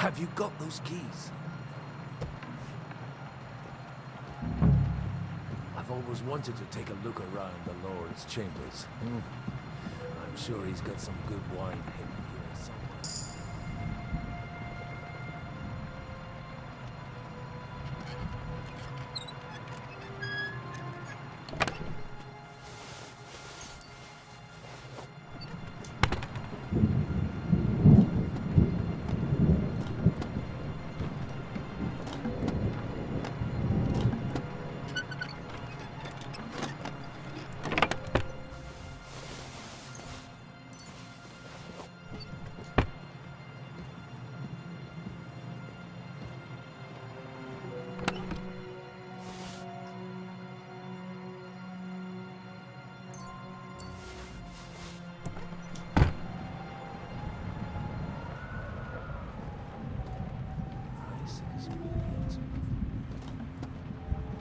Have you got those keys? I've always wanted to take a look around the Lord's chambers. I'm sure he's got some good wine hidden here somewhere.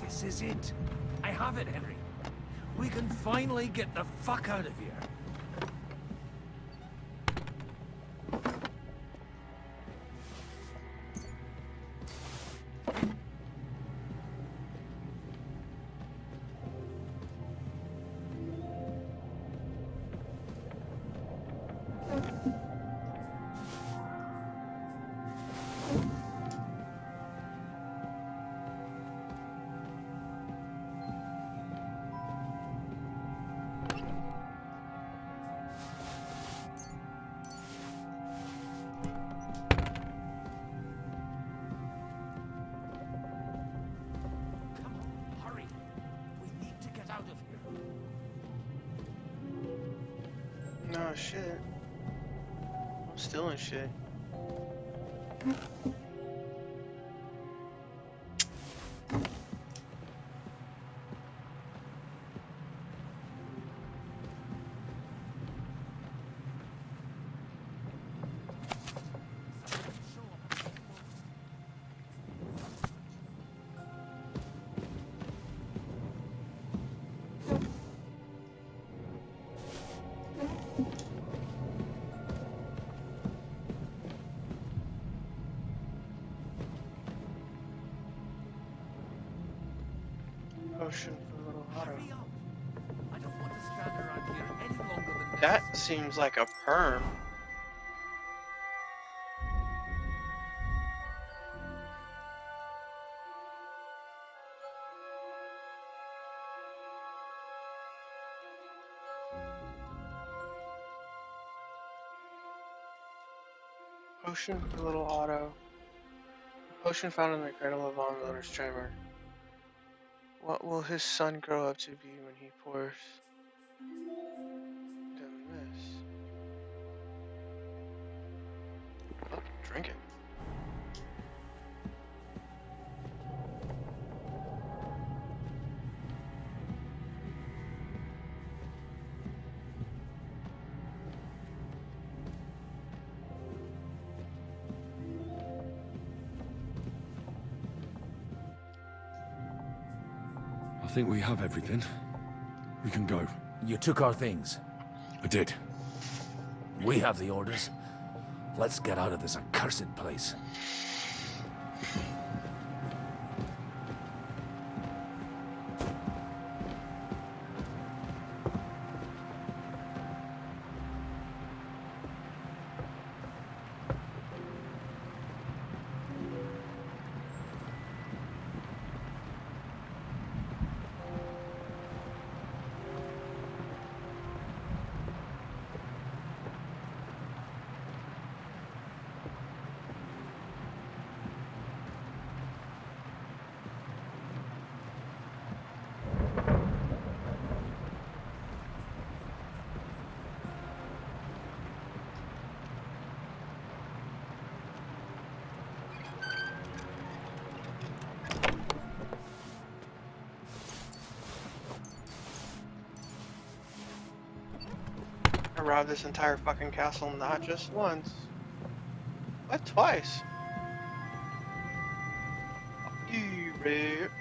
This is it. I have it, Henry. We can finally get the fuck out of here. No shit. I'm still in shit. Potion for little Otto. I don't want to stand around here any longer than That seems like a perm. Potion for little Otto. Potion found in the cradle of Von Loder's chamber. What will his son grow up to be when he pours them this? Oh, drink it. I think we have everything. We can go. You took our things. I did. We have the orders. Let's get out of this accursed place. I robbed this entire fucking castle not just once, but twice. Fuck you, Red.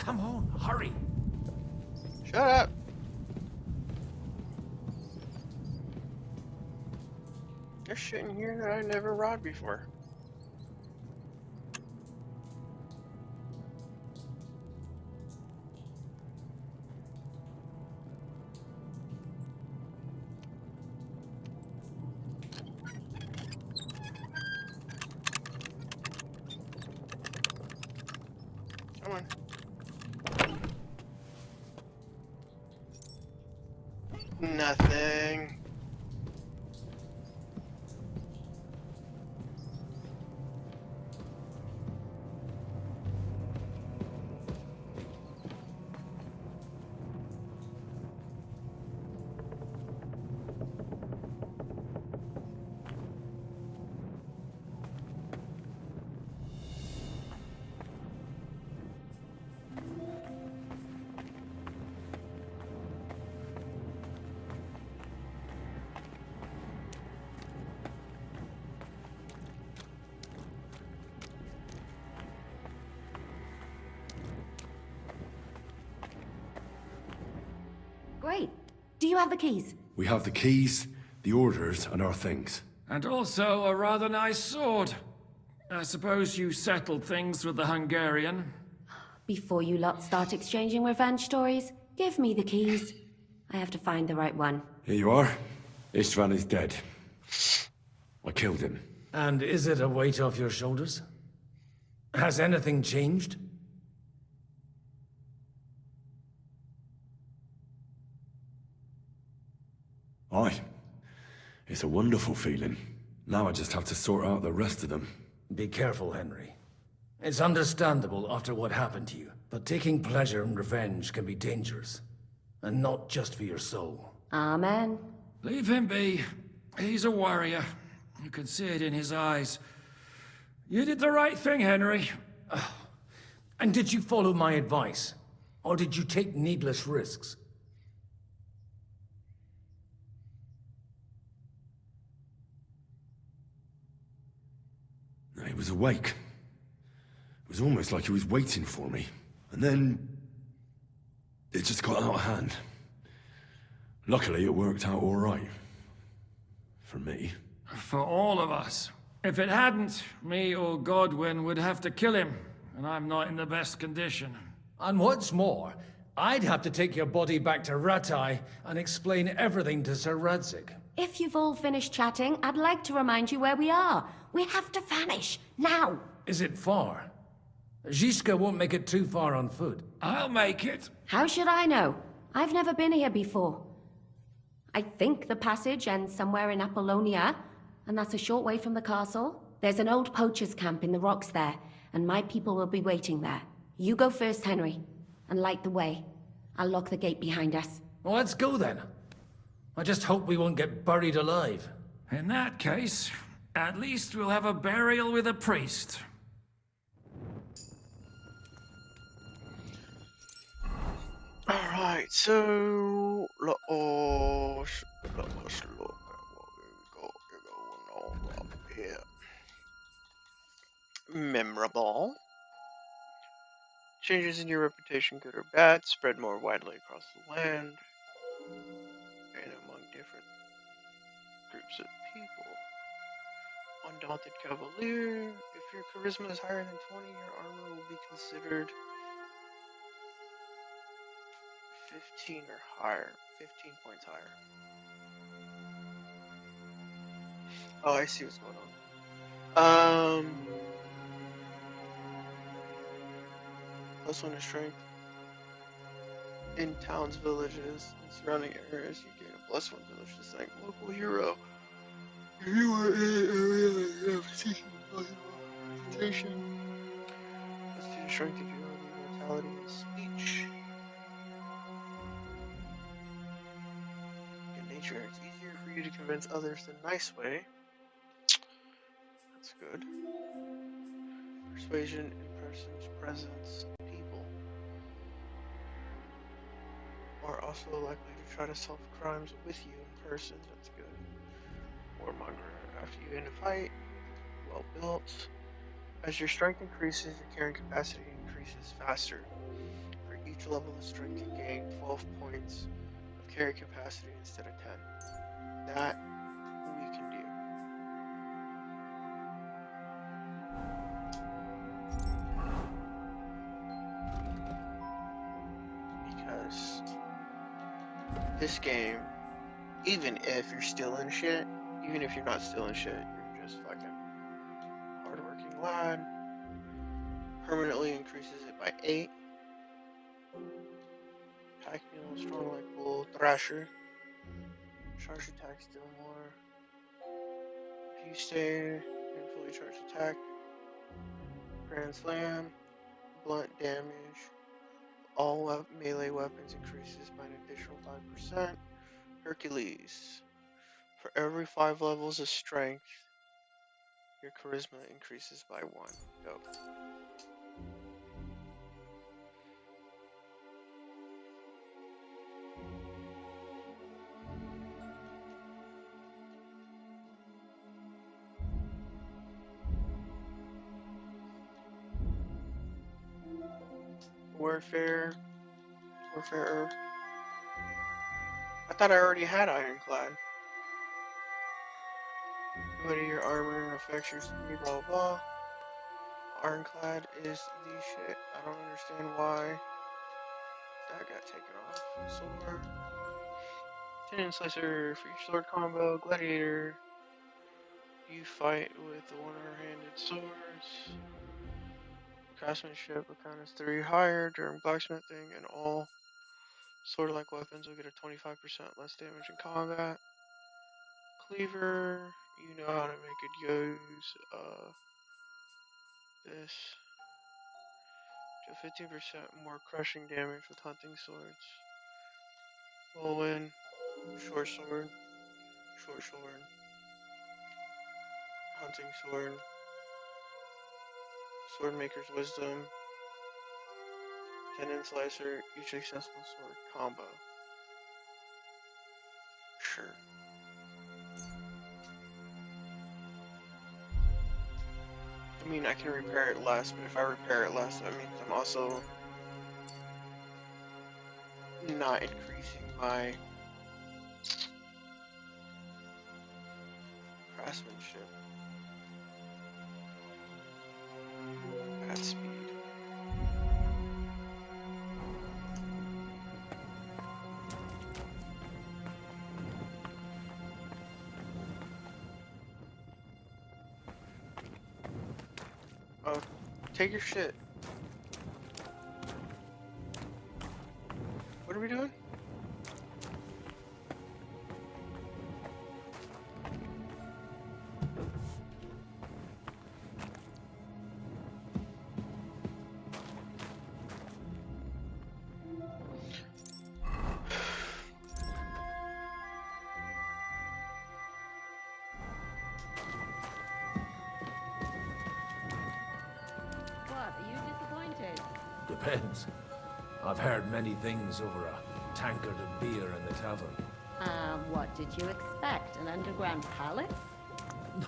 Come on, hurry. Shut up. There's shit in here that I never robbed before. Come on. Nothing. Great. Do you have the keys? We have the keys, the orders, and our things. And also a rather nice sword. I suppose you settled things with the Hungarian. Before you lot start exchanging revenge stories, give me the keys. I have to find the right one. Here you are. Istvan is dead. I killed him. And is it a weight off your shoulders? Has anything changed? Aye. It's a wonderful feeling. Now I just have to sort out the rest of them. Be careful, Henry. It's understandable after what happened to you, but taking pleasure in revenge can be dangerous. And not just for your soul. Amen. Leave him be. He's a warrior. You can see it in his eyes. You did the right thing, Henry. And did you follow my advice? Or did you take needless risks? He was awake. It was almost like he was waiting for me. And then... it just got out of hand. Luckily, it worked out all right. For me. For all of us. If it hadn't, me or Godwin would have to kill him, and I'm not in the best condition. And what's more, I'd have to take your body back to Ratai and explain everything to Sir Radzig. If you've all finished chatting, I'd like to remind you where we are. We have to vanish, now! Is it far? Zizka won't make it too far on foot. I'll make it. How should I know? I've never been here before. I think the passage ends somewhere in Apollonia, and that's a short way from the castle. There's an old poacher's camp in the rocks there, and my people will be waiting there. You go first, Henry, and light the way. I'll lock the gate behind us. Well, let's go then. I just hope we won't get buried alive. In that case, at least we'll have a burial with a priest. Alright, so let us look at what we've got going on up here. Memorable. Changes in your reputation, good or bad, spread more widely across the land and among different groups of people. Undaunted Cavalier. If your charisma is higher than 20, your armor will be considered 15 or higher. 15 points higher. Oh, I see what's going on. +1 to strength. In towns, villages, and surrounding areas, you gain a +1 village to thank local hero. If you are in an area that you have seeking reputation, +2 to strength, agility, mortality, and speech. In nature, it's easier for you to convince others the nice way. That's good. Persuasion, in person's presence. Are also likely to try to solve crimes with you in person. That's good. Warmonger. After you end a fight, well built. As your strength increases, your carrying capacity increases faster. Each level of strength can gain 12 points of carry capacity instead of 10. That we can do. Because this game, even if you're stealing shit, even if you're not stealing shit, you're just fucking hardworking lad, permanently increases it by 8. Pack mule, strong like bull, thrasher. Charge attack still more. If you stay in fully charged attack, grand slam, blunt damage. All melee weapons increases by an additional 5%. Hercules. For every 5 levels of strength, your charisma increases by 1. Dope. Warfare herb. I thought I already had ironclad. What are your armor affects your speed, blah blah. Ironclad is the shit. I don't understand why that got taken off. Sword. Tendon slicer for each sword combo. Gladiator. You fight with the one-handed swords. Craftsmanship economies 3 higher during blacksmithing, and all sword-like weapons will get a 25% less damage in combat. Cleaver, you know how to make it use this. Do 15% more crushing damage with hunting swords. Whirlwind, short sword, hunting sword, swordmaker's wisdom, tendon slicer, each accessible sword combo. Sure. I mean, I can repair it less, but if I repair it less, that means I'm also not increasing my craftsmanship at speed. Oh, take your shit. What are we doing? Depends. I've heard many things over a tankard of beer in the tavern. What did you expect? An underground palace?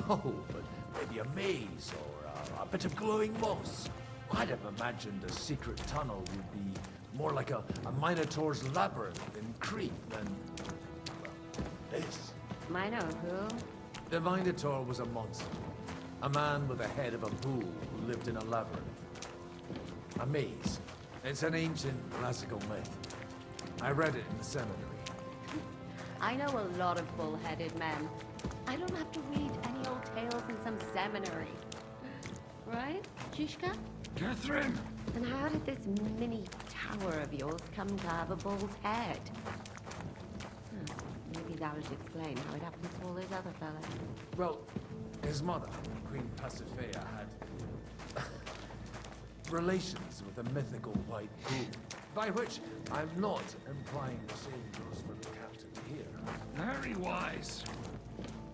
No, but maybe a maze or a bit of glowing moss. I'd have imagined a secret tunnel would be more like a Minotaur's labyrinth in Crete than, well, this. Mino who? The Minotaur was a monster. A man with the head of a bull who lived in a labyrinth. A maze. It's an ancient classical myth. I read it in the seminary. I know a lot of bull-headed men. I don't have to read any old tales in some seminary. Right, Zizka? Catherine! And how did this mini tower of yours come to have a bull's head? Maybe that would explain how it happens to all those other fellas. Well, his mother, Queen Pasiphae, had relations with a mythical white bull. By which, I'm not implying the same goes for the captain here. Very wise.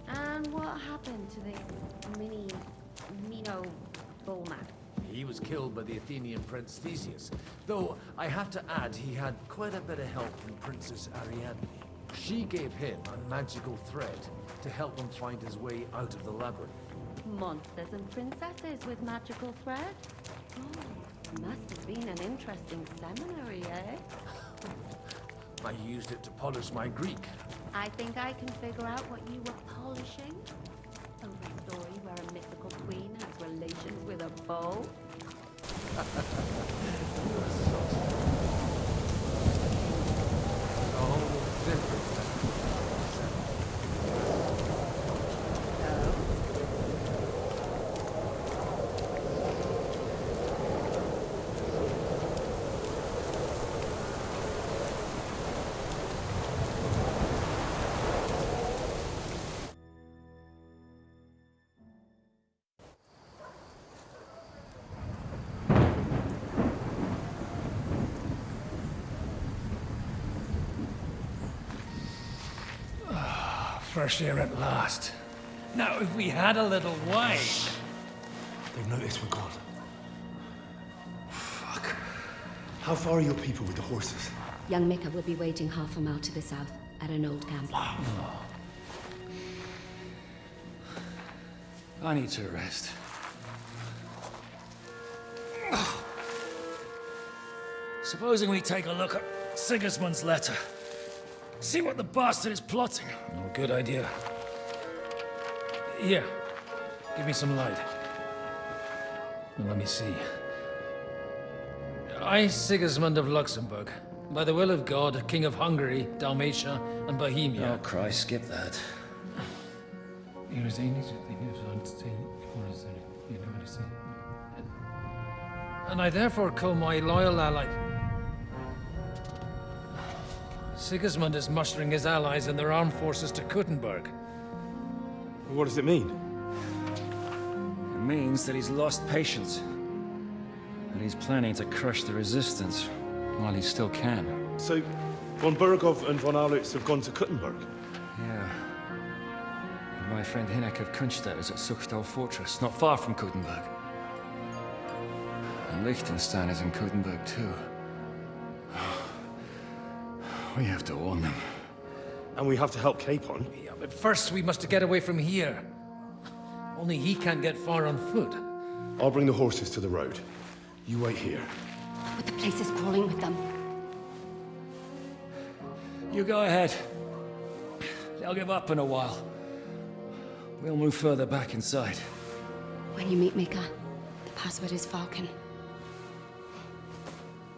And what happened to this Mino bullman? He was killed by the Athenian prince Theseus, though I have to add he had quite a bit of help from Princess Ariadne. She gave him a magical thread to help him find his way out of the labyrinth. Monsters and princesses with magical thread? Oh, Must have been an interesting seminary, eh? I used it to polish my Greek. I think I can figure out what you were polishing. Over a story where a mythical queen has relations with a bow. Fresh air at last. Now, if we had a little wine... They've noticed we're gone. Fuck. How far are your people with the horses? Young Mika will be waiting half a mile to the south, at an old camp. I need to rest. Supposing we take a look at Sigismund's letter. See what the bastard is plotting. Oh, good idea. Here, give me some light. Let me see. I, Sigismund of Luxembourg, by the will of God, King of Hungary, Dalmatia, and Bohemia. Oh, Christ, skip that. And I therefore call my loyal ally... Sigismund is mustering his allies and their armed forces to Kuttenberg. What does it mean? It means that he's lost patience. And he's planning to crush the resistance while he still can. So, von Burgov and von Aulitz have gone to Kuttenberg? Yeah. And my friend Hinek of Kunstadt is at Suchtal Fortress, not far from Kuttenberg. And Liechtenstein is in Kuttenberg too. We have to warn them. And we have to help Capon. Yeah, but first we must get away from here. Only he can't get far on foot. I'll bring the horses to the road. You wait here. But the place is crawling with them. You go ahead. They'll give up in a while. We'll move further back inside. When you meet Mika, the password is Falcon.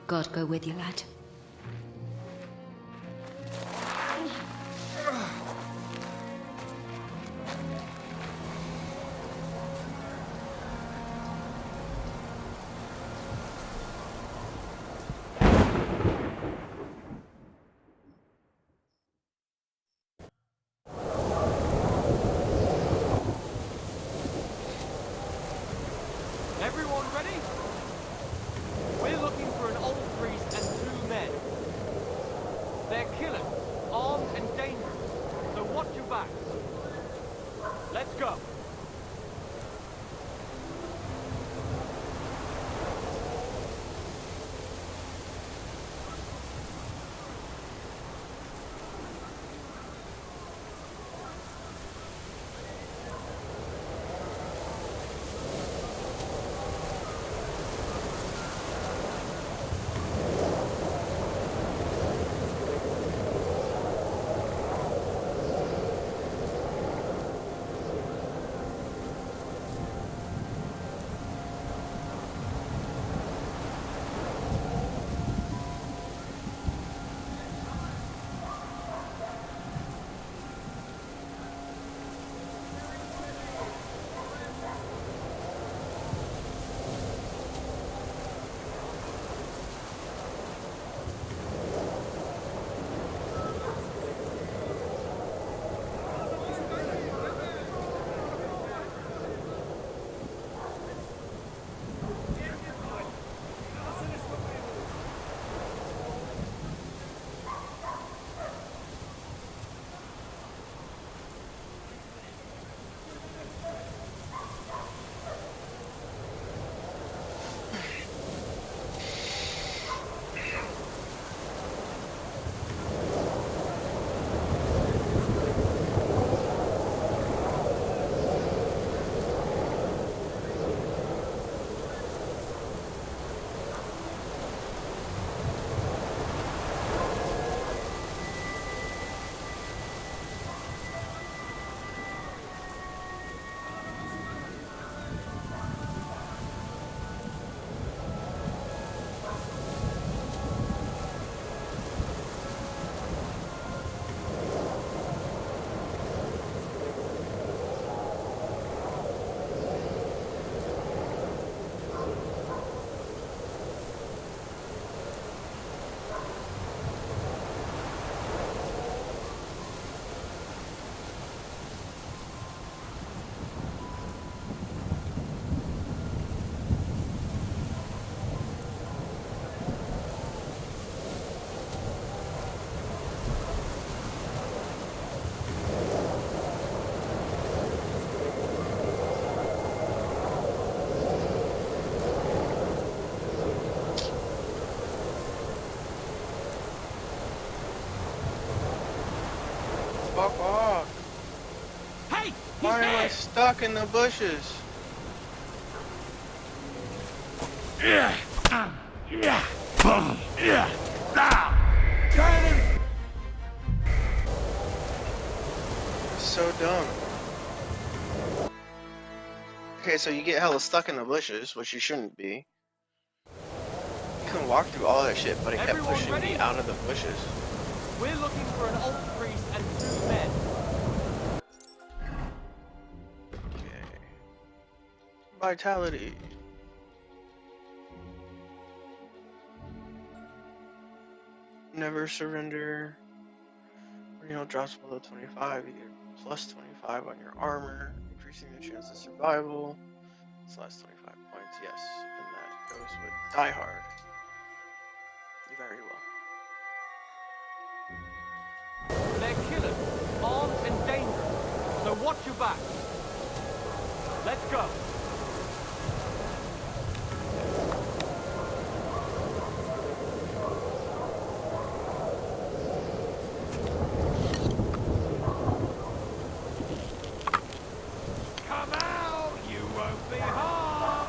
God go with you, lad. Everyone ready? We're looking for an old priest and 2 men. They're killers, armed and dangerous, so watch your backs. Let's go. Why am I stuck in the bushes? So dumb. Okay, so you get hella stuck in the bushes, which you shouldn't be. You can walk through all that shit, but it kept pushing me out of the bushes. We're looking for an alt priest and 2 men. Okay. Vitality. Never surrender. Renal drops below 25, either plus 25 on your armor, increasing the chance of survival. It's last 25 points, yes. And that goes with Die Hard. Very well. They're killers, armed and dangerous. So watch your back. Let's go. Come out! You won't be harmed!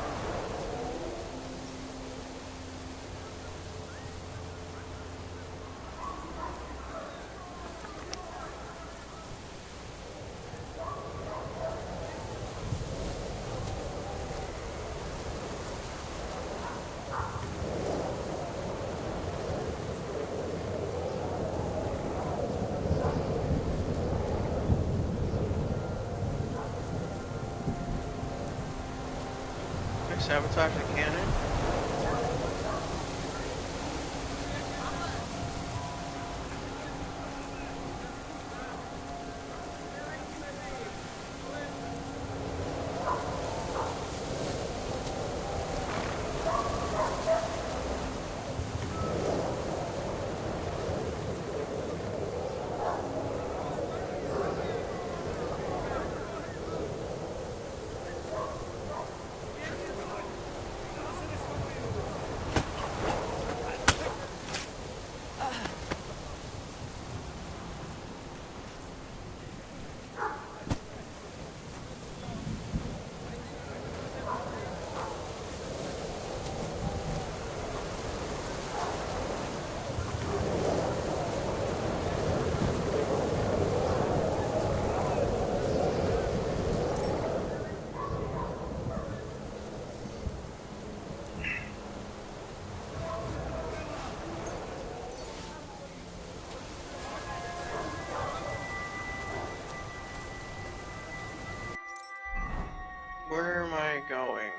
Sabotage the cannon. Where am I going?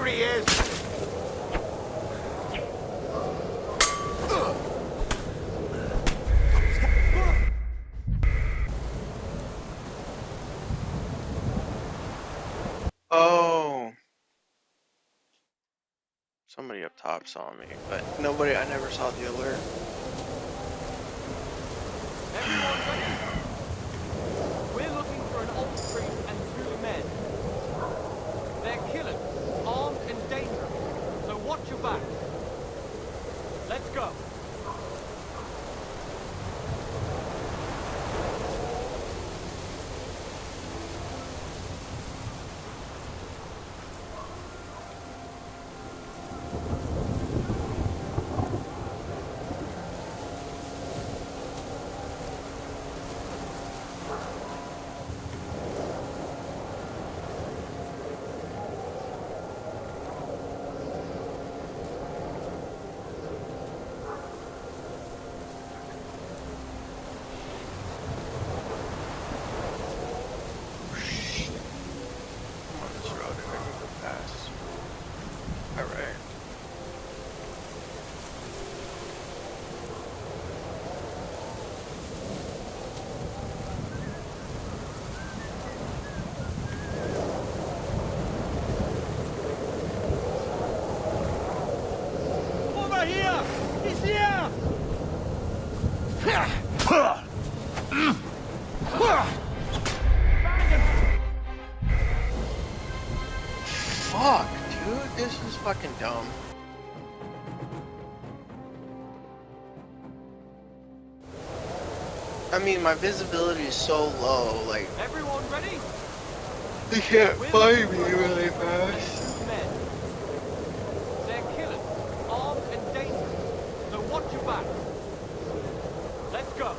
There he is! Oh. Somebody up top saw me, but nobody, I never saw the alert. Everyone ready? We're looking for an old priest and 2 men. They're killers, armed and dangerous, so watch your back. Let's go. Fuck, dude, this is fucking dumb. I mean, my visibility is so low, like... Everyone ready? They can't find me really fast. 2 men. They're killers, armed and dangerous, so watch your back. Let's go.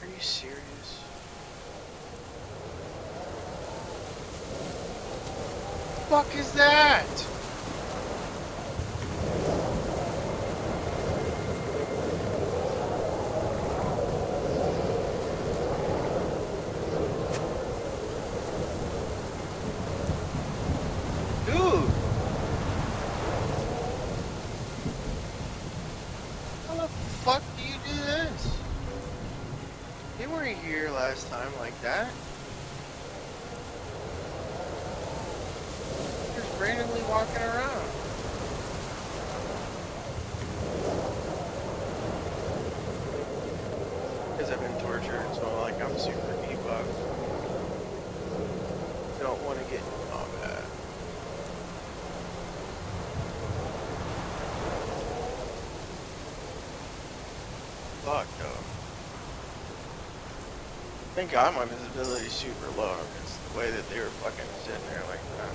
Are you serious? Fuck is that? Dude! How the fuck do you do this? They weren't here last time like that. Just randomly walking around. Because I've been tortured, so like I'm super debugged. Don't want to get in combat. Fuck though. Thank God my visibility is super low. It's the way that they were fucking sitting there like that.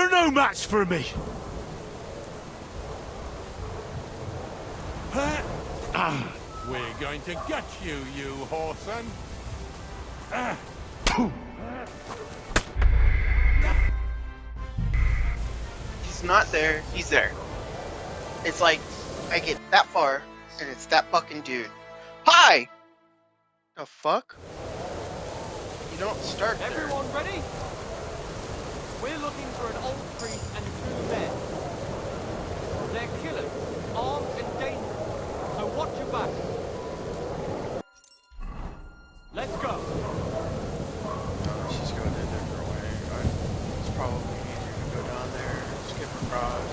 You're no match for me! We're going to get you, you whoreson! He's not there, he's there. It's like, I get that far, and it's that fucking dude. Hi! The fuck? You don't start there. Everyone ready? We're looking for an old priest and 2 men. They're killers, armed and dangerous. So watch your back. Let's go. She's going a different way. It's probably easier to go down there, skip across.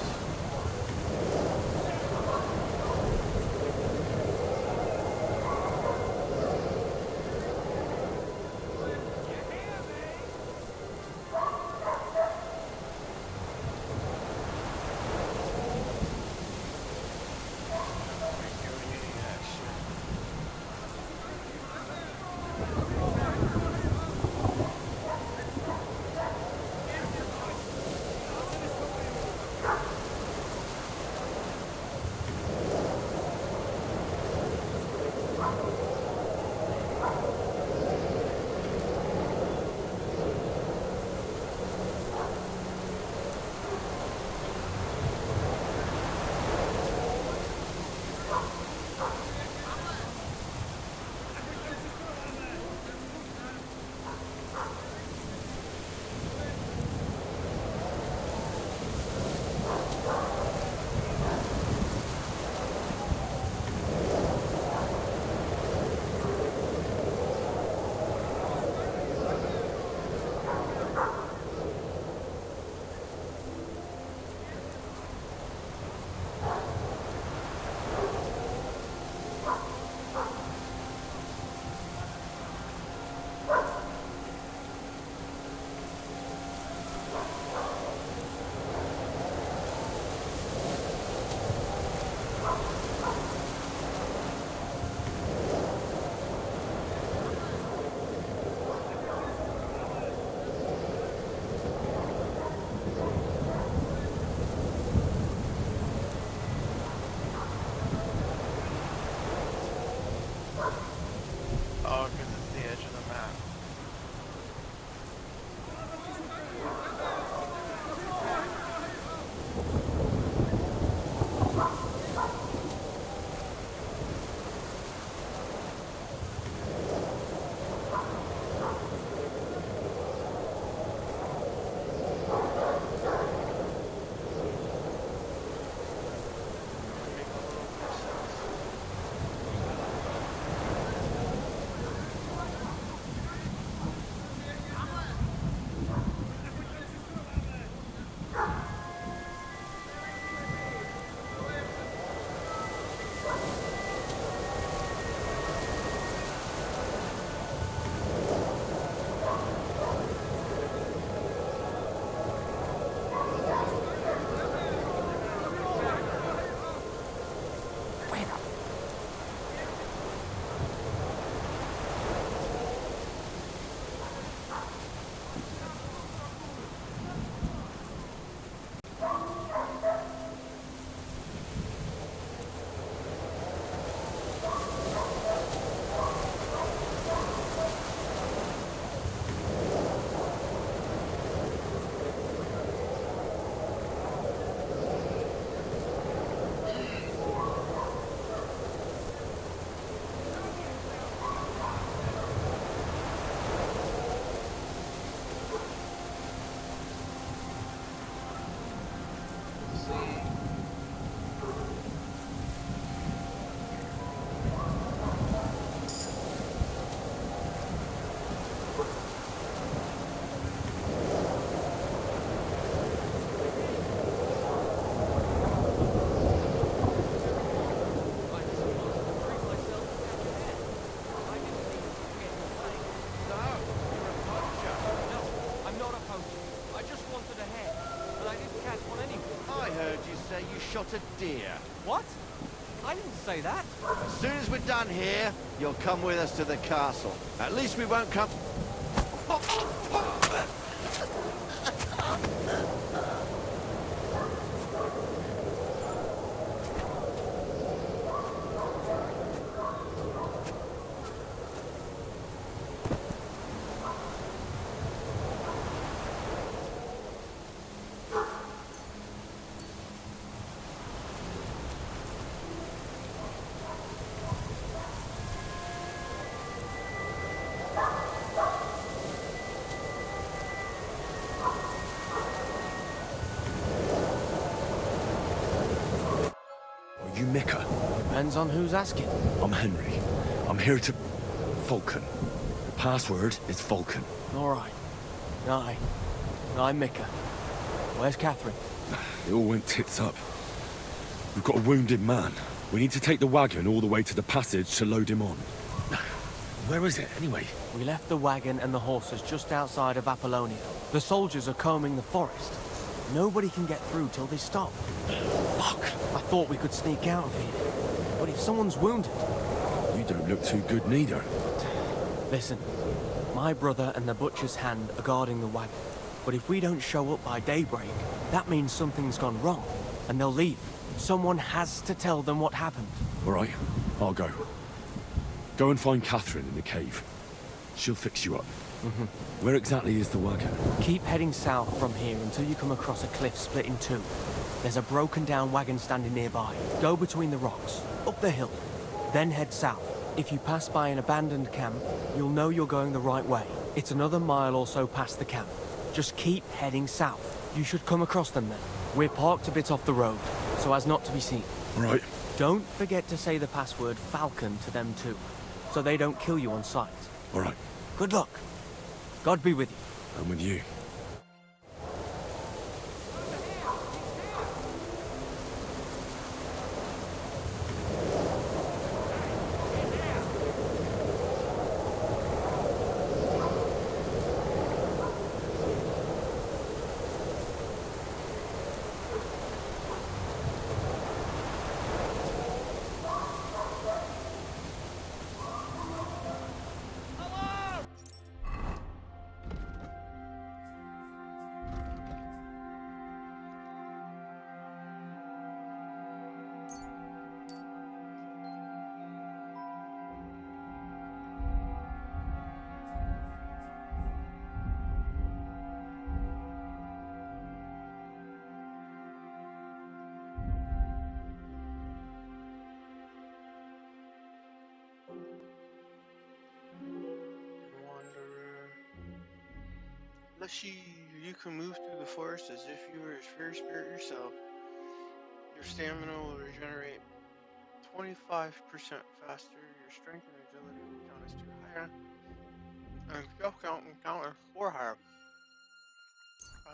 shot a deer. What? I didn't say that. As soon as we're done here, you'll come with us to the castle. At least we won't come... you Micah? Depends on who's asking. I'm Henry. I'm here to... Falcon. The password is Falcon. All right. Aye. I'm Micah. Where's Catherine? It all went tits up. We've got a wounded man. We need to take the wagon all the way to the passage to load him on. Where is it, anyway? We left the wagon and the horses just outside of Apollonia. The soldiers are combing the forest. Nobody can get through till they stop. Fuck! I thought we could sneak out of here. But if someone's wounded... You don't look too good neither. Listen, my brother and the butcher's hand are guarding the wagon. But if we don't show up by daybreak, that means something's gone wrong. And they'll leave. Someone has to tell them what happened. All right, I'll go. Go and find Catherine in the cave. She'll fix you up. Where exactly is the wagon? Keep heading south from here until you come across a cliff split in two. There's a broken down wagon standing nearby. Go between the rocks, up the hill, then head south. If you pass by an abandoned camp, you'll know you're going the right way. It's another mile or so past the camp. Just keep heading south. You should come across them then. We're parked a bit off the road, so as not to be seen. All right. Don't forget to say the password Falcon to them too, so they don't kill you on sight. All right. Good luck. God be with you. I'm with you. Unless you can move through the forest as if you were a fair spirit yourself. Your stamina will regenerate 25% faster. Your strength and agility will count as 2 higher. And skill count will count as 4 higher. Yeah.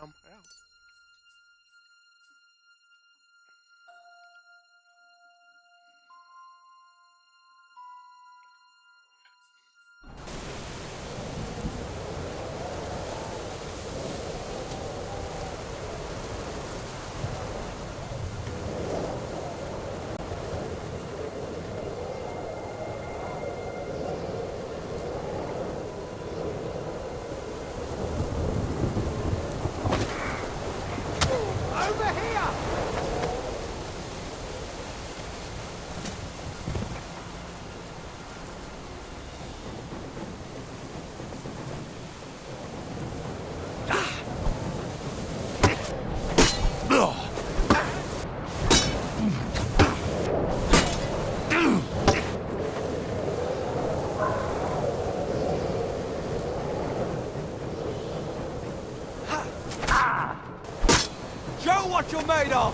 Show what you're made of!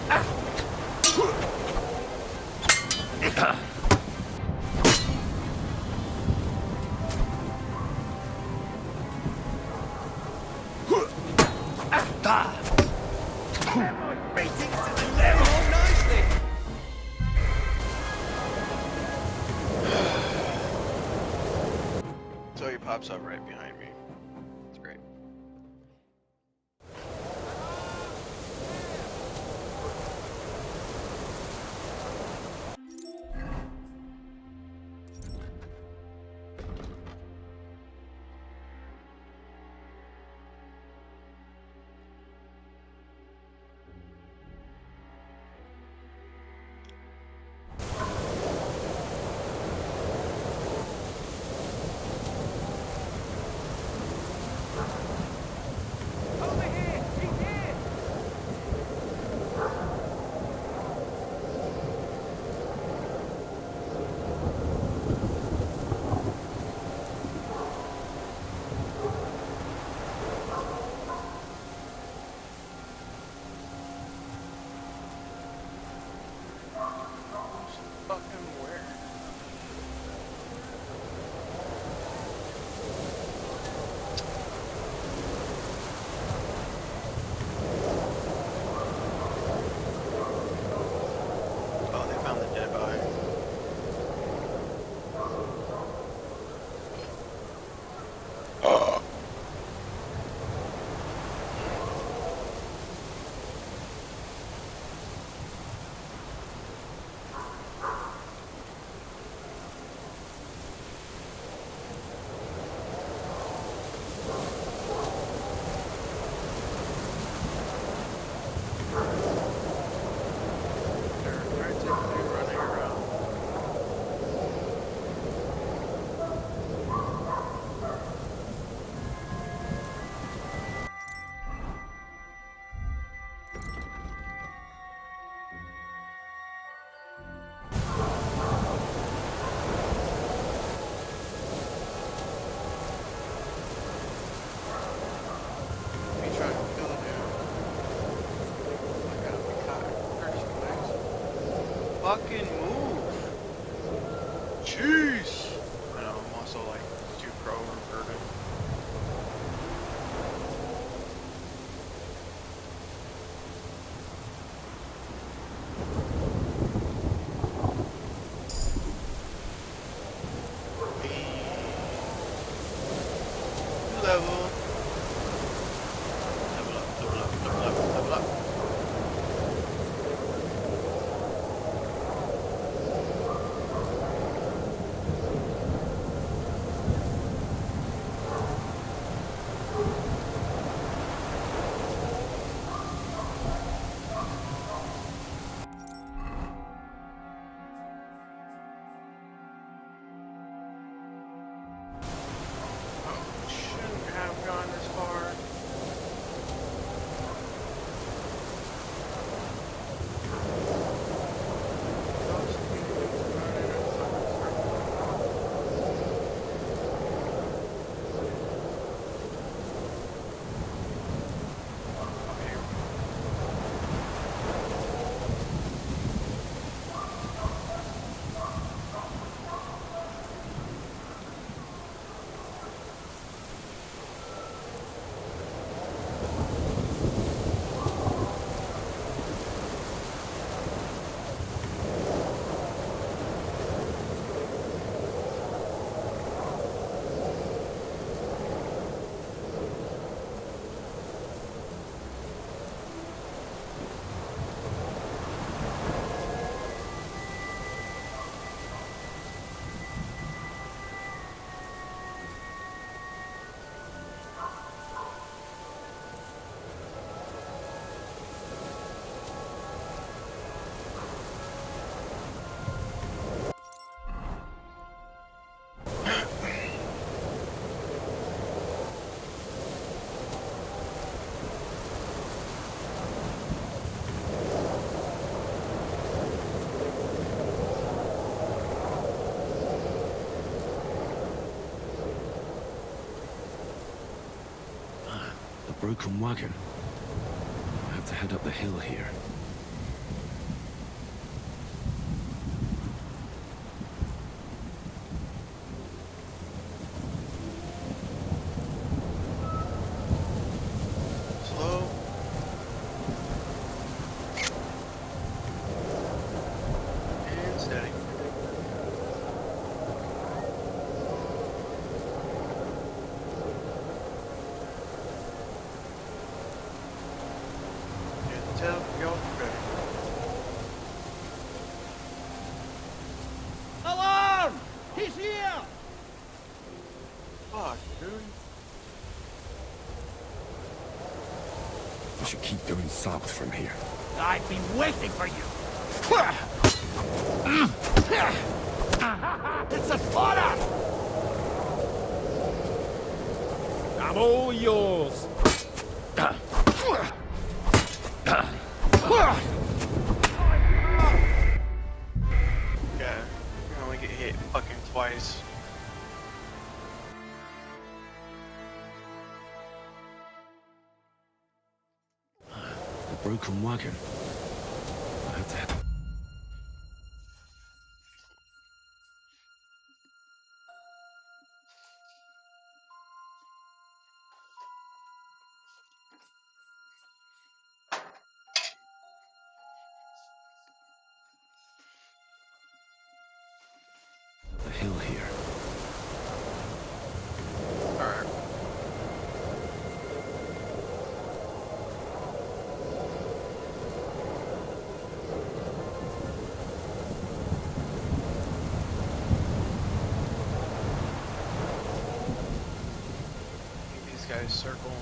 So he pops up right behind me. It's great. fucking move. Jeez. I know, I'm also like too pro inverted. Level. Level up, level up, level up, level up. Shouldn't have gone this far. The broken wagon. I have to head up the hill here. Slow. And steady. Until you're ready. Alarm! He's here! Fuck, dude. We should keep going south from here. I've been waiting for you. It's a spotter! I'm all yours. Yeah, you can only get hit fucking twice. The broken wagon. I have to head... The hill here. Alright. These guys circle.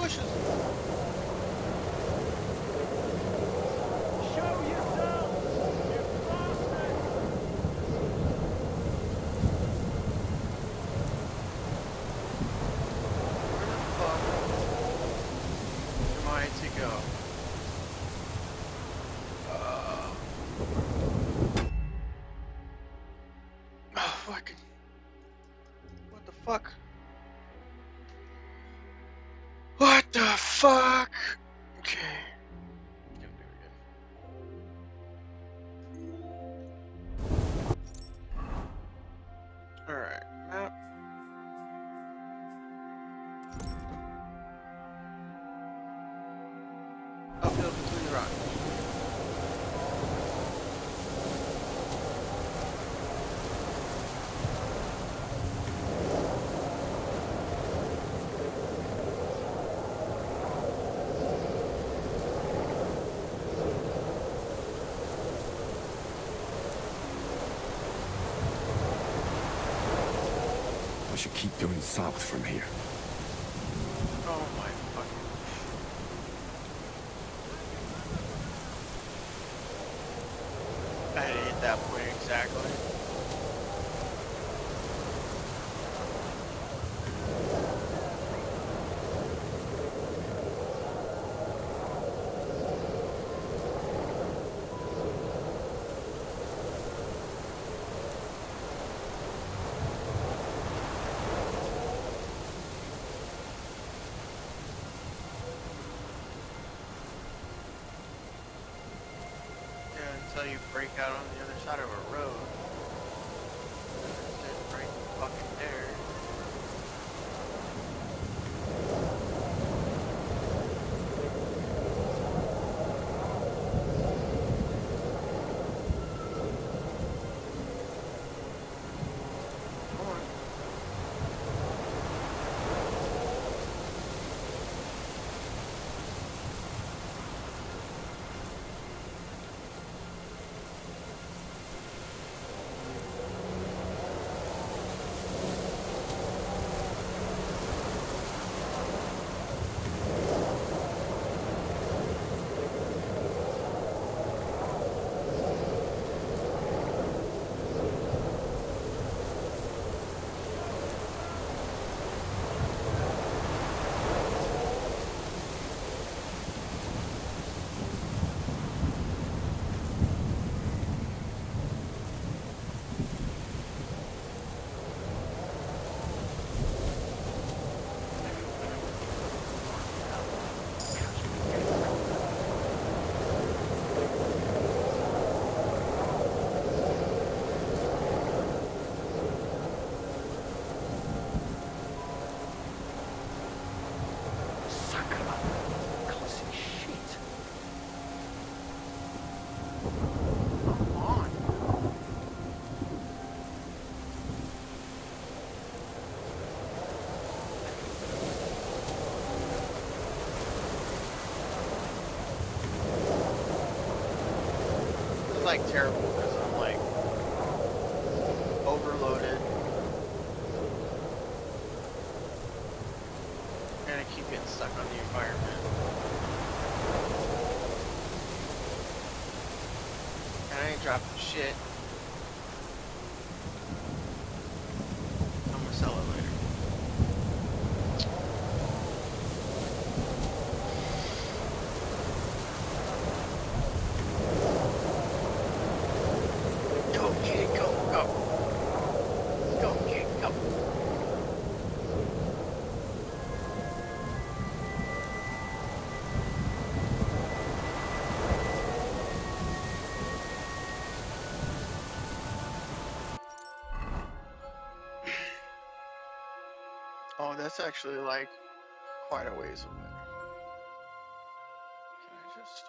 bushes. Show yourself, you bastard! Where the fuck am I to go? Oh, fucking. What the fuck? What the fuck? Okay. Alright, map. Uphill between the rocks. I should keep going south from here. Oh my fucking. I had to hit that point exactly. Until you break out on the other side of a road. It's just right fucking there. Come on. Like terrible because I'm like overloaded and I keep getting stuck on the environment and I ain't dropping shit. I'm gonna sell it later. Oh, that's actually like quite a ways away. Can I just...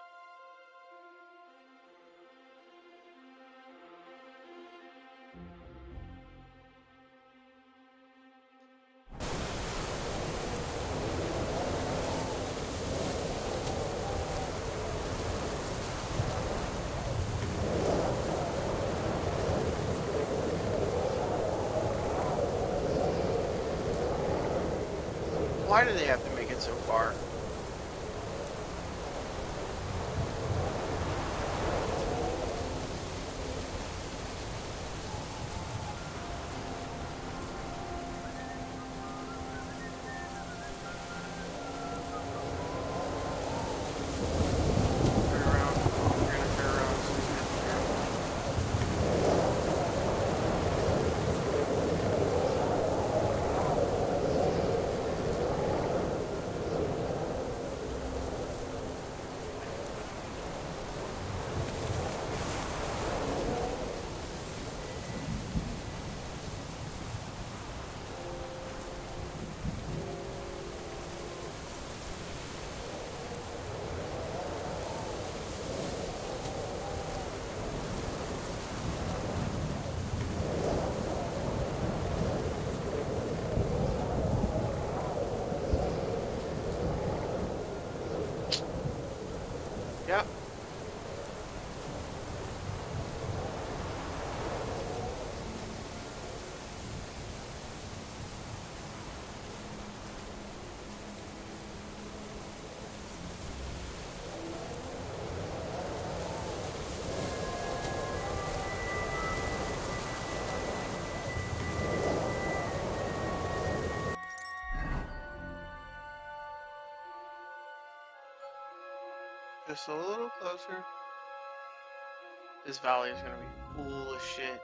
Why do they have to make it so far? just a little closer. This valley is gonna be full of shit.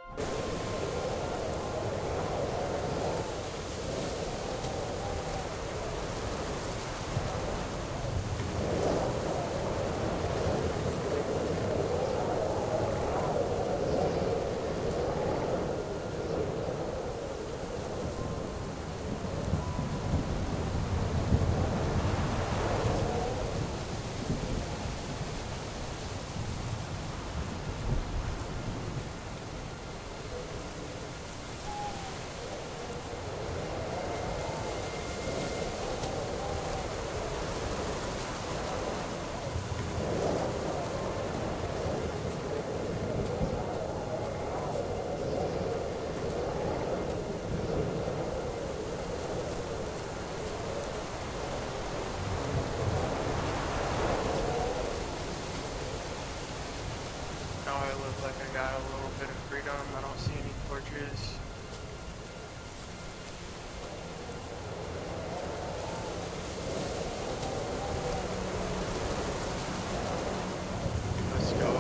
Now I look like I got a little bit of freedom. I don't see any torches. Let's go.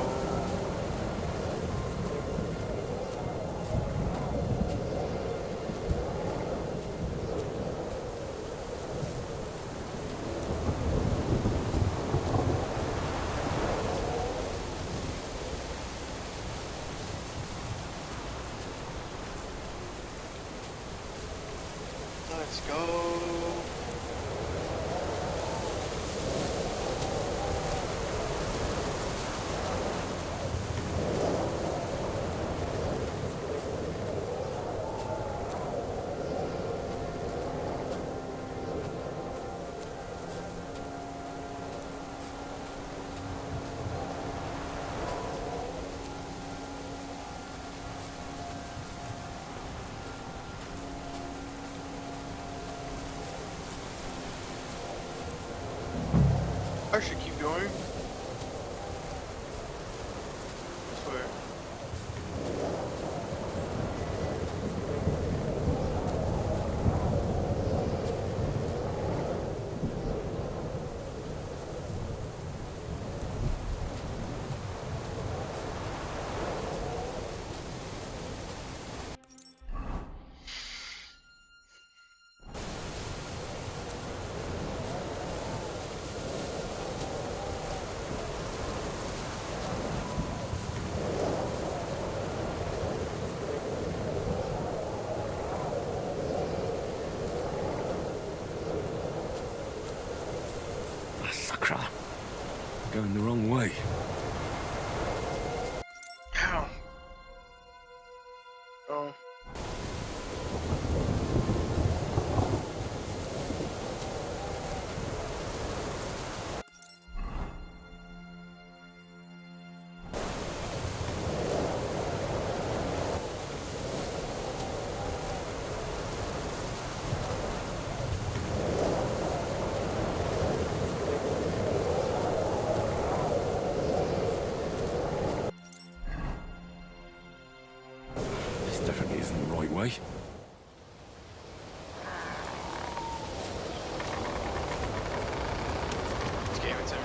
Let's go. I should keep going. I swear. Sakra. Going the wrong way. Ow. Oh. This definitely isn't the right way. Just gave it to me.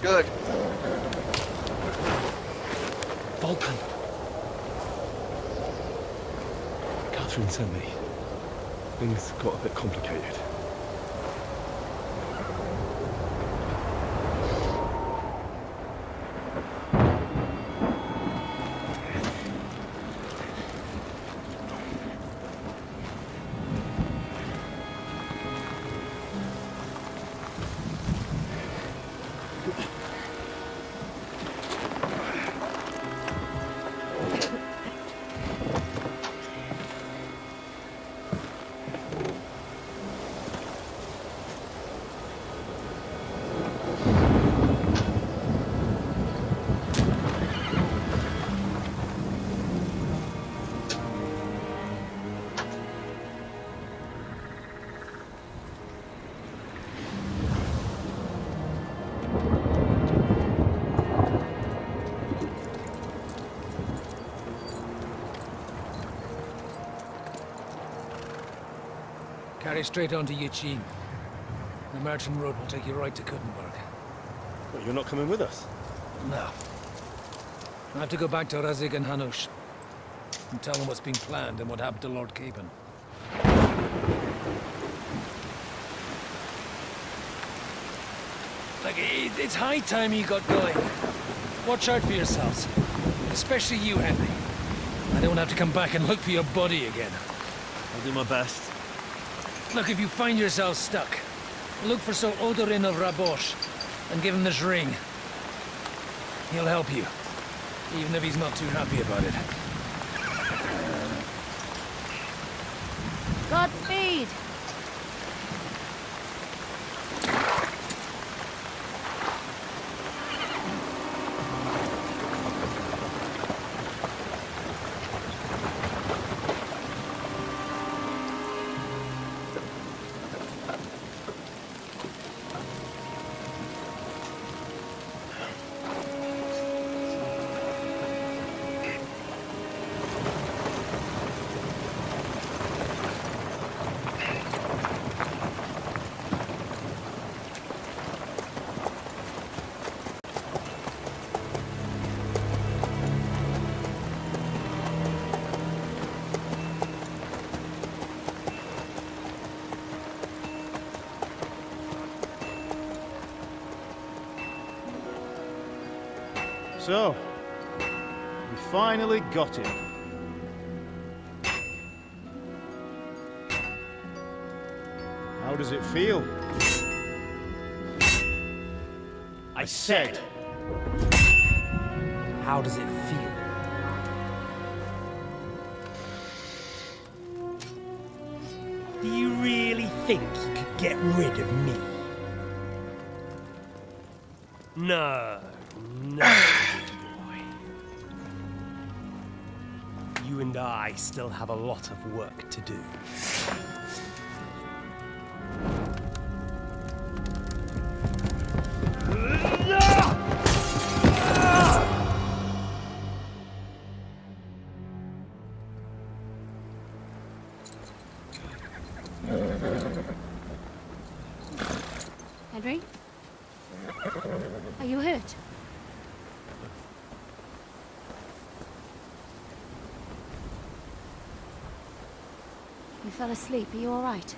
Good. Vulcan. Catherine sent me. Things got a bit complicated. Carry straight on to Yichin. The merchant road will take you right to Kuttenberg. But you're not coming with us? No. I have to go back to Razik and Hanush and tell them what's been planned and what happened to Lord Capon. Like, it's high time you got going. Watch out for yourselves. Especially you, Henry. I don't have to come back and look for your body again. I'll do my best. Look, if you find yourself stuck, look for Sir Odorin of Rabosh and give him this ring. He'll help you, even if he's not too happy about it. Godspeed! So, we finally got him. How does it feel? I said, How does it feel? Do you really think you could get rid of me? No, no, boy. You and I still have a lot of work to do. Henry? Are you hurt? You fell asleep. Are you all right?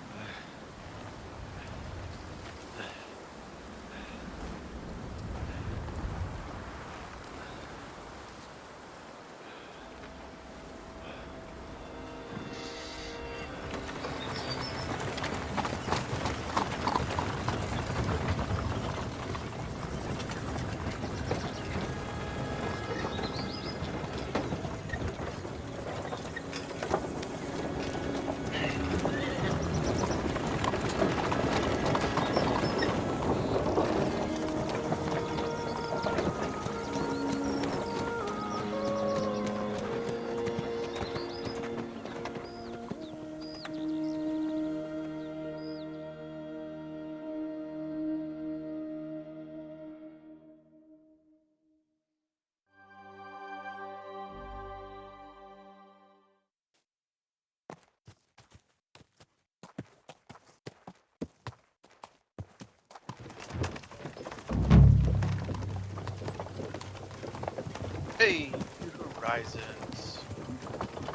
Hey, new horizons.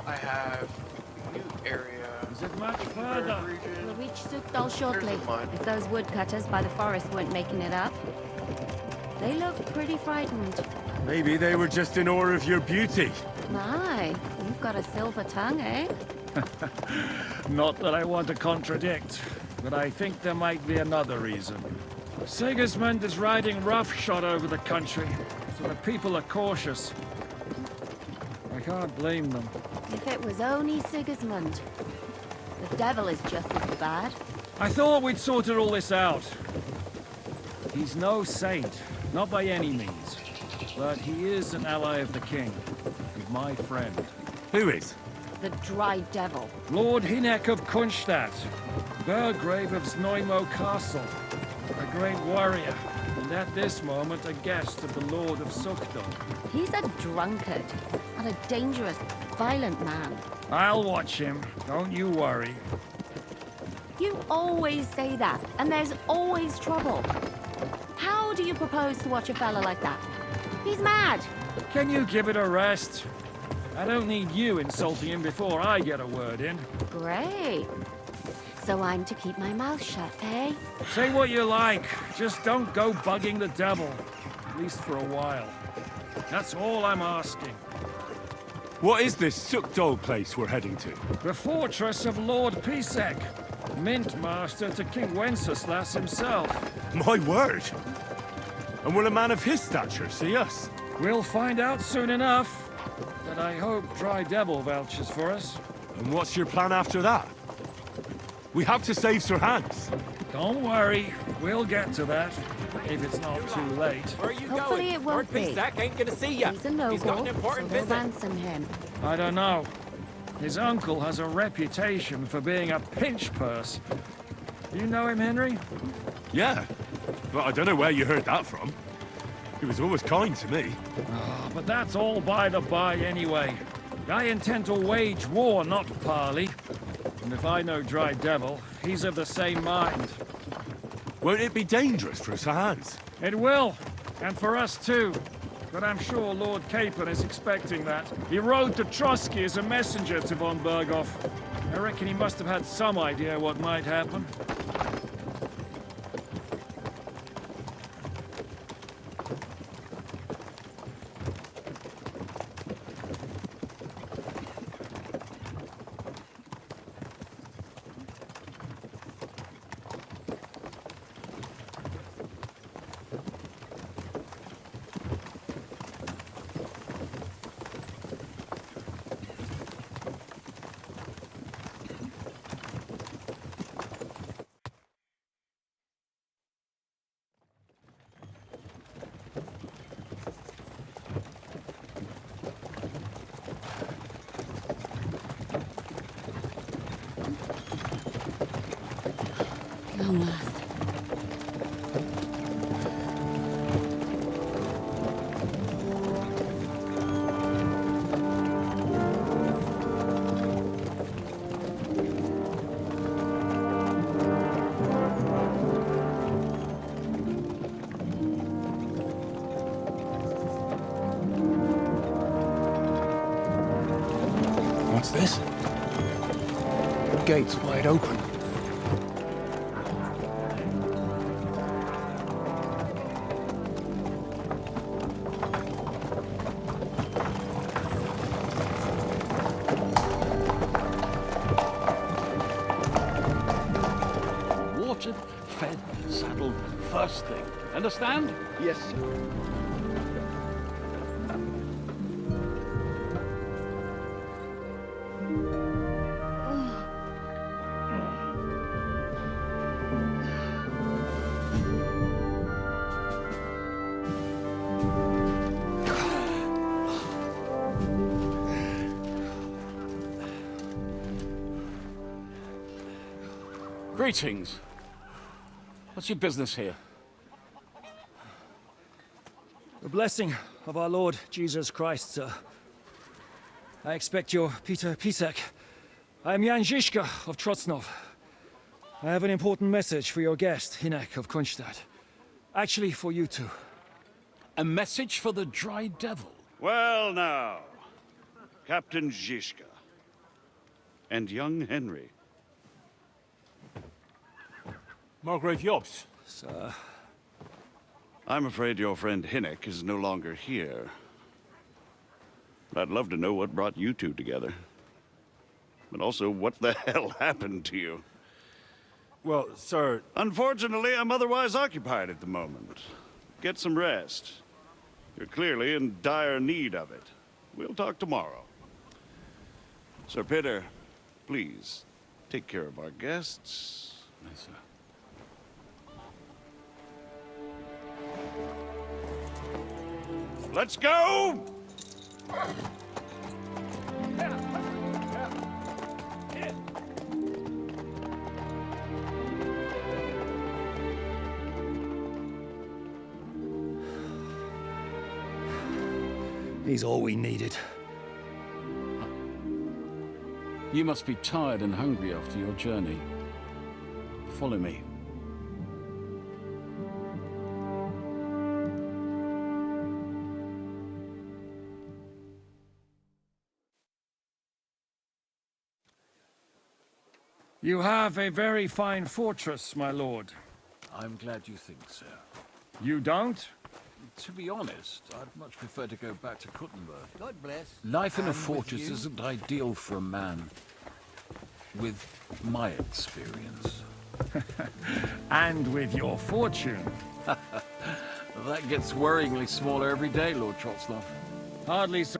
I have a new area. Is it much further? We'll reach Sukdal shortly, if those woodcutters by the forest weren't making it up. They look pretty frightened. Maybe they were just in awe of your beauty. My, you've got a silver tongue, eh? Not that I want to contradict, but I think there might be another reason. Sigismund is riding roughshod over the country, so the people are cautious. I can't blame them. If it was only Sigismund. The devil is just as bad. I thought we'd sorted all this out. He's no saint, not by any means. But he is an ally of the king, and my friend. Who is? The dry devil. Lord Hinek of Kunstadt, Burgrave of Znojmo Castle, a great warrior, and at this moment a guest of the Lord of Sukdal. He's a drunkard, and a dangerous, violent man. I'll watch him, don't you worry. You always say that, and there's always trouble. How do you propose to watch a fella like that? He's mad. Can you give it a rest? I don't need you insulting him before I get a word in. Great. So I'm to keep my mouth shut, eh? Say what you like, just don't go bugging the devil. At least for a while. That's all I'm asking. What is this Sukdol place we're heading to? The fortress of Lord Pisek, Mint Master to King Wenceslas himself. My word! And will a man of his stature see us? We'll find out soon enough. But I hope Dry Devil vouches for us. And what's your plan after that? We have to save Sir Hans. Don't worry, we'll get to that. If it's not too late. Where are you Hopefully it won't be. Zach ain't gonna see ya. He's a noble, He's got an important so they'll visit. ransom him. I don't know. His uncle has a reputation for being a pinch purse. You know him, Henry? Yeah, but I don't know where you heard that from. He was always kind to me. Oh, but that's all by the by anyway. I intend to wage war, not parley. And if I know Dry Devil, he's of the same mind. Won't it be dangerous for Sir Hans? It will, and for us too. But I'm sure Lord Capon is expecting that. He rode to Trotsky as a messenger to von Berghoff. I reckon he must have had some idea what might happen. Long last. What's this? The gate's wide open. Watered, fed, saddled, first thing. Understand? Yes, sir. Greetings. What's your business here? The blessing of our Lord Jesus Christ, sir. I expect you're Peter Pisek. I am Jan Žižka of Trocnov. I have an important message for your guest, Hinek of Kunstadt. Actually, for you two. A message for the Dry Devil? Well now, Captain Žižka. And young Henry. Margrave Jobs. Sir. I'm afraid your friend Hinek is no longer here. I'd love to know what brought you two together. But also, what the hell happened to you? Well, sir... Unfortunately, I'm otherwise occupied at the moment. Get some rest. You're clearly in dire need of it. We'll talk tomorrow. Sir Peter, please, take care of our guests. Yes, sir. Let's go! He's all we needed. You must be tired and hungry after your journey. Follow me. You have a very fine fortress, my lord. I'm glad you think so. You don't? To be honest, I'd much prefer to go back to Kuttenberg. God bless. Life in a And with fortress you. isn't ideal for a man with my experience. And with your fortune. That gets worryingly smaller every day, Lord Trotzlov. Hardly so.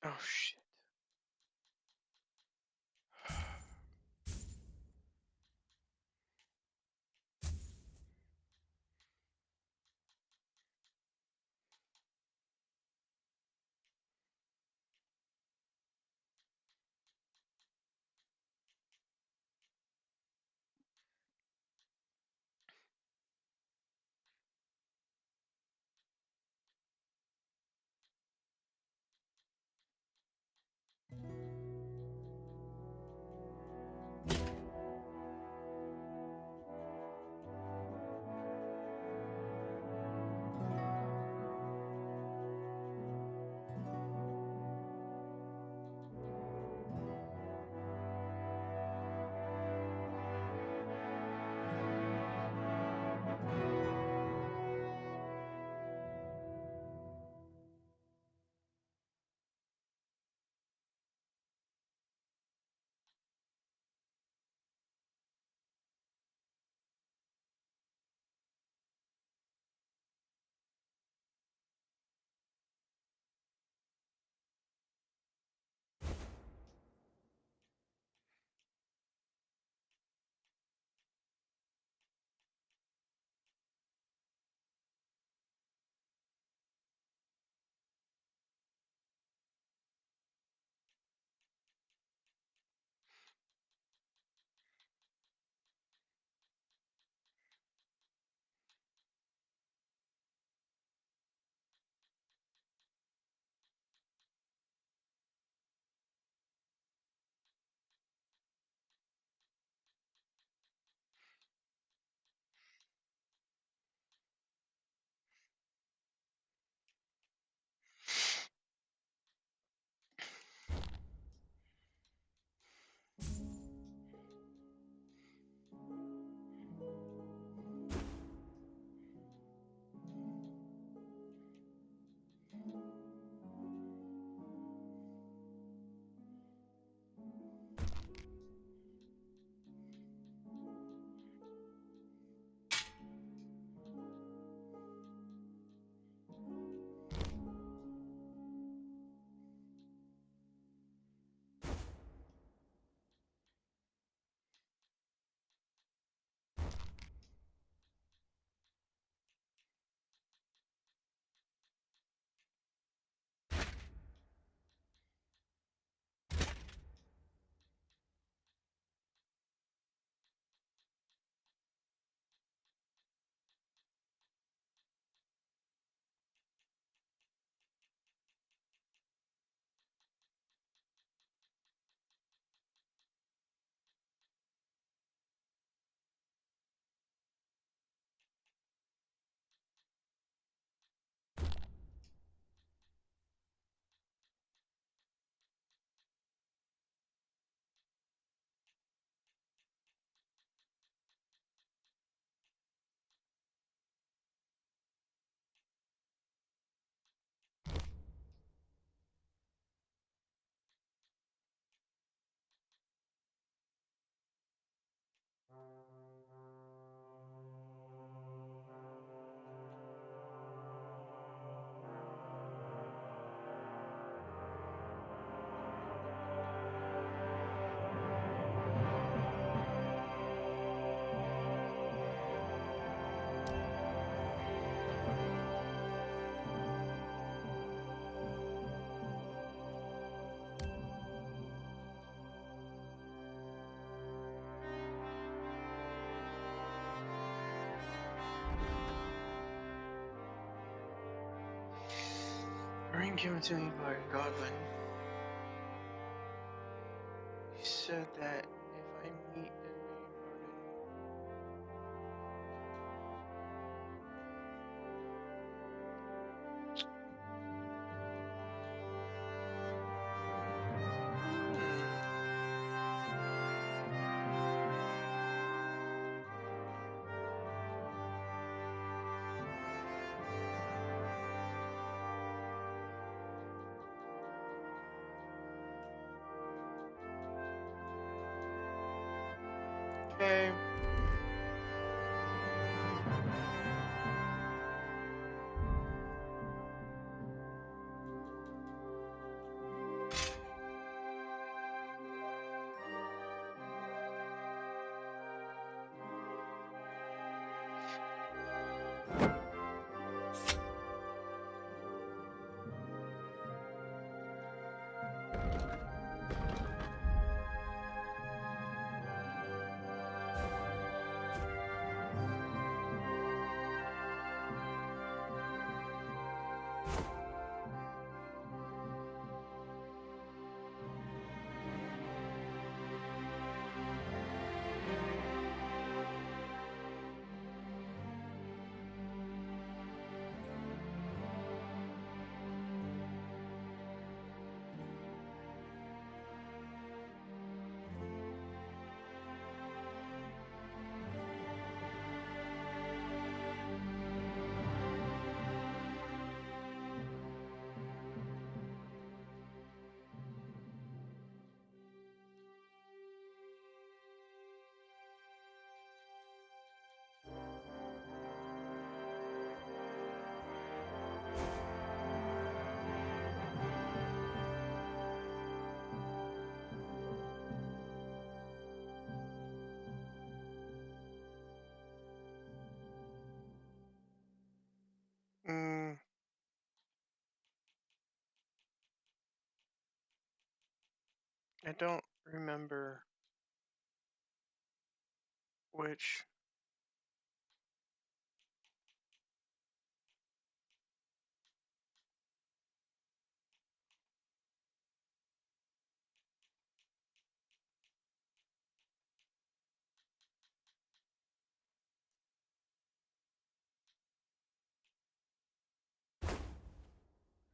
Oh shit. Given to me by Godwin. He said that if I meet the okay. I don't remember which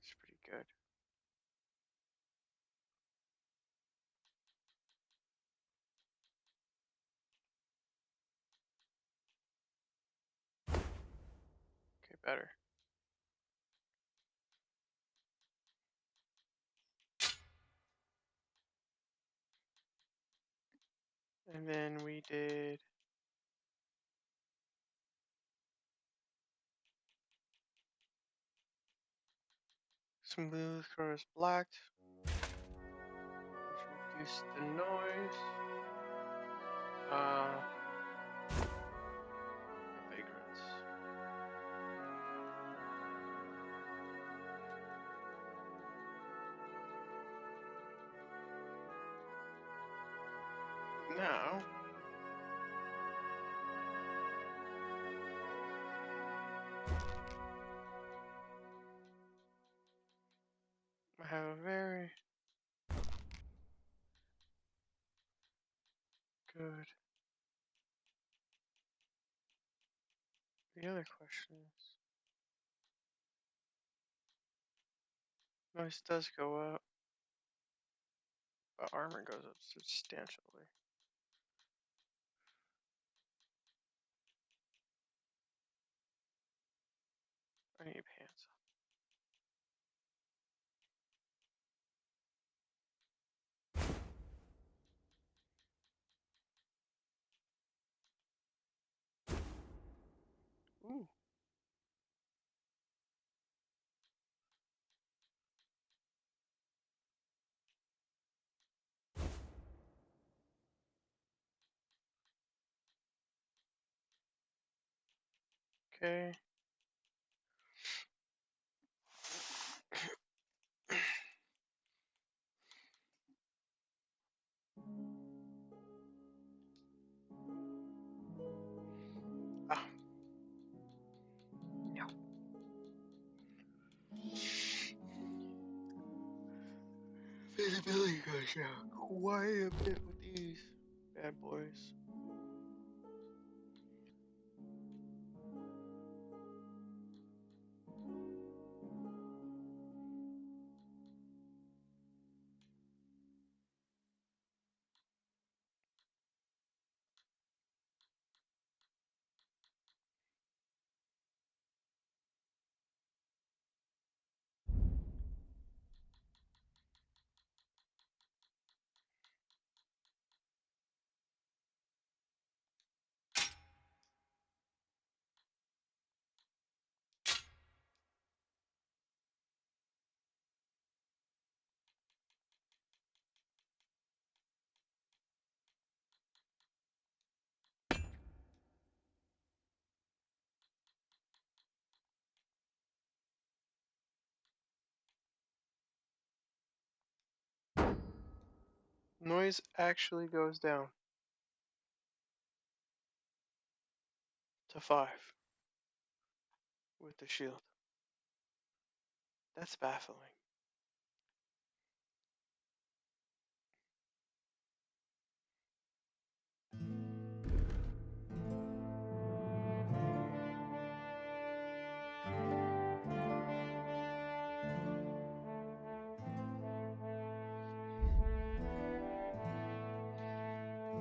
is pretty good. Okay, better. And then we did smooth colors blacked, which reduced the noise. Vagrants. Now I have a very good. The other question is, noise does go up, but armor goes up substantially. I need pants. Ooh. Okay. Ah. No. Really good, yeah. Quite a bit with these bad boys. Noise actually goes down to 5 with the shield. That's baffling.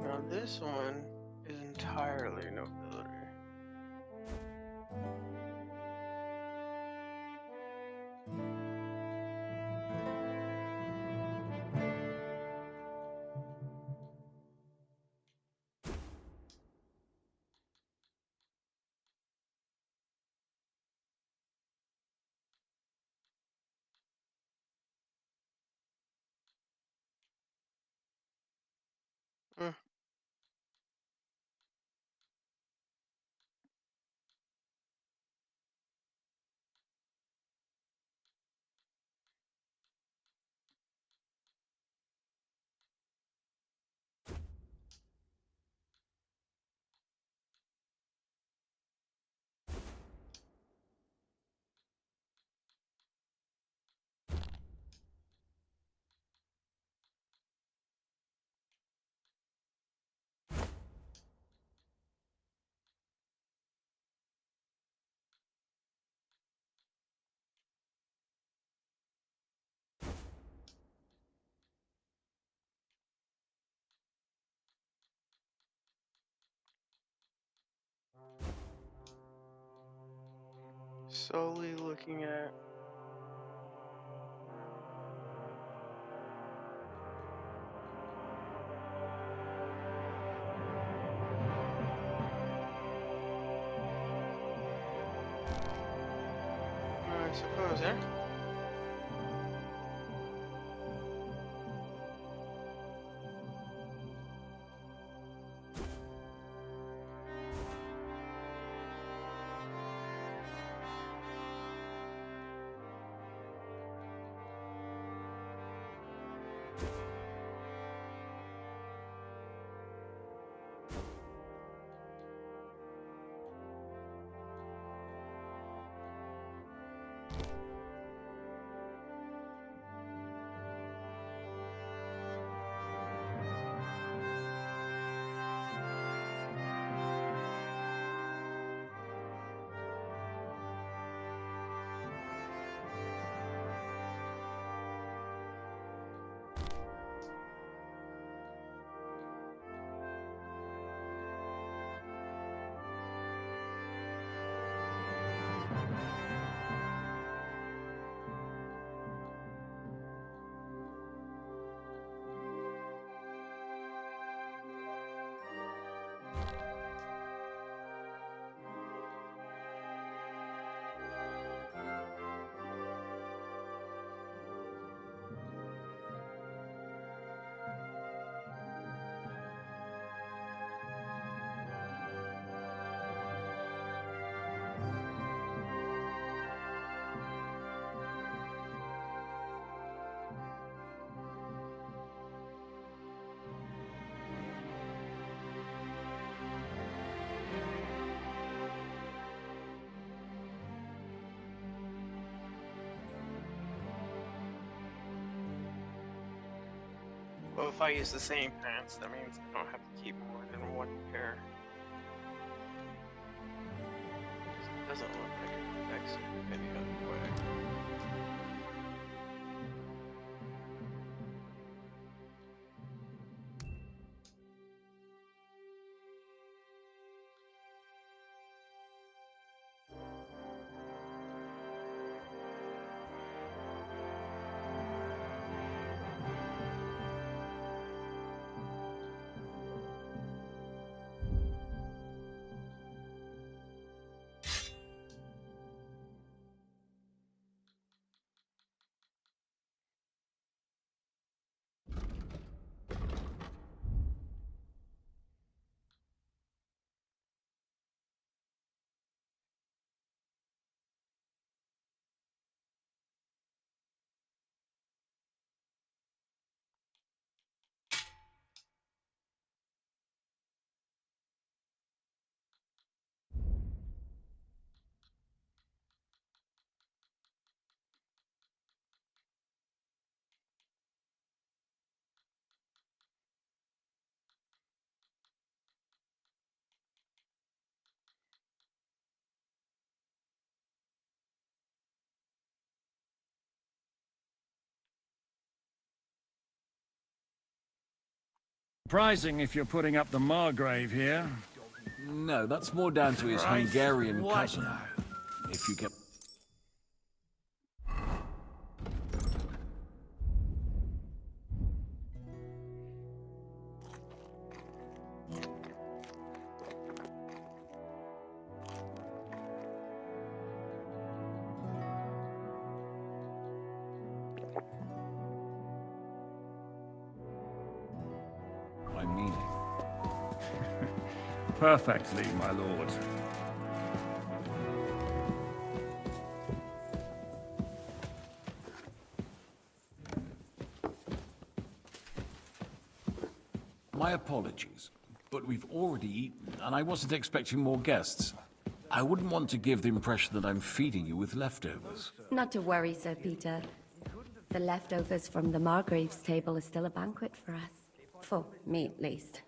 Now this one is entirely nobility. Mm. Solely looking at I suppose, eh? So if I use the same pants, that means I don't have to keep more than one pair. It doesn't look like it affects it any other way. Surprising if you're putting up the Margrave here. No, that's more down to his Hungarian cousin. If you get... my meaning. Perfectly, my lord. My apologies, but we've already eaten, and I wasn't expecting more guests. I wouldn't want to give the impression that I'm feeding you with leftovers. Not to worry, Sir Peter. The leftovers from the Margrave's table are still a banquet for us. For me, at least.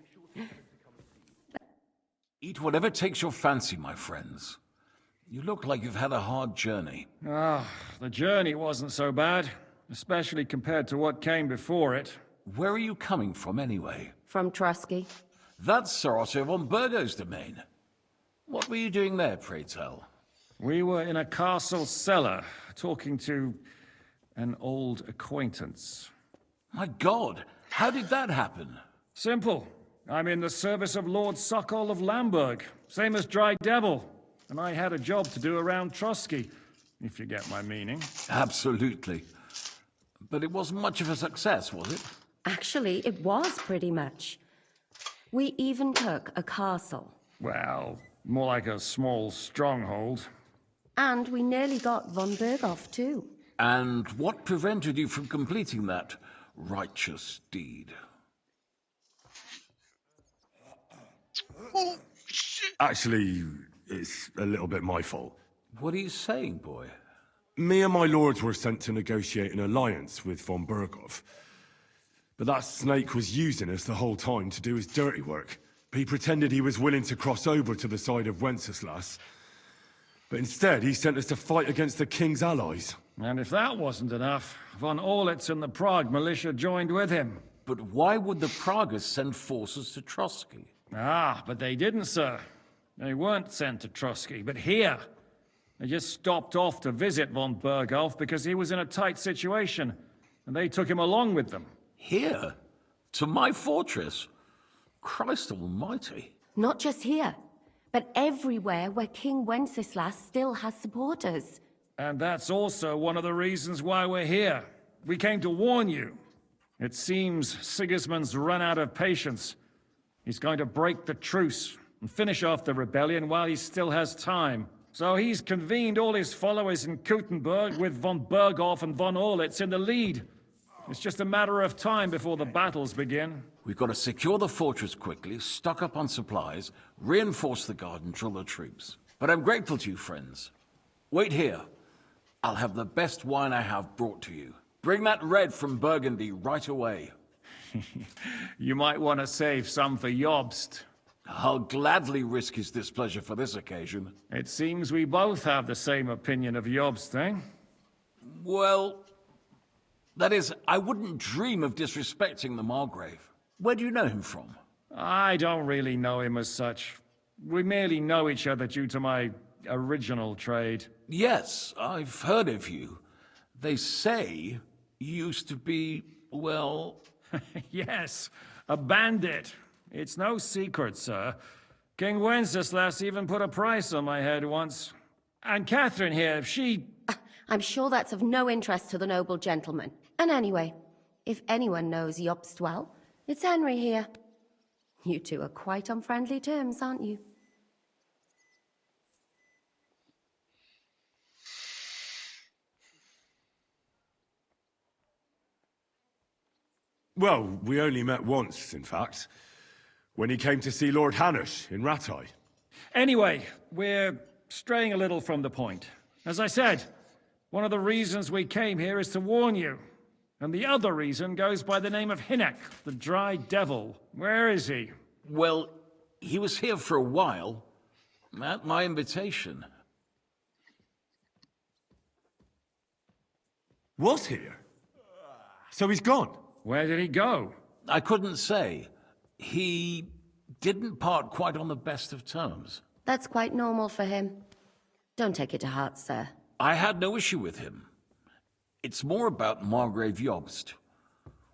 Eat whatever takes your fancy, my friends. You look like you've had a hard journey. Ah, the journey wasn't so bad, especially compared to what came before it. Where are you coming from, anyway? From Trusky. That's Sir Otto von Burgo's domain. What were you doing there, pray tell? We were in a castle cellar, talking to an old acquaintance. My God, how did that happen? Simple. I'm in the service of Lord Sokol of Lamberg, same as Dry Devil, and I had a job to do around Trusky, if you get my meaning. Absolutely. But it wasn't much of a success, was it? Actually, it was pretty much. We even took a castle. Well, more like a small stronghold. And we nearly got von Berghoff, too. And what prevented you from completing that righteous deed? Oh, shit! Actually, it's a little bit my fault. What are you saying, boy? Me and my lords were sent to negotiate an alliance with von Berghoff. But that snake was using us the whole time to do his dirty work. He pretended he was willing to cross over to the side of Wenceslas. But instead, he sent us to fight against the king's allies. And if that wasn't enough, von Orlitz and the Prague militia joined with him. But why would the Praguers send forces to Trusky? Ah, but they didn't, sir. They weren't sent to Trusky, but here. They just stopped off to visit von Berghoff because he was in a tight situation, and they took him along with them. Here? To my fortress? Christ almighty. Not just here, but everywhere where King Wenceslas still has supporters. And that's also one of the reasons why we're here. We came to warn you. It seems Sigismund's run out of patience. He's going to break the truce and finish off the rebellion while he still has time. So he's convened all his followers in Kuttenberg with von Berghoff and von Orlitz in the lead. It's just a matter of time before the battles begin. We've got to secure the fortress quickly, stock up on supplies, reinforce the guard and drill the troops. But I'm grateful to you, friends. Wait here. I'll have the best wine I have brought to you. Bring that red from Burgundy right away. You might want to save some for Jobst. I'll gladly risk his displeasure for this occasion. It seems we both have the same opinion of Jobst, eh? Well, that is, I wouldn't dream of disrespecting the Margrave. Where do you know him from? I don't really know him as such. We merely know each other due to my original trade. Yes, I've heard of you. They say you used to be, well... Yes, a bandit. It's no secret, sir. King Wenceslas even put a price on my head once. And Catherine here, she... I'm sure that's of no interest to the noble gentleman. And anyway, if anyone knows Jobst well, it's Henry here. You two are quite on friendly terms, aren't you? Well, we only met once, in fact. When he came to see Lord Hanush in Rattay. Anyway, we're straying a little from the point. As I said, one of the reasons we came here is to warn you. And the other reason goes by the name of Hynek, the Dry Devil. Where is he? Well, he was here for a while, at my invitation. Was here? So he's gone? Where did he go? I couldn't say. He didn't part quite on the best of terms. That's quite normal for him. Don't take it to heart, sir. I had no issue with him. It's more about Margrave Jobst.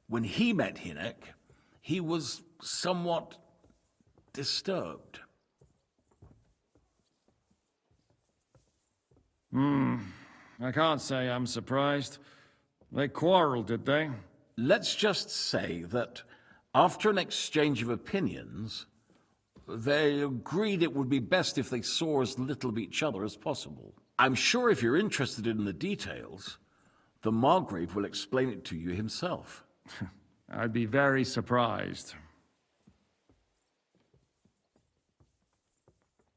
When he met Hynek, he was somewhat disturbed. I can't say I'm surprised. They quarreled, did they? Let's just say that after an exchange of opinions, they agreed it would be best if they saw as little of each other as possible. I'm sure if you're interested in the details, the Margrave will explain it to you himself. I'd be very surprised.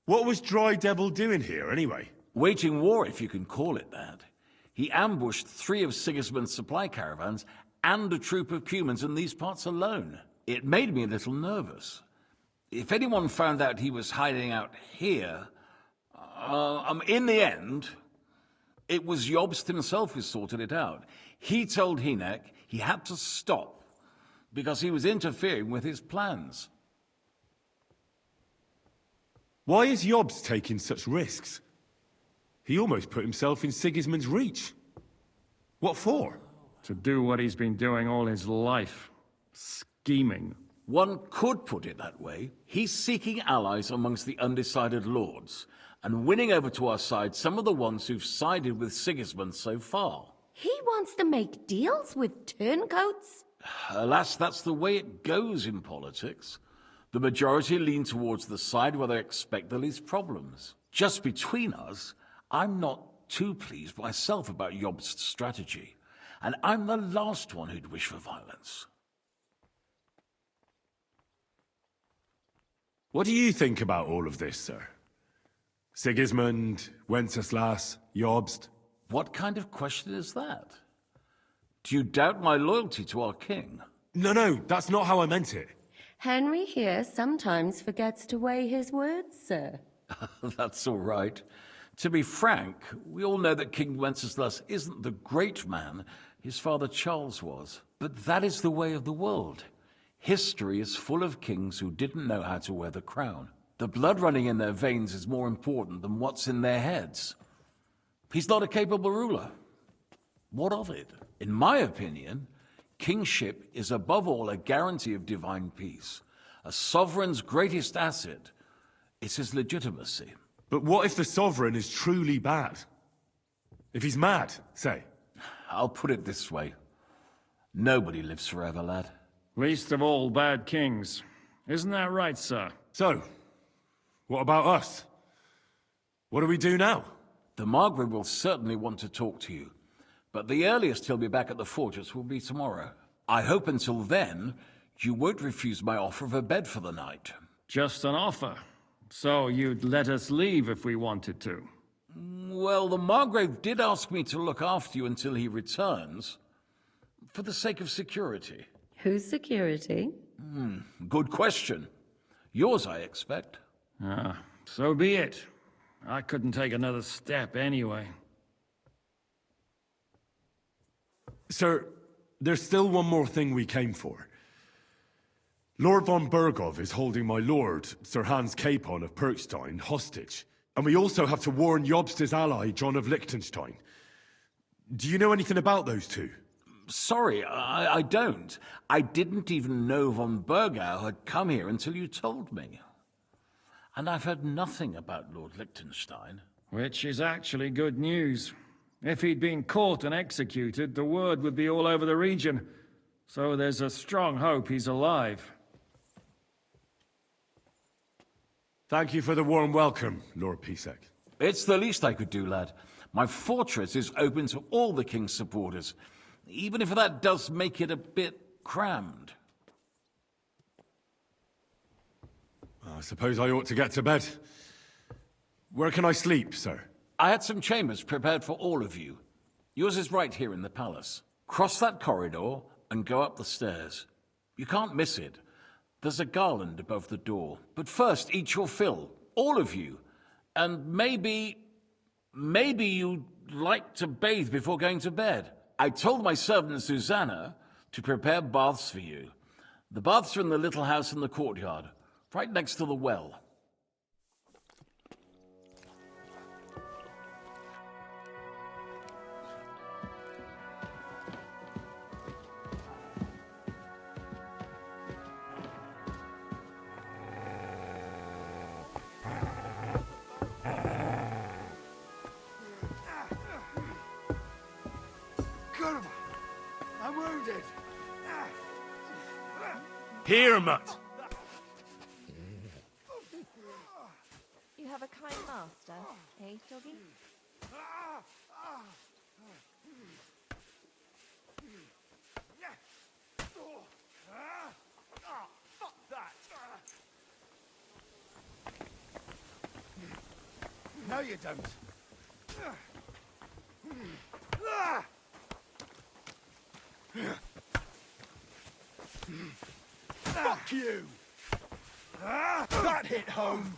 What was Dry Devil doing here, anyway? Waging war, if you can call it that. He ambushed 3 of Sigismund's supply caravans and a troop of Cumans in these parts alone. It made me a little nervous. If anyone found out he was hiding out here, in the end, it was Jobst himself who sorted it out. He told Hynek he had to stop because he was interfering with his plans. Why is Jobst taking such risks? He almost put himself in Sigismund's reach. What for? To do what he's been doing all his life. Scheming. One could put it that way. He's seeking allies amongst the undecided lords, and winning over to our side some of the ones who've sided with Sigismund so far. He wants to make deals with turncoats? Alas, that's the way it goes in politics. The majority lean towards the side where they expect the least problems. Just between us, I'm not too pleased myself about Jobst's strategy, and I'm the last one who'd wish for violence. What do you think about all of this, sir? Sigismund, Wenceslas, Jobst? What kind of question is that? Do you doubt my loyalty to our king? No, that's not how I meant it. Henry here sometimes forgets to weigh his words, sir. That's all right. To be frank, we all know that King Wenceslas isn't the great man his father Charles was. But that is the way of the world. History is full of kings who didn't know how to wear the crown. The blood running in their veins is more important than what's in their heads. He's not a capable ruler. What of it? In my opinion, kingship is above all a guarantee of divine peace. A sovereign's greatest asset is his legitimacy. But what if the sovereign is truly bad? If he's mad, say? I'll put it this way. Nobody lives forever, lad. Least of all bad kings. Isn't that right, sir? So, what about us? What do we do now? The Margrave will certainly want to talk to you, but the earliest he'll be back at the fortress will be tomorrow. I hope until then, you won't refuse my offer of a bed for the night. Just an offer. So you'd let us leave if we wanted to? Well, the Margrave did ask me to look after you until he returns, for the sake of security. Whose security? Good question. Yours, I expect. Ah, so be it. I couldn't take another step anyway. Sir, there's still one more thing we came for. Lord von Bergov is holding my lord, Sir Hans Capon of Perkstein, hostage. And we also have to warn Jobst's ally, John of Liechtenstein. Do you know anything about those two? Sorry, I don't. I didn't even know von Bergau had come here until you told me. And I've heard nothing about Lord Liechtenstein. Which is actually good news. If he'd been caught and executed, the word would be all over the region. So there's a strong hope he's alive. Thank you for the warm welcome, Lord Pisek. It's the least I could do, lad. My fortress is open to all the king's supporters, even if that does make it a bit crammed. I suppose I ought to get to bed. Where can I sleep, sir? I had some chambers prepared for all of you. Yours is right here in the palace. Cross that corridor and go up the stairs. You can't miss it. There's a garland above the door. But first, eat your fill. All of you. And maybe you'd like to bathe before going to bed. I told my servant Susanna to prepare baths for you. The baths are in the little house in the courtyard, right next to the well. I'm wounded. Here, mutt. You have a kind master, eh, doggy? Fuck that. No, you don't. Fuck you! That hit home!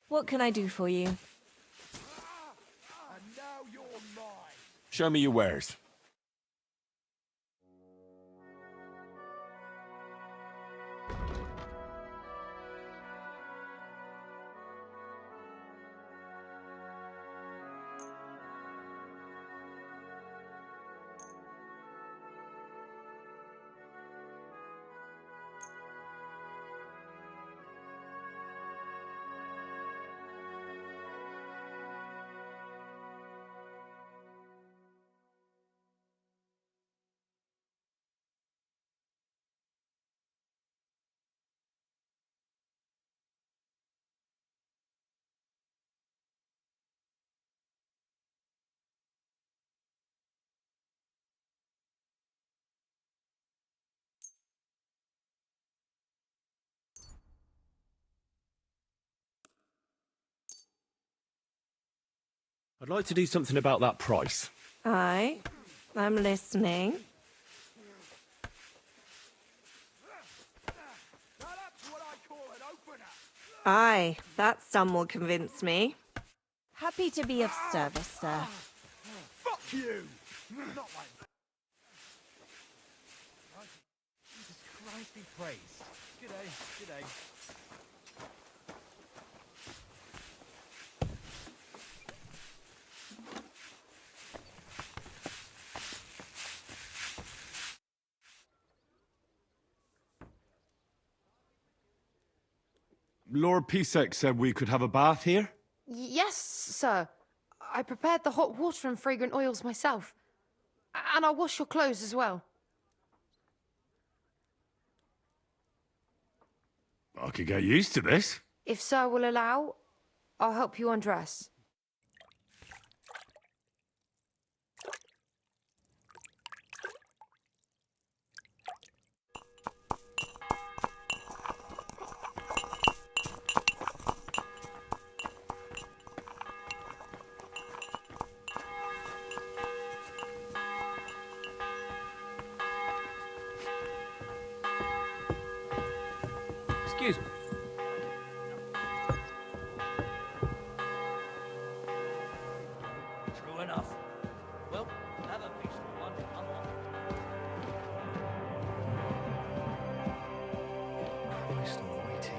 What can I do for you? And now you're mine. Show me your wares. I'd like to do something about that price. Aye, I'm listening. Aye, that sum will convince me. Happy to be of service, sir. Fuck you! Not like that. Jesus Christ be praised. G'day, g'day. Lord Pisek said we could have a bath here? Yes, sir. I prepared the hot water and fragrant oils myself. And I'll wash your clothes as well. I could get used to this. If Sir will allow, I'll help you undress. Excuse me. True enough. Well, have a peaceful one. I'm off. Christ almighty.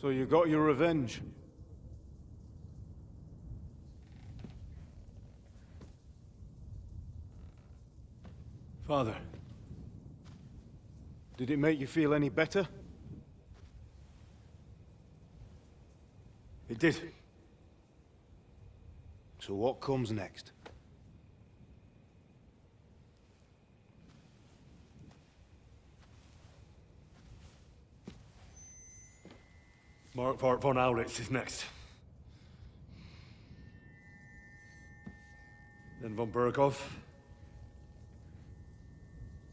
So you got your revenge? Father, did it make you feel any better? It did. So what comes next? Mark von Aulitz is next. Then von Burgov.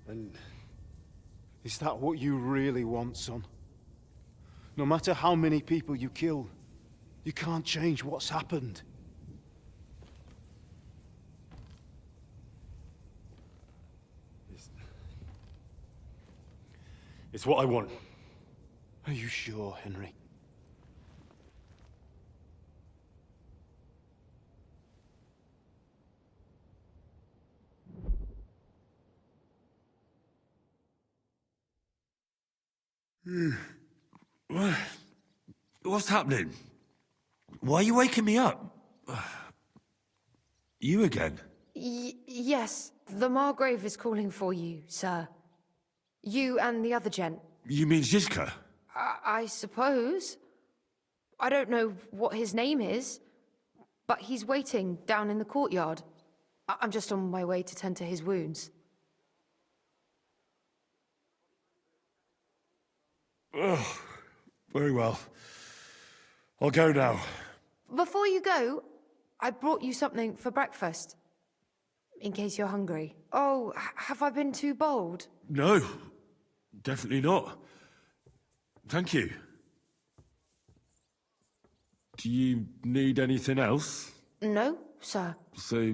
And is that what you really want, son? No matter how many people you kill, you can't change what's happened. It's what I want. Are you sure, Henry? What's happening? Why are you waking me up? You again? Yes, the Margrave is calling for you, sir. You and the other gent. You mean Zizka? I suppose. I don't know what his name is, but he's waiting down in the courtyard. I'm just on my way to tend to his wounds. Oh, very well. I'll go now. Before you go, I brought you something for breakfast. In case you're hungry. Oh, have I been too bold? No, definitely not. Thank you. Do you need anything else? No, sir. So,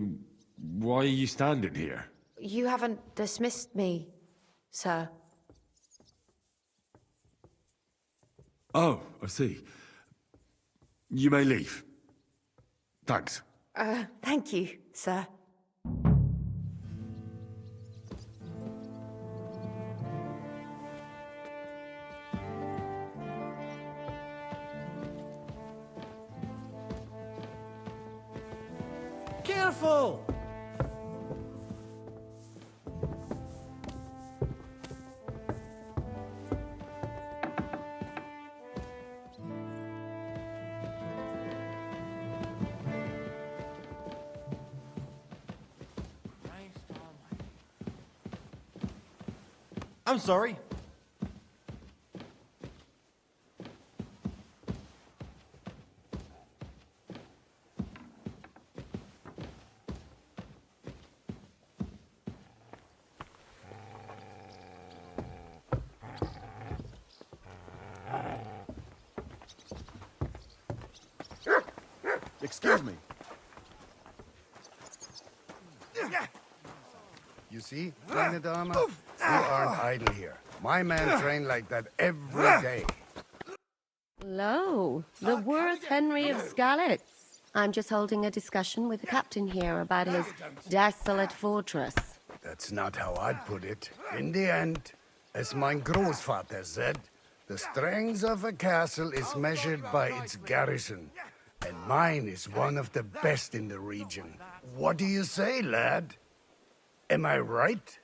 why are you standing here? You haven't dismissed me, sir. Oh, I see. You may leave. Thanks. Thank you, sir. Careful! I'm sorry. Excuse me. You see, kleine Dame? We aren't idle here. My men train like that every day. Hello, the worth Henry of Skalitz. I'm just holding a discussion with the captain here about his desolate fortress. That's not how I'd put it. In the end, as mein Großvater said, the strength of a castle is measured by its garrison. And mine is one of the best in the region. What do you say, lad? Am I right?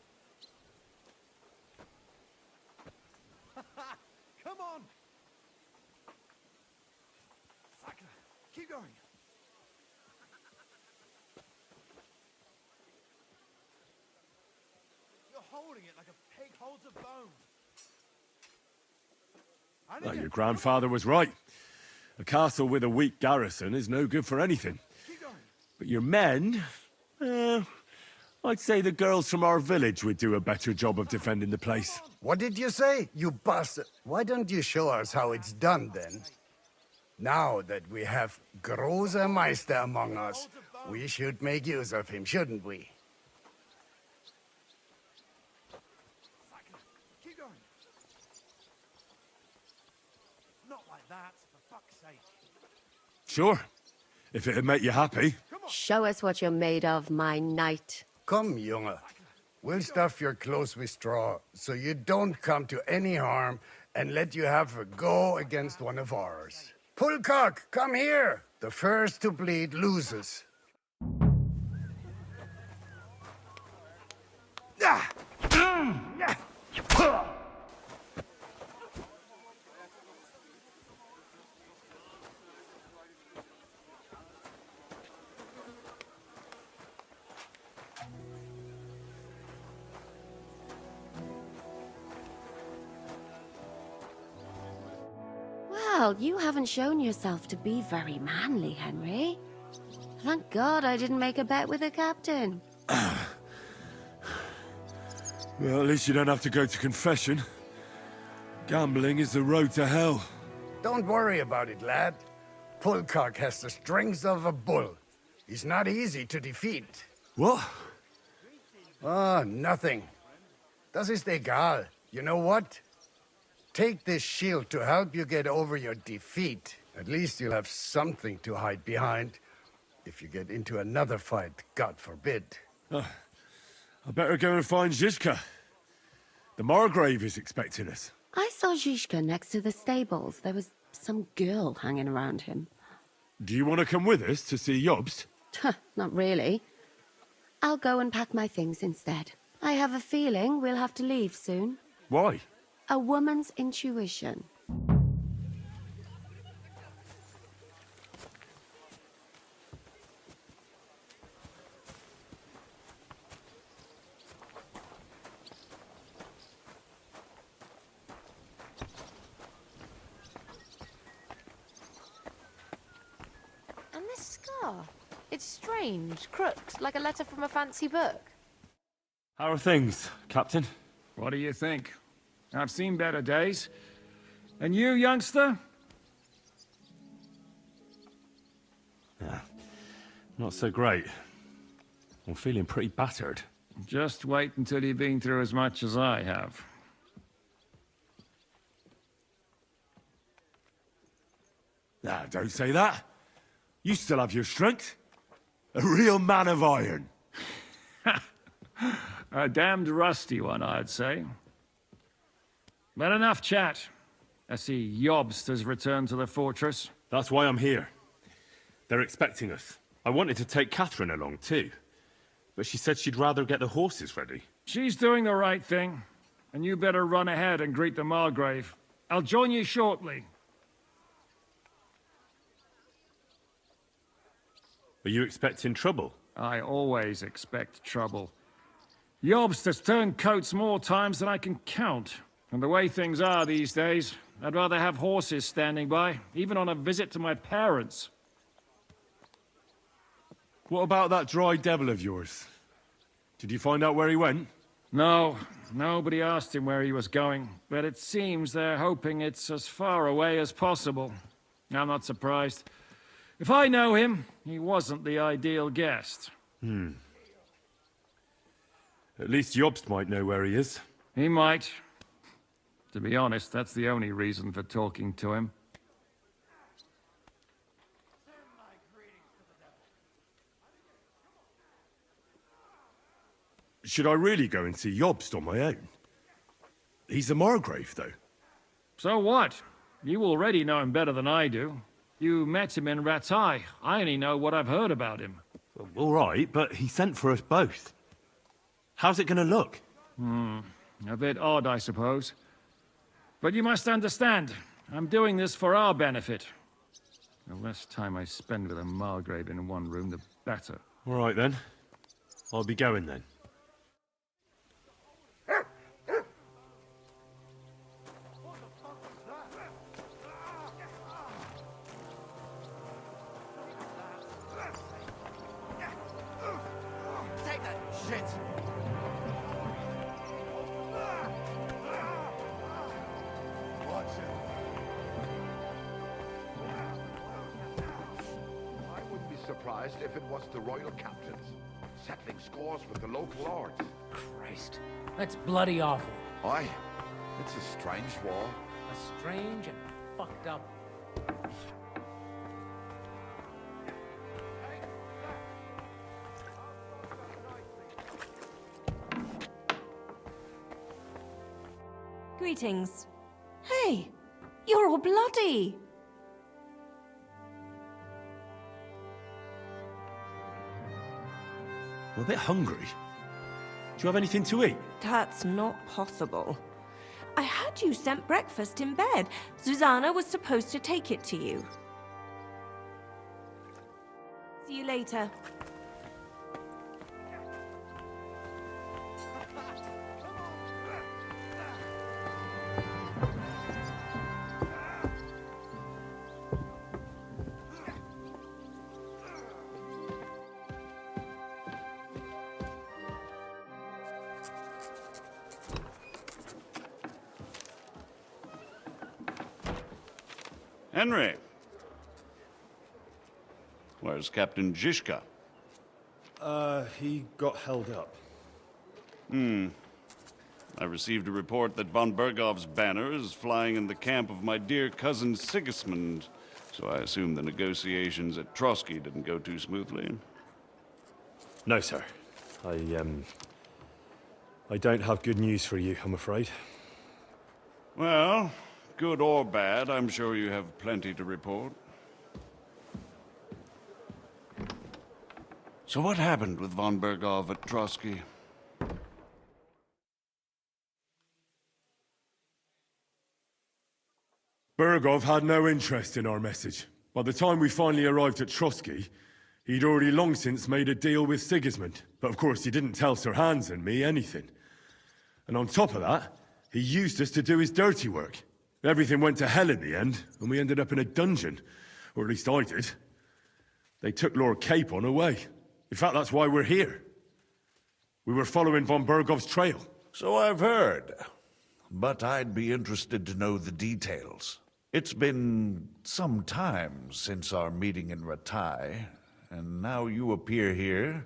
Come on! Keep going. You're holding it like a pig holds a bone. Well, your grandfather was right. A castle with a weak garrison is no good for anything. But your men... I'd say the girls from our village would do a better job of defending the place. What did you say, you bastard? Why don't you show us how it's done, then? Now that we have Großer Meister among us, we should make use of him, shouldn't we? Keep going. Not like that, for fuck's sake. Sure, if it'd make you happy. Show us what you're made of, my knight. Come, Junge. We'll stuff your clothes with straw, so you don't come to any harm, and let you have a go against one of ours. Pullcock, come here! The first to bleed loses. Well, you haven't shown yourself to be very manly, Henry. Thank God I didn't make a bet with the captain. Well, at least you don't have to go to confession. Gambling is the road to hell. Don't worry about it, lad. Pullcock has the strength of a bull. He's not easy to defeat. What? Ah, nothing. Das ist egal. You know what? Take this shield to help you get over your defeat. At least you'll have something to hide behind. If you get into another fight, God forbid. I better go and find Zizka. The Margrave is expecting us. I saw Zizka next to the stables. There was some girl hanging around him. Do you want to come with us to see Jobst? Not really. I'll go and pack my things instead. I have a feeling we'll have to leave soon. Why? A woman's intuition. And this scar? It's strange, crooked, like a letter from a fancy book. How are things, Captain? What do you think? I've seen better days. And you, youngster? Not so great. I'm feeling pretty battered. Just wait until you've been through as much as I have. Don't say that. You still have your strength. A real man of iron. A damned rusty one, I'd say. But enough chat. I see Jobst has returned to the fortress. That's why I'm here. They're expecting us. I wanted to take Catherine along too, but she said she'd rather get the horses ready. She's doing the right thing, and you better run ahead and greet the Margrave. I'll join you shortly. Are you expecting trouble? I always expect trouble. Jobst has turned coats more times than I can count. And the way things are these days, I'd rather have horses standing by, even on a visit to my parents. What about that dry devil of yours? Did you find out where he went? No, nobody asked him where he was going, but it seems they're hoping it's as far away as possible. I'm not surprised. If I know him, he wasn't the ideal guest. At least Jobst might know where he is. He might. To be honest, that's the only reason for talking to him. Should I really go and see Jobst on my own? He's a Margrave, though. So what? You already know him better than I do. You met him in Rattay. I only know what I've heard about him. Well, all right, but he sent for us both. How's it gonna look? A bit odd, I suppose. But you must understand, I'm doing this for our benefit. The less time I spend with a Margrave in one room, the better. All right, then. I'll be going, then. Take that shit! Watch it. I wouldn't be surprised if it was the royal captains, settling scores with the local lords. Christ, that's bloody awful. Aye, it's a strange war. A strange and fucked up. Greetings. Hey, you're all bloody. We're a bit hungry. Do you have anything to eat? That's not possible. I had you sent breakfast in bed. Susanna was supposed to take it to you. See you later. Henry. Where's Captain Zizka? He got held up. I received a report that von Bergov's banner is flying in the camp of my dear cousin Sigismund, so I assume the negotiations at Trotsky didn't go too smoothly. No, sir. I don't have good news for you, I'm afraid. Well, good or bad, I'm sure you have plenty to report. So what happened with von Bergov at Trotsky? Bergov had no interest in our message. By the time we finally arrived at Trotsky, he'd already long since made a deal with Sigismund. But of course, he didn't tell Sir Hans and me anything. And on top of that, he used us to do his dirty work. Everything went to hell in the end, and we ended up in a dungeon. Or at least I did. They took Lord Capon away. In fact, that's why we're here. We were following von Bergov's trail. So I've heard. But I'd be interested to know the details. It's been some time since our meeting in Rattay, and now you appear here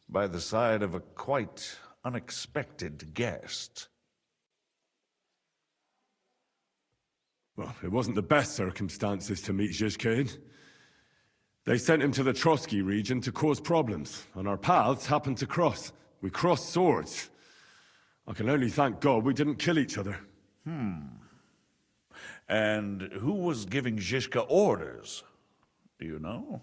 by the side of a quite unexpected guest. Well, it wasn't the best circumstances to meet Zizka in. They sent him to the Trotsky region to cause problems, and our paths happened to cross. We crossed swords. I can only thank God we didn't kill each other. And who was giving Zizka orders? Do you know?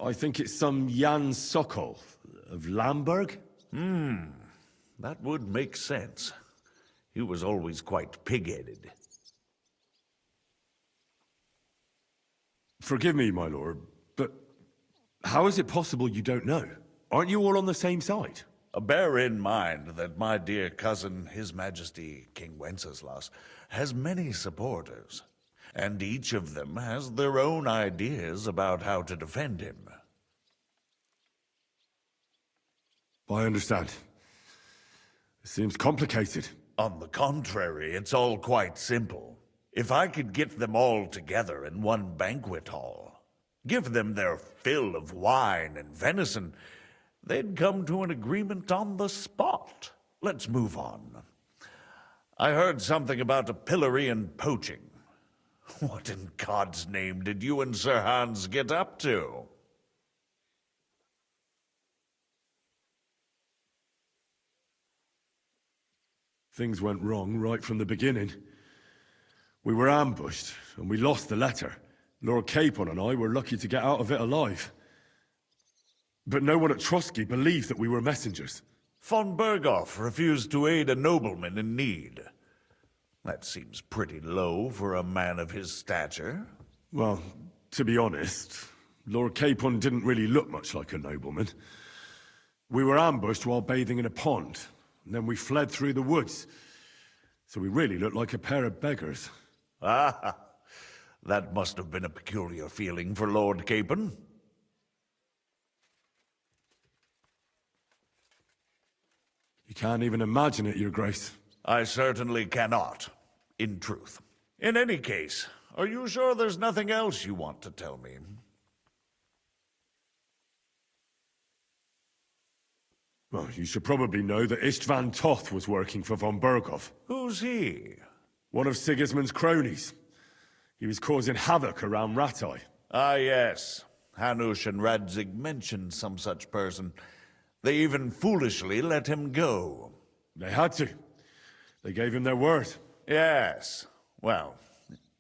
I think it's some Jan Sokol of Lamberg. That would make sense. He was always quite pig-headed. Forgive me, my lord, but how is it possible you don't know? Aren't you all on the same side? Bear in mind that my dear cousin, His Majesty King Wenceslas, has many supporters, and each of them has their own ideas about how to defend him. I understand. It seems complicated. On the contrary, it's all quite simple. If I could get them all together in one banquet hall, give them their fill of wine and venison, they'd come to an agreement on the spot. Let's move on. I heard something about a pillory and poaching. What in God's name did you and Sir Hans get up to? Things went wrong right from the beginning. We were ambushed, and we lost the letter. Lord Capon and I were lucky to get out of it alive. But no one at Trotsky believed that we were messengers. Von Berghoff refused to aid a nobleman in need. That seems pretty low for a man of his stature. Well, to be honest, Lord Capon didn't really look much like a nobleman. We were ambushed while bathing in a pond, and then we fled through the woods. So we really looked like a pair of beggars. Ah, that must have been a peculiar feeling for Lord Capon. You can't even imagine it, Your Grace. I certainly cannot, in truth. In any case, are you sure there's nothing else you want to tell me? Well, you should probably know that Istvan Toth was working for von Berghoff. Who's he? One of Sigismund's cronies. He was causing havoc around Rattay. Ah, yes. Hanush and Radzig mentioned some such person. They even foolishly let him go. They had to. They gave him their word. Yes. Well,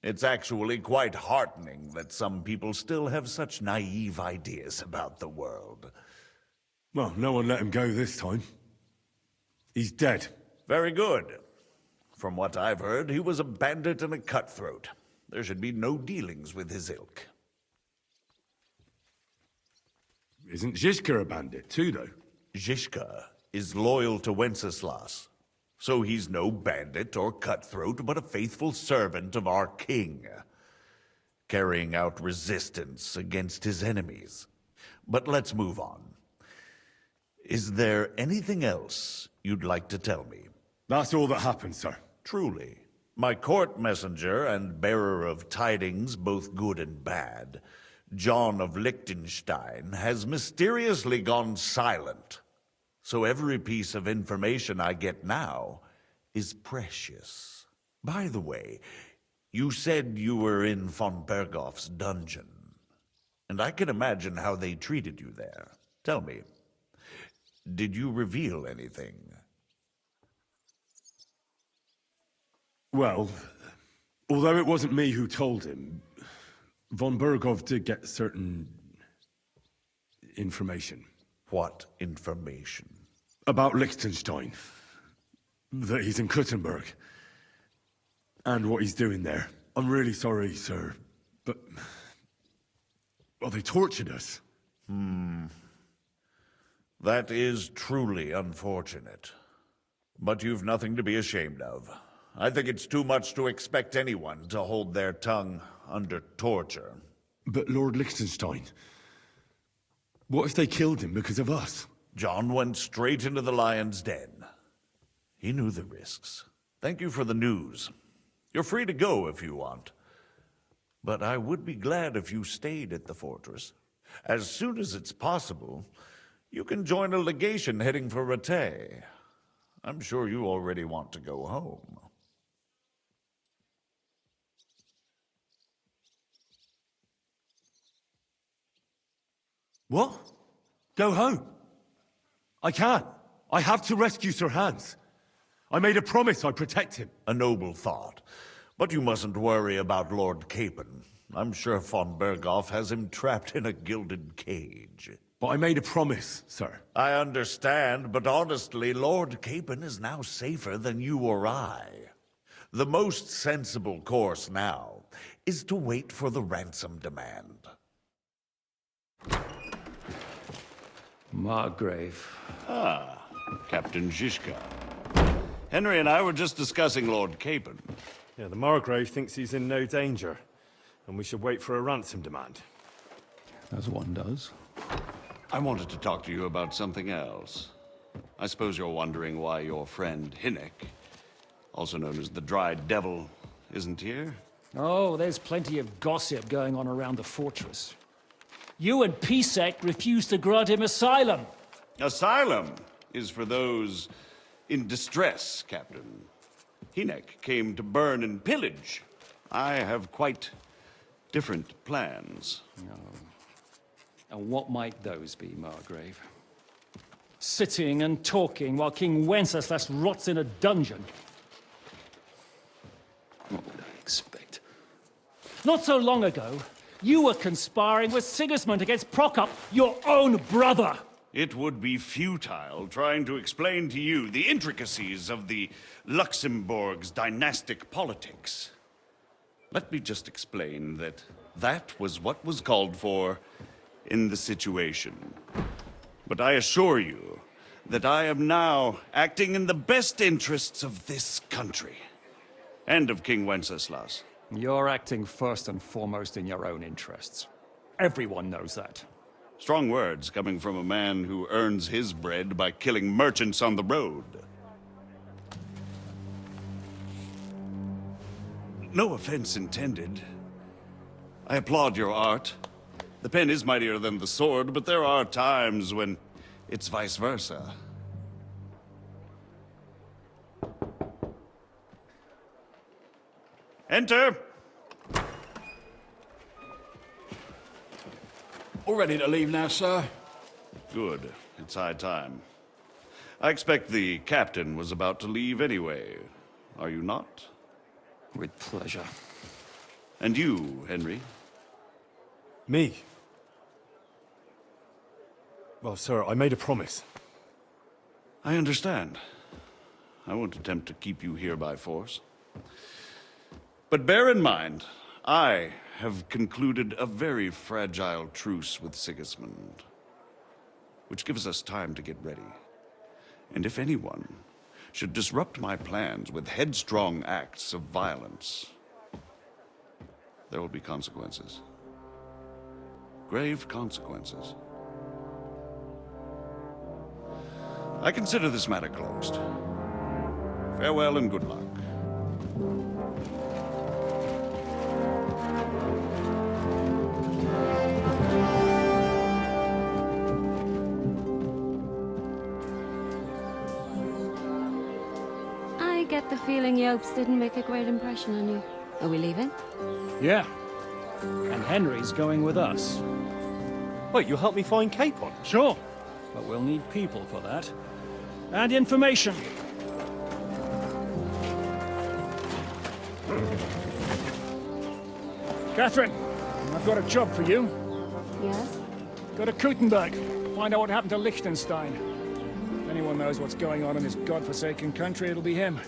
it's actually quite heartening that some people still have such naive ideas about the world. Well, no one let him go this time. He's dead. Very good. From what I've heard, he was a bandit and a cutthroat. There should be no dealings with his ilk. Isn't Zhishka a bandit too, though? Zhishka is loyal to Wenceslas, so he's no bandit or cutthroat, but a faithful servant of our king, carrying out resistance against his enemies. But let's move on. Is there anything else you'd like to tell me? That's all that happened, sir. Truly. My court messenger and bearer of tidings, both good and bad, John of Liechtenstein, has mysteriously gone silent. So every piece of information I get now is precious. By the way, you said you were in von Berghoff's dungeon, and I can imagine how they treated you there. Tell me, did you reveal anything? Well, although it wasn't me who told him, von Berghoff did get certain information. What information? About Liechtenstein. That he's in Kuttenberg. And what he's doing there. I'm really sorry, sir, but... well, they tortured us. That is truly unfortunate. But you've nothing to be ashamed of. I think it's too much to expect anyone to hold their tongue under torture. But Lord Liechtenstein... what if they killed him because of us? John went straight into the lion's den. He knew the risks. Thank you for the news. You're free to go if you want. But I would be glad if you stayed at the fortress. As soon as it's possible, you can join a legation heading for Rattay. I'm sure you already want to go home. What? Go home? I can't. I have to rescue Sir Hans. I made a promise I'd protect him. A noble thought. But you mustn't worry about Lord Capon. I'm sure von Berghoff has him trapped in a gilded cage. But I made a promise, sir. I understand, but honestly, Lord Capon is now safer than you or I. The most sensible course now is to wait for the ransom demand. Margrave. Ah, Captain Zizka. Henry and I were just discussing Lord Capon. Yeah, the Margrave thinks he's in no danger, and we should wait for a ransom demand. As one does. I wanted to talk to you about something else. I suppose you're wondering why your friend Hinnek, also known as the Dried Devil, isn't here? Oh, there's plenty of gossip going on around the fortress. You and Pisek refused to grant him asylum. Asylum is for those in distress, Captain. Hinnek came to burn and pillage. I have quite different plans. And what might those be, Margrave? Sitting and talking while King Wenceslas rots in a dungeon. What would I expect? Not so long ago, you were conspiring with Sigismund against Prokop, your own brother! It would be futile trying to explain to you the intricacies of the Luxembourg's dynastic politics. Let me just explain that that was what was called for in the situation. But I assure you that I am now acting in the best interests of this country and of King Wenceslas. You're acting first and foremost in your own interests. Everyone knows that. Strong words coming from a man who earns his bread by killing merchants on the road. No offense intended. I applaud your art. The pen is mightier than the sword, but there are times when it's vice versa. Enter! All ready to leave now, sir? Good. It's high time. I expect the captain was about to leave anyway. Are you not? With pleasure. And you, Henry? Me? Well, sir, I made a promise. I understand. I won't attempt to keep you here by force. But bear in mind, I have concluded a very fragile truce with Sigismund, which gives us time to get ready. And if anyone should disrupt my plans with headstrong acts of violence, there will be consequences. Grave consequences. I consider this matter closed. Farewell and good luck. I get the feeling Yopes didn't make a great impression on you. Are we leaving? Yeah. And Henry's going with us. Wait, you'll help me find Capon? Sure. But we'll need people for that. And information. Catherine, I've got a job for you. Yes? Go to Kuttenberg. Find out what happened to Liechtenstein. If anyone knows what's going on in this godforsaken country, it'll be him.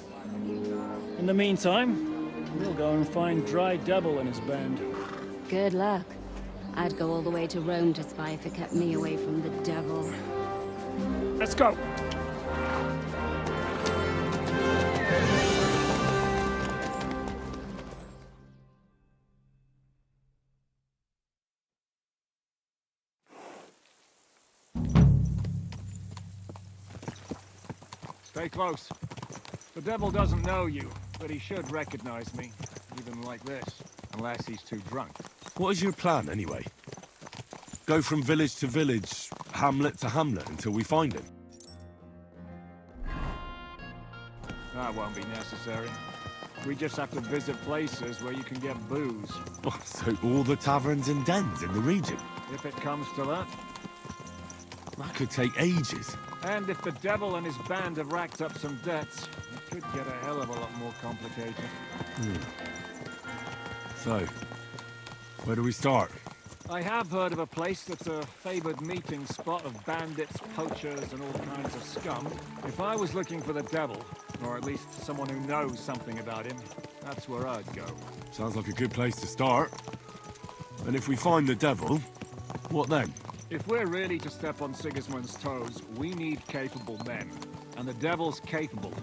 In the meantime, we'll go and find Dry Devil and his band. Good luck. I'd go all the way to Rome to spy if it kept me away from the devil. Let's go. Stay close. The devil doesn't know you, but he should recognize me, even like this, unless he's too drunk. What is your plan, anyway? Go from village to village, hamlet to hamlet, until we find him? That won't be necessary. We just have to visit places where you can get booze. Oh, so all the taverns and dens in the region? If it comes to that. That could take ages. And if the devil and his band have racked up some debts, it could get a hell of a lot more complicated. So, Where do we start? I have heard of a place that's a favored meeting spot of bandits, poachers, and all kinds of scum. If I was looking for the devil, or at least someone who knows something about him, that's where I'd go. Sounds like a good place to start. And if we find the devil, what then? If we're really to step on Sigismund's toes, we need capable men. And the devil's capable.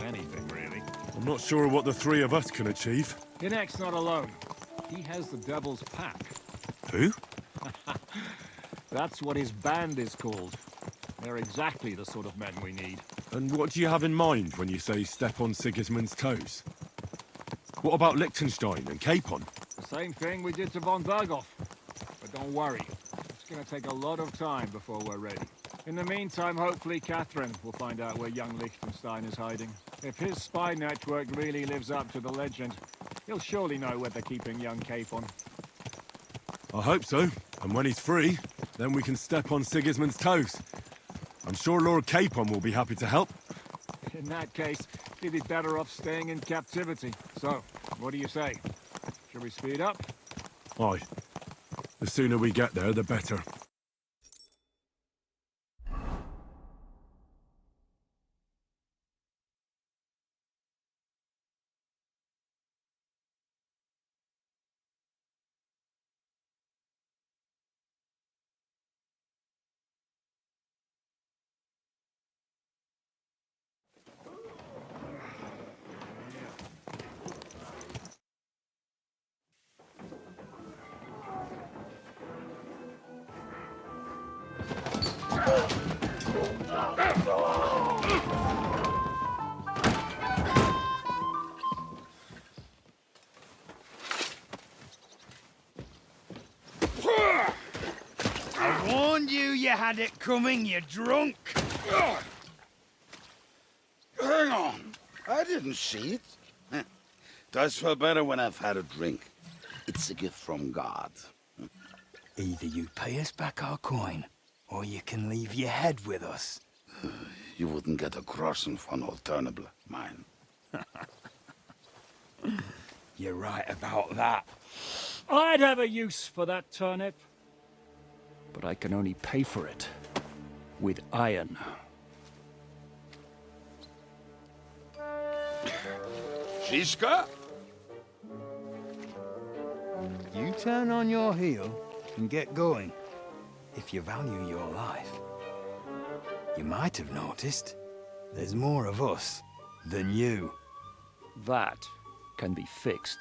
of anything, really. I'm not sure what the three of us can achieve. Hinek's not alone. He has the devil's pack. Who? That's what his band is called. They're exactly the sort of men we need. And what do you have in mind when you say step on Sigismund's toes? What about Liechtenstein and Capon? The same thing we did to von Berghoff. But don't worry, it's gonna take a lot of time before we're ready. In the meantime, hopefully Catherine will find out where young Liechtenstein is hiding. If his spy network really lives up to the legend, he'll surely know where they're keeping young Capon. I hope so. And when he's free, then we can step on Sigismund's toes. I'm sure Lord Capon will be happy to help. In that case, he'd be better off staying in captivity. So, what do you say? Should we speed up? Aye. The sooner we get there, the better. I warned you had it coming, you drunk! Hang on. I didn't see it. Does feel better when I've had a drink. It's a gift from God. Either you pay us back our coin, or you can leave your head with us. You wouldn't get a groschen von Alternable, mine. You're right about that. I'd have a use for that turnip. But I can only pay for it with iron. Shiska? You turn on your heel and get going, if you value your life. You might have noticed there's more of us than you. That can be fixed.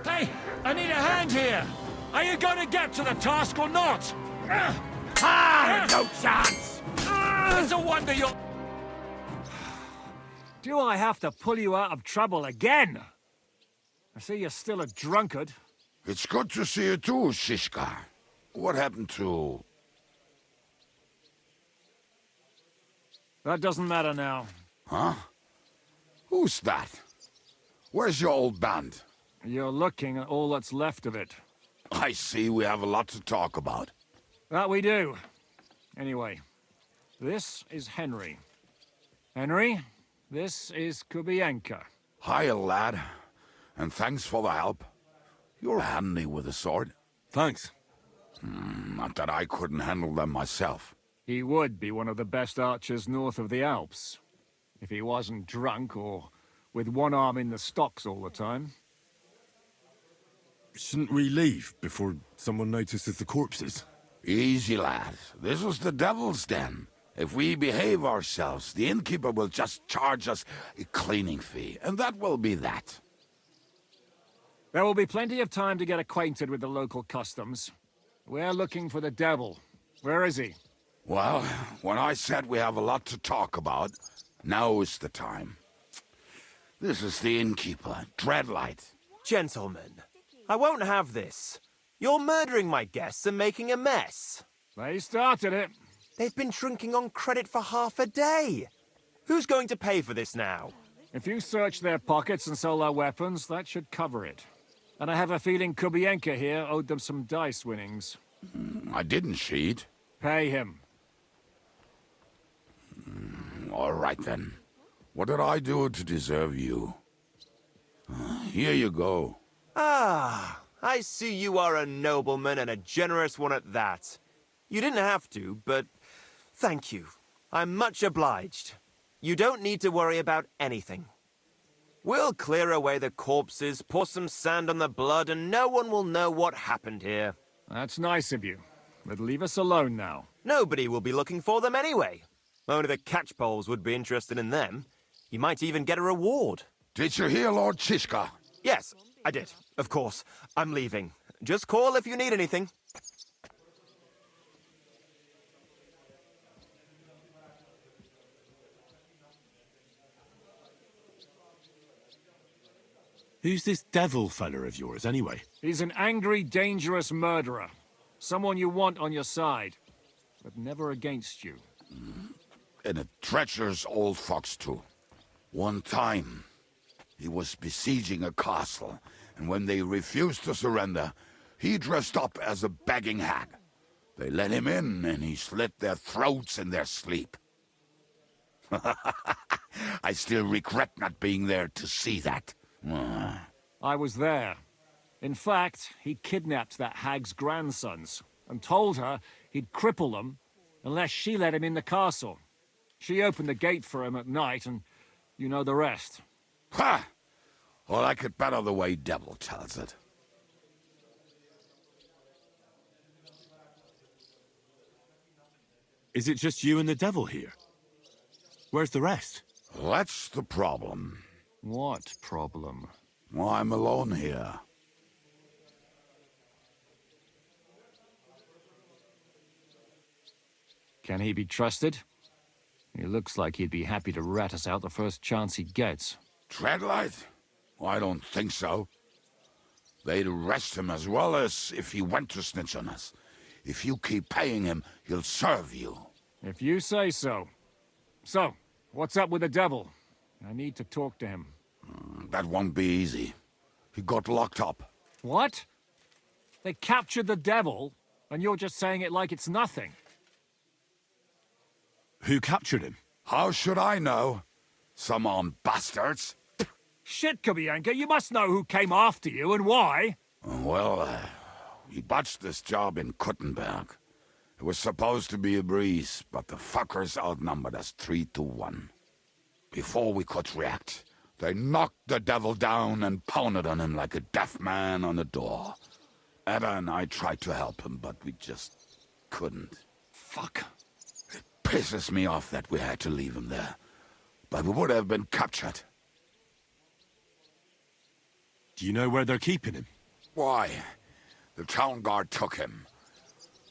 Hey, I need a hand here. Are you going to get to the task or not? No chance! It's a wonder you're... Do I have to pull you out of trouble again? I see you're still a drunkard. It's good to see you too, Shishka. What happened to... That doesn't matter now. Huh? Who's that? Where's your old band? You're looking at all that's left of it. I see we have a lot to talk about. That we do. Anyway, this is Henry. Henry, this is Kubienka. Hiya, lad. And thanks for the help. You're handy with a sword. Thanks. Not that I couldn't handle them myself. He would be one of the best archers north of the Alps. If he wasn't drunk or with one arm in the stocks all the time. Shouldn't we leave before someone notices the corpses? Easy, lad. This was the devil's den. If we behave ourselves, the innkeeper will just charge us a cleaning fee, and that will be that. There will be plenty of time to get acquainted with the local customs. We're looking for the devil. Where is he? Well, when I said we have a lot to talk about, now is the time. This is the innkeeper, Dreadlight. Gentlemen, I won't have this. You're murdering my guests and making a mess. They started it. They've been drinking on credit for half a day. Who's going to pay for this now? If you search their pockets and sell their weapons, that should cover it. And I have a feeling Kubienka here owed them some dice winnings. I didn't cheat. Pay him. All right, then. What did I do to deserve you? Here you go. Ah, I see you are a nobleman and a generous one at that. You didn't have to, but thank you. I'm much obliged. You don't need to worry about anything. We'll clear away the corpses, pour some sand on the blood, and no one will know what happened here. That's nice of you. But leave us alone now. Nobody will be looking for them anyway. Only the catchpoles would be interested in them. You might even get a reward. Did you hear Lord Chishka? Yes, I did. Of course. I'm leaving. Just call if you need anything. Who's this devil fella of yours, anyway? He's an angry, dangerous murderer. Someone you want on your side, but never against you. And a treacherous old fox, too. One time, he was besieging a castle, and when they refused to surrender, he dressed up as a begging hag. They let him in, and he slit their throats in their sleep. I still regret not being there to see that. I was there. In fact, he kidnapped that hag's grandsons and told her he'd cripple them unless she let him in the castle. She opened the gate for him at night, and you know the rest. Ha! Well, I could better the way Devil tells it. Is it just you and the devil here? Where's the rest? That's the problem. What problem? Well, I'm alone here. Can he be trusted? He looks like he'd be happy to rat us out the first chance he gets. Treadlight? Well, I don't think so. They'd arrest him as well as if he went to snitch on us. If you keep paying him, he'll serve you. If you say so. So, what's up with the devil? I need to talk to him. That won't be easy. He got locked up. What? They captured the devil, and you're just saying it like it's nothing. Who captured him? How should I know? Some armed bastards. Shit, Kubienka, you must know who came after you and why. Well, we botched this job in Kuttenberg. It was supposed to be a breeze, but the fuckers outnumbered us 3-1. Before we could react, they knocked the devil down and pounded on him like a deaf man on a door. Ada and I tried to help him, but we just couldn't. Fuck. It pisses me off that we had to leave him there. But we would have been captured. Do you know where they're keeping him? Why? The town guard took him.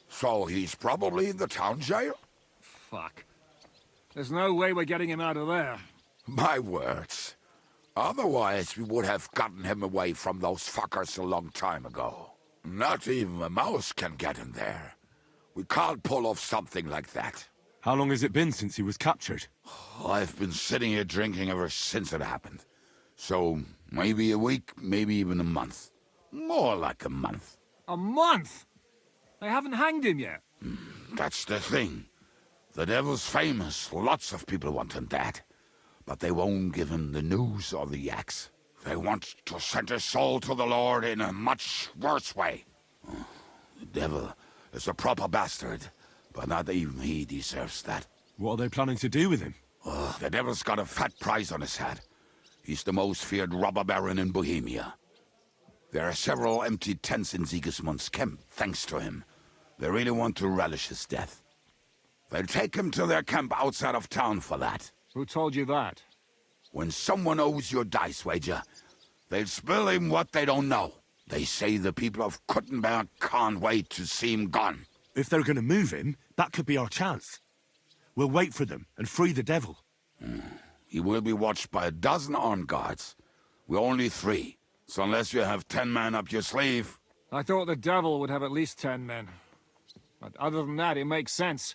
So he's probably in the town jail? Fuck. There's no way we're getting him out of there. My words. Otherwise, we would have gotten him away from those fuckers a long time ago. Not even a mouse can get in there. We can't pull off something like that. How long has it been since he was captured? I've been sitting here drinking ever since it happened. So, maybe a week, maybe even a month. More like a month. A month? They haven't hanged him yet. That's the thing. The devil's famous. Lots of people want him dead. But they won't give him the news or the axe. They want to send his soul to the Lord in a much worse way. The devil is a proper bastard, but not even he deserves that. What are they planning to do with him? The devil's got a fat price on his head. He's the most feared robber baron in Bohemia. There are several empty tents in Sigismund's camp, thanks to him. They really want to relish his death. They'll take him to their camp outside of town for that. Who told you that? When someone owes you a dice wager, they'll spill him what they don't know. They say the people of Kuttenberg can't wait to see him gone. If they're going to move him, that could be our chance. We'll wait for them and free the devil. He will be watched by 12 armed guards. We're only 3. So unless you have 10 men up your sleeve... I thought the devil would have at least 10 men. But other than that, it makes sense.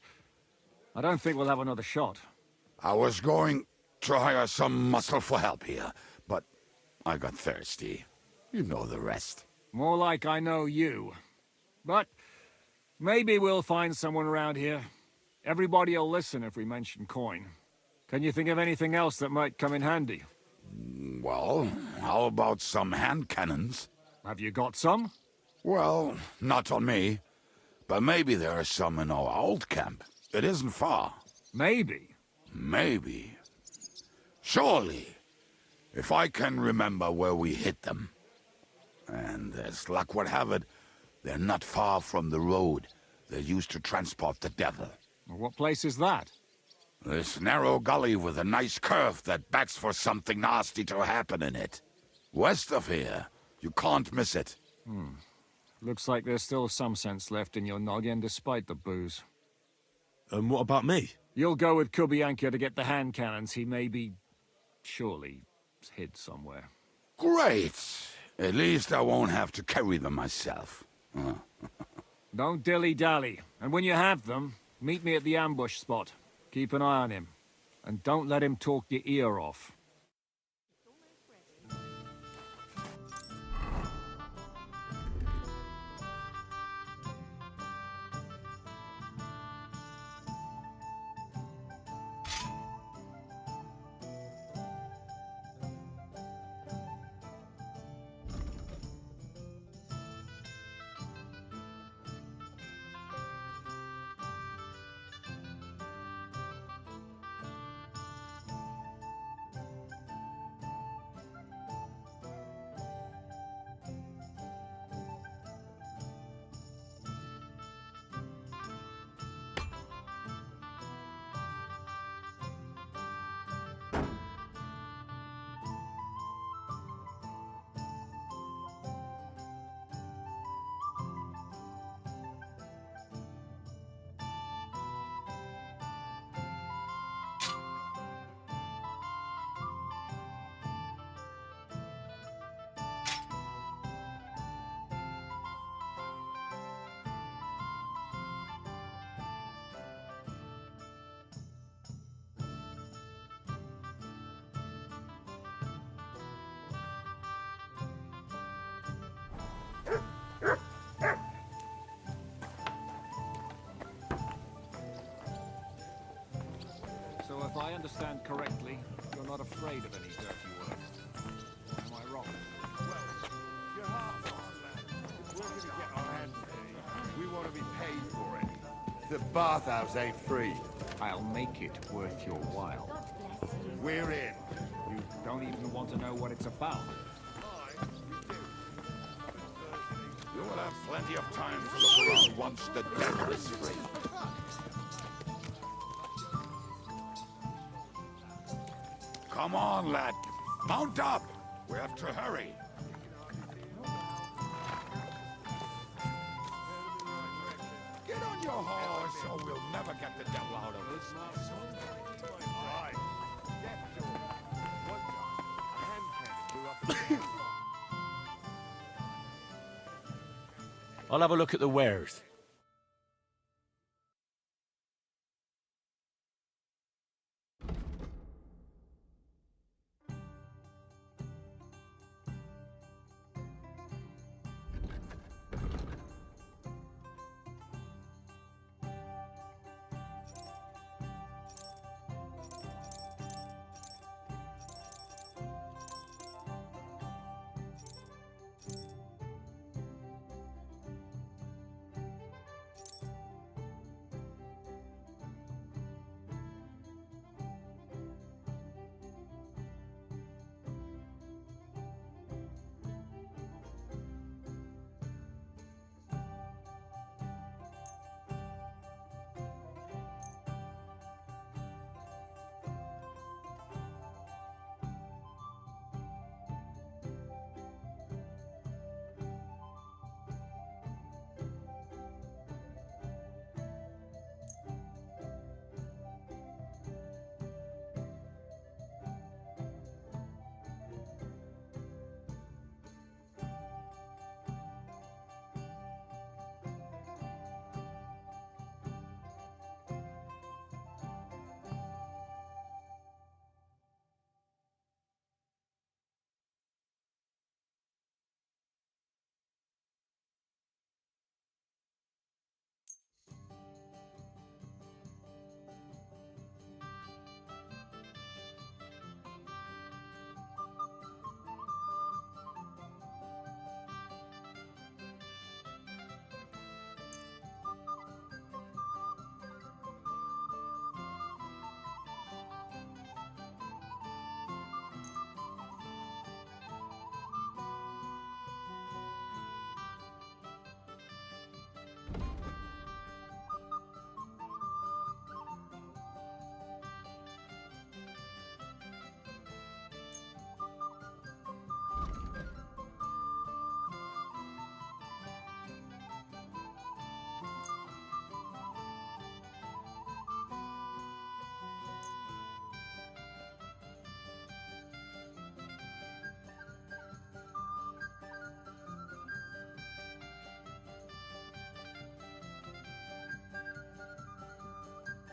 I don't think we'll have another shot. I was going to hire some muscle for help here, but I got thirsty. You know the rest. More like I know you. But maybe we'll find someone around here. Everybody will listen if we mention coin. Can you think of anything else that might come in handy? Well, how about some hand cannons? Have you got some? Well, not on me. But maybe there are some in our old camp. It isn't far. Maybe? Maybe. Surely. If I can remember where we hit them. And as luck would have it, they're not far from the road they used to transport the devil. What place is that? This narrow gully with a nice curve that backs for something nasty to happen in it. West of here. You can't miss it. Looks like there's still some sense left in your noggin despite the booze. And what about me? You'll go with Kubianka to get the hand cannons. He may be... surely hid somewhere. Great! At least I won't have to carry them myself. Don't dilly-dally. And when you have them, meet me at the ambush spot. Keep an eye on him. And don't let him talk your ear off. So if I understand correctly, you're not afraid of any dirty work. Am I wrong? You're half on, lad. We're gonna get our hands dirty. We want to be paid for it. The bathhouse ain't free. I'll make it worth your while. We're in. You don't even want to know what it's about. You will have plenty of time to look around once the devil is free. Come on, lad. Mount up. We have to hurry. Get on your horse, or we'll never get the devil out of us. I'll have a look at the wares.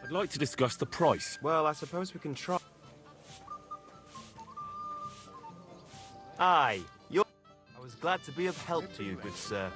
I'd like to discuss the price. Well, I suppose we can try. Aye, you're... I was glad to be of help to you, good sir.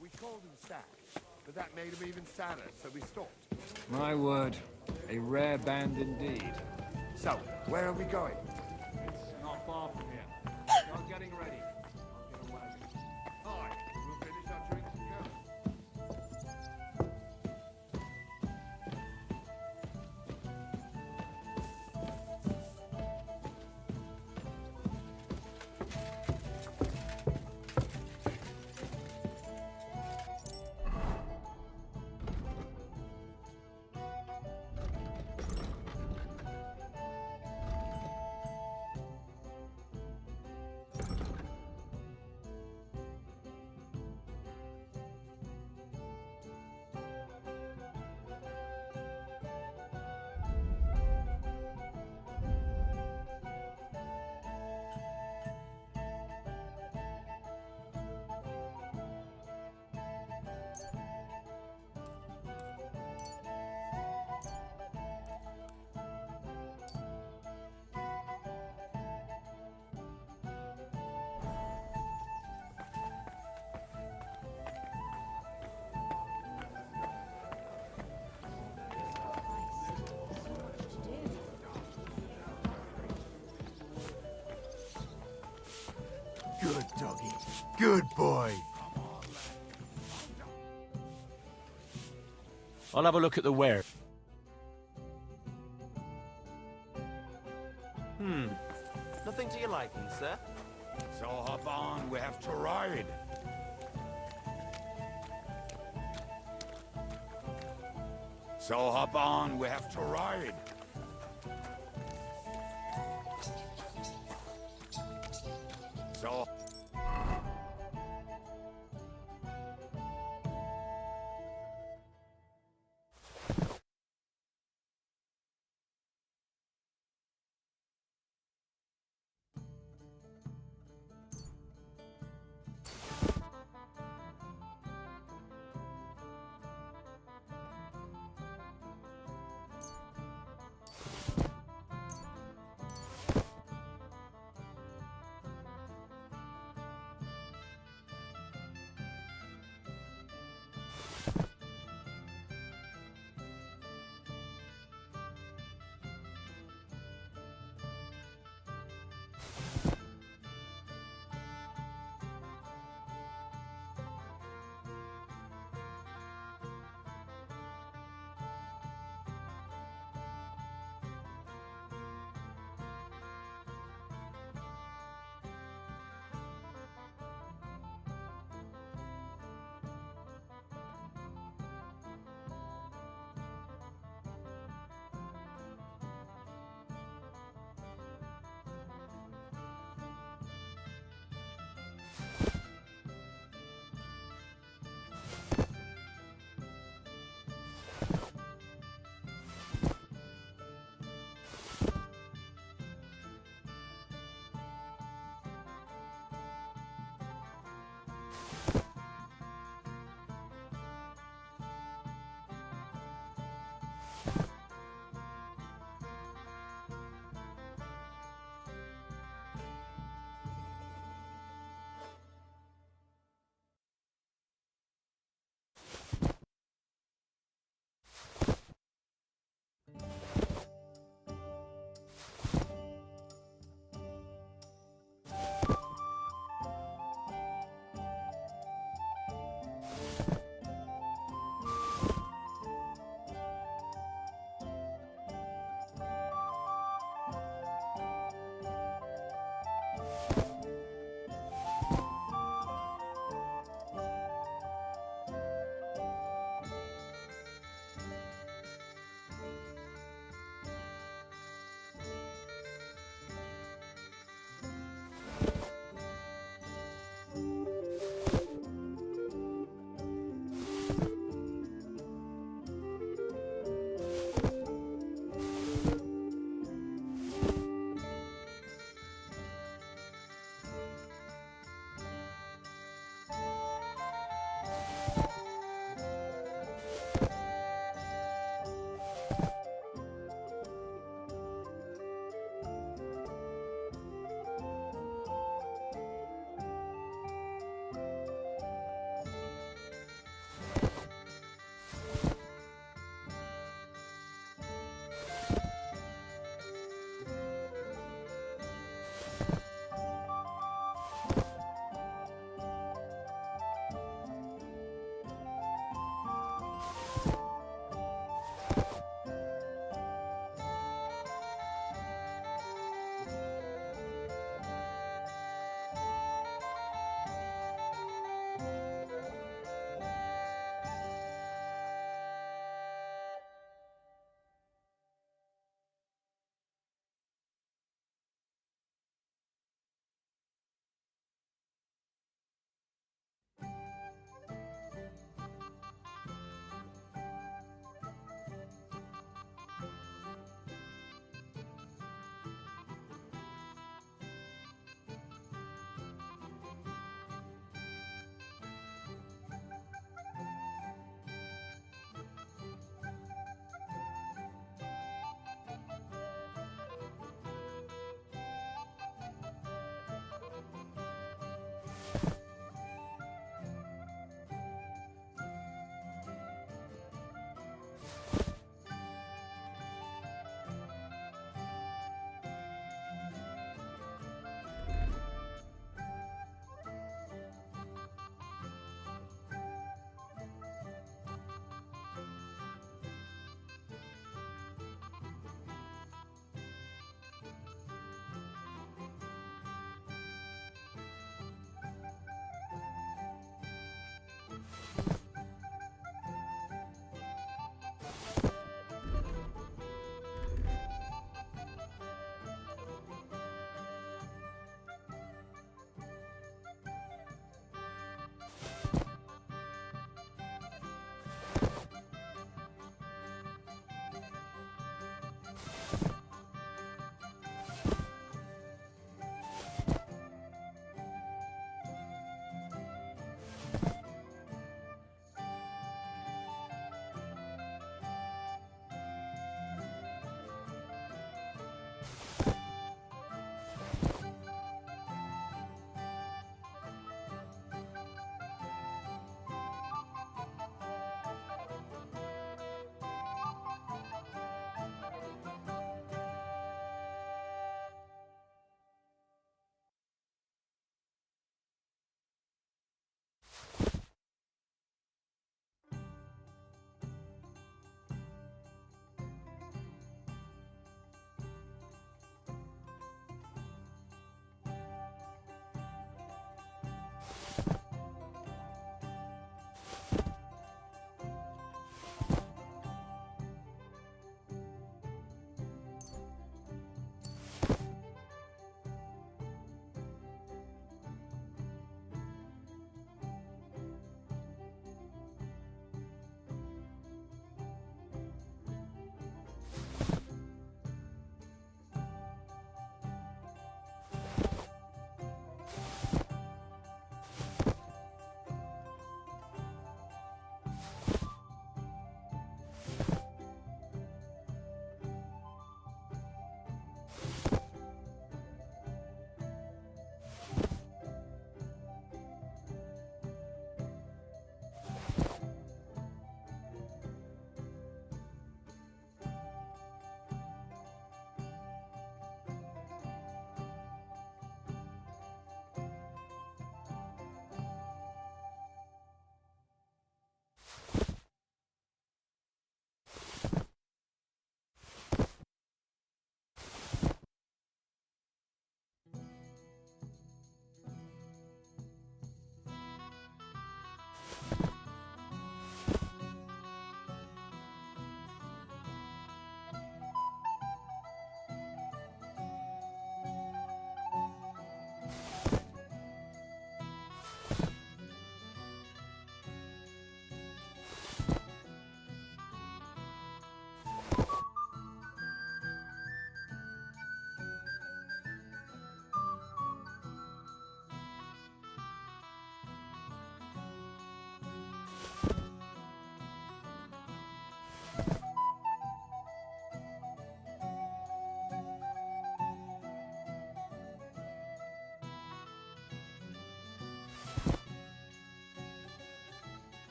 We called him Stack, but that made him even sadder, so we stopped. My word, a rare band indeed. So, where are we going? It's not far from here. Start getting ready. I'll get a wagon. Aye, we'll finish our drinks and go. Good doggy. Good boy. I'll have a look at the ware. Nothing to your liking, sir? So hop on, we have to ride. So hop on, we have to ride.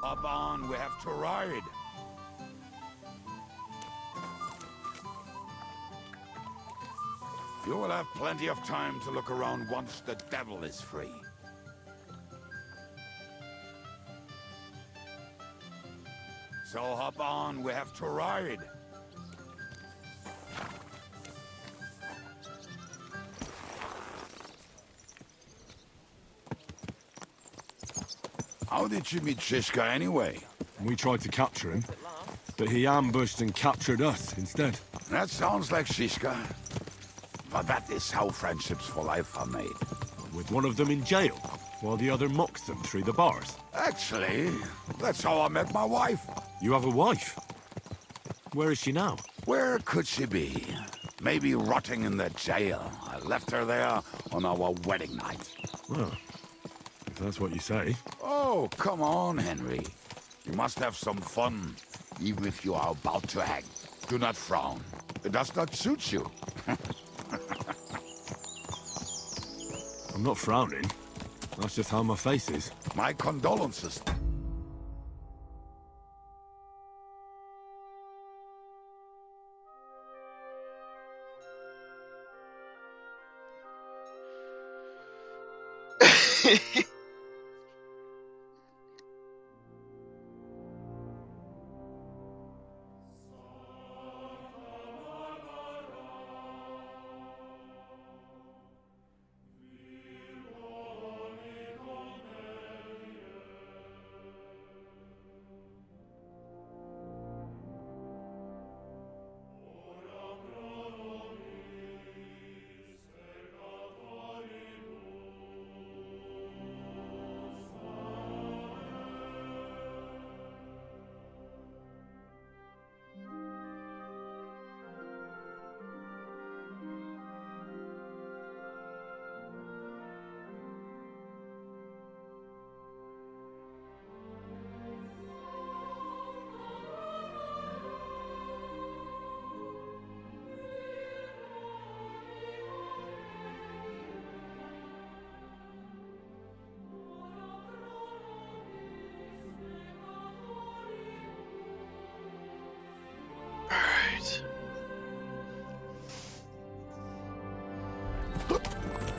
Up on, we have to ride. You will have plenty of time to look around once the devil is free. So hop on, we have to ride. How did you meet Shishka anyway? We tried to capture him, but he ambushed and captured us instead. That sounds like Shishka. But that is how friendships for life are made. With one of them in jail, while the other mocks them through the bars. Actually, that's how I met my wife. You have a wife? Where is she now? Where could she be? Maybe rotting in the jail. I left her there on our wedding night. Well, if that's what you say. Oh, come on, Henry. You must have some fun, even if you are about to hang. Do not frown. It does not suit you. I'm not frowning. That's just how my face is. My condolences.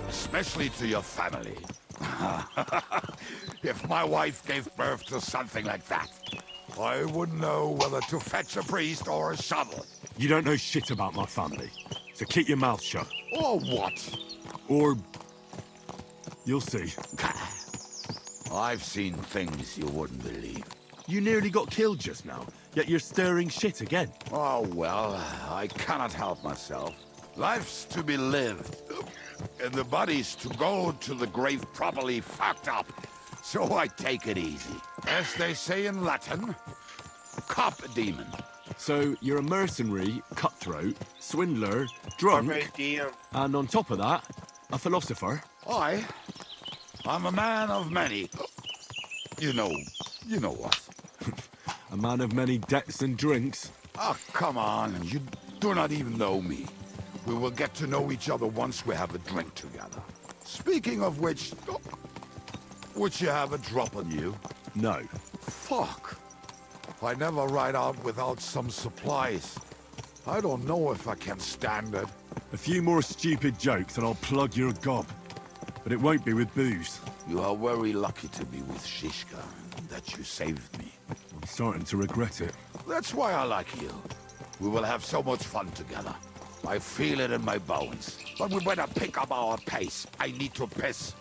Especially to your family. If my wife gave birth to something like that, I wouldn't know whether to fetch a priest or a shovel. You don't know shit about my family, so keep your mouth shut. Or what? Or... you'll see. I've seen things you wouldn't believe. You nearly got killed just now, yet you're stirring shit again. Oh, well, I cannot help myself. Life's to be lived, and the body's to go to the grave properly fucked up. So I take it easy. As they say in Latin, cop a demon. So you're a mercenary, cutthroat, swindler, drunk, and on top of that, a philosopher? I'm a man of many... You know what. A man of many debts and drinks? Oh, come on, you do not even know me. We will get to know each other once we have a drink together. Speaking of which, would you have a drop on you? No. Fuck. I never ride out without some supplies. I don't know if I can stand it. A few more stupid jokes and I'll plug your gob. But it won't be with booze. You are very lucky to be with Shishka, and that you saved me. I'm starting to regret it. That's why I like you. We will have so much fun together. I feel it in my bones. But we better pick up our pace. I need to piss.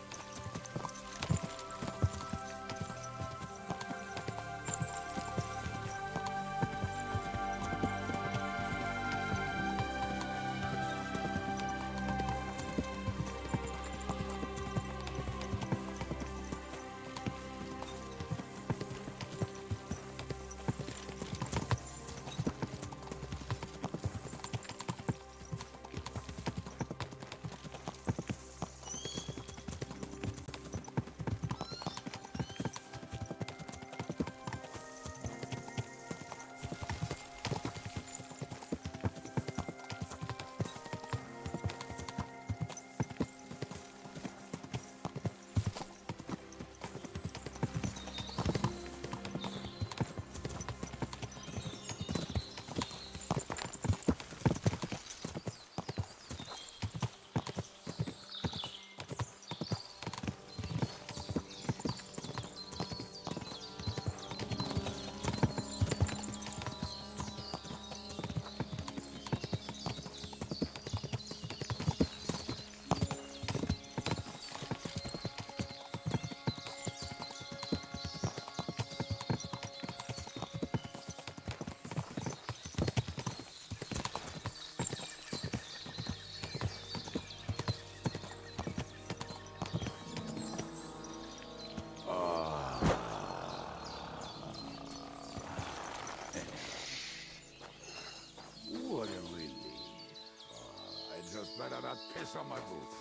socks on my boots.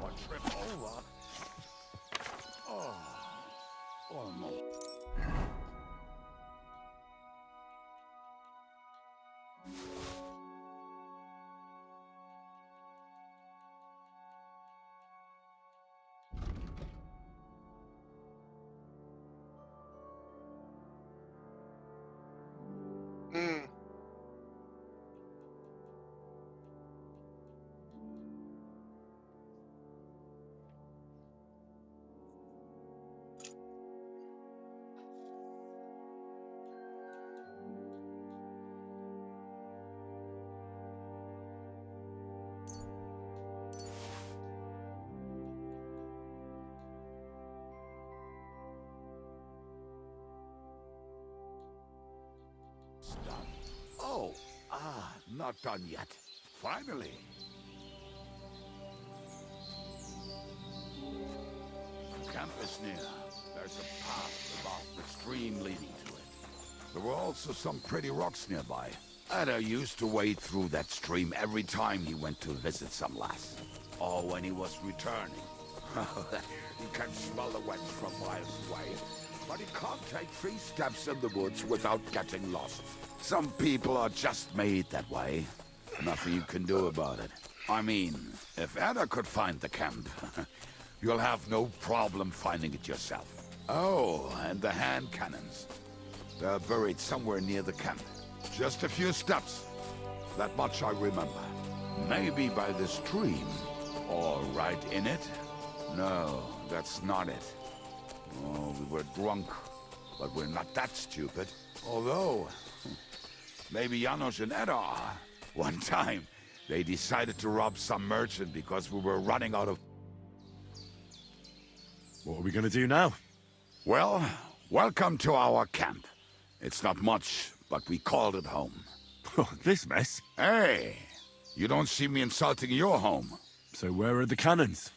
One trip over. Oh, almost. Hmm. Done. Oh, not done yet. Finally. The camp is near. There's a path above the stream leading to it. There were also some pretty rocks nearby. Ada used to wade through that stream every time he went to visit some lass. Or when he was returning. He can smell the wet from miles away. But he can't take 3 steps in the woods without getting lost. Some people are just made that way. Nothing you can do about it. I mean, if Ada could find the camp, you'll have no problem finding it yourself. Oh, and the hand cannons. They're buried somewhere near the camp. Just a few steps. That much I remember. Maybe by the stream. Or right in it? No, that's not it. Oh, we were drunk. But we're not that stupid. Although, maybe Janos and Edda are. One time, they decided to rob some merchant because we were running out of... What are we gonna do now? Well, welcome to our camp. It's not much, but we called it home. This mess? Hey, you don't see me insulting your home. So where are the cannons?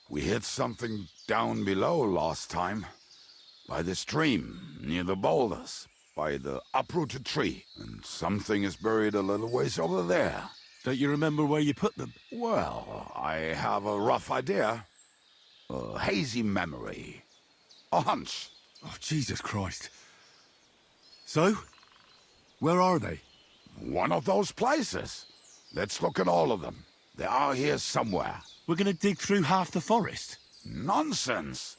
We hit something down below last time. By the stream, near the boulders. By the uprooted tree. And something is buried a little ways over there. Don't you remember where you put them? Well, I have a rough idea. A hazy memory. A hunch. Oh, Jesus Christ. So? Where are they? One of those places. Let's look at all of them. They are here somewhere. We're gonna dig through half the forest. Nonsense.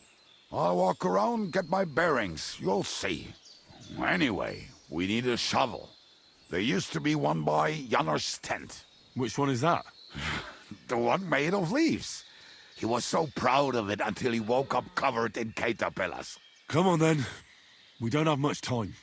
I'll walk around, get my bearings. You'll see. Anyway, we need a shovel. There used to be one by Janor's tent. Which one is that? The one made of leaves. He was so proud of it until he woke up covered in caterpillars. Come on then. We don't have much time.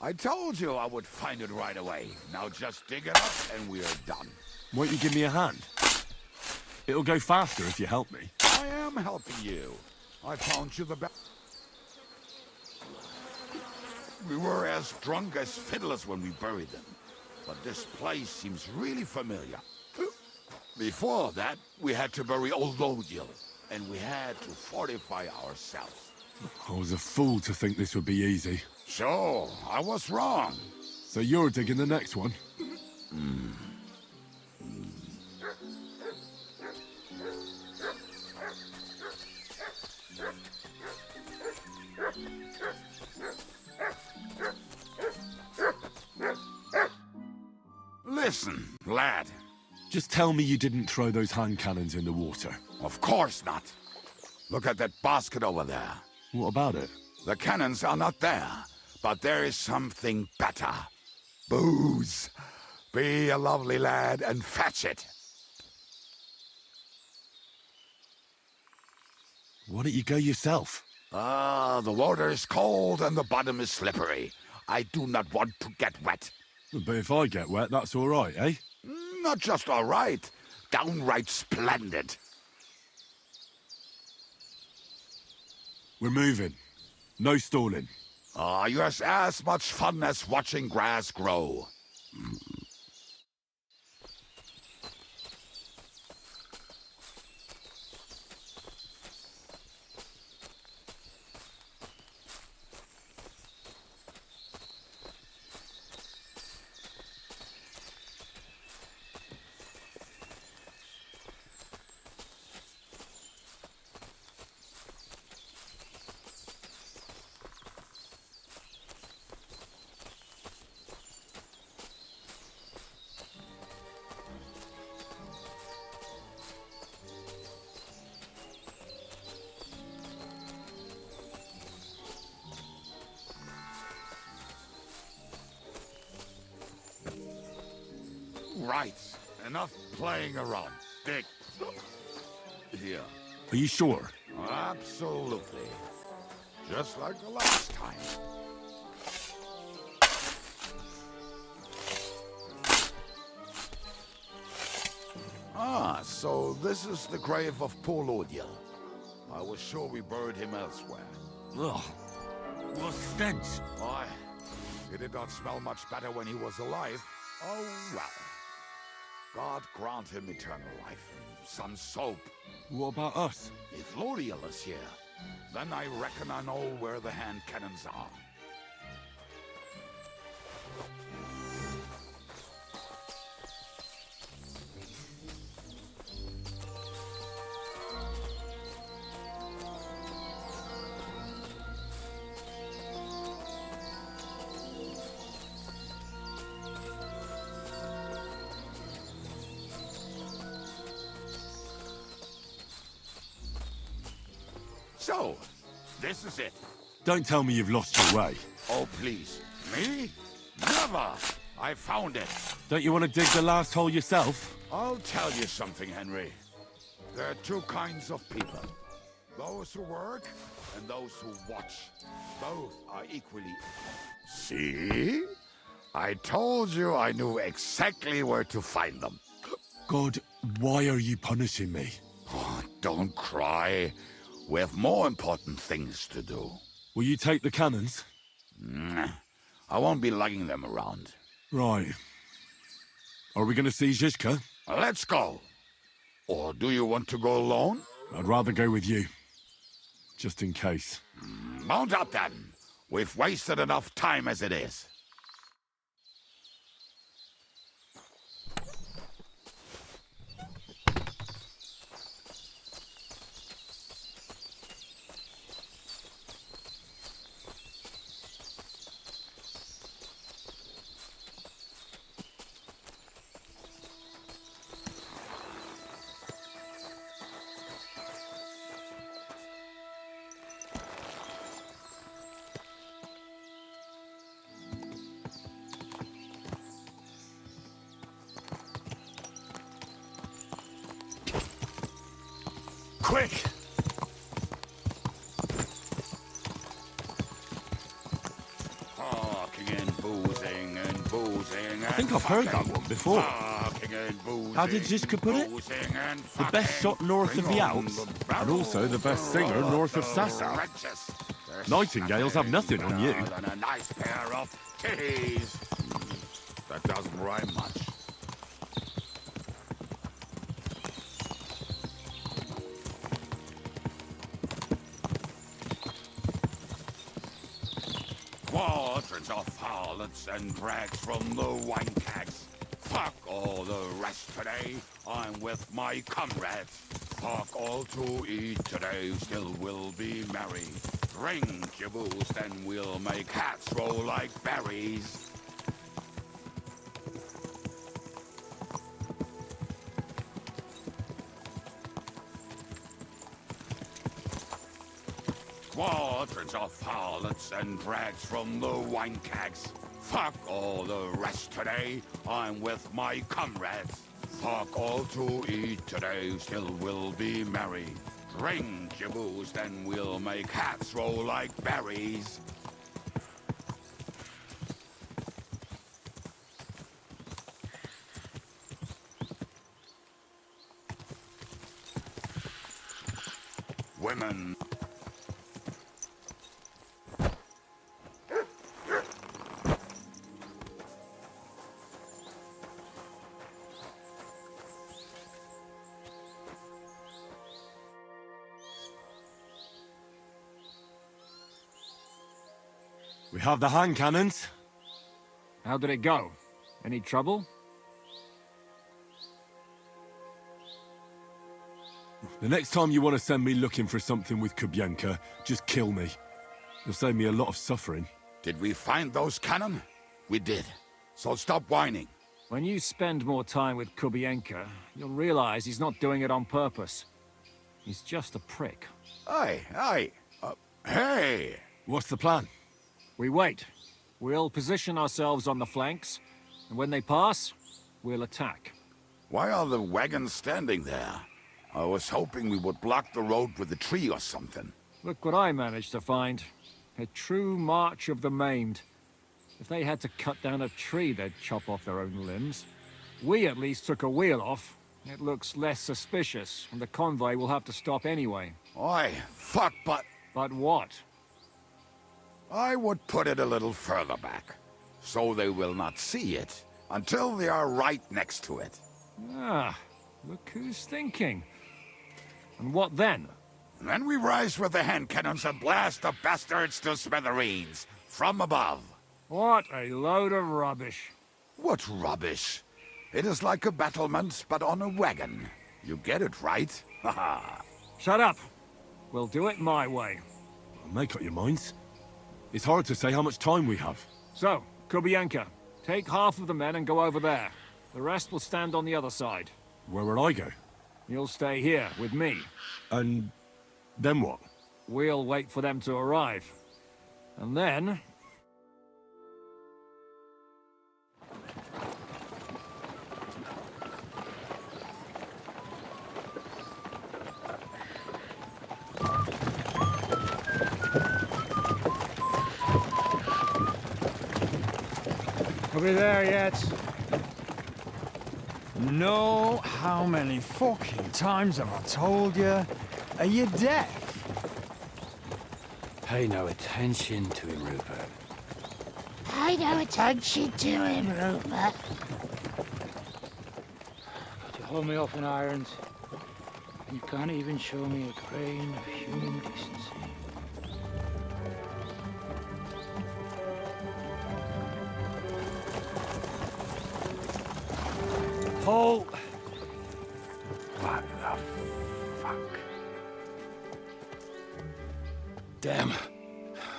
I told you I would find it right away. Now just dig it up and we're done. Won't you give me a hand? It'll go faster if you help me. I am helping you. I found you the best. We were as drunk as fiddlers when we buried them. But this place seems really familiar. Before that, we had to bury old Lodiel, and we had to fortify ourselves. I was a fool to think this would be easy. So, I was wrong. So you're digging the next one? Listen, lad. Just tell me you didn't throw those hand cannons in the water. Of course not. Look at that basket over there. What about it? The cannons are not there, but there is something better. Booze. Be a lovely lad and fetch it. Why don't you go yourself? The water is cold and the bottom is slippery. I do not want to get wet. But if I get wet, that's all right, eh? Not just all right, downright splendid. We're moving. No stalling. You're as much fun as watching grass grow. Right. Enough playing around. Dig. Here. Are you sure? Absolutely. Just like the last time. So this is the grave of poor Lodiel. I was sure we buried him elsewhere. Ugh. What stench. Why? He did not smell much better when he was alive. Oh, well. God grant him eternal life and some soap. What about us? If Lodiel is here, then I reckon I know where the hand cannons are. So, this is it. Don't tell me you've lost your way. Oh, please. Me? Never! I found it. Don't you want to dig the last hole yourself? I'll tell you something, Henry. There are two kinds of people. Those who work and those who watch. Both are equally... See? I told you I knew exactly where to find them. God, why are you punishing me? Oh, don't cry. We have more important things to do. Will you take the cannons? I won't be lugging them around. Right. Are we going to see Zizka? Let's go. Or do you want to go alone? I'd rather go with you. Just in case. Mount up then. We've wasted enough time as it is. Quick! Hark again. I think I've heard that one before. How did Ziska put it? The best shot north of the Alps, and also the best singer north of Sassa. Nightingales have nothing on you. And a nice pair of titties. That doesn't rhyme much. Quadrants of harlots and drags from the wine kegs. Fuck all the rest today, I'm with my comrades. Fuck all to eat today, still we'll be merry. Drink your booze, then we'll make hats roll like berries. Quadrants of harlots and drags from the wine kegs. Fuck all the rest today, I'm with my comrades. Fuck all to eat today, still we'll be merry. Drink your booze, then we'll make hats roll like berries. Women. We have the hand cannons. How did it go? Any trouble? The next time you want to send me looking for something with Kubyanka, just kill me. You'll save me a lot of suffering. Did we find those cannon? We did. So stop whining. When you spend more time with Kubienka, you'll realize he's not doing it on purpose. He's just a prick. Hey! What's the plan? We wait. We'll position ourselves on the flanks, and when they pass, we'll attack. Why are the wagons standing there? I was hoping we would block the road with a tree or something. Look what I managed to find. A true march of the maimed. If they had to cut down a tree, they'd chop off their own limbs. We at least took a wheel off. It looks less suspicious, and the convoy will have to stop anyway. Oi, fuck, but... But what? I would put it a little further back, so they will not see it until they are right next to it. Ah, look who's thinking. And what then? Then we rise with the hand cannons and blast the bastards to smithereens, from above. What a load of rubbish. What rubbish? It is like a battlement, but on a wagon. You get it, right? Haha. Shut up. We'll do it my way. Make up your minds. It's hard to say how much time we have. So, Kubienka, take half of the men and go over there. The rest will stand on the other side. Where will I go? You'll stay here, with me. And then what? We'll wait for them to arrive. And then... Are we there yet? No, how many fucking times have I told you? Are you deaf? Pay no attention to him, Rupert. Pay no attention to him, Rupert. You hold me up in irons. You can't even show me a grain of human decency. Paul! What the fuck? Damn.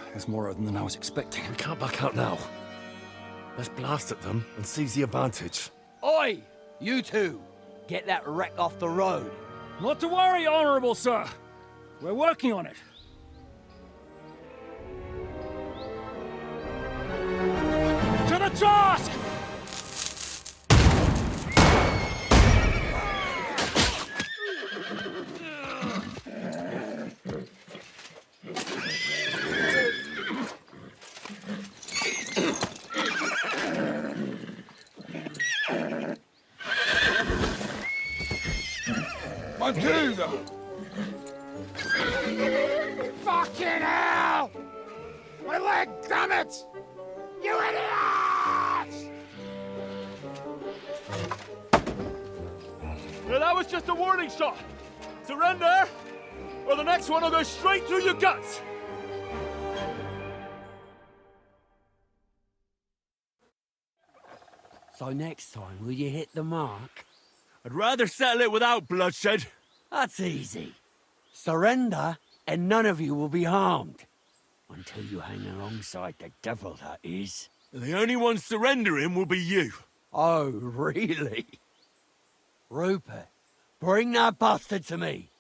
There's more of them than I was expecting. We can't back out now. Let's blast at them and seize the advantage. Oi! You two! Get that wreck off the road. Not to worry, Honorable Sir. We're working on it. To the task! I do, though. Fucking hell! My leg, damn it! You idiots! Yeah, that was just a warning shot. Surrender, or the next one will go straight through your guts. So next time, will you hit the mark? I'd rather settle it without bloodshed. That's easy. Surrender, and none of you will be harmed. Until you hang alongside the devil, that is. The only one surrendering will be you. Oh, really? Rupert, bring that bastard to me.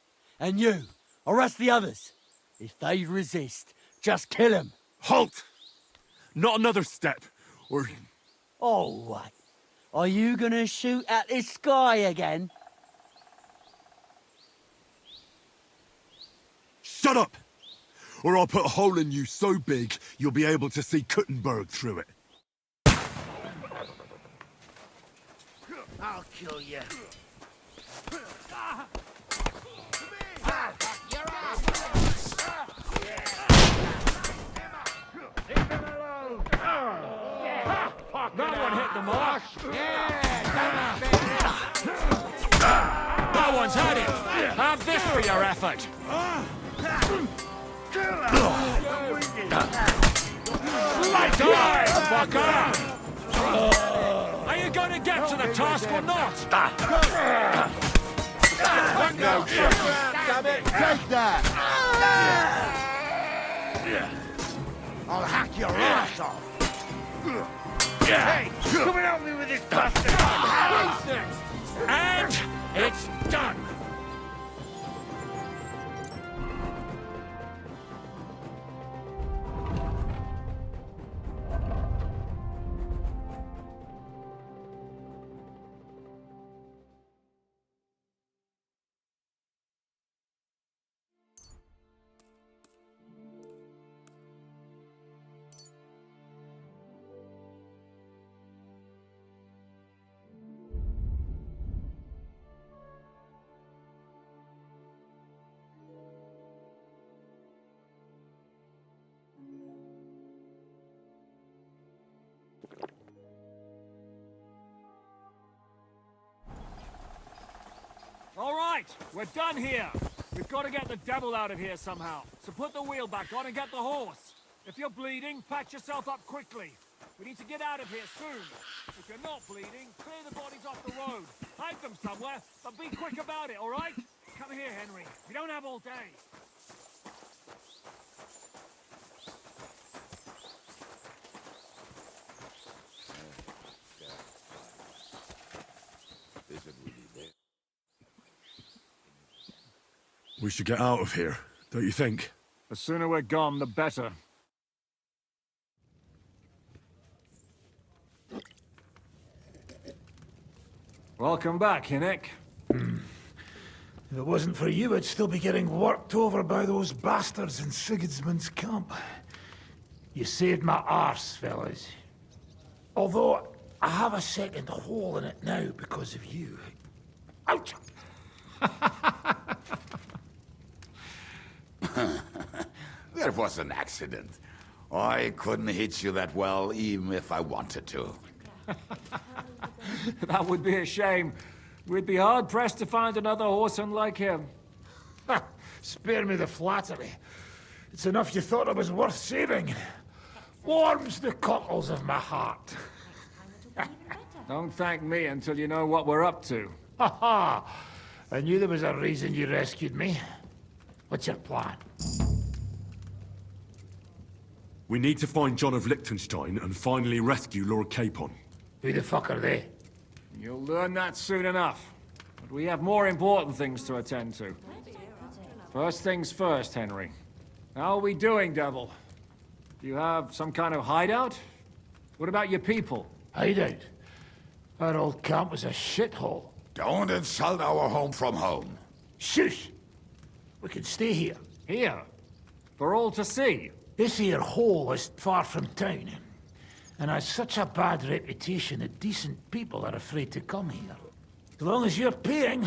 And you, arrest the others. If they resist, just kill them. Halt! Not another step, or... Oh, what? Are you gonna shoot at the sky again? Shut up! Or I'll put a hole in you so big, you'll be able to see Kuttenberg through it. I'll kill you. That one hit the mark. That one's had it. Have this for your effort. Die, fucker! Are you going to get to the task or not? No chance. Damn it. Take that. I'll hack your ass off. Hey, come and help me with this bastard. And it's done. All right, we're done here. We've got to get the devil out of here somehow. So put the wheel back on and get the horse. If you're bleeding, patch yourself up quickly. We need to get out of here soon. If you're not bleeding, clear the bodies off the road. Hide them somewhere, but be quick about it, all right? Come here, Henry. We don't have all day. We should get out of here, don't you think? The sooner we're gone, the better. Welcome back, Hinnick. If it wasn't for you, I'd still be getting worked over by those bastards in Sigismund's camp. You saved my arse, fellas. Although, I have a second hole in it now because of you. Ouch! That was an accident. I couldn't hit you that well, even if I wanted to. That would be a shame. We'd be hard-pressed to find another horseman like him. Spare me the flattery. It's enough you thought it was worth saving. Warms the cockles of my heart. Don't thank me until you know what we're up to. Ha ha! I knew there was a reason you rescued me. What's your plan? We need to find John of Liechtenstein and finally rescue Lord Capon. Who the fuck are they? You'll learn that soon enough. But we have more important things to attend to. First things first, Henry. How are we doing, Devil? Do you have some kind of hideout? What about your people? Hideout? Our old camp was a shithole. Don't insult our home from home. Shush! We can stay here. Here? For all to see? This here hole is far from town, and has such a bad reputation that decent people are afraid to come here. As long as you're paying,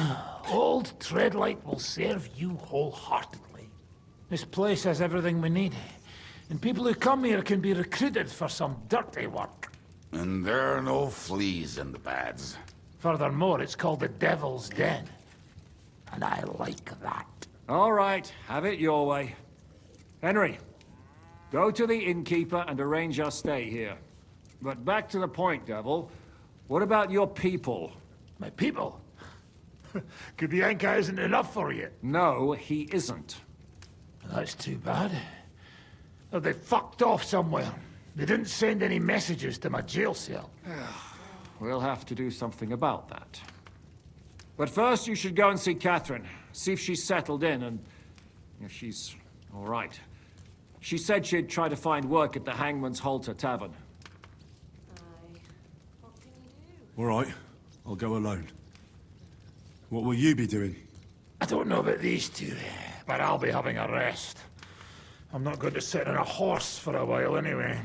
old Treadlight will serve you wholeheartedly. This place has everything we need, and people who come here can be recruited for some dirty work. And there are no fleas in the beds. Furthermore, it's called the Devil's Den, and I like that. All right, have it your way. Henry, go to the innkeeper and arrange our stay here. But back to the point, Devil. What about your people? My people? Kubienka isn't enough for you. No, he isn't. That's too bad. Oh, they fucked off somewhere. They didn't send any messages to my jail cell. We'll have to do something about that. But first, you should go and see Catherine. See if she's settled in and if she's all right. She said she'd try to find work at the Hangman's Halter Tavern. All right, I'll go alone. What will you be doing? I don't know about these two, but I'll be having a rest. I'm not going to sit on a horse for a while anyway.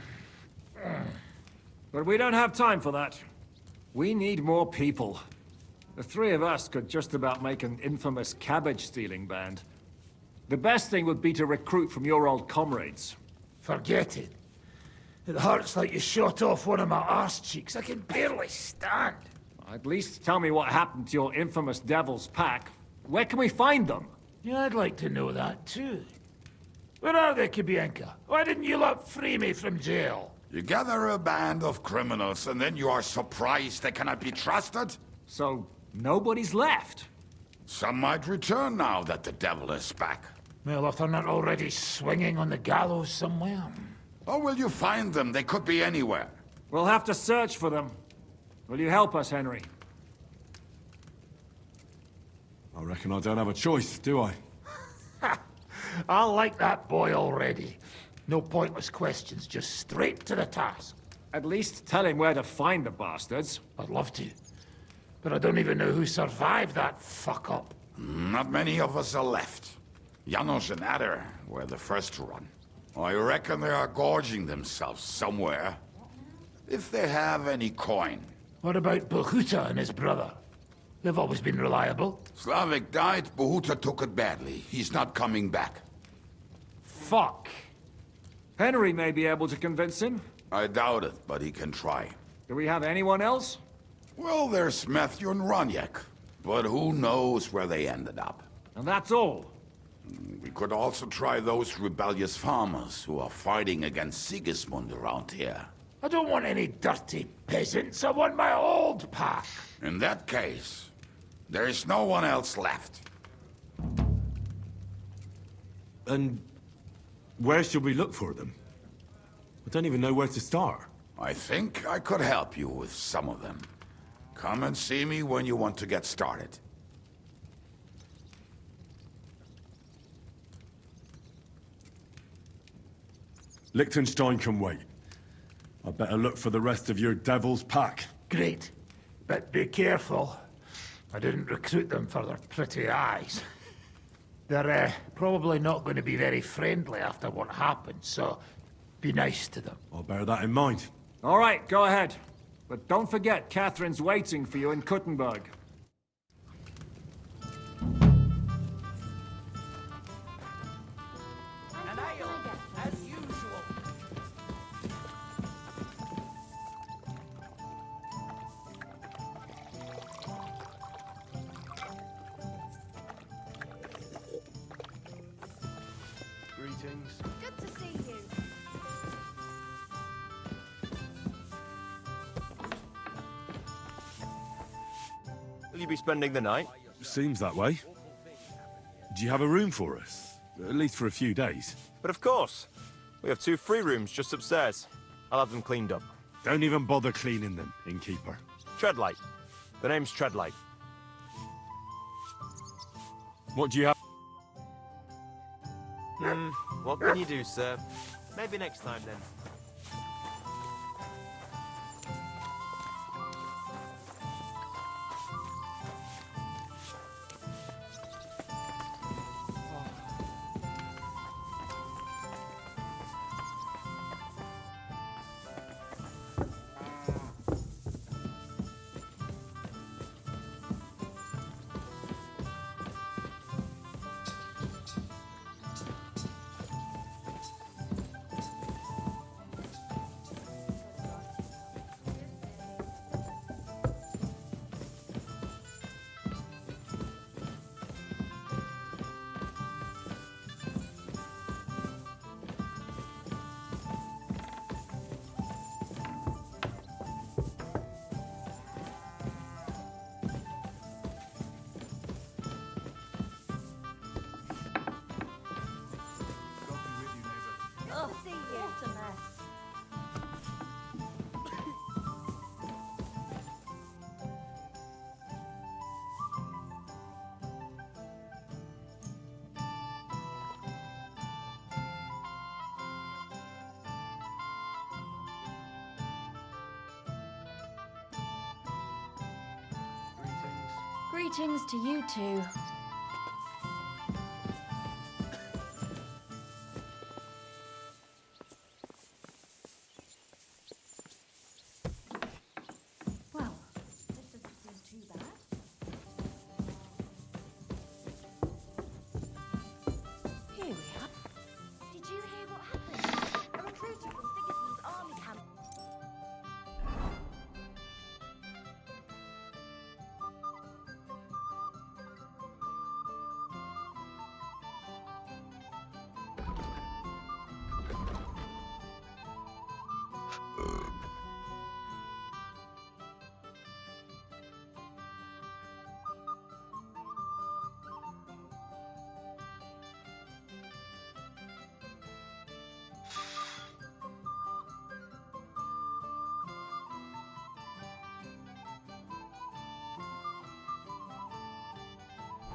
But we don't have time for that. We need more people. The three of us could just about make an infamous cabbage-stealing band. The best thing would be to recruit from your old comrades. Forget it. It hurts like you shot off one of my arse cheeks. I can barely stand. At least tell me what happened to your infamous Devil's Pack. Where can we find them? Yeah, I'd like to know that too. Where are they, Kubienka? Why didn't you lot free me from jail? You gather a band of criminals and then you are surprised they cannot be trusted? So, nobody's left? Some might return now that the devil is back. Well, if they're not already swinging on the gallows somewhere. Or will you find them? They could be anywhere. We'll have to search for them. Will you help us, Henry? I reckon I don't have a choice, do I? I like that boy already. No pointless questions, just straight to the task. At least tell him where to find the bastards. I'd love to. But I don't even know who survived that fuck-up. Not many of us are left. Janos and Adder were the first to run. I reckon they are gorging themselves somewhere. If they have any coin. What about Bohuta and his brother? They've always been reliable. Slavik died, Bohuta took it badly. He's not coming back. Fuck. Henry may be able to convince him. I doubt it, but he can try. Do we have anyone else? Well, there's Matthew and Roniek. But who knows where they ended up. And that's all. We could also try those rebellious farmers who are fighting against Sigismund around here. I don't want any dirty peasants. I want my old pack. In that case, there is no one else left. And where should we look for them? I don't even know where to start. I think I could help you with some of them. Come and see me when you want to get started. Liechtenstein can wait. I better look for the rest of your Devil's Pack. Great. But be careful. I didn't recruit them for their pretty eyes. They're probably not going to be very friendly after what happened, so be nice to them. I'll bear that in mind. All right, go ahead. But don't forget, Catherine's waiting for you in Kuttenberg. An ale, as usual. Greetings. Good to see you. Will you be spending the night? Seems that way. Do you have a room for us? At least for a few days. But of course. We have 2 free rooms just upstairs. I'll have them cleaned up. Don't even bother cleaning them, innkeeper. Treadlight. The name's Treadlight. What do you have? What can you do, sir? Maybe next time, then. Greetings to you two. Well, this doesn't seem too bad. Here we are. Did you hear what happened? A recruiter from Sigismund's army camp.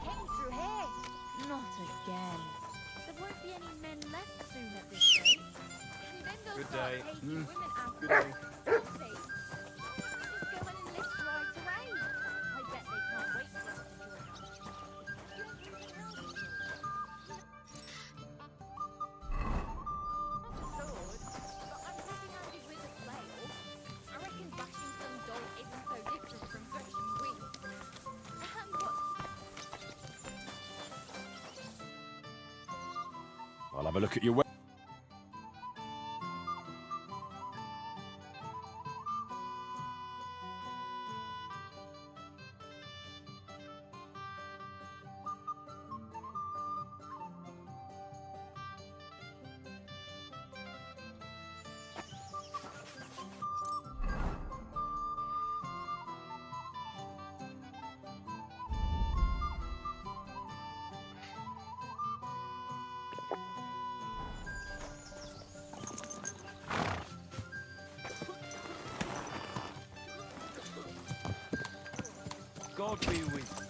Came through here. Not again. There won't be any men left soon at this rate. And then they'll Good start day. taking women out. Good day. God's sake. Why don't we just go and enlist right away? I bet they can't wait for us to join up. Not a sword, but I'm heavy-handed with a flail. I reckon bashing some doll isn't so different from threshing wheat. And what's I'll have a look at your God be with you.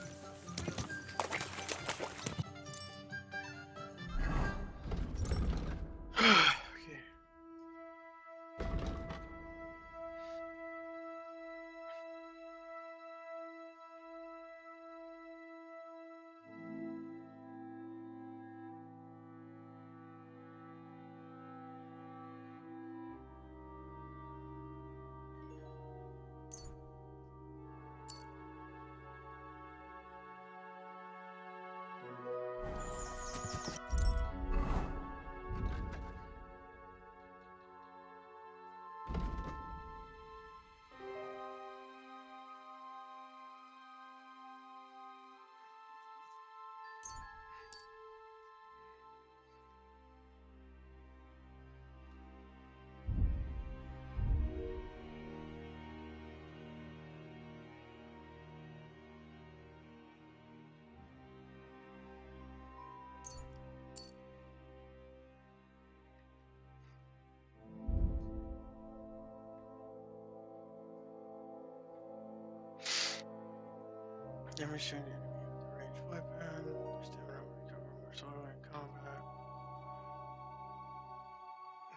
Never shoot an enemy with a ranged weapon. Stamina will recover more slowly in combat.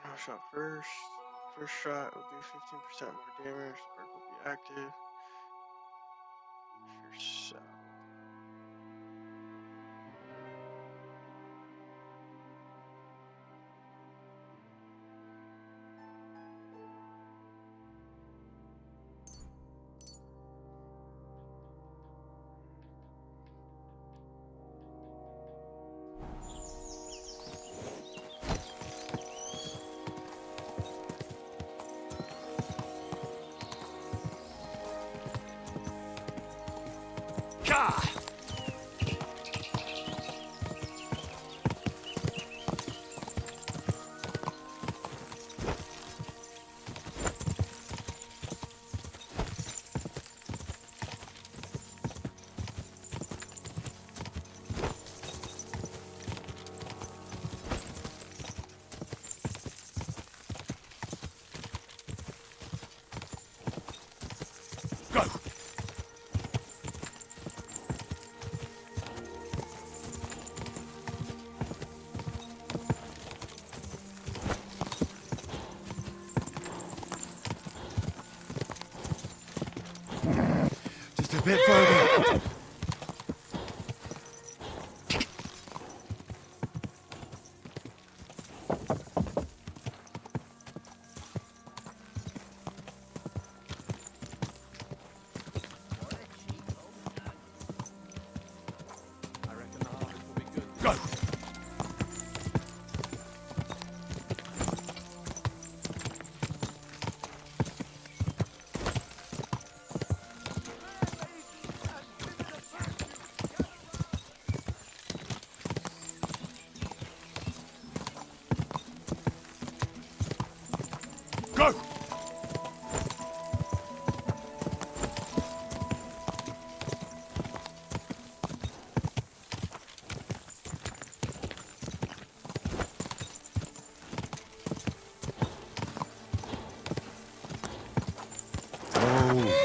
No shot first. First shot will do 15% more damage. The perk will be active. First shot.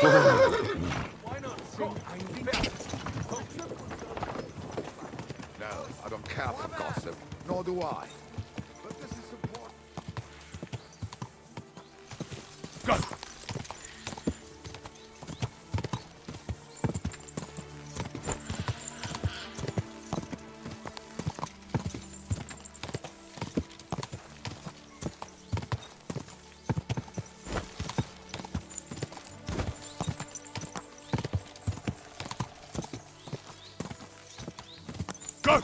Why not sing Angry Bell? No, I don't care for gossip. Nor do I. But this is important. Go! Go!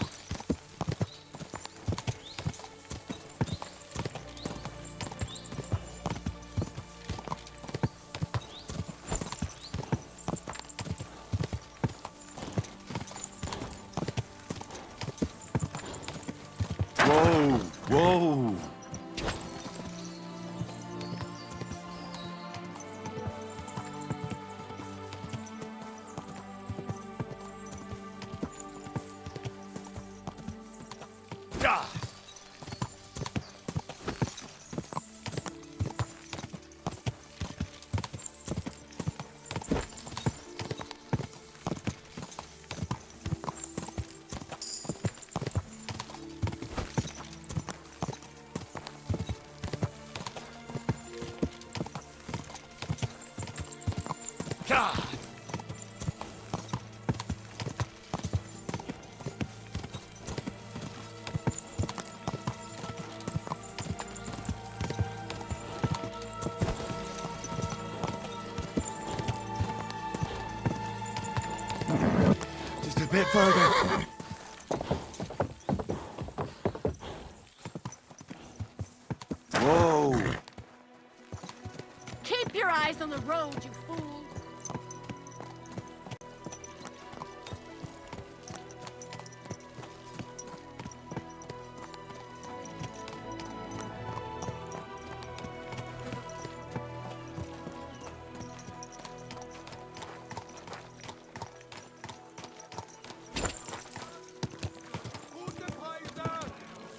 Whoa, whoa. Ah! God! Just a bit further. Whoa. Keep your eyes on the road, you fool!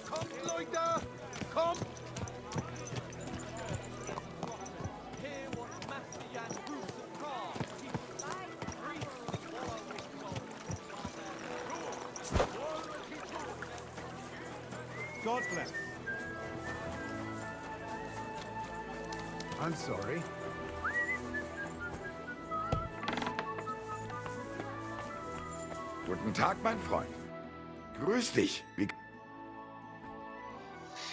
Kommt, Leute! Kommt! God bless. I'm sorry. Guten Tag, mein Freund. Grüß dich. Wie...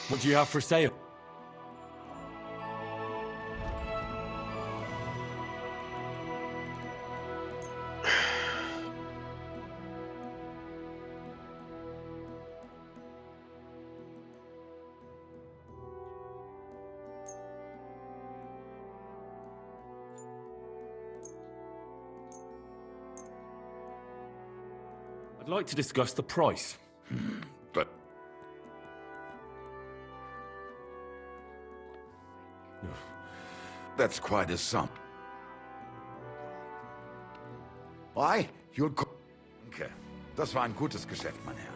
What do you have for sale? I'd like to discuss the price. But... That's quite a sum. Why? You'll... Danke. Das war ein gutes Geschäft, mein Herr.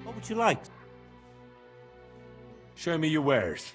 What would you like? Show me your wares.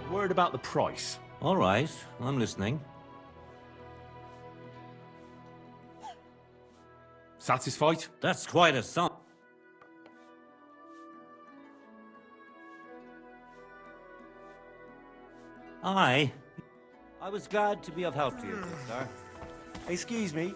Word about the price. All right, I'm listening. Satisfied? That's quite a sum. I was glad to be of help to you, good sir. Excuse me.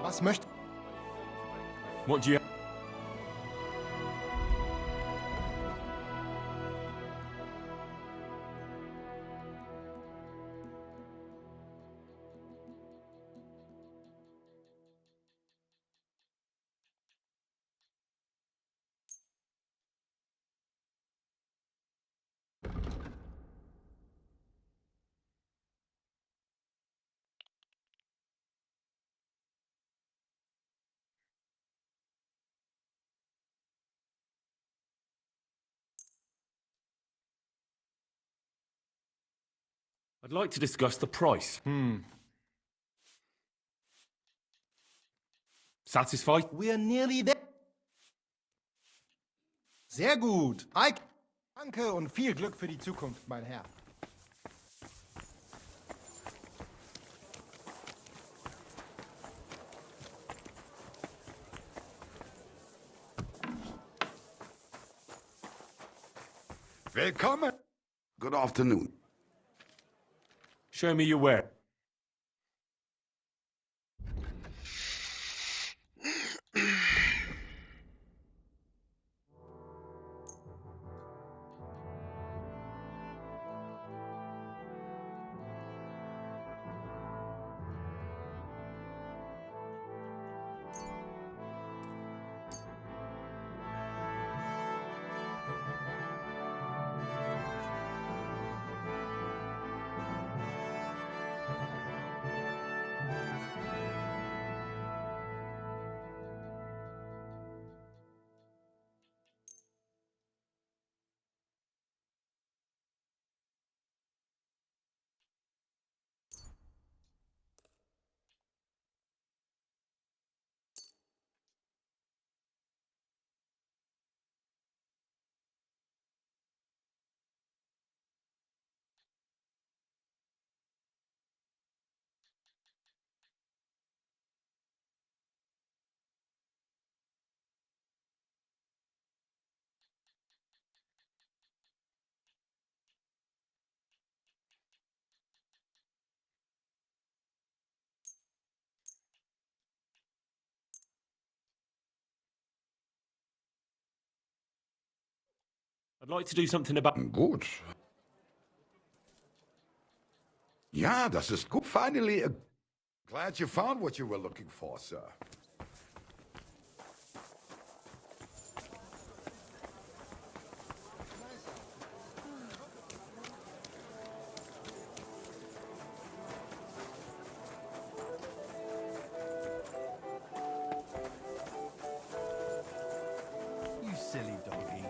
Was möchte... What do you... I'd like to discuss the price. Satisfied? We're nearly there. Sehr gut. Ike. Danke und viel Glück für die Zukunft, mein Herr. Willkommen. Good afternoon. Show me your ware. I'd like to do something about... Gut. Ja, das ist gut. Finally, glad you found what you were looking for, sir. You silly doggy.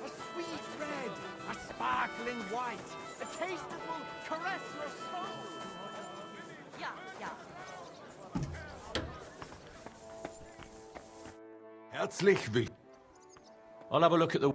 A sweet red, a sparkling white, a taste that will caress your soul. Yeah, yeah. Herzlich willkommen. I'll have a look at the...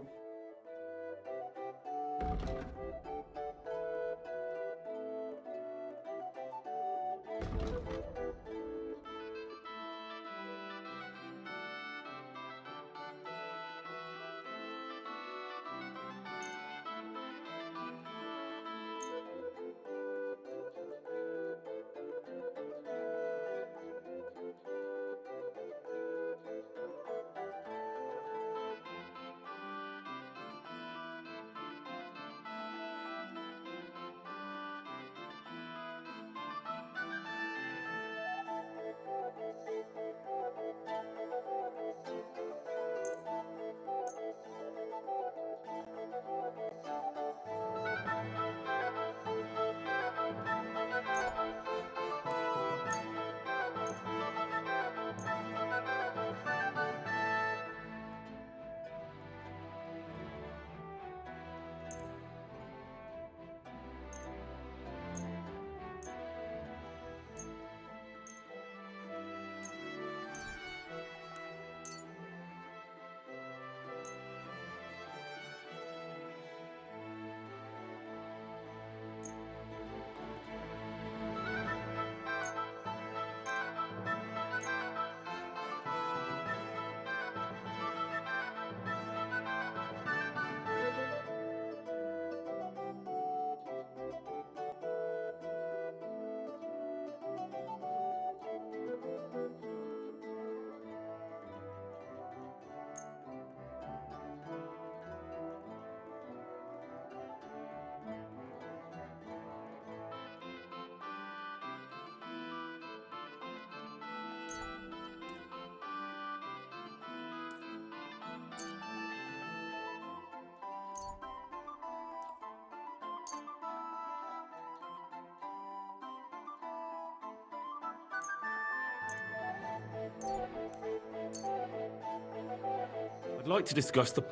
I'd like to discuss the...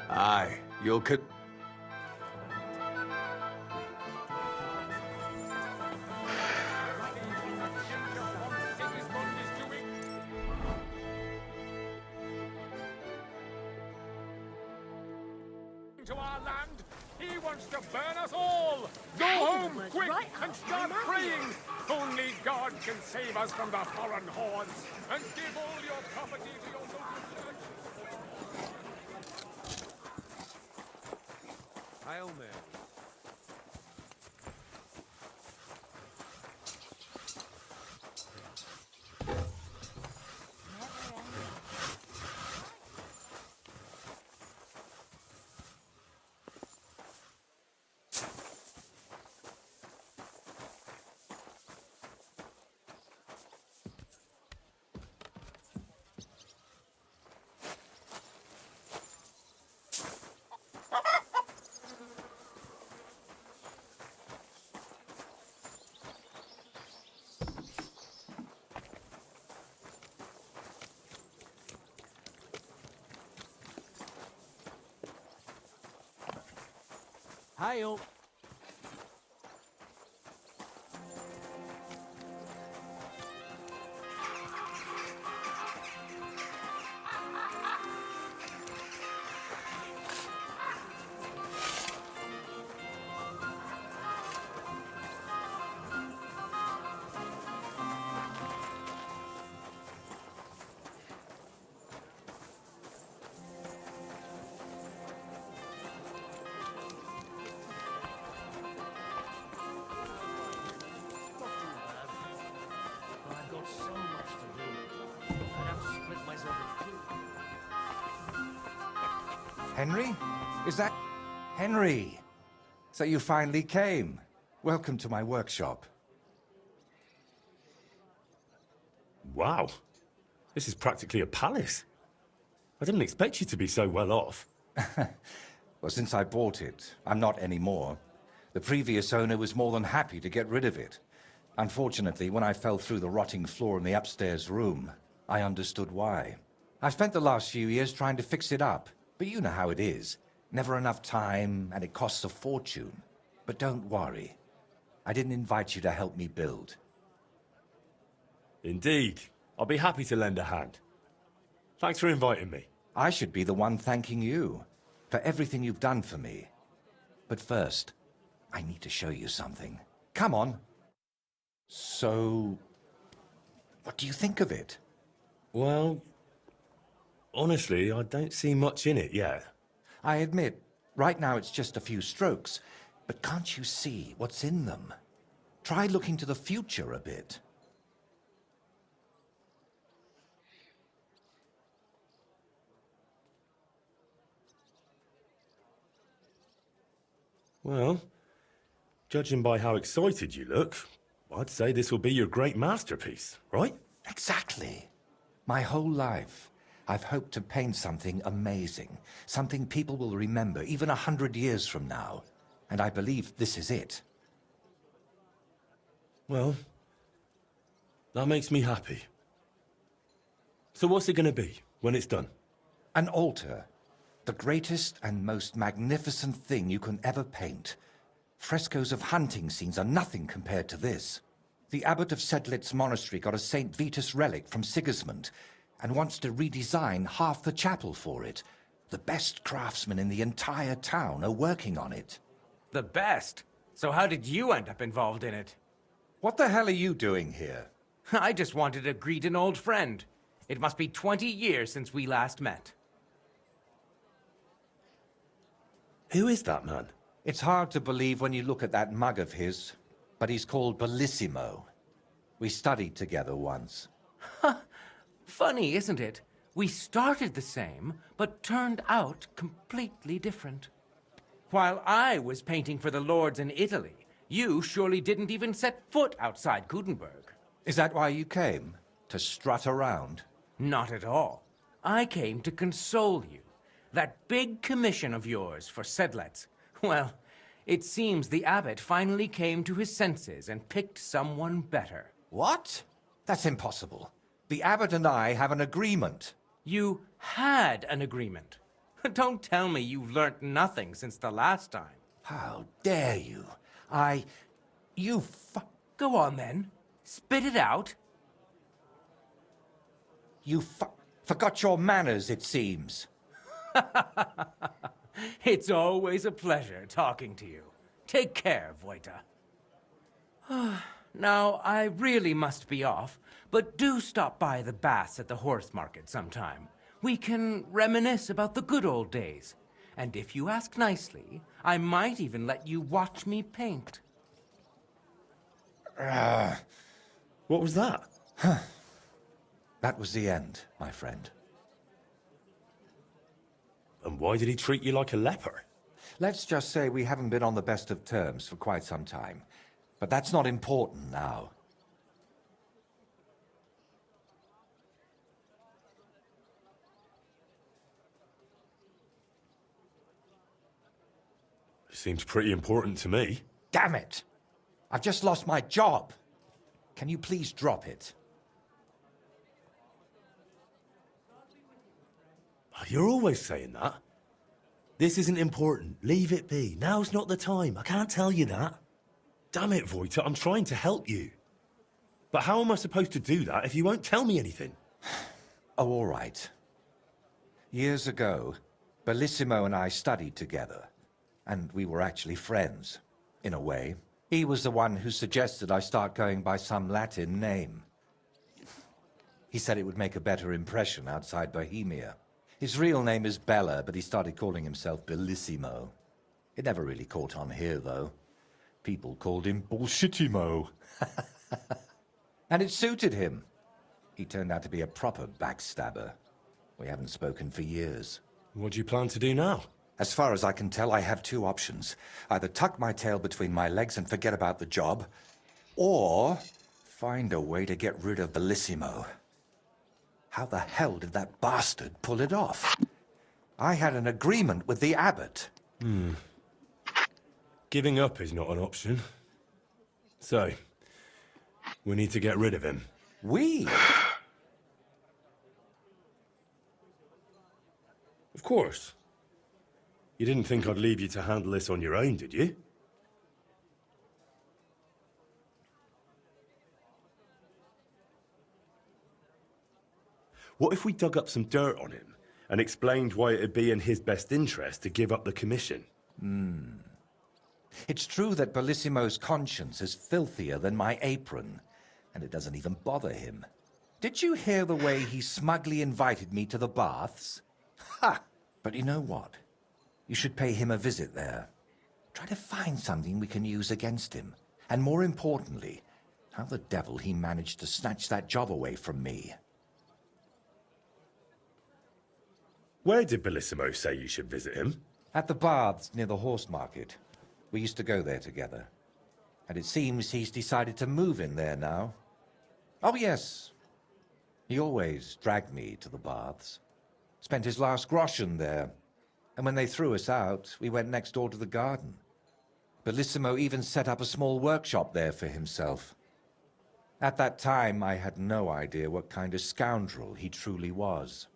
Aye, you'll could... To our land, he wants to burn us all! Go home, quick, and start praying! Only God can save us from the foreign hordes, and give all your property to your local church. Hail Mary. Hail. I've got so much to do. I'd have to split myself in two. Henry? Is that... Henry! So you finally came. Welcome to my workshop. Wow. This is practically a palace. I didn't expect you to be so well off. Well, since I bought it, I'm not anymore. The previous owner was more than happy to get rid of it. Unfortunately, when I fell through the rotting floor in the upstairs room, I understood why. I've spent the last few years trying to fix it up, but you know how it is. Never enough time, and it costs a fortune. But don't worry. I didn't invite you to help me build. Indeed. I'll be happy to lend a hand. Thanks for inviting me. I should be the one thanking you for everything you've done for me. But first, I need to show you something. Come on. So, what do you think of it? Well, honestly, I don't see much in it yet. I admit, right now it's just a few strokes, but can't you see what's in them? Try looking to the future a bit. Well, judging by how excited you look, I'd say this will be your great masterpiece, right? Exactly. My whole life, I've hoped to paint something amazing, something people will remember even 100 years from now. And I believe this is it. Well, that makes me happy. So what's it going to be when it's done? An altar. The greatest and most magnificent thing you can ever paint. Frescoes of hunting scenes are nothing compared to this. The abbot of Sedlitz Monastery got a St. Vitus relic from Sigismund and wants to redesign half the chapel for it. The best craftsmen in the entire town are working on it. The best? So how did you end up involved in it? What the hell are you doing here? I just wanted to greet an old friend. It must be 20 years since we last met. Who is that man? It's hard to believe when you look at that mug of his, but he's called Bellissimo. We studied together once. Funny, isn't it? We started the same, but turned out completely different. While I was painting for the lords in Italy, you surely didn't even set foot outside Gutenberg. Is that why you came? To strut around? Not at all. I came to console you. That big commission of yours for Sedlitz. Well, it seems the abbot finally came to his senses and picked someone better. What? That's impossible. The abbot and I have an agreement. You had an agreement. Don't tell me you've learnt nothing since the last time. How dare you? Go on then. Spit it out. You forgot your manners, it seems. It's always a pleasure talking to you. Take care, Voita. Now, I really must be off, but do stop by the baths at the horse market sometime. We can reminisce about the good old days. And if you ask nicely, I might even let you watch me paint. What was that? That was the end, my friend. And why did he treat you like a leper? Let's just say we haven't been on the best of terms for quite some time. But that's not important now. Seems pretty important to me. Damn it! I've just lost my job. Can you please drop it? You're always saying that. This isn't important. Leave it be. Now's not the time. I can't tell you that. Damn it, Voita, I'm trying to help you. But how am I supposed to do that if you won't tell me anything? Oh, all right. Years ago, Bellissimo and I studied together. And we were actually friends, in a way. He was the one who suggested I start going by some Latin name. He said it would make a better impression outside Bohemia. His real name is Bella, but he started calling himself Bellissimo. It never really caught on here, though. People called him Bullshitimo. And it suited him. He turned out to be a proper backstabber. We haven't spoken for years. What do you plan to do now? As far as I can tell, I have two options. Either tuck my tail between my legs and forget about the job, or find a way to get rid of Bellissimo. How the hell did that bastard pull it off? I had an agreement with the abbot. Giving up is not an option. So, we need to get rid of him. We? Of course. You didn't think I'd leave you to handle this on your own, did you? What if we dug up some dirt on him and explained why it'd be in his best interest to give up the commission? It's true that Bellissimo's conscience is filthier than my apron, and it doesn't even bother him. Did you hear the way he smugly invited me to the baths? Ha! But you know what? You should pay him a visit there. Try to find something we can use against him. And more importantly, how the devil he managed to snatch that job away from me. Where did Bellissimo say you should visit him? At the baths near the horse market. We used to go there together. And it seems he's decided to move in there now. Oh, yes. He always dragged me to the baths. Spent his last groschen there. And when they threw us out, we went next door to the garden. Bellissimo even set up a small workshop there for himself. At that time, I had no idea what kind of scoundrel he truly was.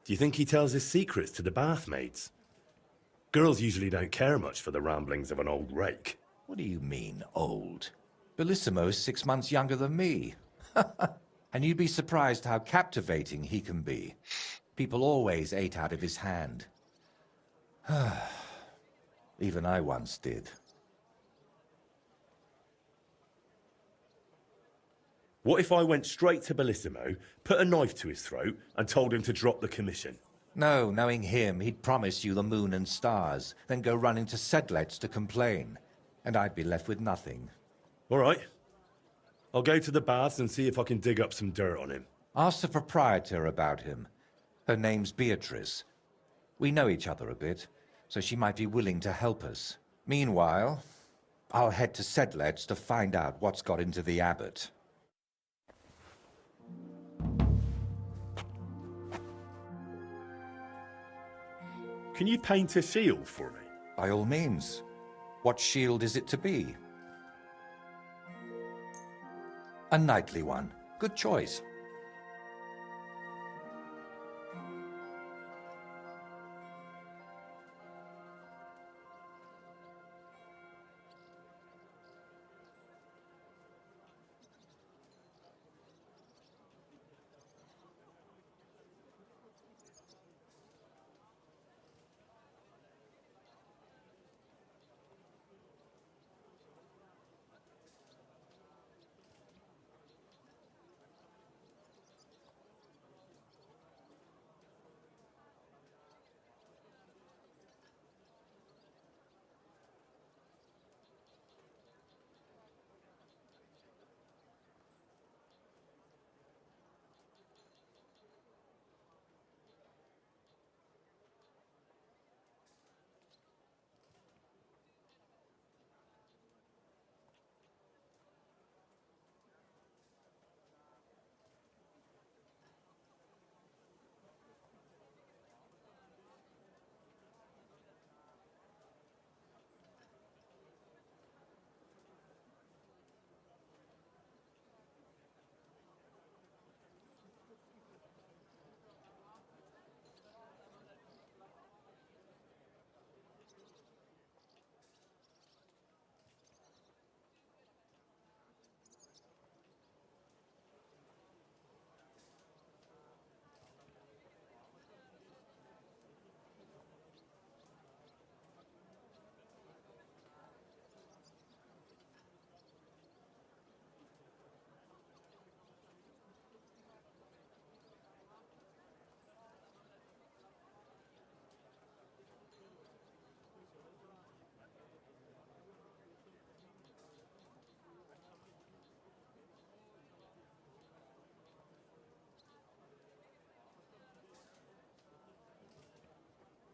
Do you think he tells his secrets to the bathmaids? Girls usually don't care much for the ramblings of an old rake. What do you mean, old? Bellissimo's 6 months younger than me. And you'd be surprised how captivating he can be. People always ate out of his hand. Even I once did. What if I went straight to Bellissimo, put a knife to his throat, and told him to drop the commission? No, knowing him, he'd promise you the moon and stars, then go running to Sedlets to complain. And I'd be left with nothing. All right. I'll go to the baths and see if I can dig up some dirt on him. Ask the proprietor about him. Her name's Beatrice. We know each other a bit, so she might be willing to help us. Meanwhile, I'll head to Sedlets to find out what's got into the abbot. Can you paint a shield for me? By all means. What shield is it to be? A knightly one. Good choice.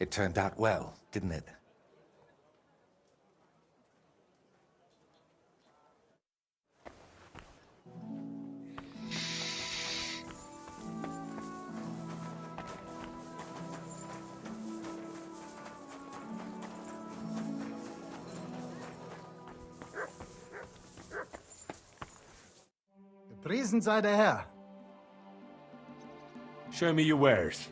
It turned out well, didn't it? Gepriesen sei der Herr. Show me your wares.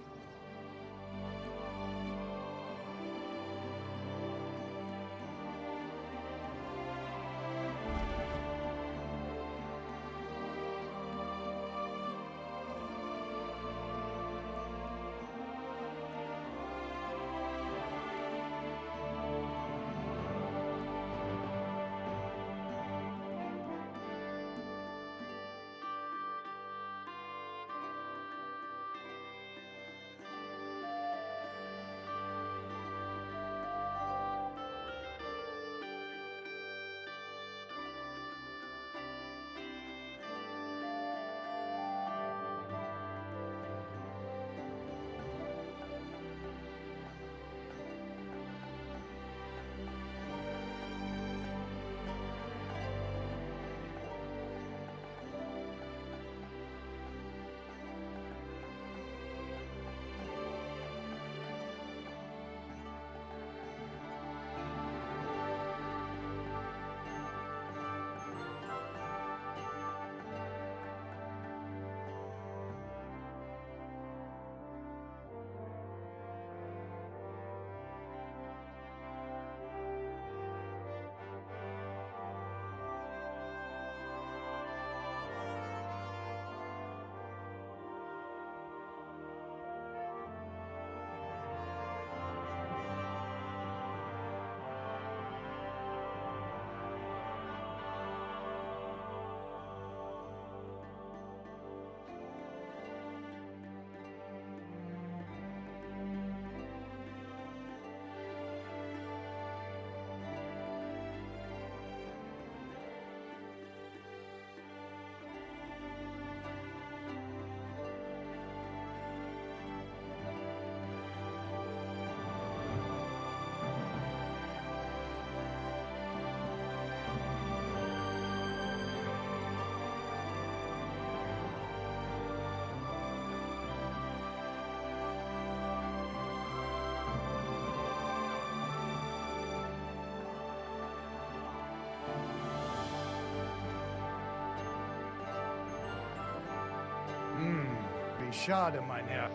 schade, mein Herr.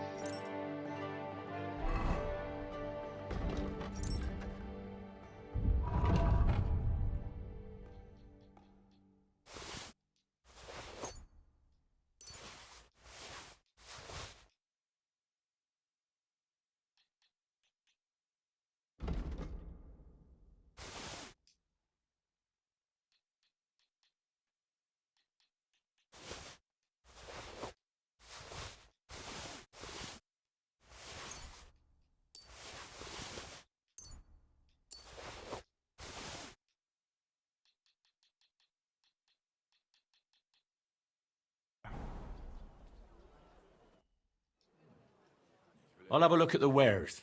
I'll have a look at the wares.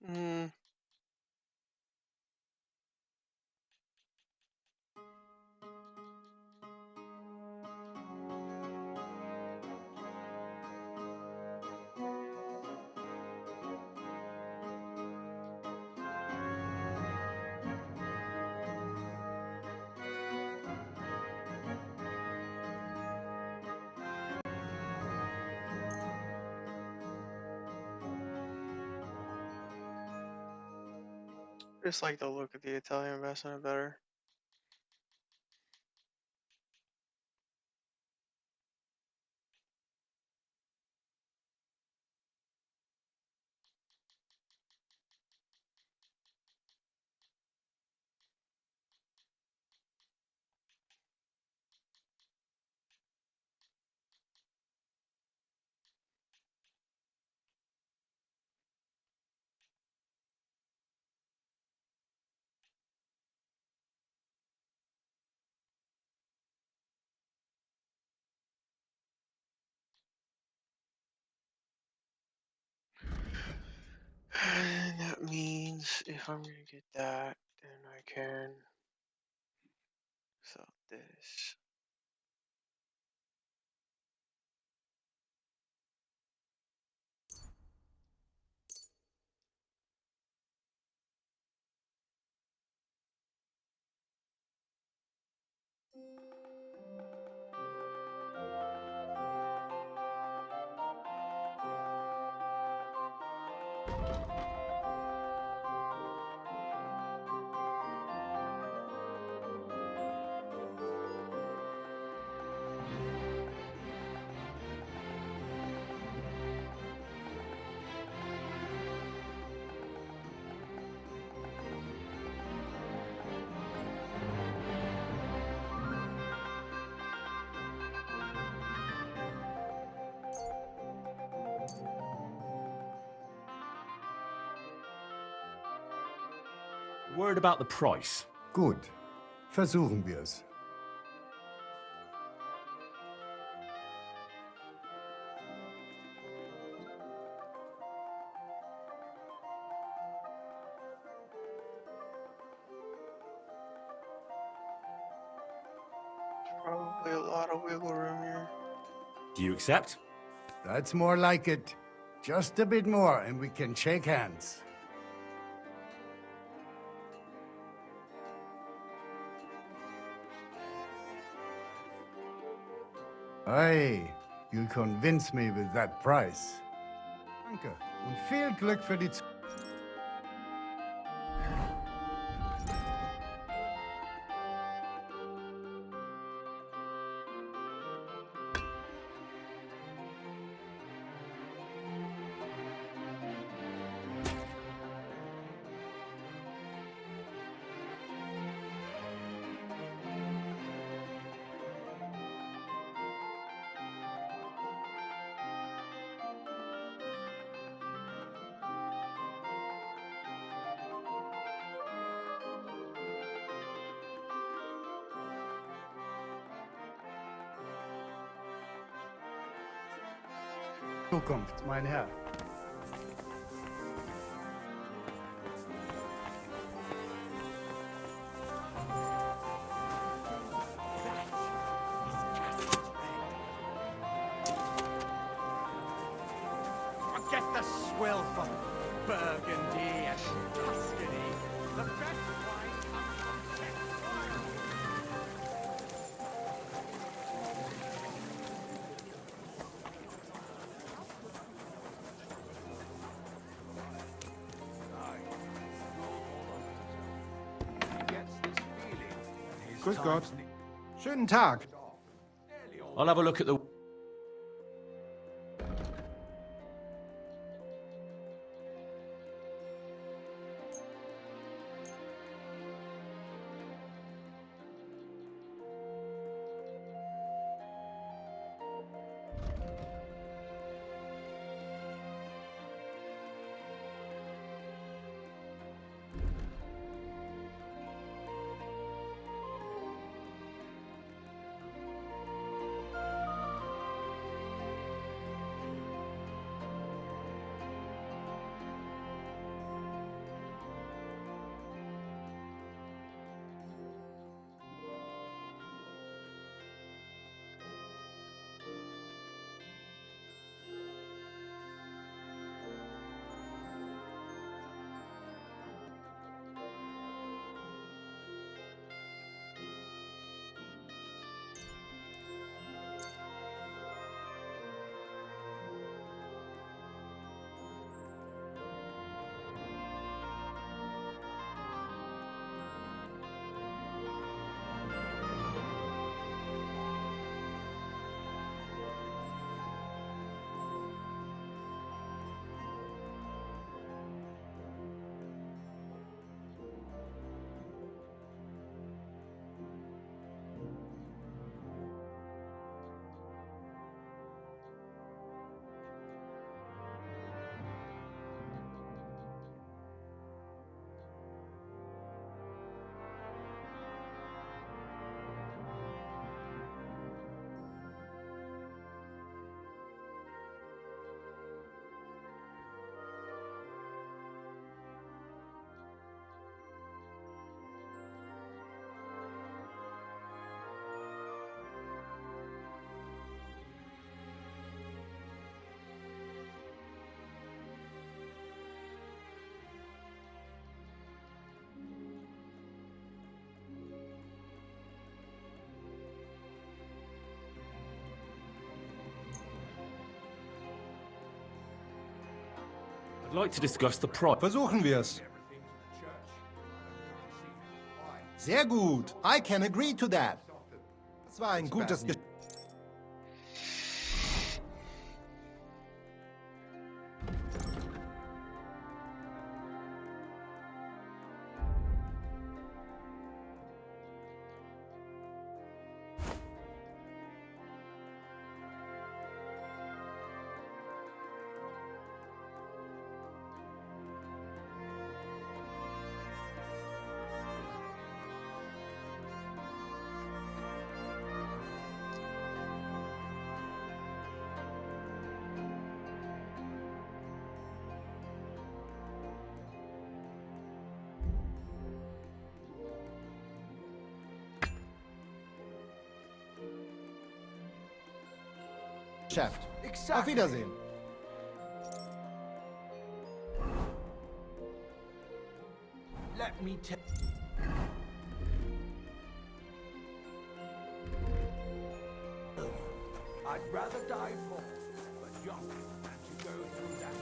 Hmm. Just like the look of the Italian investment better. And that means if I'm gonna get that, then I can sell this. Word about the price. Gut. Versuchen wir es. Probably a lot of wiggle room here. Do you accept? That's more like it. Just a bit more and we can shake hands. Hey, you convince me with that price. Danke und viel Glück für die Zukunft. Zukunft, mein Herr. Forget the swill for Burgundy and Tuscany. The best wine comes from Czech soil. Grüß Gott. Schönen Tag. I'll have a look at the... I'd like to discuss the price. Versuchen wir es. Sehr gut. I can agree to that. Das war ein gutes Gespräch. Geschäft. Auf Wiedersehen. Let me tell. I'd rather die for, but young than to go through that.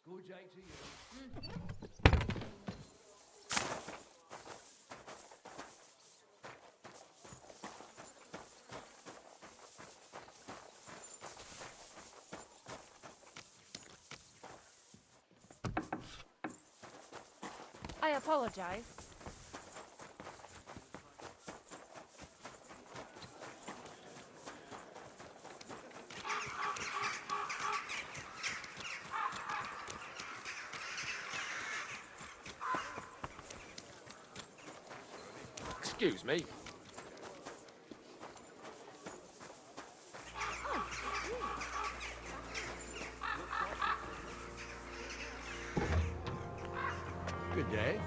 Good day to you. I apologize. Excuse me. Good day.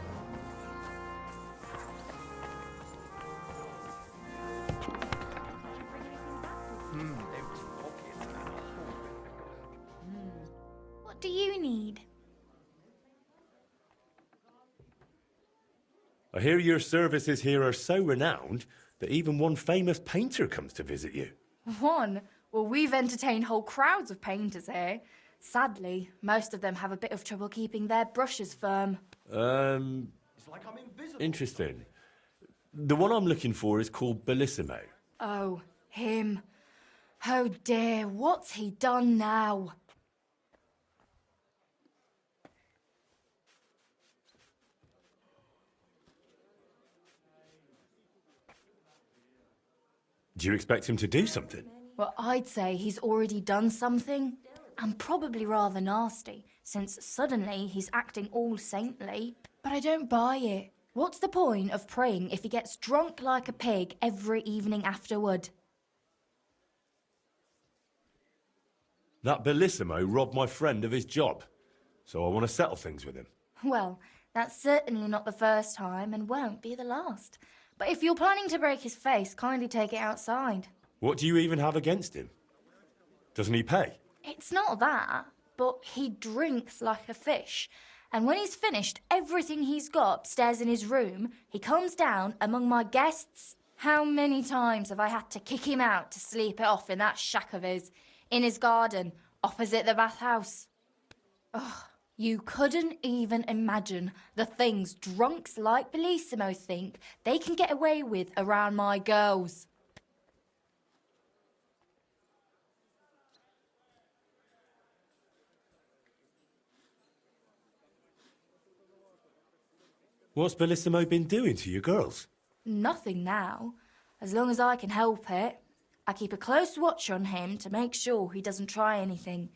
What do you need? I hear your services here are so renowned that even one famous painter comes to visit you. One? Well, we've entertained whole crowds of painters here. Sadly, most of them have a bit of trouble keeping their brushes firm. Interesting. The one I'm looking for is called Bellissimo. Oh, him. Oh dear, what's he done now? Do you expect him to do something? Well, I'd say he's already done something, and probably rather nasty, since suddenly he's acting all saintly. But I don't buy it. What's the point of praying if he gets drunk like a pig every evening afterward? That Bellissimo robbed my friend of his job, so I want to settle things with him. Well, that's certainly not the first time and won't be the last. But if you're planning to break his face, kindly take it outside. What do you even have against him? Doesn't he pay? It's not that, but he drinks like a fish. And when he's finished everything he's got upstairs in his room, he comes down among my guests. How many times have I had to kick him out to sleep it off in that shack of his, in his garden, opposite the bathhouse? Ugh, you couldn't even imagine the things drunks like Bellissimo think they can get away with around my girls. What's Bellissimo been doing to you girls? Nothing now. As long as I can help it. I keep a close watch on him to make sure he doesn't try anything.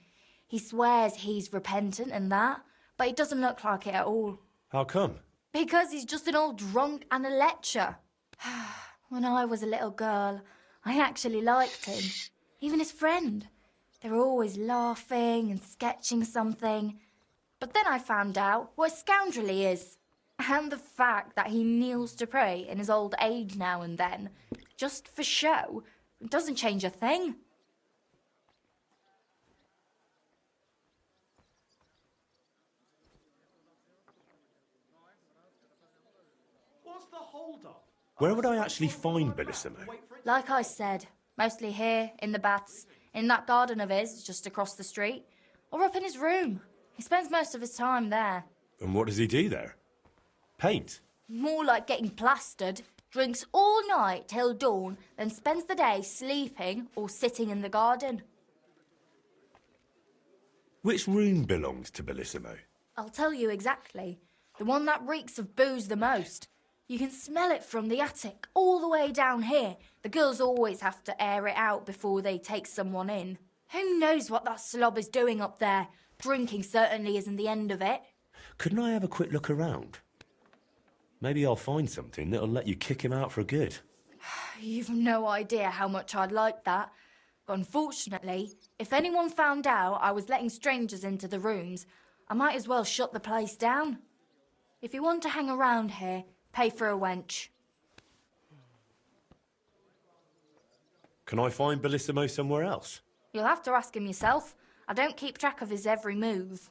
He swears he's repentant and that, but it doesn't look like it at all. How come? Because he's just an old drunk and a lecher. When I was a little girl, I actually liked him. Even his friend. They were always laughing and sketching something. But then I found out what a scoundrel he is. And the fact that he kneels to pray in his old age now and then, just for show, doesn't change a thing. What's the hold-up? Where would I actually find Bellissimo? Like I said, mostly here, in the baths, in that garden of his, just across the street, or up in his room. He spends most of his time there. And what does he do there? Paint? More like getting plastered. drinks all night till dawn, then spends the day sleeping or sitting in the garden. Which room belongs to Bellissimo? I'll tell you exactly. The one that reeks of booze the most. You can smell it from the attic all the way down here. The girls always have to air it out before they take someone in. Who knows what that slob is doing up there? Drinking certainly isn't the end of it. Couldn't I have a quick look around? Maybe I'll find something that'll let you kick him out for good. You've no idea how much I'd like that. But unfortunately, if anyone found out I was letting strangers into the rooms, I might as well shut the place down. If you want to hang around here, pay for a wench. Can I find Bellissimo somewhere else? You'll have to ask him yourself. I don't keep track of his every move.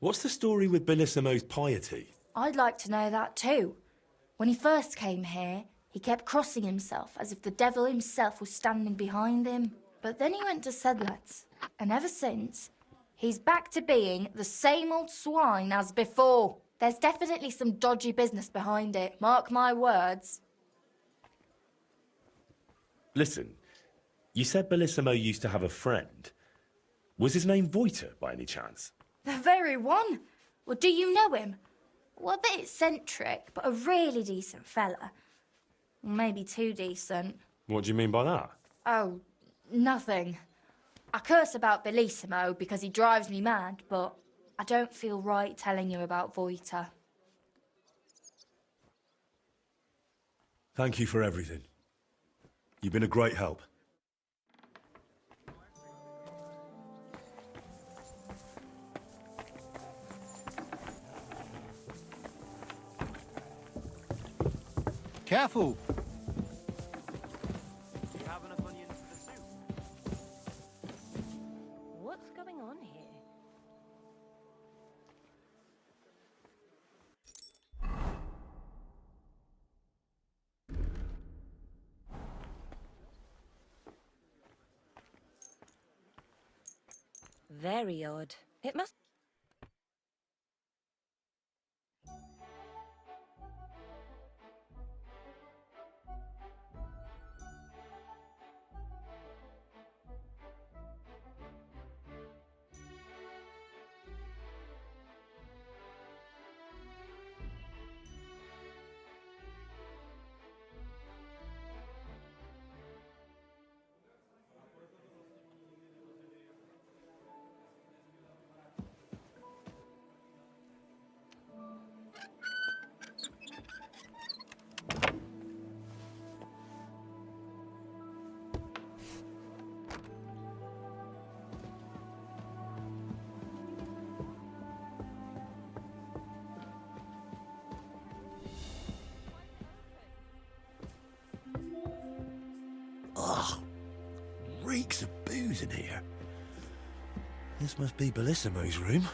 What's the story with Bellissimo's piety? I'd like to know that too. When he first came here, he kept crossing himself as if the devil himself was standing behind him. But then he went to Sedlets, and ever since, he's back to being the same old swine as before. There's definitely some dodgy business behind it, mark my words. Listen, you said Bellissimo used to have a friend. Was his name Voiter, by any chance? The very one. Well, do you know him? Well, a bit eccentric, but a really decent fella. Maybe too decent. What do you mean by that? Oh, nothing. I curse about Bellissimo because he drives me mad, but I don't feel right telling you about Voiter. Thank you for everything. You've been a great help. Careful! Do you have enough onions for the soup? What's going on here? Very odd. It must... Ugh. Reeks of booze in here. This must be Bellissimo's room.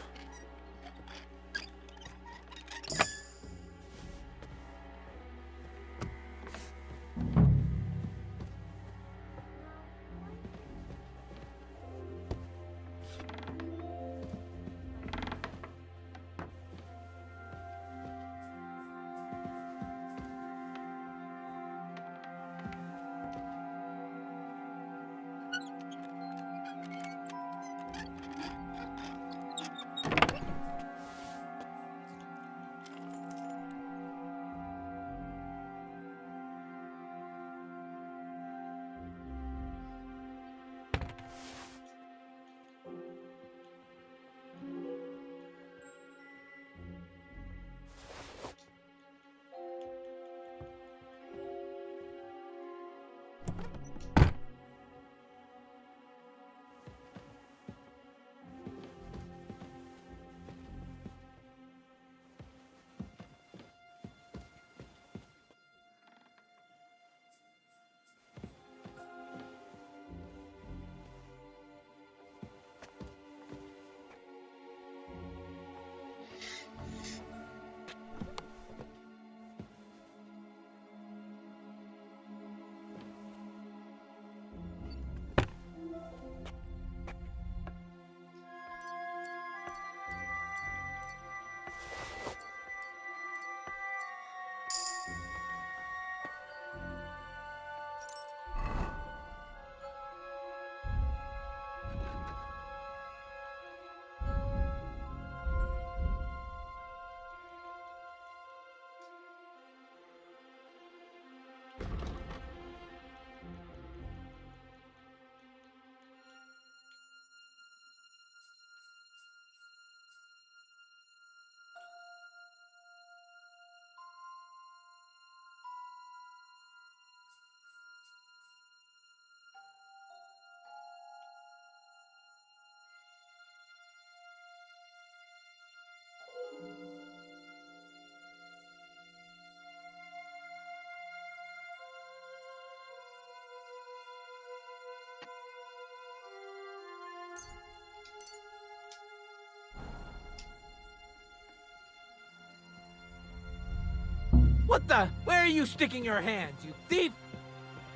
What the? Where are you sticking your hands, you thief?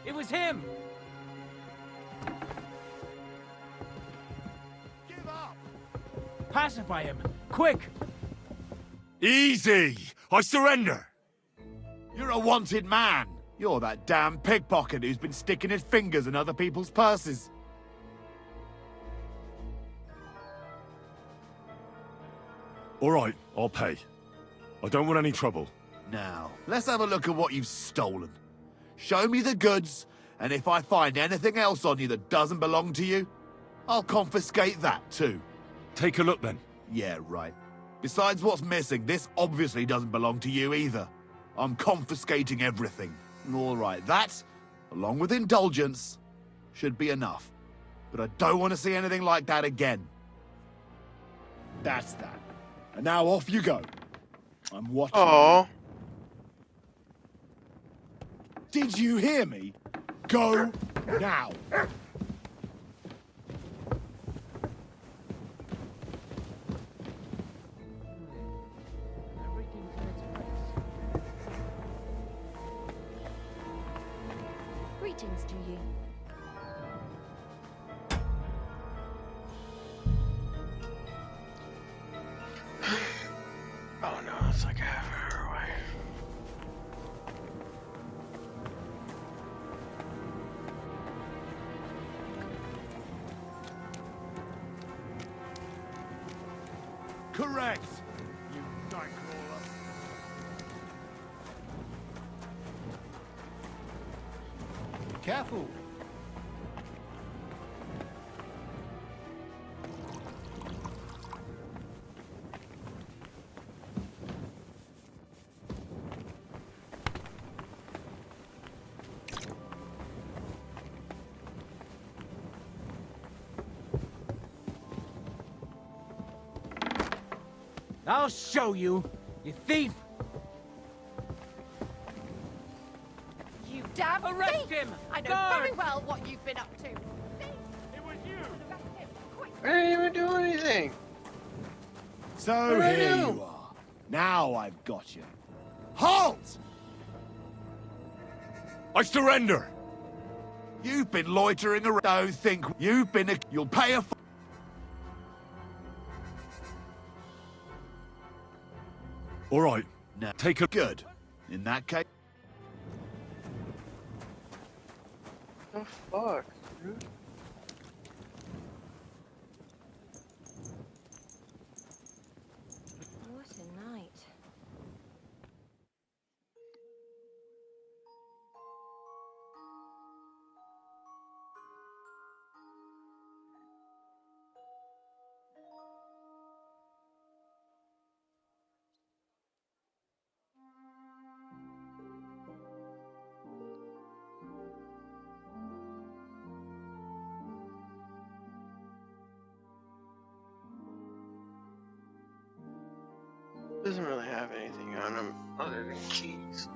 It was him. Give up! Pacify him, quick. Easy! I surrender! You're a wanted man. You're that damn pickpocket who's been sticking his fingers in other people's purses. All right, I'll pay. I don't want any trouble. Now, let's have a look at what you've stolen. Show me the goods, and if I find anything else on you that doesn't belong to you, I'll confiscate that too. Take a look then. Yeah, right. Besides what's missing, this obviously doesn't belong to you either. I'm confiscating everything. All right, that, along with indulgence, should be enough. But I don't want to see anything like that again. That's that. And now off you go. I'm watching. Oh. Did you hear me? Go now. Greetings to you. Oh no, that's like a half hour away. Correct. You nightcrawler. Careful. I'll show you, you thief. You damn Arrest thief! him! I know Guard! very well what you've been up to. Thief! It was you. I didn't even do anything. So What did I here do? you are. Now I've got you. Halt! I surrender! You've been loitering around. Don't think you've been a... You'll pay a... All right, Now, take a... good. In that case... The fuck, dude? What a night. Doesn't really have anything on him other than keys.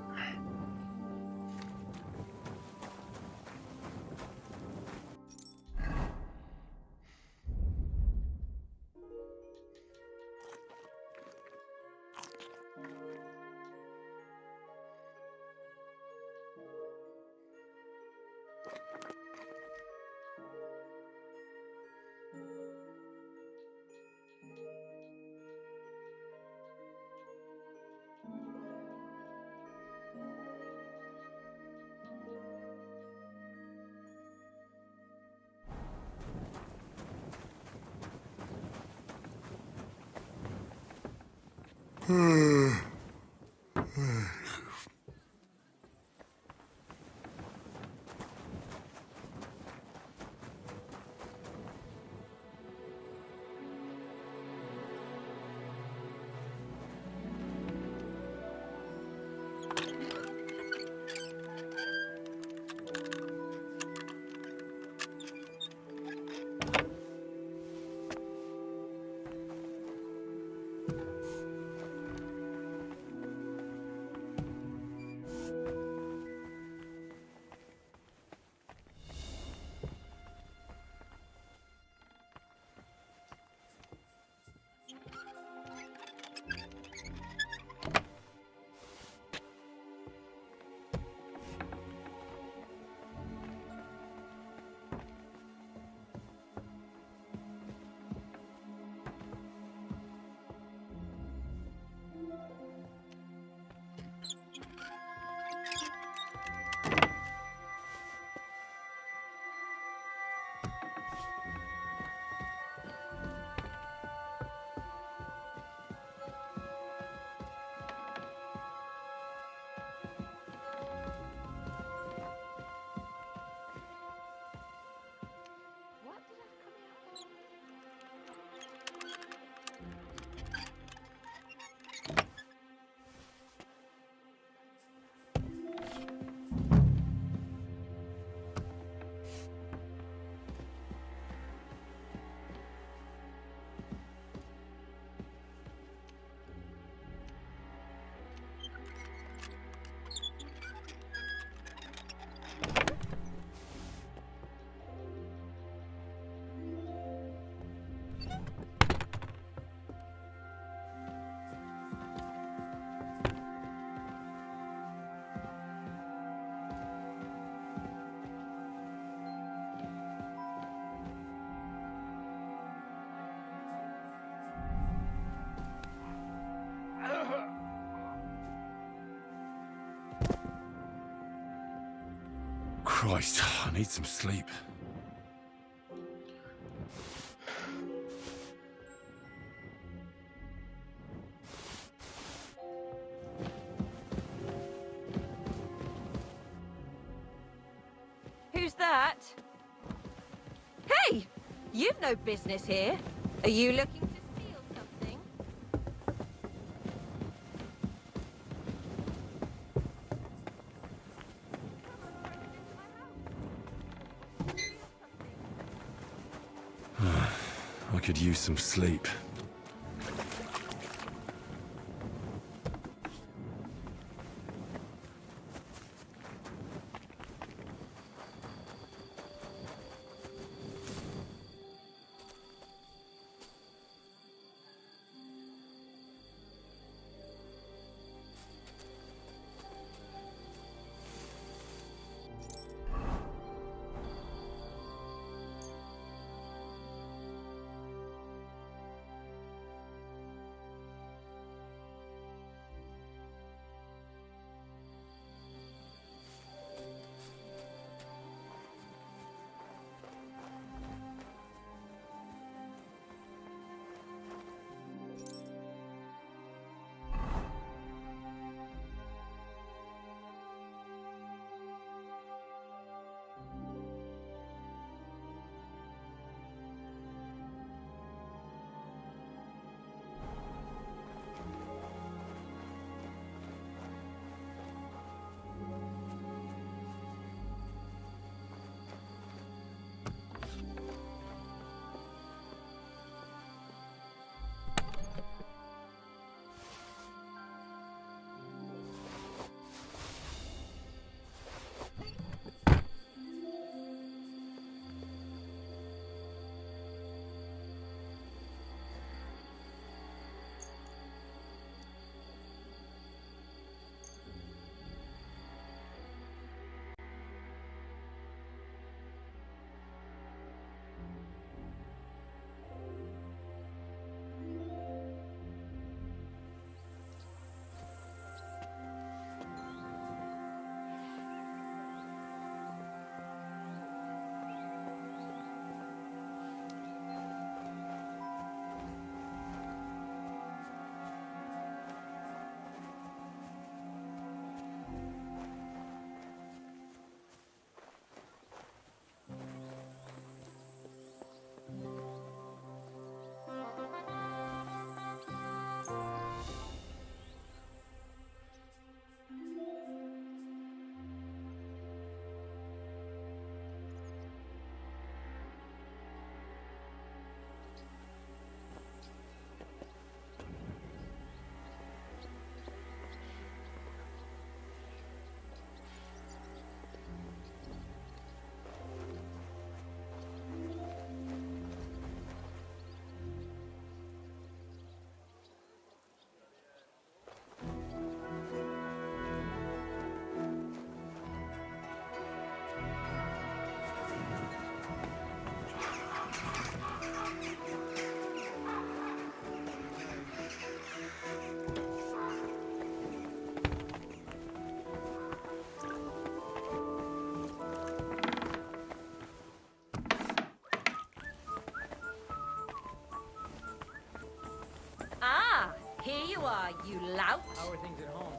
Christ, I need some sleep. Who's that? Hey! You've no business here. Are you looking to steal something? I could use some sleep. Here you are, you lout. How are things at home?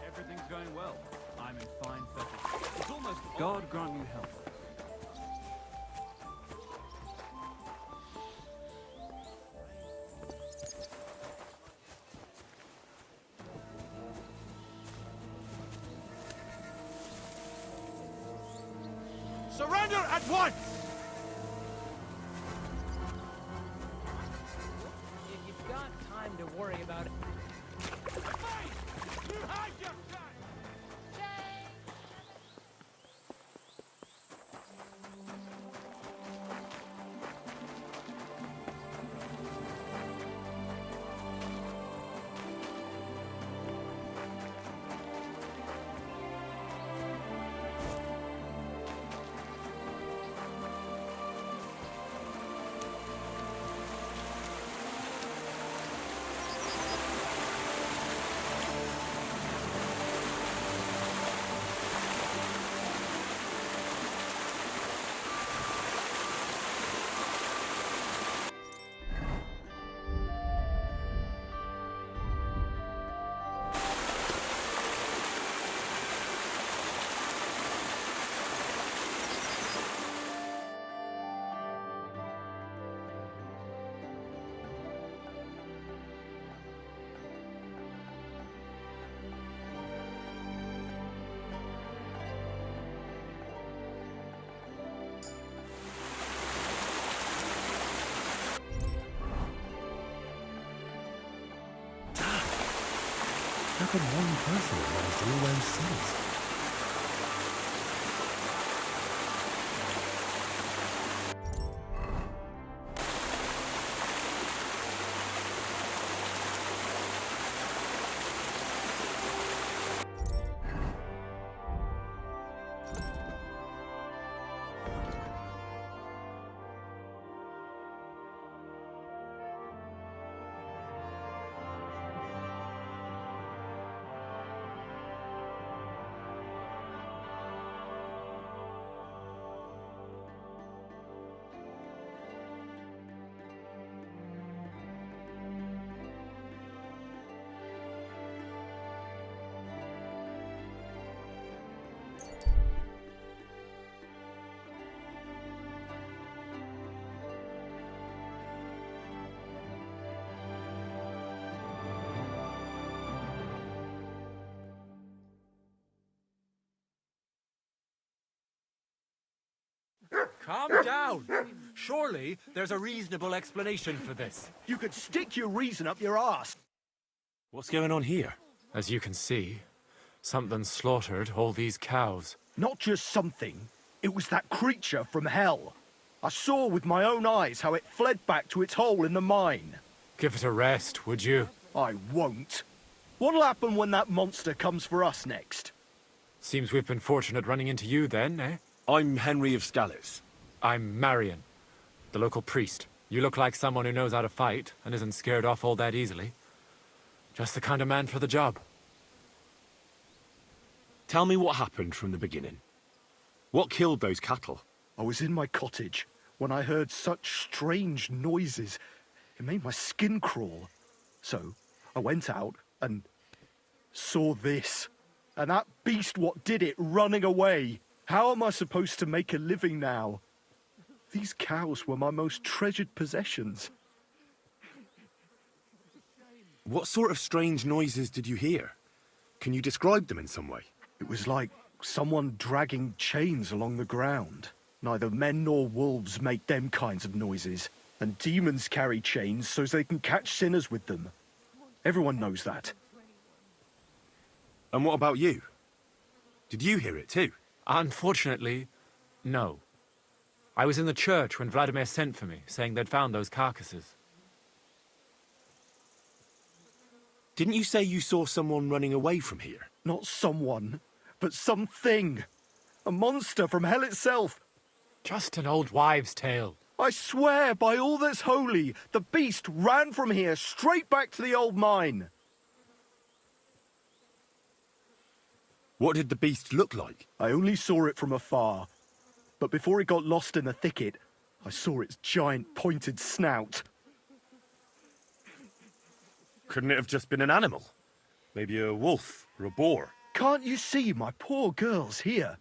Everything's going well. I'm in fine fettle. It's almost God grant you health. Surrender at once! If you've got time to worry about it. You had your shot! How could one person manage all those sins? Calm down. Surely there's a reasonable explanation for this. You could stick your reason up your arse. What's going on here? As you can see, something slaughtered all these cows. Not just something. It was that creature from hell. I saw with my own eyes how it fled back to its hole in the mine. Give it a rest, would you? I won't. What'll happen when that monster comes for us next? Seems we've been fortunate running into you then, eh? I'm Henry of Scalitz. I'm Marion, the local priest. You look like someone who knows how to fight and isn't scared off all that easily. Just the kind of man for the job. Tell me what happened from the beginning. What killed those cattle? I was in my cottage when I heard such strange noises. It made my skin crawl. So I went out and saw this. And that beast what did it running away. How am I supposed to make a living now? These cows were my most treasured possessions. What sort of strange noises did you hear? Can you describe them in some way? It was like someone dragging chains along the ground. Neither men nor wolves make them kinds of noises. And demons carry chains so they can catch sinners with them. Everyone knows that. And what about you? Did you hear it too? Unfortunately, no. I was in the church when Vladimir sent for me, saying they'd found those carcasses. Didn't you say you saw someone running away from here? Not someone, but something. A monster from hell itself. Just an old wives' tale. I swear by all that's holy, the beast ran from here straight back to the old mine. What did the beast look like? I only saw it from afar. But before it got lost in the thicket, I saw its giant pointed snout. Couldn't it have just been an animal? Maybe a wolf or a boar? Can't you see my poor girls here?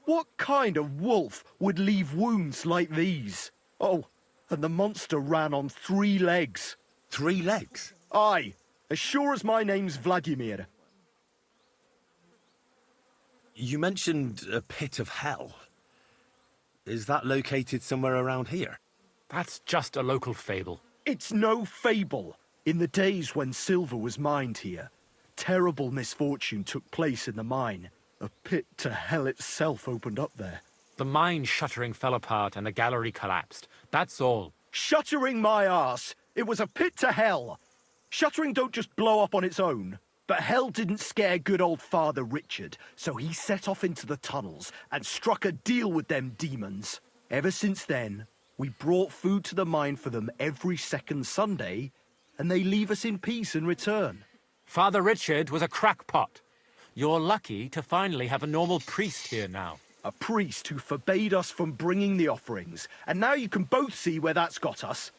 What kind of wolf would leave wounds like these? Oh, and the monster ran on 3 legs. 3 legs? Aye, as sure as my name's Vladimir. You mentioned a pit of hell. Is that located somewhere around here? That's just a local fable. It's no fable. In the days when silver was mined here, terrible misfortune took place in the mine. A pit to hell itself opened up there. The mine shuttering fell apart and the gallery collapsed. That's all. Shuttering my arse! It was a pit to hell! Shuttering don't just blow up on its own. But hell didn't scare good old Father Richard, so he set off into the tunnels and struck a deal with them demons. Ever since then, we brought food to the mine for them every second Sunday, and they leave us in peace in return. Father Richard was a crackpot. You're lucky to finally have a normal priest here now. A priest who forbade us from bringing the offerings, and now you can both see where that's got us.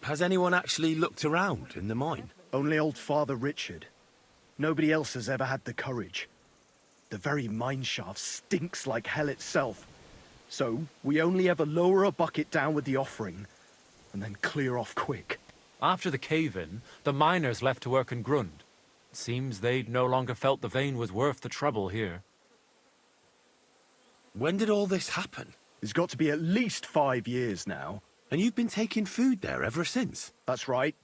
Has anyone actually looked around in the mine? Only old Father Richard. Nobody else has ever had the courage. The very mine shaft stinks like hell itself. So, we only ever lower a bucket down with the offering, and then clear off quick. After the cave-in, the miners left to work in Grund. It seems they'd no longer felt the vein was worth the trouble here. When did all this happen? It's got to be at least 5 years now. And you've been taking food there ever since? That's right.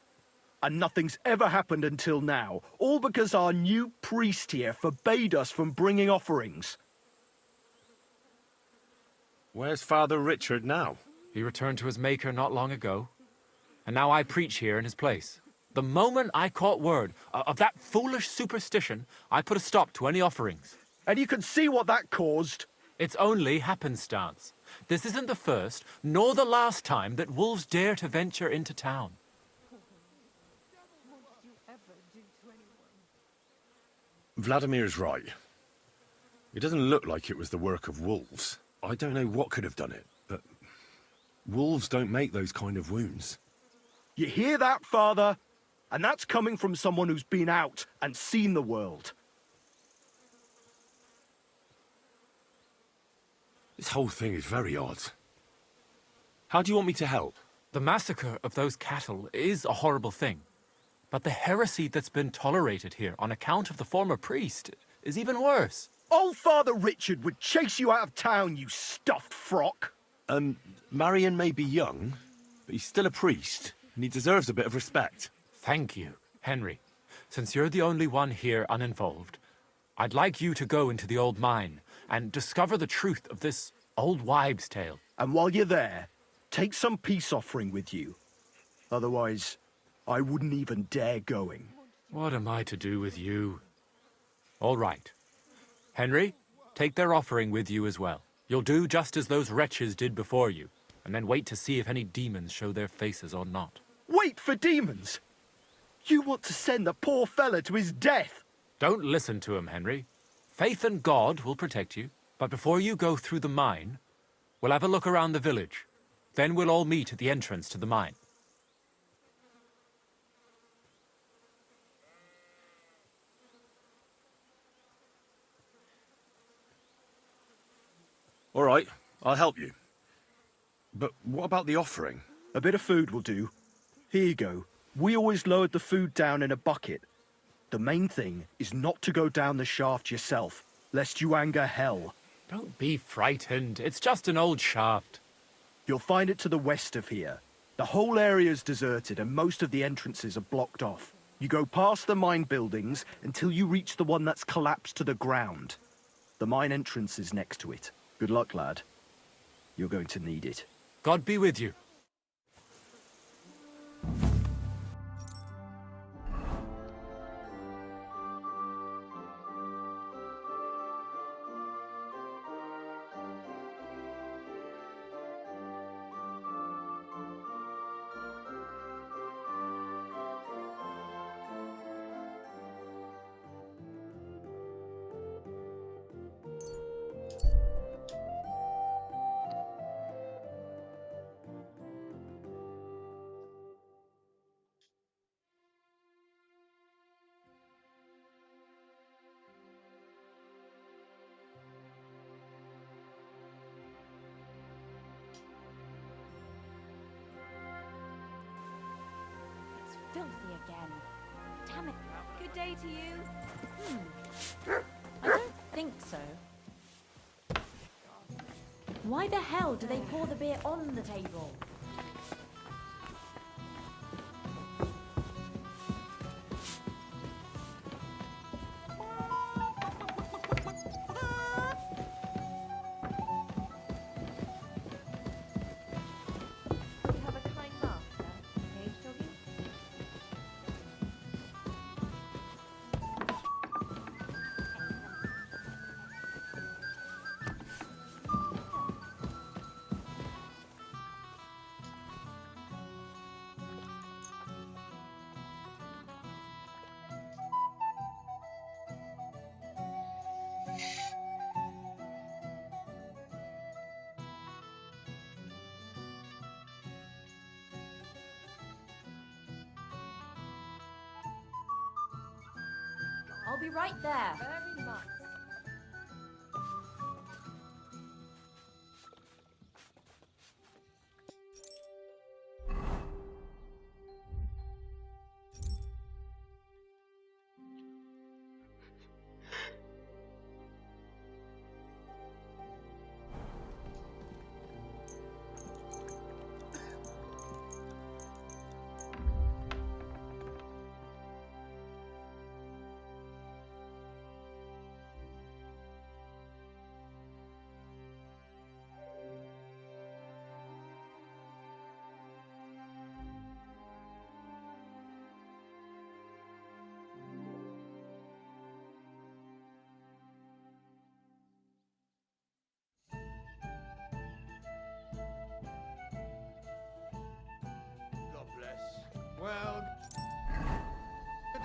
and nothing's ever happened until now, all because our new priest here forbade us from bringing offerings. Where's Father Richard now? He returned to his maker not long ago, and now I preach here in his place. The moment I caught word of that foolish superstition, I put a stop to any offerings. And you can see what that caused. It's only happenstance. This isn't the first, nor the last time that wolves dare to venture into town. Vladimir's right. It doesn't look like it was the work of wolves. I don't know what could have done it, but wolves don't make those kind of wounds. You hear that, Father? And that's coming from someone who's been out and seen the world. This whole thing is very odd. How do you want me to help? The massacre of those cattle is a horrible thing. But the heresy that's been tolerated here on account of the former priest is even worse. Old Father Richard would chase you out of town, you stuffed frock. Marion may be young, but he's still a priest, and he deserves a bit of respect. Thank you, Henry. Since you're the only one here uninvolved, I'd like you to go into the old mine and discover the truth of this old wives' tale. And while you're there, take some peace offering with you. Otherwise, I wouldn't even dare going. What am I to do with you? All right. Henry, take their offering with you as well. You'll do just as those wretches did before you, and then wait to see if any demons show their faces or not. Wait for demons? You want to send the poor fella to his death? Don't listen to him, Henry. Faith in God will protect you. But before you go through the mine, we'll have a look around the village. Then we'll all meet at the entrance to the mine. All right, I'll help you. But what about the offering? A bit of food will do. Here you go. We always lowered the food down in a bucket. The main thing is not to go down the shaft yourself, lest you anger hell. Don't be frightened. It's just an old shaft. You'll find it to the west of here. The whole area's deserted and most of the entrances are blocked off. You go past the mine buildings until you reach the one that's collapsed to the ground. The mine entrance is next to it. Good luck, lad. You're going to need it. God be with you. Filthy again. Damn it. Good day to you. I don't think so. Why the hell do they pour the beer on the table? I'll be right there. Very much.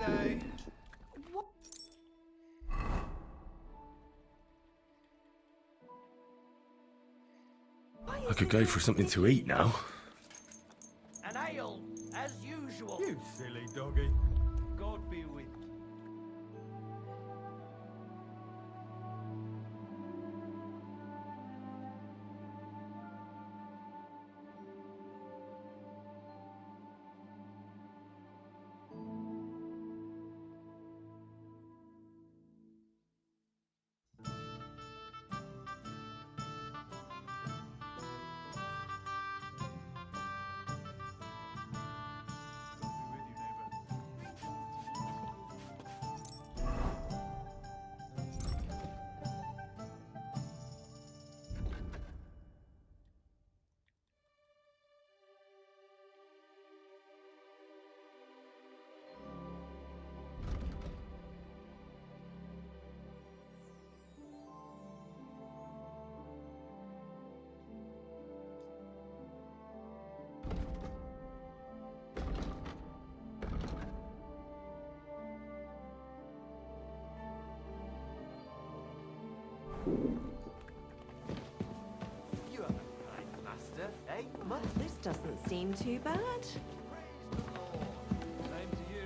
day. I could go for something to eat now. An ale, as usual. You silly doggy. God be with you. You have a kind master, eh? Well, this doesn't seem too bad. Same to you.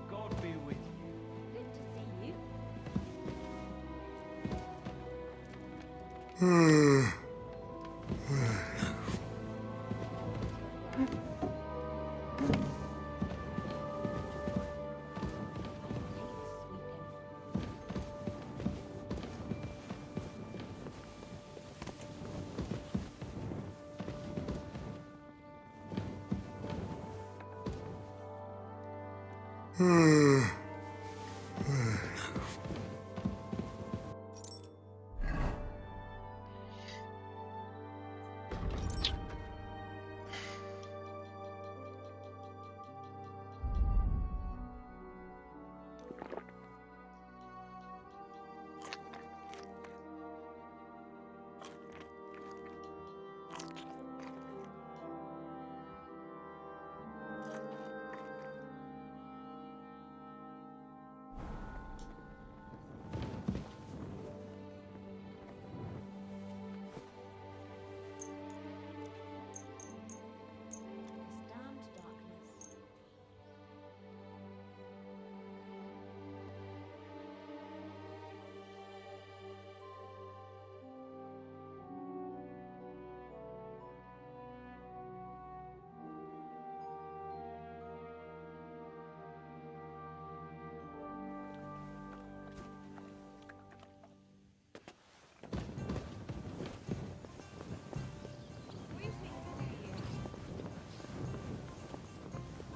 God be with you. Good to see you.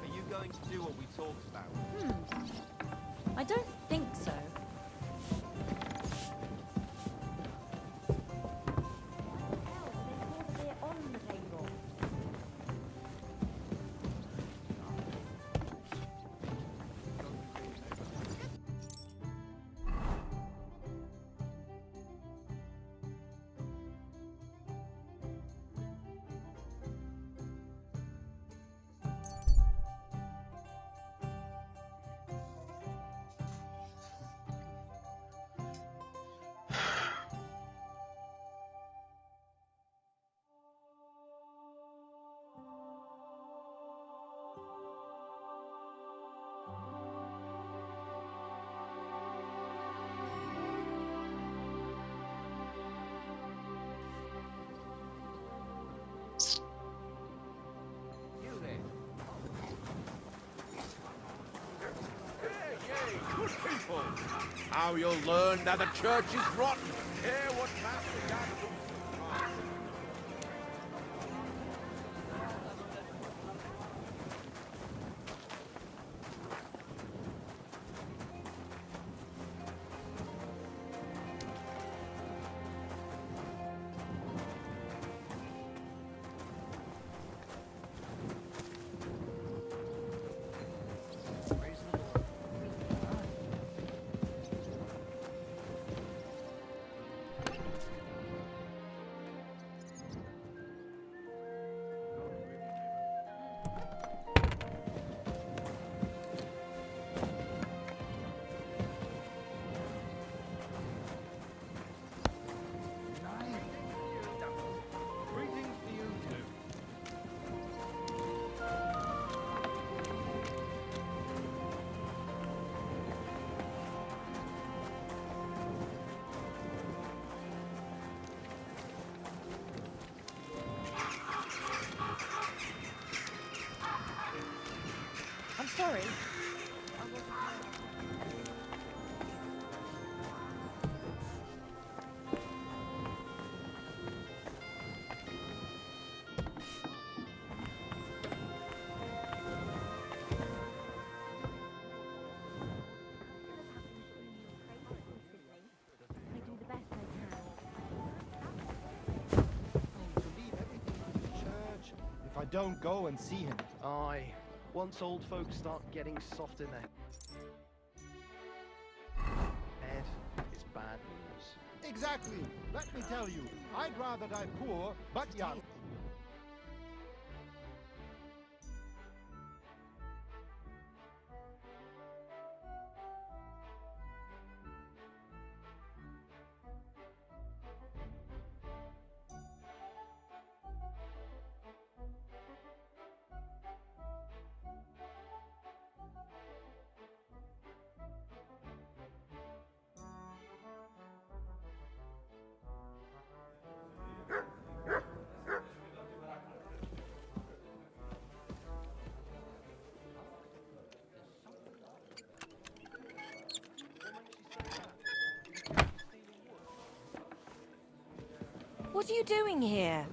Are you going to do what we talked about? I don't think so. On the table. Good people. Now you'll learn that the church is rotten. Hear what Master Gadsden Sorry. If I don't go and see him. Aye. Once old folks start getting soft in their head, it's bad news. Exactly. Let me tell you, I'd rather die poor, but young. What are you doing here?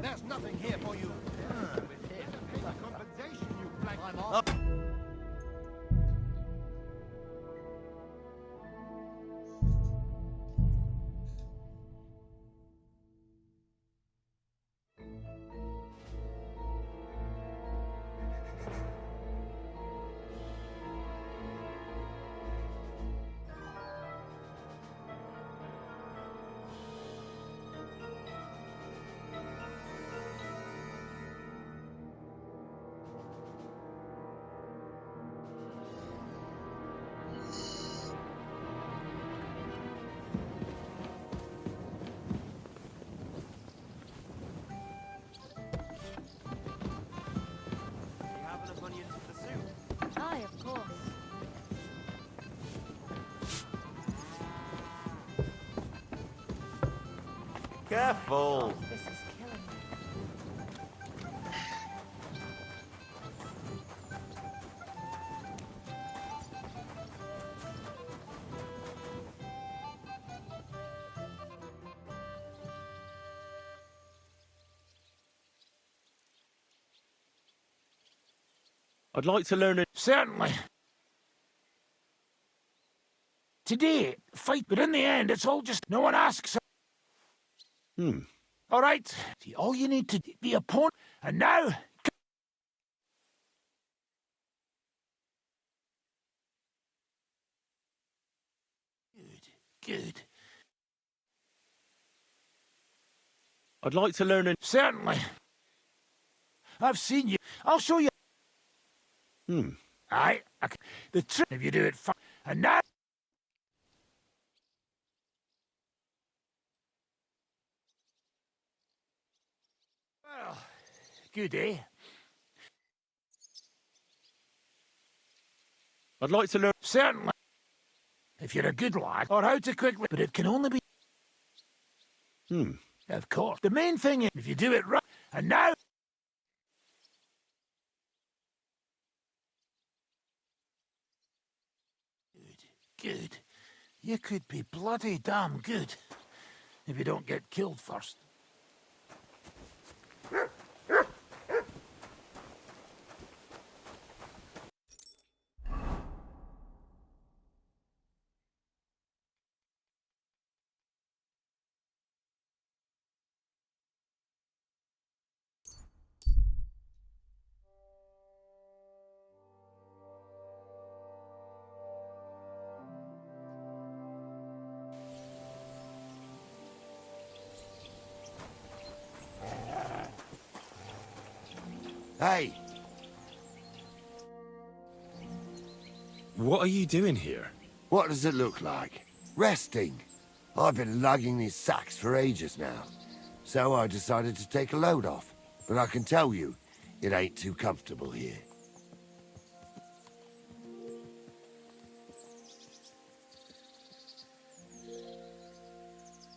There's nothing here for you. Compensation, you black. I'm off. Aye, of course. Careful! This is killing me. I'd like to learn a... Certainly. Today, fight, but in the end, it's all just no one asks. All right. See, all you need to be a pawn, and now. Good. I'd like to learn a... Certainly. I've seen you. I'll show you. Aye. The trick, if you do it fine. And now. Well, good, eh? I'd like to learn... Certainly. If you're a good lad, or how to quickly, but it can only be... Of course. The main thing is, if you do it right, and now... Good. You could be bloody damn good, if you don't get killed first. Hey! What are you doing here? What does it look like? Resting. I've been lugging these sacks for ages now. So I decided to take a load off. But I can tell you, it ain't too comfortable here.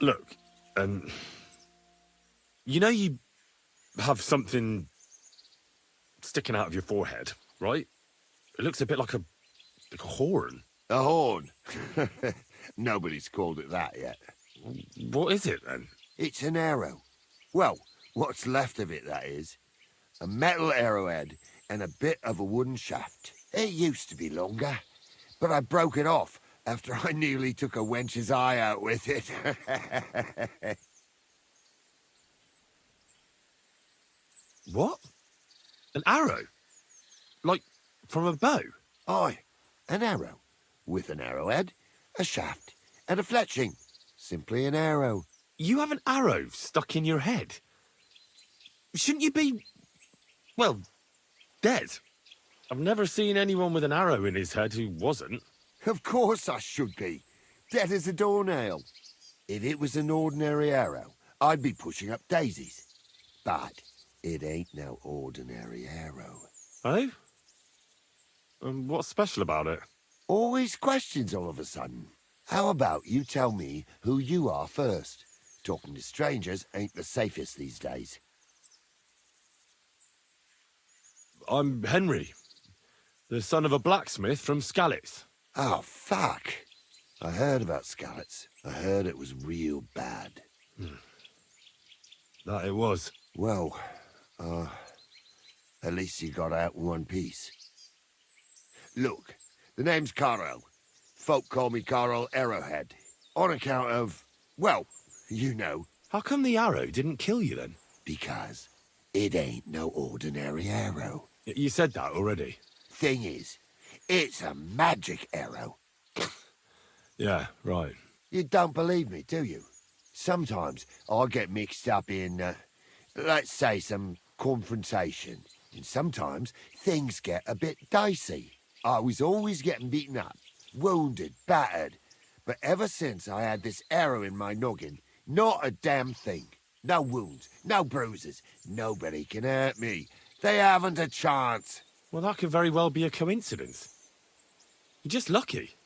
Look, you know you have something sticking out of your forehead, right? It looks a bit like a horn. A horn? Nobody's called it that yet. What is it, then? It's an arrow. Well, what's left of it, that is. A metal arrowhead and a bit of a wooden shaft. It used to be longer, but I broke it off after I nearly took a wench's eye out with it. What? An arrow? Like, from a bow? Aye, an arrow. With an arrowhead, a shaft, and a fletching. Simply an arrow. You have an arrow stuck in your head? Shouldn't you be, well, dead? I've never seen anyone with an arrow in his head who wasn't. Of course I should be. Dead as a doornail. If it was an ordinary arrow, I'd be pushing up daisies. But it ain't no ordinary arrow. Oh? What's special about it? Always questions all of a sudden. How about you tell me who you are first? Talking to strangers ain't the safest these days. I'm Henry, the son of a blacksmith from Skalitz. Oh, fuck. I heard about Skalitz. I heard it was real bad. That it was. Well, at least you got out in one piece. Look, the name's Carl. Folk call me Carl Arrowhead. On account of, well, you know. How come the arrow didn't kill you then? Because it ain't no ordinary arrow. You said that already. Thing is, it's a magic arrow. Yeah, right. You don't believe me, do you? Sometimes I get mixed up in, let's say, some confrontation. And sometimes things get a bit dicey. I was always getting beaten up, wounded, battered. But ever since I had this arrow in my noggin, not a damn thing. No wounds, no bruises. Nobody can hurt me. They haven't a chance. Well, that could very well be a coincidence. You're just lucky.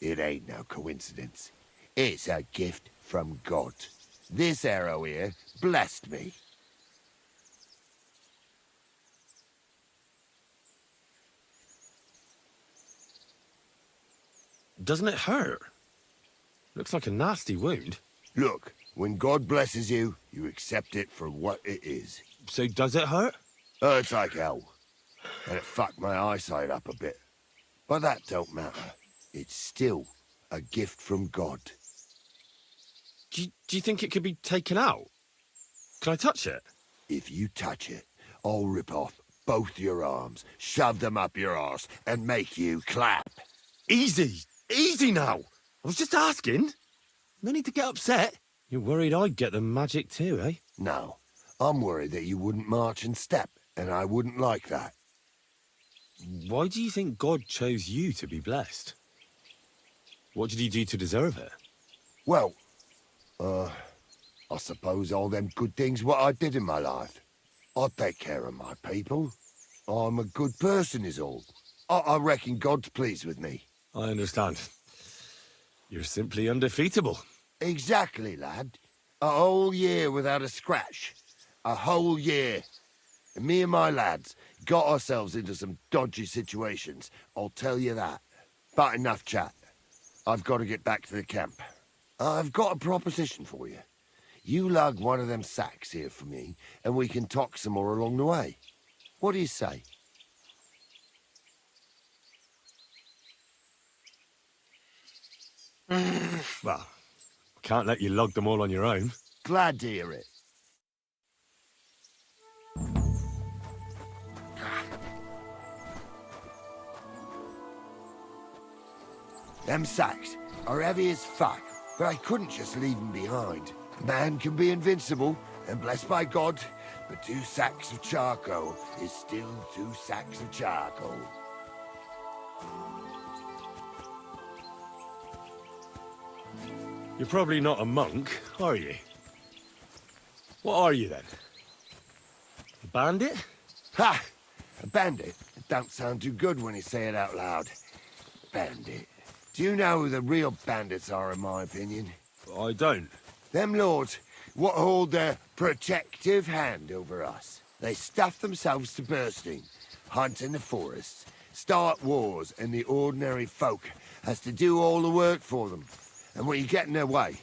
It ain't no coincidence. It's a gift from God. This arrow here blessed me. Doesn't it hurt? Looks like a nasty wound. Look, when God blesses you, you accept it for what it is. So does it hurt? Hurts like hell. And it fucked my eyesight up a bit. But that don't matter. It's still a gift from God. Do you think it could be taken out? Can I touch it? If you touch it, I'll rip off both your arms, shove them up your arse, and make you clap. Easy! Easy now! I was just asking. No need to get upset. You're worried I'd get the magic too, eh? No. I'm worried that you wouldn't march and step, and I wouldn't like that. Why do you think God chose you to be blessed? What did he do to deserve it? Well, I suppose all them good things what I did in my life. I take care of my people. I'm a good person is all. I reckon God's pleased with me. I understand. You're simply undefeatable. Exactly, lad. A whole year without a scratch. A whole year. And me and my lads got ourselves into some dodgy situations, I'll tell you that. But enough chat. I've got to get back to the camp. I've got a proposition for you. You lug one of them sacks here for me, and we can talk some more along the way. What do you say? Well, I can't let you lug them all on your own. Glad to hear it. Them sacks are heavy as fuck, but I couldn't just leave them behind. Man can be invincible, and blessed by God, but 2 sacks of charcoal is still 2 sacks of charcoal. You're probably not a monk, are you? What are you then? A bandit? Ha! A bandit? It don't sound too good when you say it out loud. Bandit. Do you know who the real bandits are, in my opinion? I don't. Them lords what hold their protective hand over us. They stuff themselves to bursting, hunt in the forests, start wars, and the ordinary folk has to do all the work for them. And when you get in their way,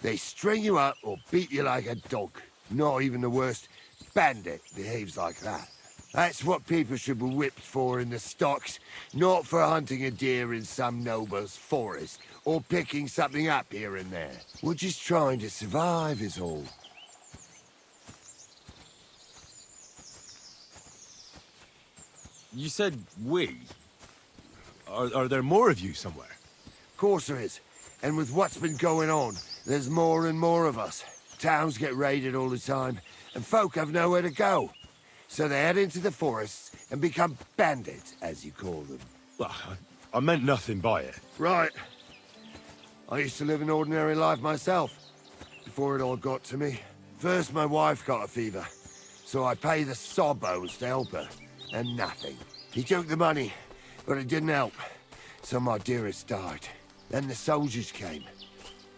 they string you up or beat you like a dog. Not even the worst bandit behaves like that. That's what people should be whipped for in the stocks, not for hunting a deer in some noble's forest, or picking something up here and there. We're just trying to survive is all. You said we. Are there more of you somewhere? Of course there is. And with what's been going on, there's more and more of us. Towns get raided all the time, and folk have nowhere to go. So they head into the forests and become bandits, as you call them. Well, I meant nothing by it. Right. I used to live an ordinary life myself, before it all got to me. First, my wife got a fever, so I paid the sawbones to help her, and nothing. He took the money, but it didn't help, so my dearest died. Then the soldiers came.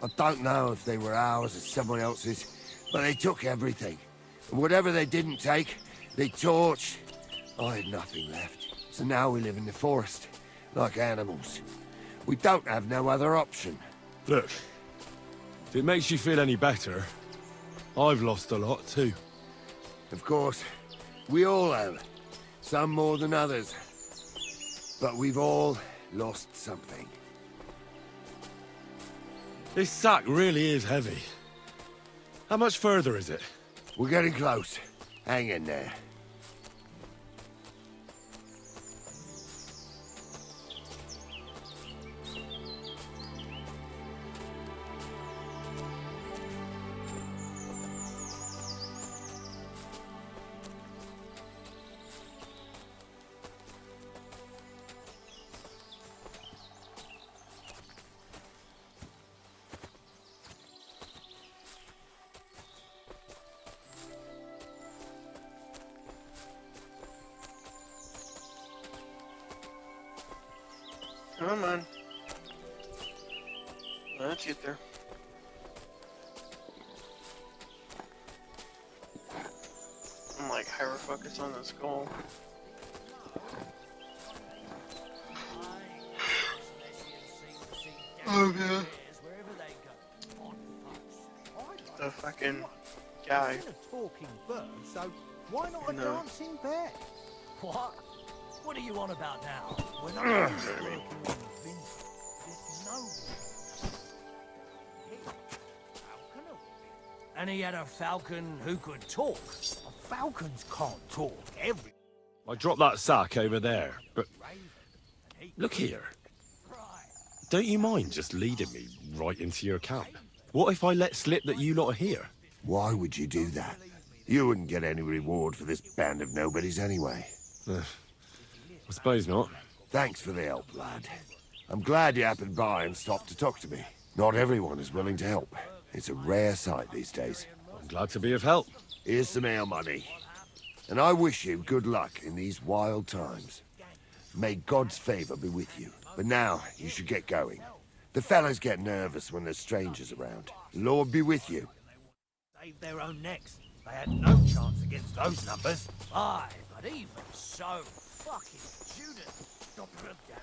I don't know if they were ours or someone else's, but they took everything. And whatever they didn't take, they torched. I had nothing left. So now we live in the forest, like animals. We don't have no other option. Look, if it makes you feel any better, I've lost a lot too. Of course, we all have. Some more than others. But we've all lost something. This sack really is heavy. How much further is it? We're getting close. Hang in there. Come on. Let's get there. I'm like hyper-focused on this goal. Oh man. The fucking guy. Talking bird, so why not a No. dancing bear? What? What are you on about now? When I was working on the vineyard, there's no falcon. And he had a falcon who could talk. Falcons can't talk. I dropped that sack over there, but... Look here. Don't you mind just leading me right into your camp? What if I let slip that you lot are here? Why would you do that? You wouldn't get any reward for this band of nobodies anyway. I suppose not. Thanks for the help, lad. I'm glad you happened by and stopped to talk to me. Not everyone is willing to help. It's a rare sight these days. I'm glad to be of help. Here's some ale money. And I wish you good luck in these wild times. May God's favor be with you. But now, you should get going. The fellas get nervous when there's strangers around. The Lord be with you. Saved their own necks. They had no chance against those numbers. Aye, but even so, fucking Judas. Stop it, Dada.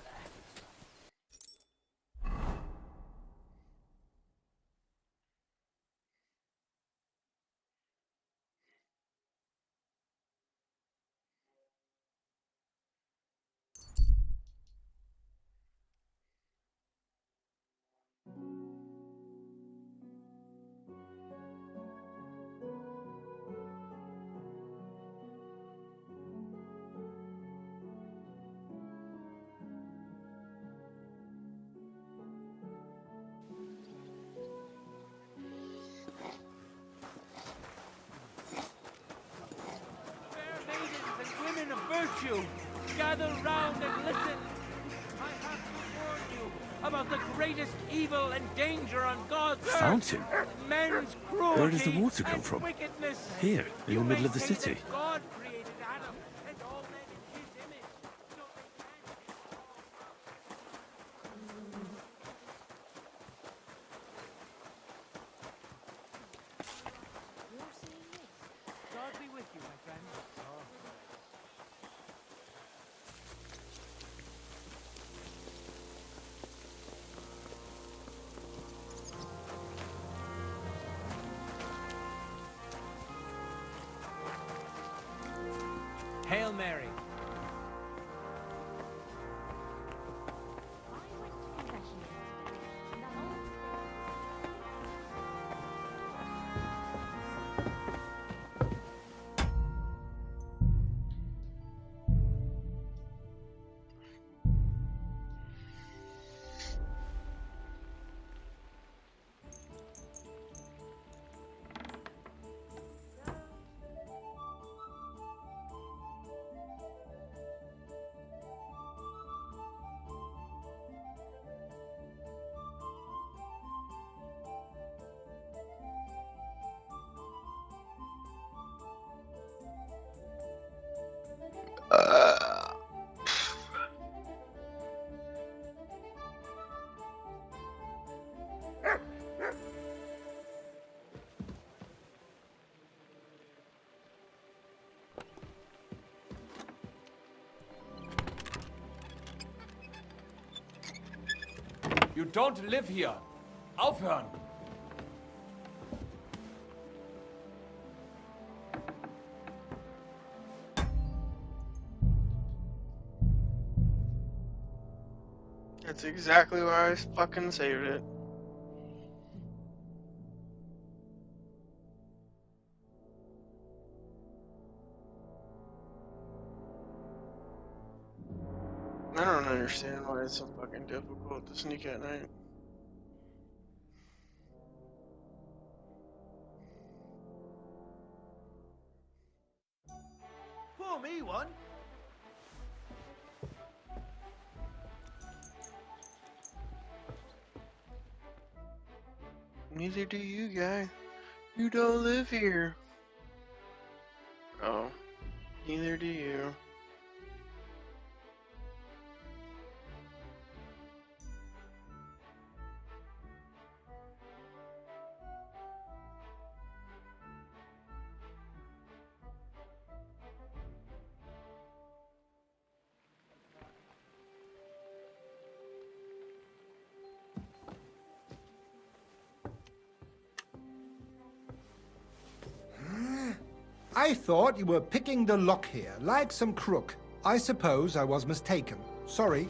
you. Gather round and listen. I have to warn you about the greatest evil and danger on God's earth. Fountain? Men's cruelty. Where does the water come and from? Wickedness. Here, in the middle of the Say city. that God created Adam and all men in his image. So God be with you, my friend. Hail Mary. You don't live here. Aufhören! That's exactly why I fucking saved it. I don't understand why it's so fucking difficult to sneak at night. Pour me one. Neither do you, guy. You don't live here. Oh, neither do you. I thought you were picking the lock here, like some crook. I suppose I was mistaken. Sorry.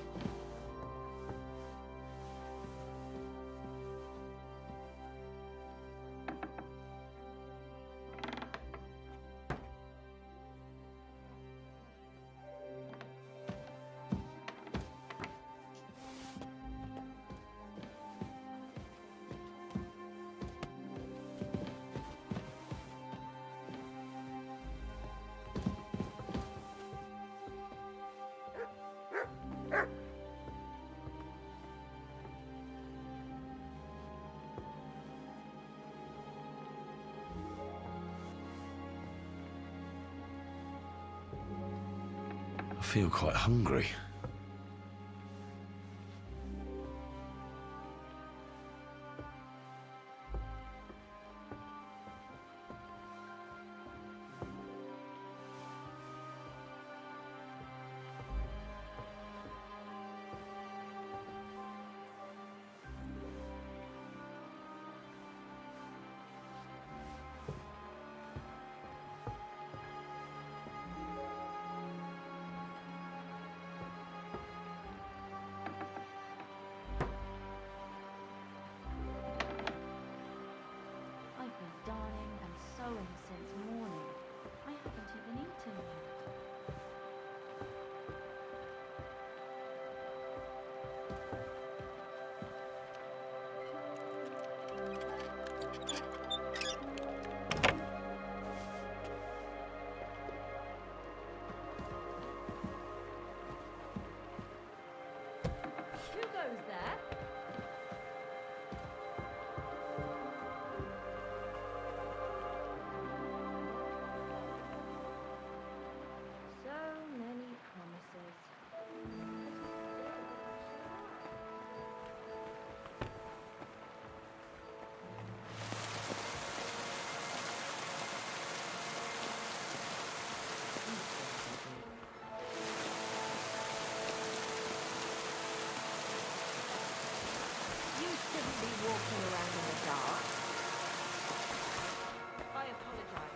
I feel quite hungry. walking around in the dark. I apologize.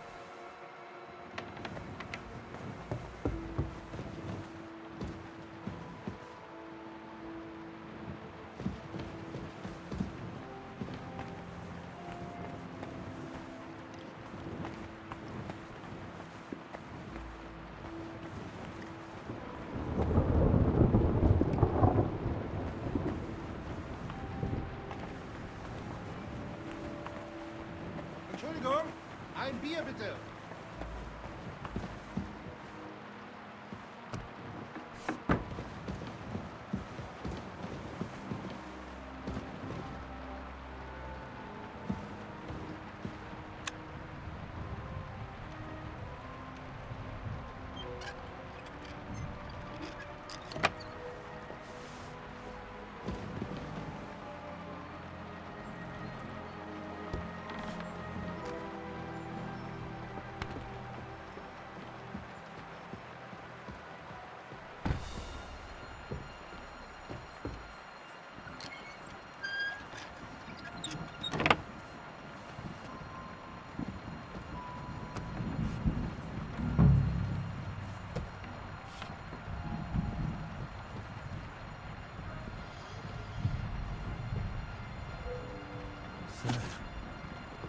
Entschuldigung, ein Bier bitte.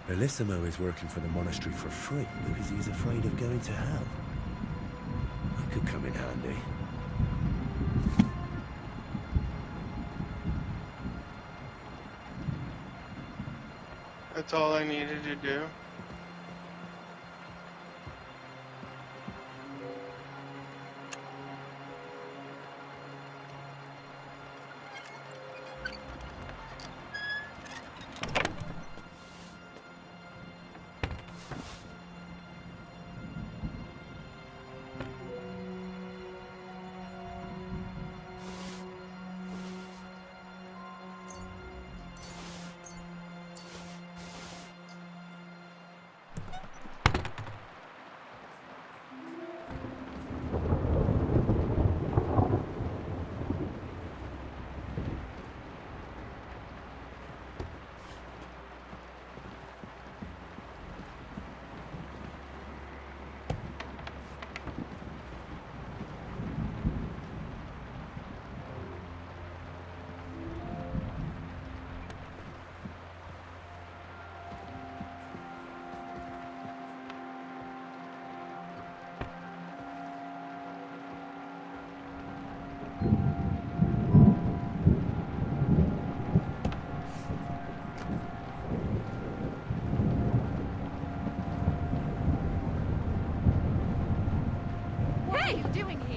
Bellissimo is working for the monastery for free because he's afraid of going to hell. That could come in handy. That's all I needed to do.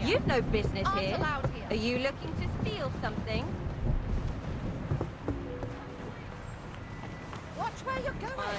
You've no business Aren't here. allowed here. Are you looking to steal something? Watch where you're going.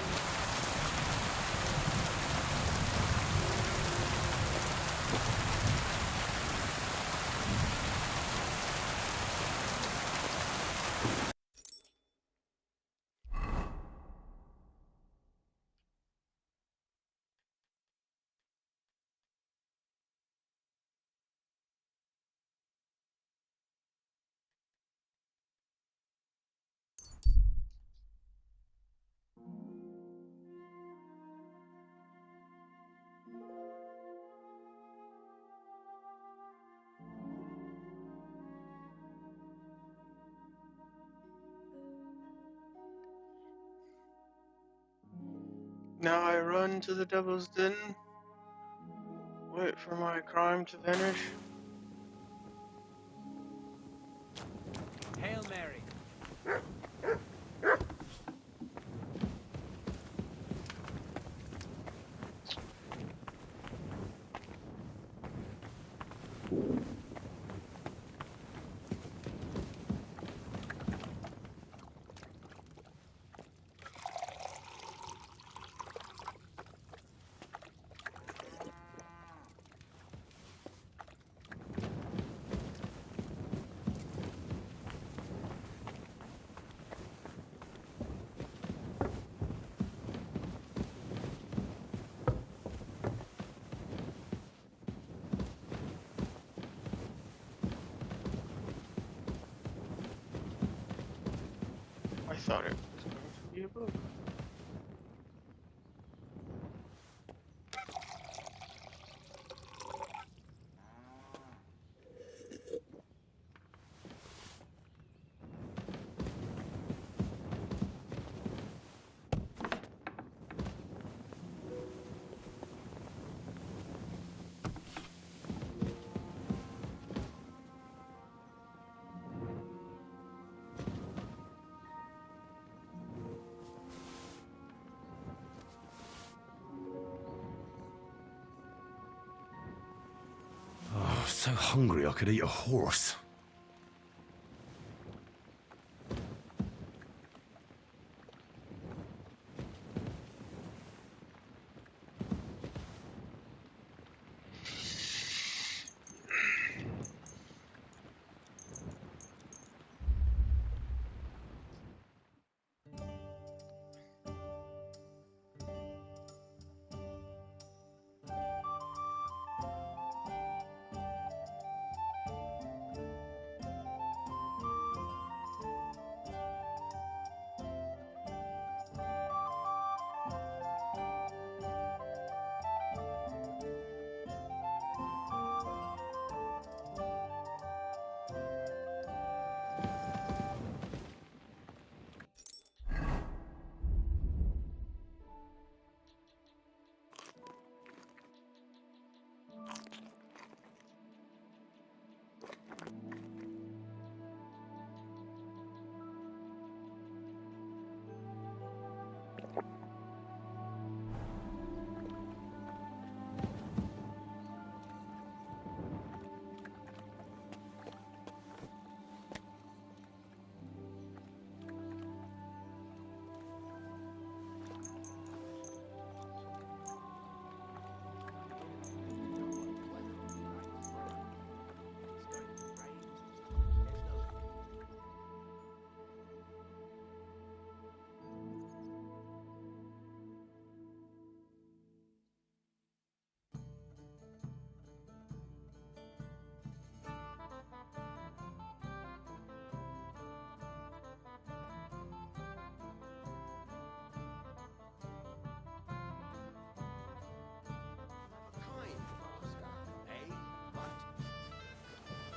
Now I run to the Devil's Den, wait for my crime to vanish. Hail Mary. I thought it was Oh, so hungry I could eat a horse.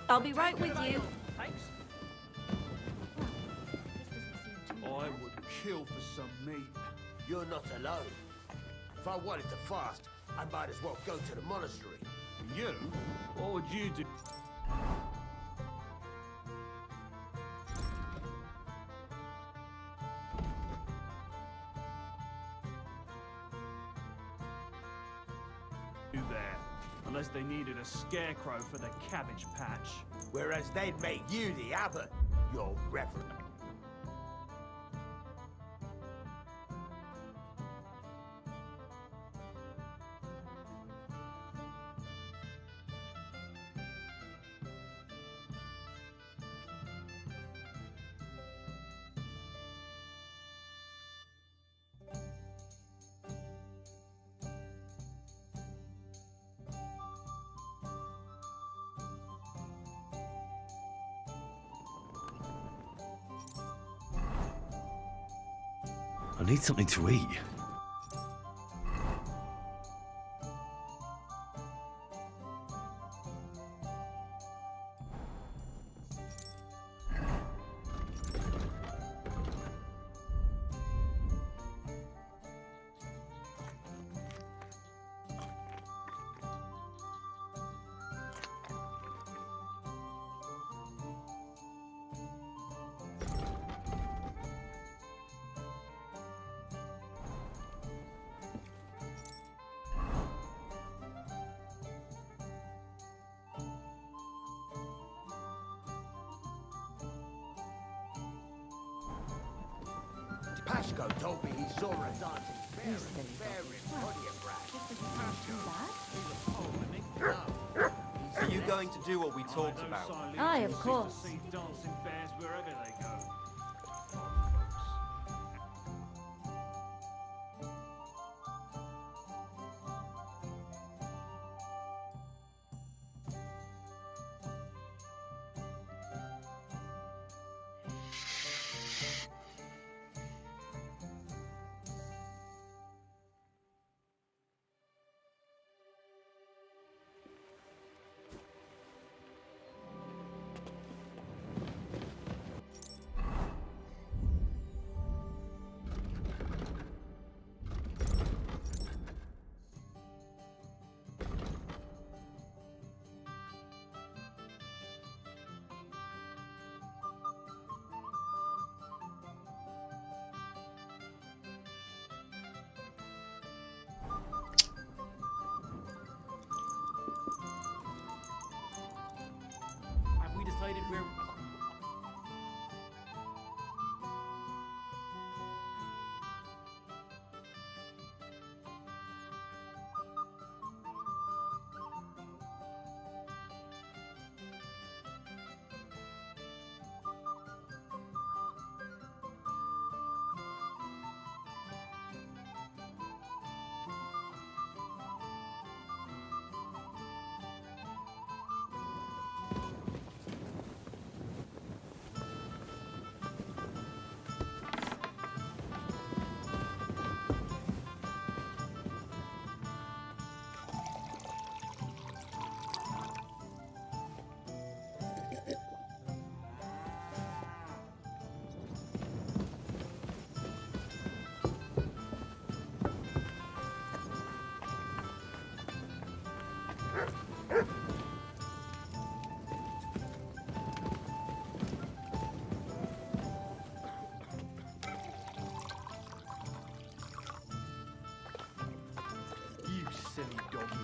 I'll be right with you. Thanks. I would kill for some meat. You're not alone. If I wanted to fast, I might as well go to the monastery. You? What would you do? There, unless they needed a scarecrow for the cabbage patch. Whereas they'd make you the abbot, your reverend. I need something to eat. Pashko told me he saw a dancing bear in the fair in Podiabrad. Are you going to do what we talked about? Aye, of course. See dancing bears wherever they go. decided where... You silly doggy.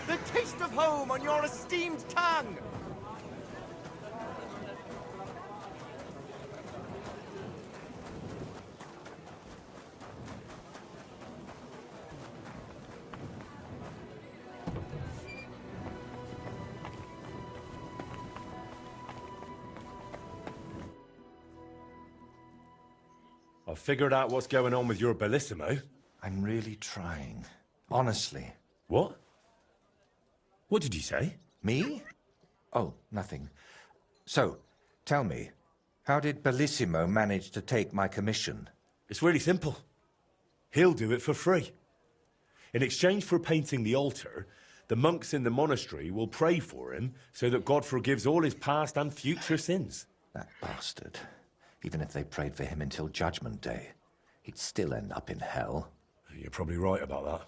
The taste of home on your esteemed tongue! I've figured out what's going on with your Bellissimo. I'm really trying. Honestly. What? What did you say? Me? Oh, nothing. So, tell me, how did Bellissimo manage to take my commission? It's really simple. He'll do it for free. In exchange for painting the altar, the monks in the monastery will pray for him so that God forgives all his past and future sins. That bastard. Even if they prayed for him until Judgment Day, he'd still end up in hell. You're probably right about that.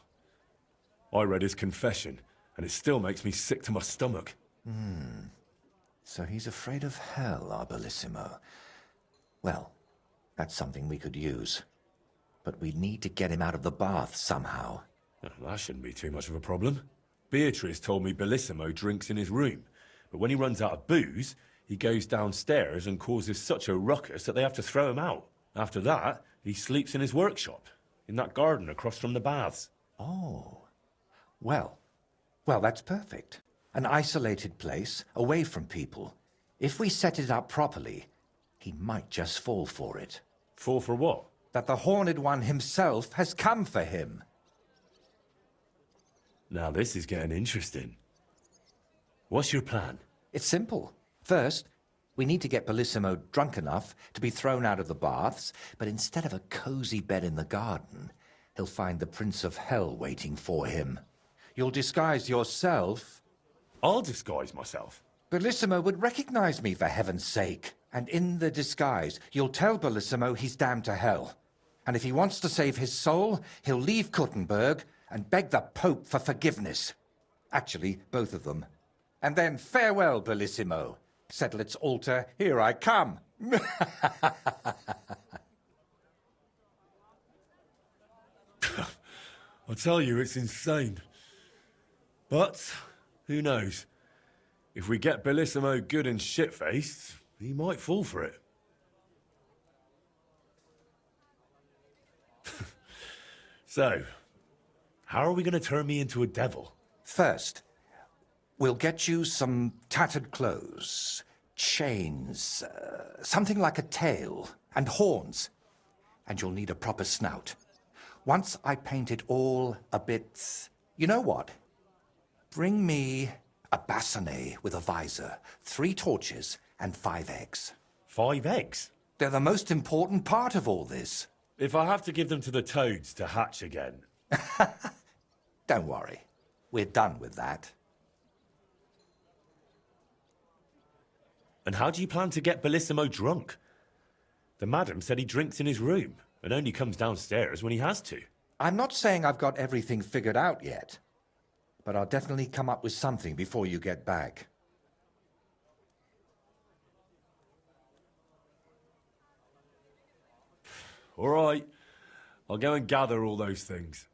I read his confession, and it still makes me sick to my stomach. So he's afraid of hell, our Bellissimo. Well, that's something we could use. But we need to get him out of the bath somehow. That shouldn't be too much of a problem. Beatrice told me Bellissimo drinks in his room, but when he runs out of booze, he goes downstairs and causes such a ruckus that they have to throw him out. After that, he sleeps in his workshop, in that garden across from the baths. Oh. Well, that's perfect. An isolated place, away from people. If we set it up properly, he might just fall for it. Fall for what? That the Horned One himself has come for him. Now this is getting interesting. What's your plan? It's simple. First, we need to get Bellissimo drunk enough to be thrown out of the baths, but instead of a cozy bed in the garden, he'll find the Prince of Hell waiting for him. You'll disguise yourself. I'll disguise myself. Bellissimo would recognize me, for heaven's sake. And in the disguise, you'll tell Bellissimo he's damned to hell. And if he wants to save his soul, he'll leave Kuttenberg and beg the Pope for forgiveness. Actually, both of them. And then farewell, Bellissimo. Settle its altar, here I come. I tell you, it's insane. But, who knows? If we get Bellissimo good and shit-faced, he might fall for it. So, how are we going to turn me into a devil? First, we'll get you some tattered clothes, chains, something like a tail, and horns. And you'll need a proper snout. Once I paint it all a bit... You know what? Bring me a bassinet with a visor, 3 torches, and 5 eggs. 5 eggs? They're the most important part of all this. If I have to give them to the toads to hatch again... Don't worry. We're done with that. And how do you plan to get Bellissimo drunk? The madam said he drinks in his room and only comes downstairs when he has to. I'm not saying I've got everything figured out yet, but I'll definitely come up with something before you get back. All right. I'll go and gather all those things.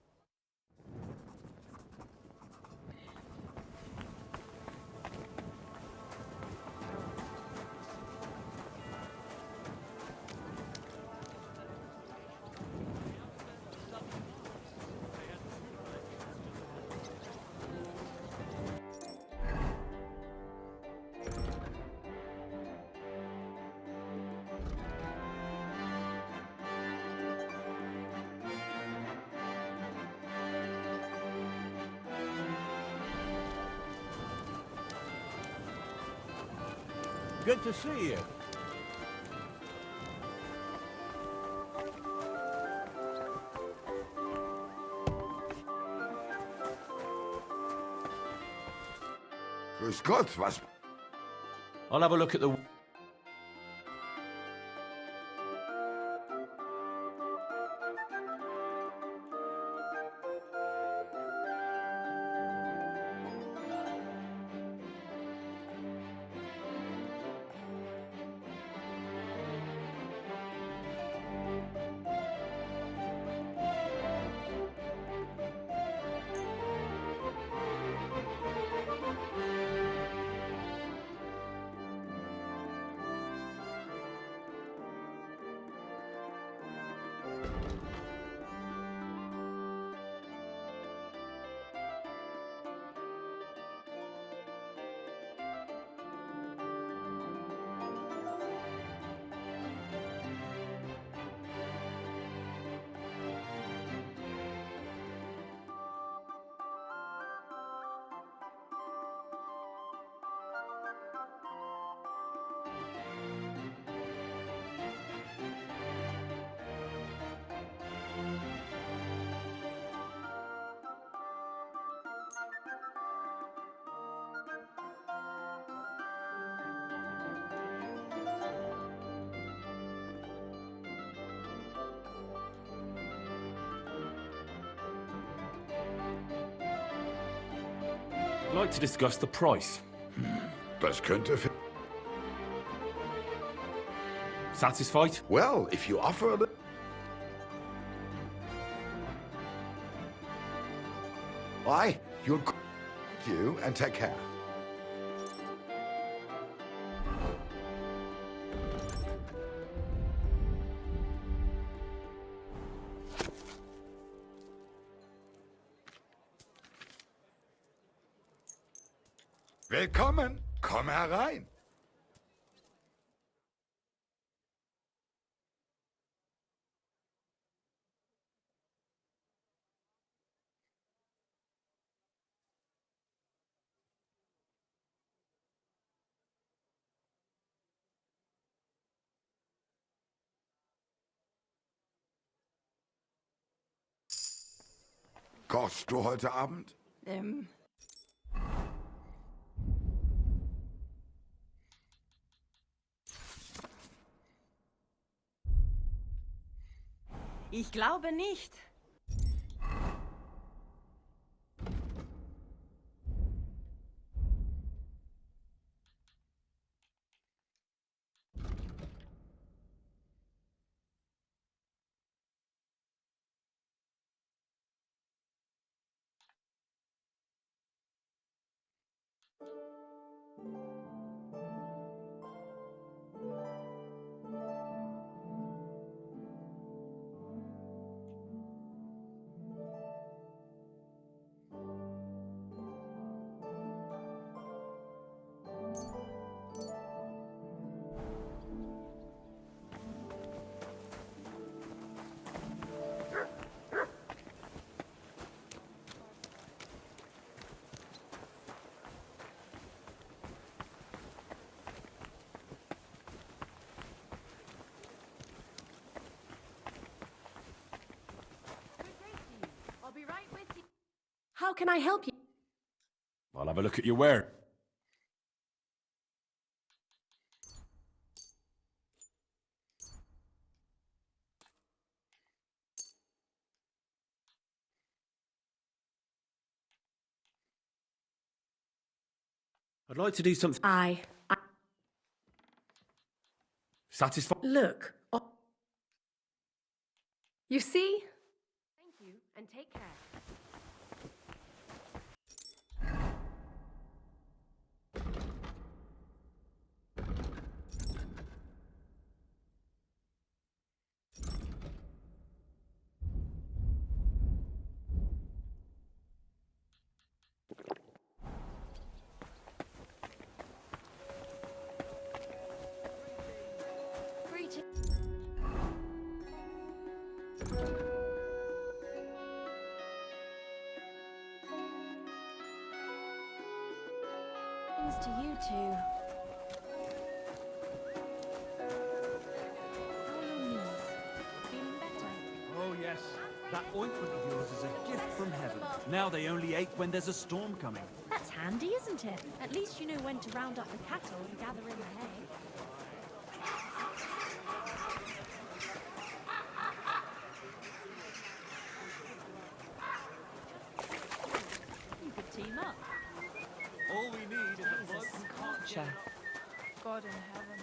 Good to see you. Grüß Gott, was... I'll have a look at the... I'd like to discuss the price. Das könnte... Satisfied? Well, if you offer a... Aye, you'll... You and take care. Willkommen! Komm herein! Kochst du heute Abend? Ich glaube nicht. I'll be right with you. How can I help you? I'll have a look at your ware. I'd like to do something. Satisfied. Look. You see? Thank you, and take care. Thanks to you two. How are your knees? Feeling better? Oh, yes. That ointment of yours is a gift from heaven. Now they only ache when there's a storm coming. That's handy, isn't it? At least you know when to round up the cattle and gather in the hay. You could team up. All we need is a bloke who can't get it up. God in heaven.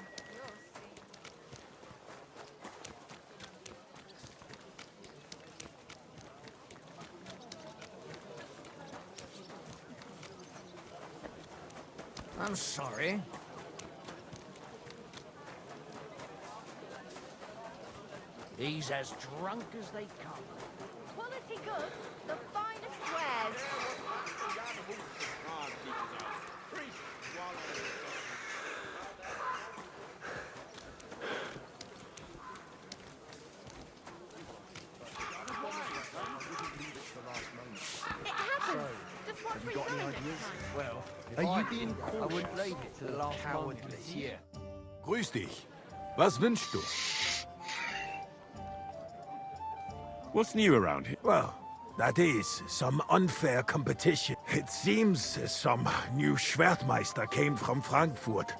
I'm sorry. He's as drunk as they come. Quality goods, the finest wares. It happened. Just what we learned at the time. Well, Are you being cautious? I wouldn't leave it to the last cowardly here. Grüß dich. Was wünschst du? What's new around here? Well, that is some unfair competition. It seems some new Schwertmeister came from Frankfurt,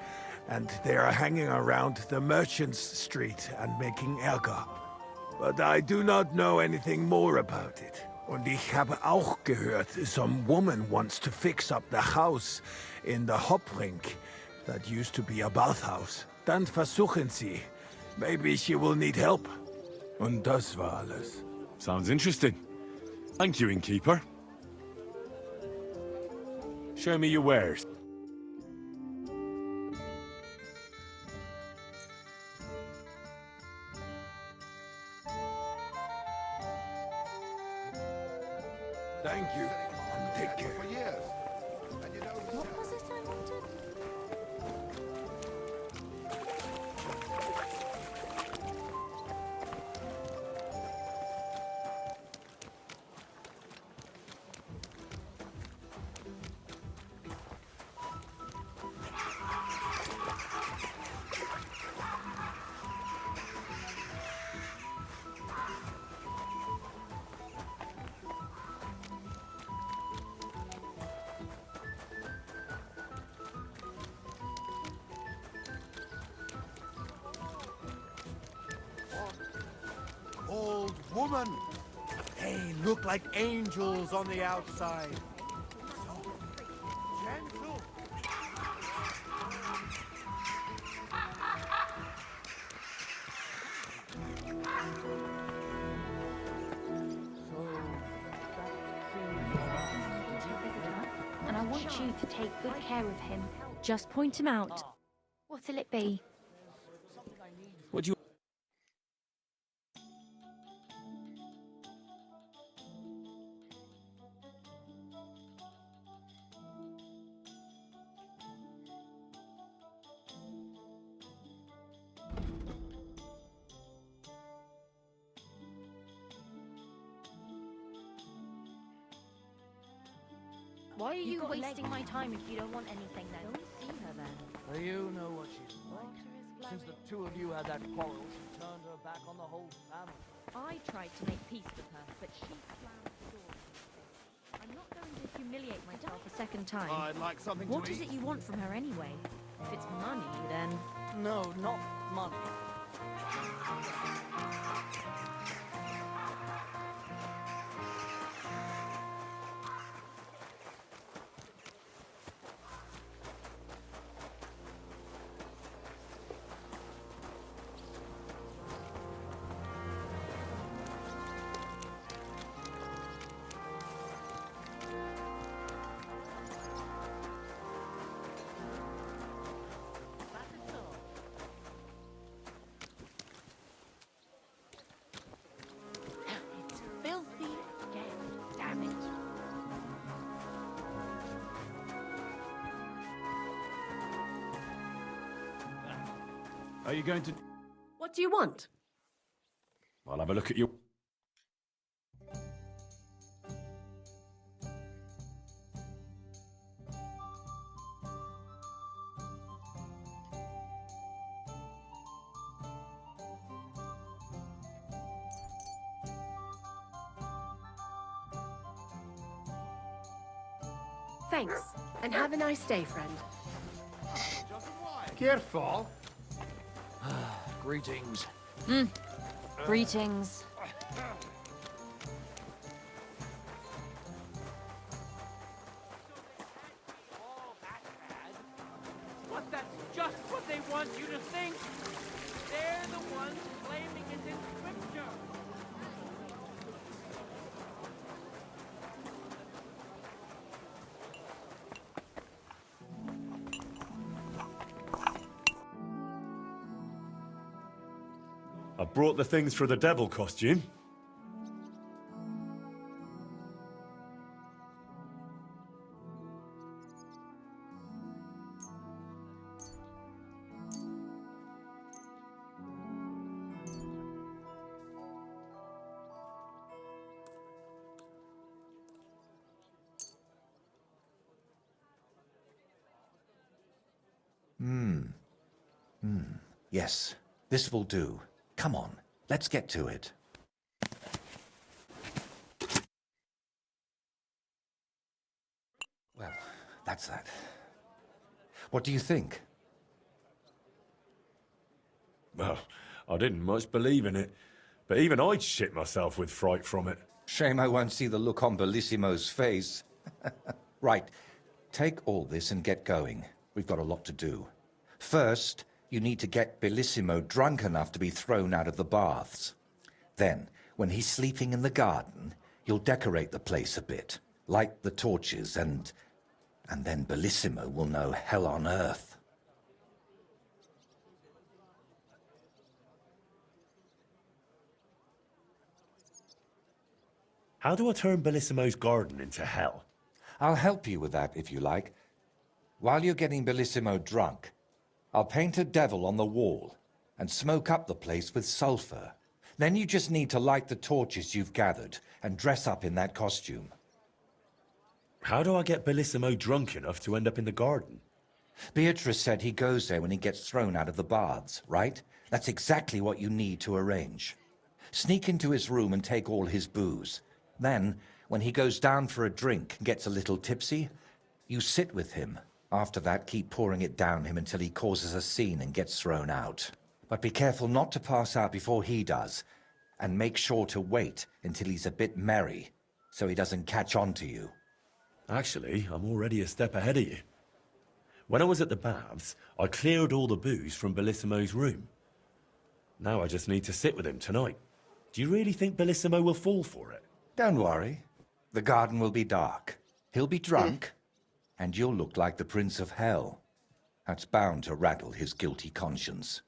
and they are hanging around the Merchants' Street and making Ärger. But I do not know anything more about it. Und ich habe auch gehört, some woman wants to fix up the house in the Hopbrink that used to be a bathhouse. Dann versuchen sie. Maybe she will need help. Und das war alles. Sounds interesting. Thank you, innkeeper. Show me your wares. Thank you. And take care. For years. What was it I wanted? Old woman! They look like angels on the outside. So gentle. And I want want you to take good care of him. Just point him out. What'll it be? What do you... Why are you wasting my time if you don't want anything then? Don't see her then. Do you know what she's like? Since the two of you had that quarrel, she turned her back on the whole family. I tried to make peace with her, but she slammed the door. I'm not going to humiliate myself a second time. I'd like something What to is eat. it you want from her anyway? If it's money, then... No, not money. Filthy again, damn it. Are you going to... What do you want? I'll have a look at you. Thanks, and have a nice day, friend. Careful. Greetings. Greetings. But that's just what they want you to think. They're the ones claiming it's in scripture. I brought the things for the devil costume. Yes, this will do. Come on, let's get to it. Well, that's that. What do you think? Well, I didn't much believe in it, but even I'd shit myself with fright from it. Shame I won't see the look on Bellissimo's face. Right, take all this and get going. We've got a lot to do. First, you need to get Bellissimo drunk enough to be thrown out of the baths. Then, when he's sleeping in the garden, you'll decorate the place a bit, light the torches, and then Bellissimo will know hell on earth. How do I turn Bellissimo's garden into hell? I'll help you with that, if you like. While you're getting Bellissimo drunk, I'll paint a devil on the wall and smoke up the place with sulfur. Then you just need to light the torches you've gathered and dress up in that costume. How do I get Bellissimo drunk enough to end up in the garden? Beatrice said he goes there when he gets thrown out of the baths, right? That's exactly what you need to arrange. Sneak into his room and take all his booze. Then, when he goes down for a drink and gets a little tipsy, you sit with him. After that, keep pouring it down him until he causes a scene and gets thrown out. But be careful not to pass out before he does, and make sure to wait until he's a bit merry, so he doesn't catch on to you. Actually, I'm already a step ahead of you. When I was at the baths, I cleared all the booze from Bellissimo's room. Now I just need to sit with him tonight. Do you really think Bellissimo will fall for it? Don't worry. The garden will be dark. He'll be drunk, And you'll look like the Prince of Hell. That's bound to rattle his guilty conscience.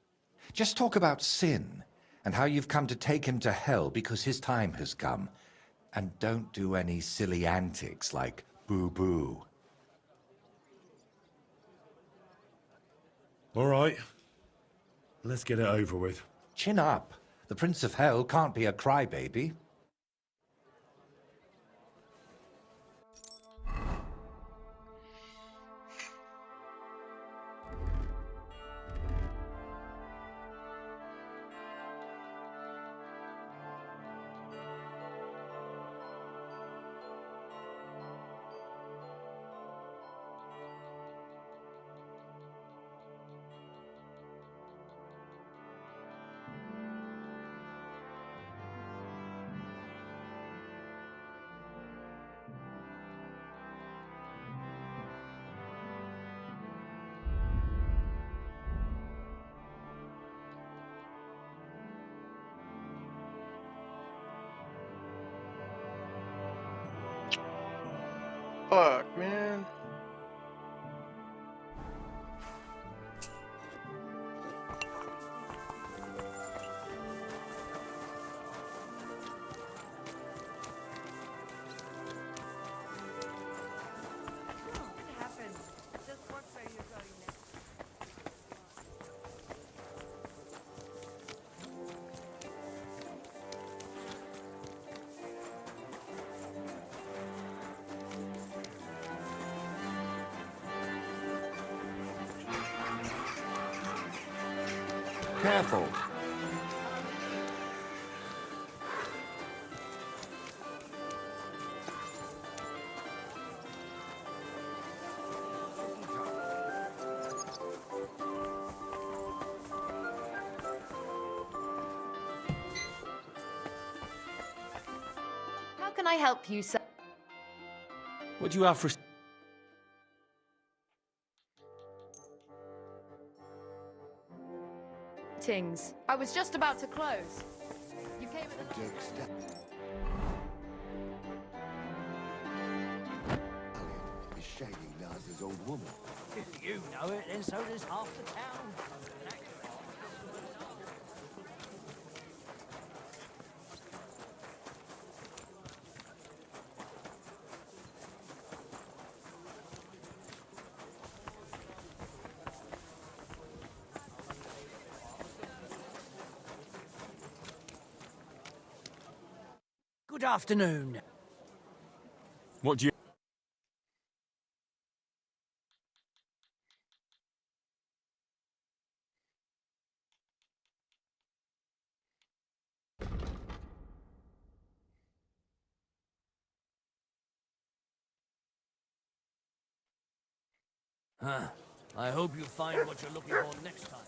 Just talk about sin, and how you've come to take him to hell because his time has come. And don't do any silly antics like boo-boo. All right. Let's get it over with. Chin up. The Prince of Hell can't be a crybaby. Fuck, man. Careful. How can I help you, sir? What do you have for... Tings. I was just about to close. You came at the last Elliot is shagging Lazar's old woman. If you know it, then so does half the town. Good afternoon. What do you... Huh. I hope you find what you're looking for next time.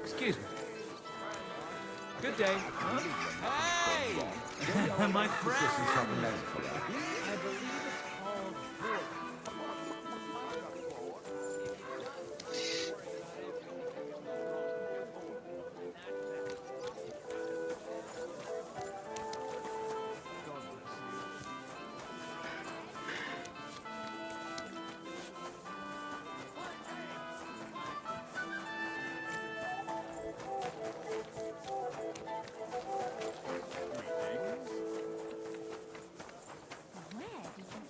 Excuse me. Good day. Hey! My friend! I believe it's called Where did you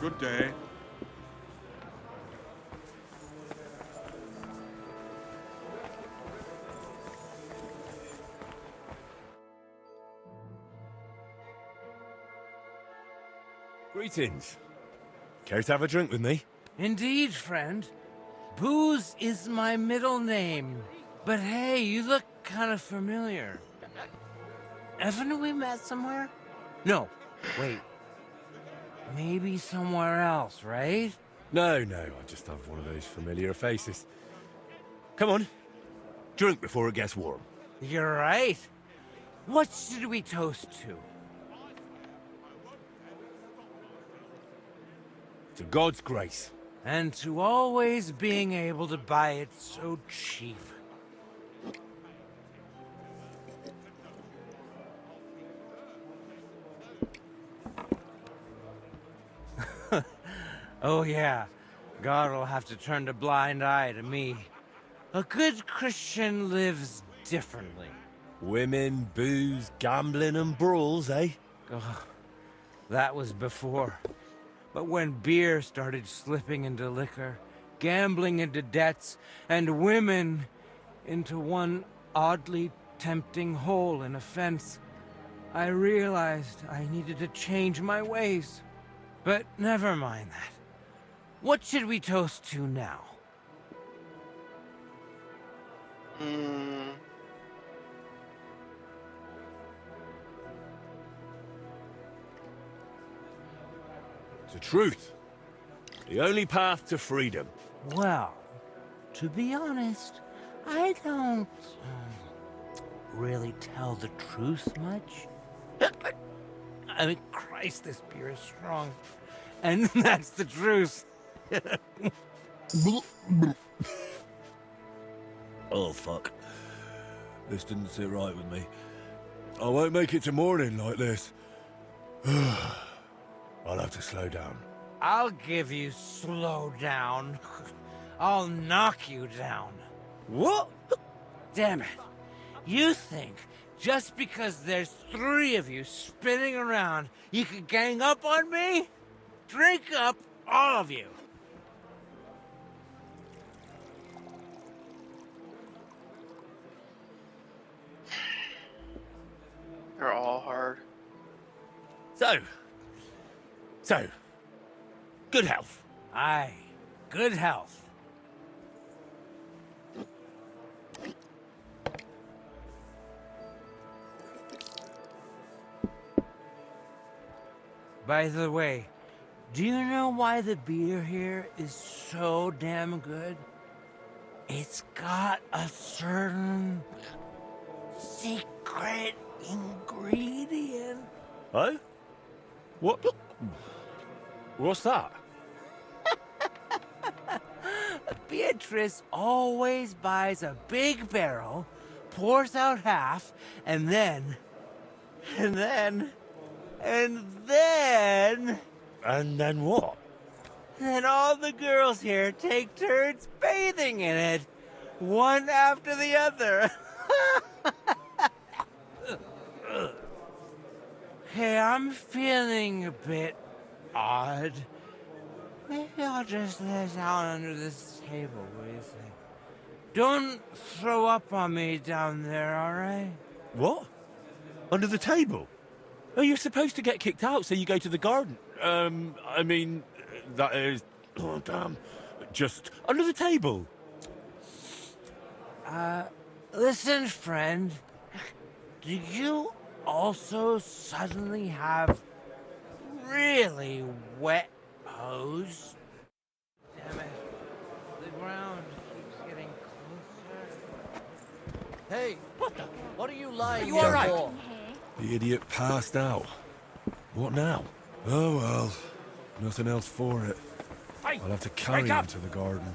Good day. Greetings. Care to have a drink with me? Indeed, friend. Booze is my middle name. But hey, you look kind of familiar. Haven't we met somewhere? No, wait. Maybe somewhere else, right? No, I just have one of those familiar faces. Come on. Drink before it gets warm. You're right. What should we toast to? To God's grace. And to always being able to buy it so cheap. Oh yeah, God will have to turn a blind eye to me. A good Christian lives differently. Women, booze, gambling and brawls, eh? Oh, that was before. But when beer started slipping into liquor, gambling into debts, and women into one oddly tempting hole in a fence, I realized I needed to change my ways. But never mind that. What should we toast to now? To truth. The only path to freedom. Well, to be honest, I don't really tell the truth much. I mean, Christ, this beer is strong. And that's the truth. Oh, fuck. This didn't sit right with me. I won't make it to morning like this. I'll have to slow down. I'll give you slow down. I'll knock you down. What? Damn it. You think just because there's 3 of you spinning around, you could gang up on me? Drink up, all of you. They're all hard. So, good health. Aye, good health. By the way, do you know why the beer here is so damn good? It's got a certain secret ingredient. Oh? What? What's that? Beatrice always buys a big barrel, pours out half, and then... And then what? Then all the girls here take turns bathing in it, one after the other. Hey, I'm feeling a bit odd. Maybe I'll just lay down under this table, what do you think? Don't throw up on me down there, alright? What? Under the table? Oh, you're supposed to get kicked out, so you go to the garden. I mean, that is... Oh, damn. Just under the table. Listen, friend. Do you also suddenly have really wet hose? Damn it. The ground keeps getting closer. Hey, what are you lying You here all right? for? The idiot passed out. What now? Oh, well. Nothing else for it. Hey, I'll have to carry wake him up! to the garden.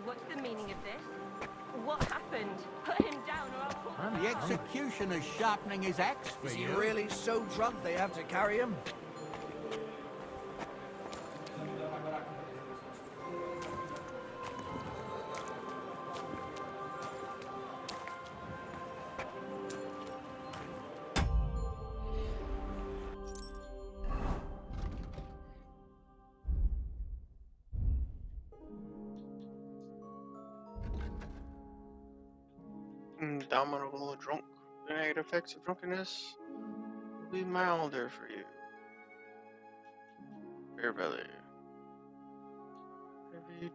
What's the meaning of this? What happened? Put him down or I'll put The executioner's sharpening his axe for Is he you. really so drunk they have to carry him? indomitable drunk. The negative effects of drunkenness will be milder for you. Beer belly. Heavy duty.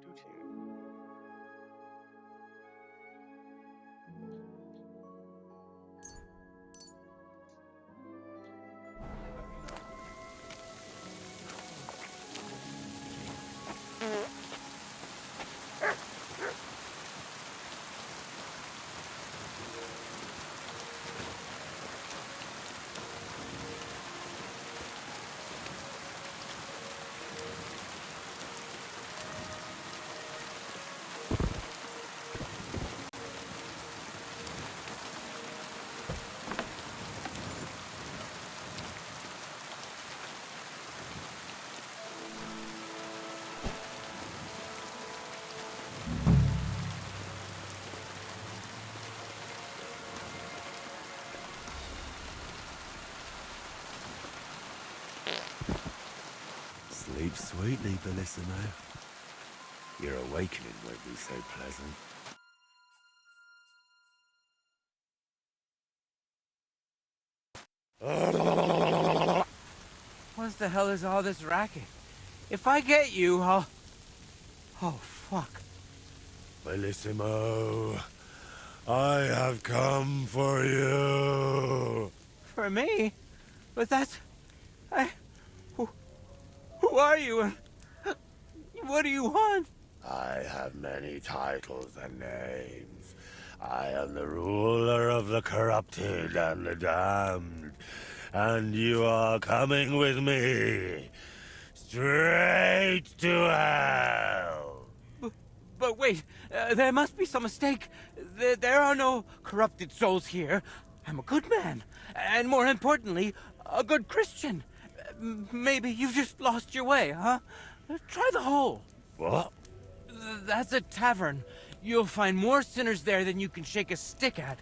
Sleep sweetly, Bellissimo. Your awakening won't be so pleasant. What the hell is all this racket? If I get you, I'll... Oh, fuck. Bellissimo, I have come for you. For me? But that's... Who are you and... What do you want? I have many titles and names. I am the ruler of the corrupted and the damned. And you are coming with me. Straight to hell. But wait, there must be some mistake. There are no corrupted souls here. I'm a good man. And more importantly, a good Christian. Maybe you've just lost your way, huh? Try the hole. What? That's a tavern. You'll find more sinners there than you can shake a stick at.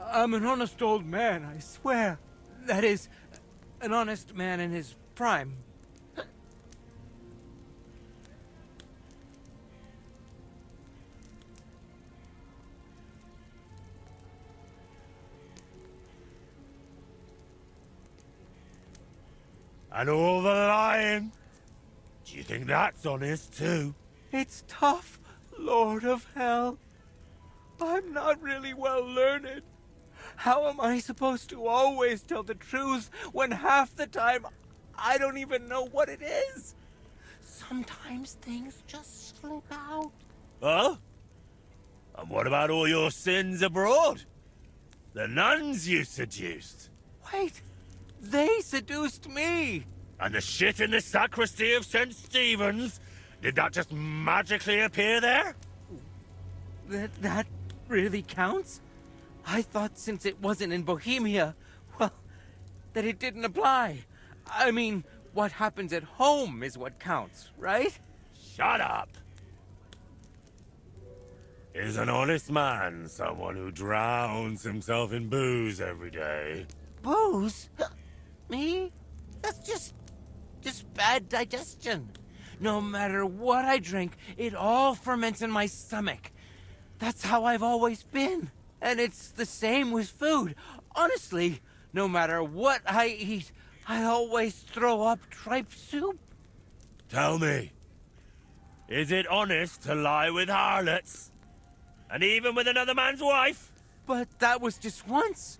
I'm an honest old man, I swear. That is, an honest man in his prime. And all the lying? Do you think that's honest too? It's tough, Lord of Hell. I'm not really well learned. How am I supposed to always tell the truth when half the time I don't even know what it is? Sometimes things just slip out. Huh? And what about all your sins abroad? The nuns you seduced? Wait, they seduced me. And the shit in the sacristy of St. Stephen's? Did that just magically appear there? That really counts? I thought since it wasn't in Bohemia, well, that it didn't apply. I mean, what happens at home is what counts, right? Shut up! Is an honest man someone who drowns himself in booze every day? Booze? Me? That's just bad digestion. No matter what I drink, it all ferments in my stomach. That's how I've always been. And it's the same with food. Honestly, no matter what I eat, I always throw up tripe soup. Tell me, is it honest to lie with harlots? And even with another man's wife? But that was just once.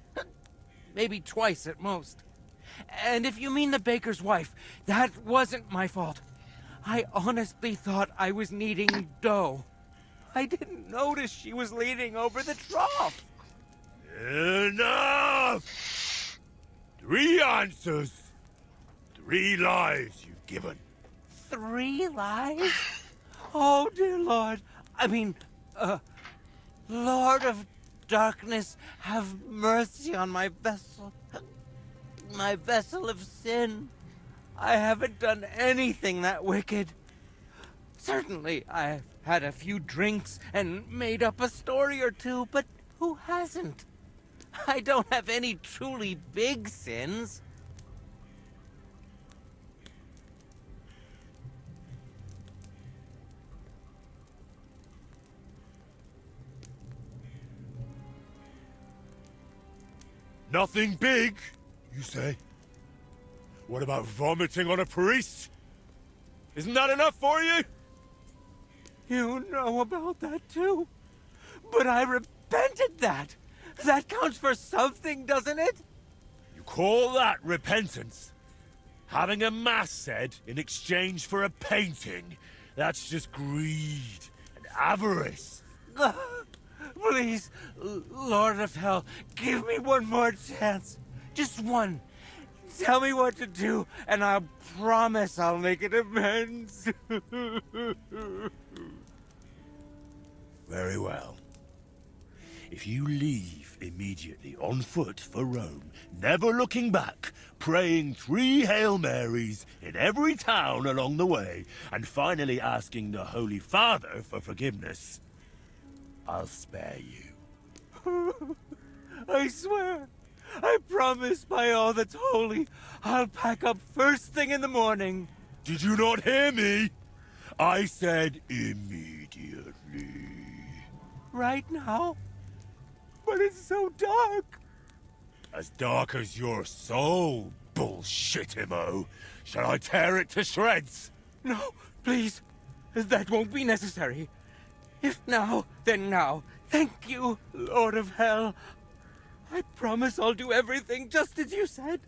Maybe twice at most. And if you mean the baker's wife, that wasn't my fault. I honestly thought I was kneading dough. I didn't notice she was leaning over the trough. Enough! 3 answers. 3 lies you've given. 3 lies? Oh, dear Lord. I mean, Lord of Darkness, have mercy on my vessel. My vessel of sin. I haven't done anything that wicked. Certainly, I've had a few drinks and made up a story or two, but who hasn't? I don't have any truly big sins. Nothing big, you say? What about vomiting on a priest? Isn't that enough for you? You know about that too. But I repented that. That counts for something, doesn't it? You call that repentance? Having a mass said in exchange for a painting? That's just greed and avarice. Please, Lord of Hell, give me one more chance. Just one. Tell me what to do, and I promise I'll make it amends. Very well. If you leave immediately on foot for Rome, never looking back, praying 3 Hail Marys in every town along the way, and finally asking the Holy Father for forgiveness, I'll spare you. I swear, I promise by all that's holy, I'll pack up first thing in the morning. Did you not hear me? I said immediately. Right now? But it's so dark. As dark as your soul, bullshitimo. Shall I tear it to shreds? No, please. That won't be necessary. If now, then now. Thank you, Lord of Hell. I promise I'll do everything just as you said.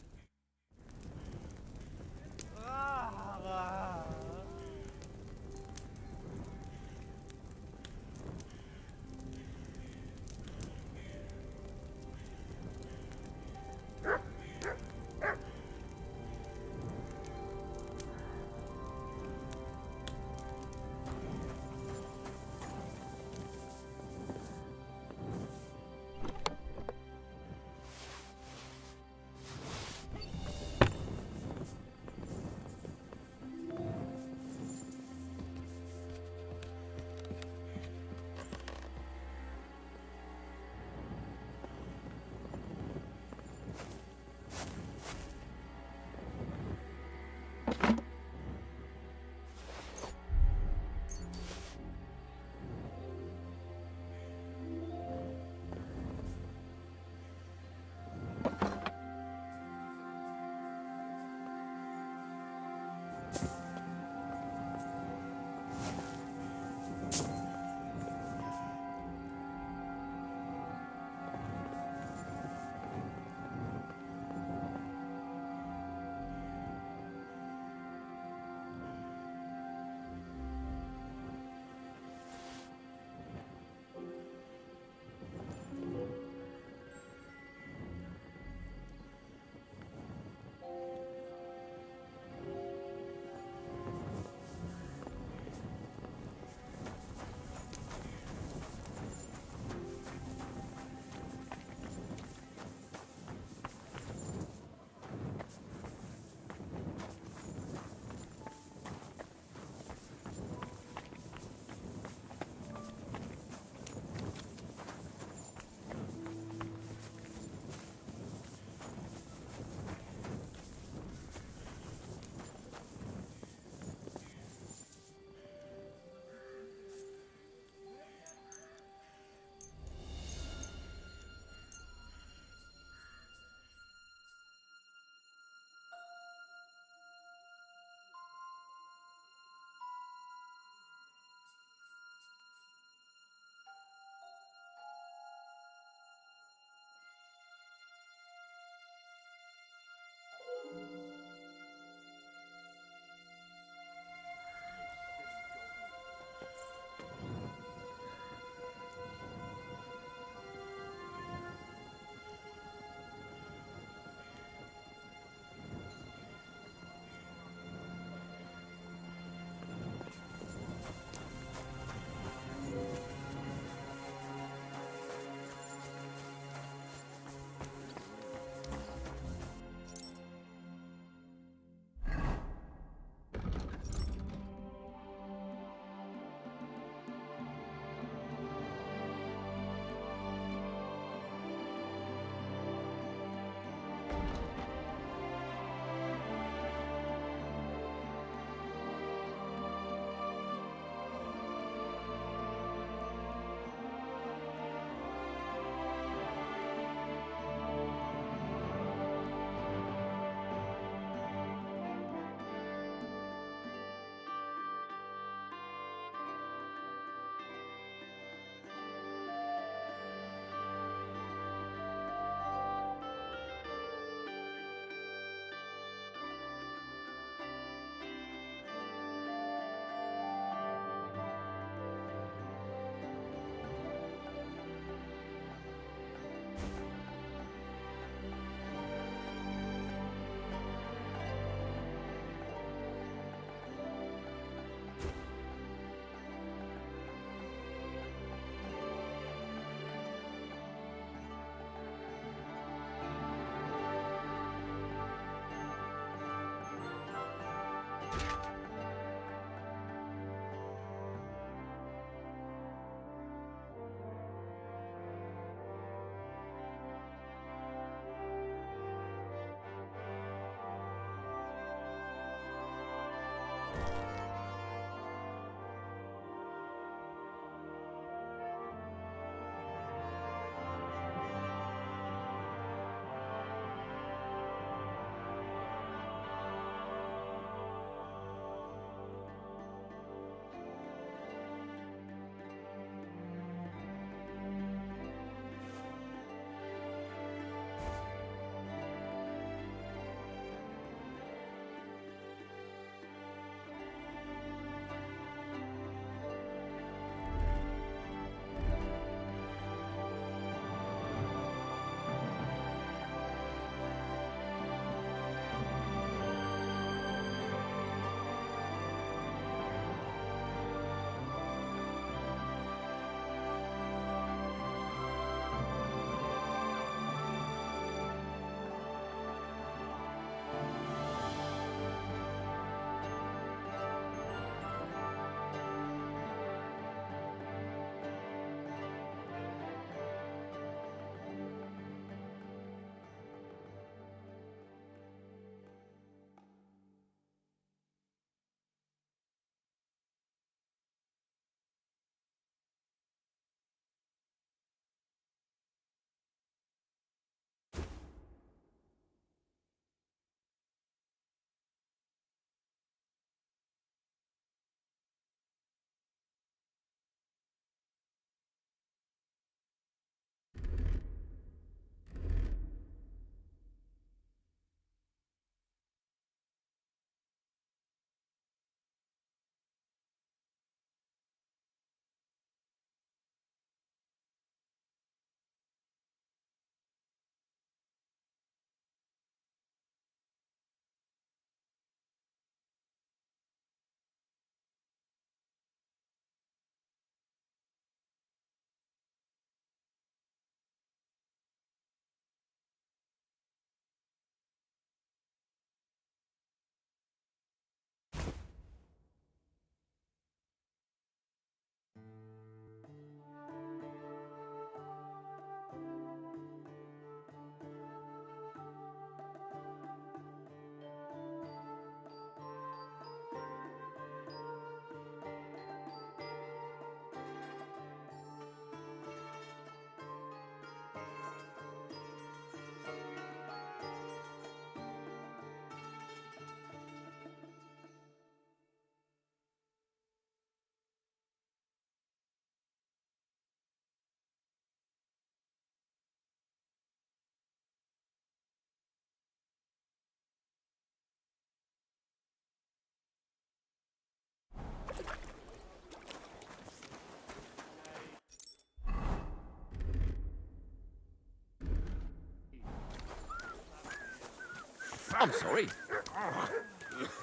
I'm sorry.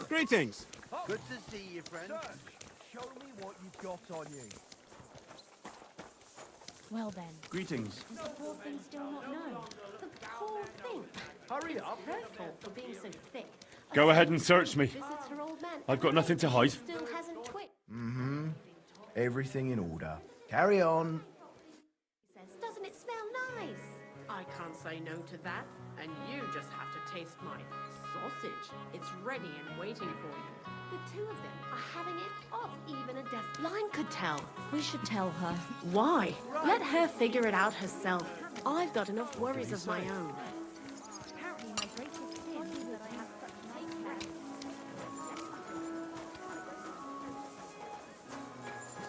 Greetings. Good to see you, friend. Show me what you've got on you. Well then. Greetings. Does the poor thing still not know? The poor thing. Hurry up. Her fault for being so thick. Go ahead and search me. Visits her old man I've got nothing to hide. Still hasn't twitched. Mm-hmm. Everything in order. Carry on. Says, doesn't it smell nice? I can't say no to that. And you just have to taste my sausage. It's ready and waiting for you. The two of them are having it off. Even a deaf blind could tell. We should tell her. Why? Let her figure it out herself. I've got enough worries of my own. Apparently my greatest sin is that I have such a take care.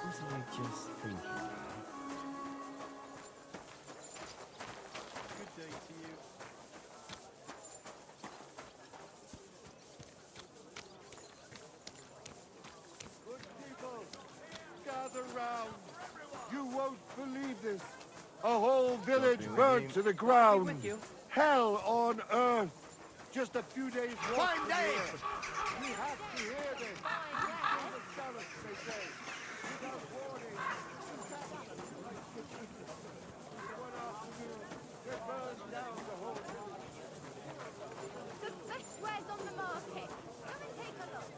Was I just thinking? Good day to you. Good people, gather round. You won't believe this. A whole village burnt to the ground. Hell on earth. Just a few days walk from here. You have to hear this. From the zealots, they say. Without warning. One afternoon, they burned down the whole village. The best wares on the market. Come and take a look.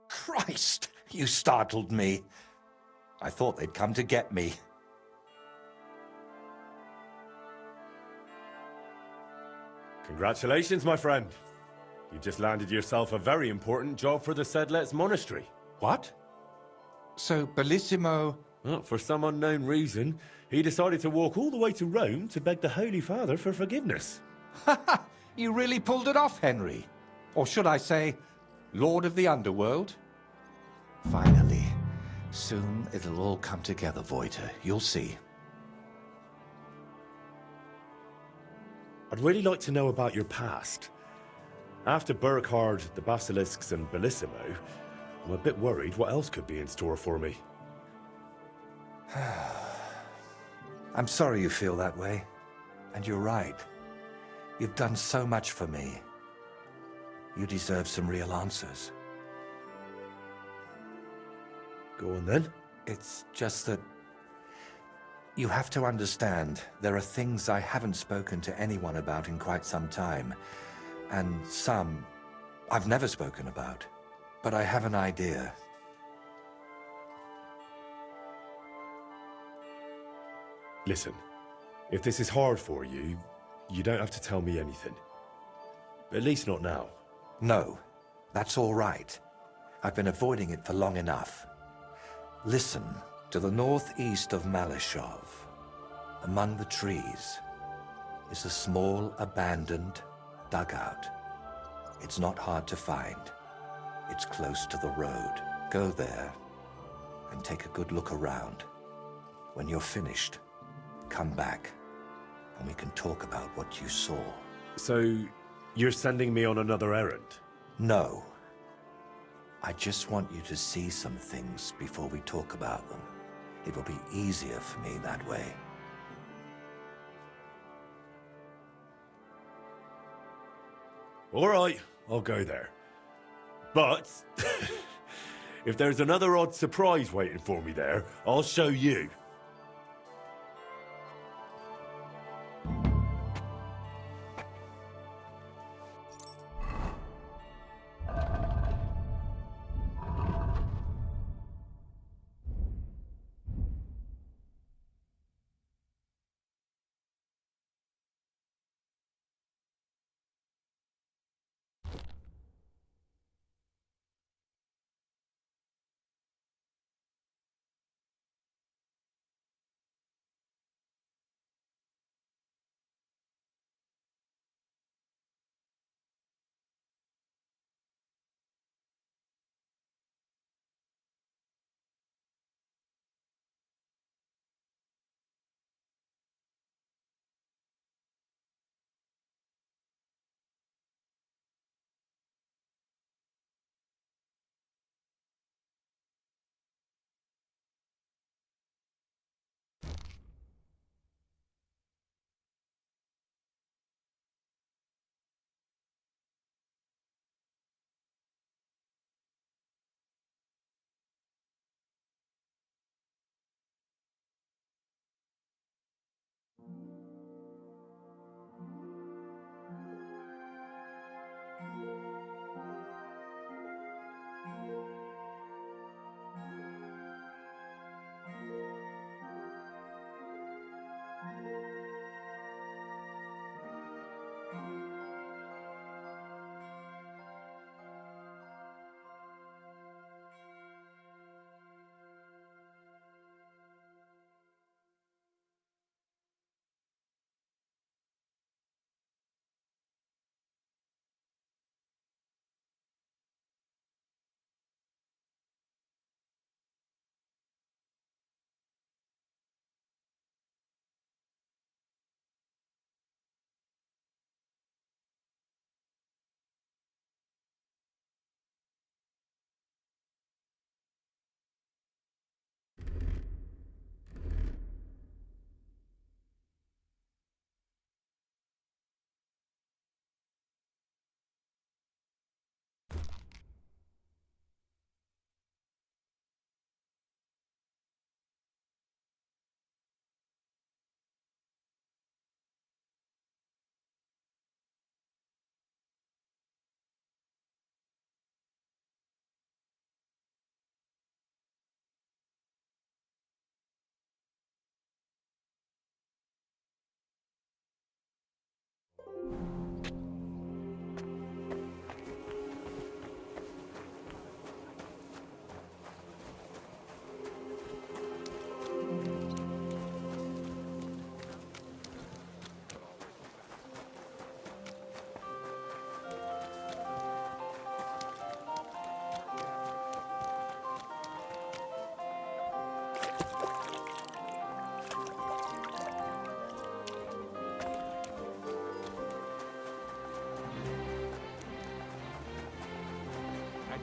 Christ! You startled me. I thought they'd come to get me. Congratulations, my friend. You just landed yourself a very important job for the Sedlets Monastery. What? So, Bellissimo... Well, for some unknown reason, he decided to walk all the way to Rome to beg the Holy Father for forgiveness. You really pulled it off, Henry. Or should I say, Lord of the Underworld? Finally. Soon it'll all come together, Voiter. You'll see. I'd really like to know about your past. After Burkhard, the Basilisks, and Bellissimo, I'm a bit worried what else could be in store for me. I'm sorry you feel that way. And you're right. You've done so much for me. You deserve some real answers. Go on then. It's just that... You have to understand, there are things I haven't spoken to anyone about in quite some time. And some I've never spoken about. But I have an idea. Listen, if this is hard for you, you don't have to tell me anything. At least not now. No, that's all right. I've been avoiding it for long enough. Listen, to the northeast of Malashov, among the trees, is a small, abandoned dugout. It's not hard to find. It's close to the road. Go there and take a good look around. When you're finished, come back and we can talk about what you saw. So, you're sending me on another errand? No. I just want you to see some things before we talk about them. It will be easier for me that way. All right, I'll go there. But, if there's another odd surprise waiting for me there, I'll show you.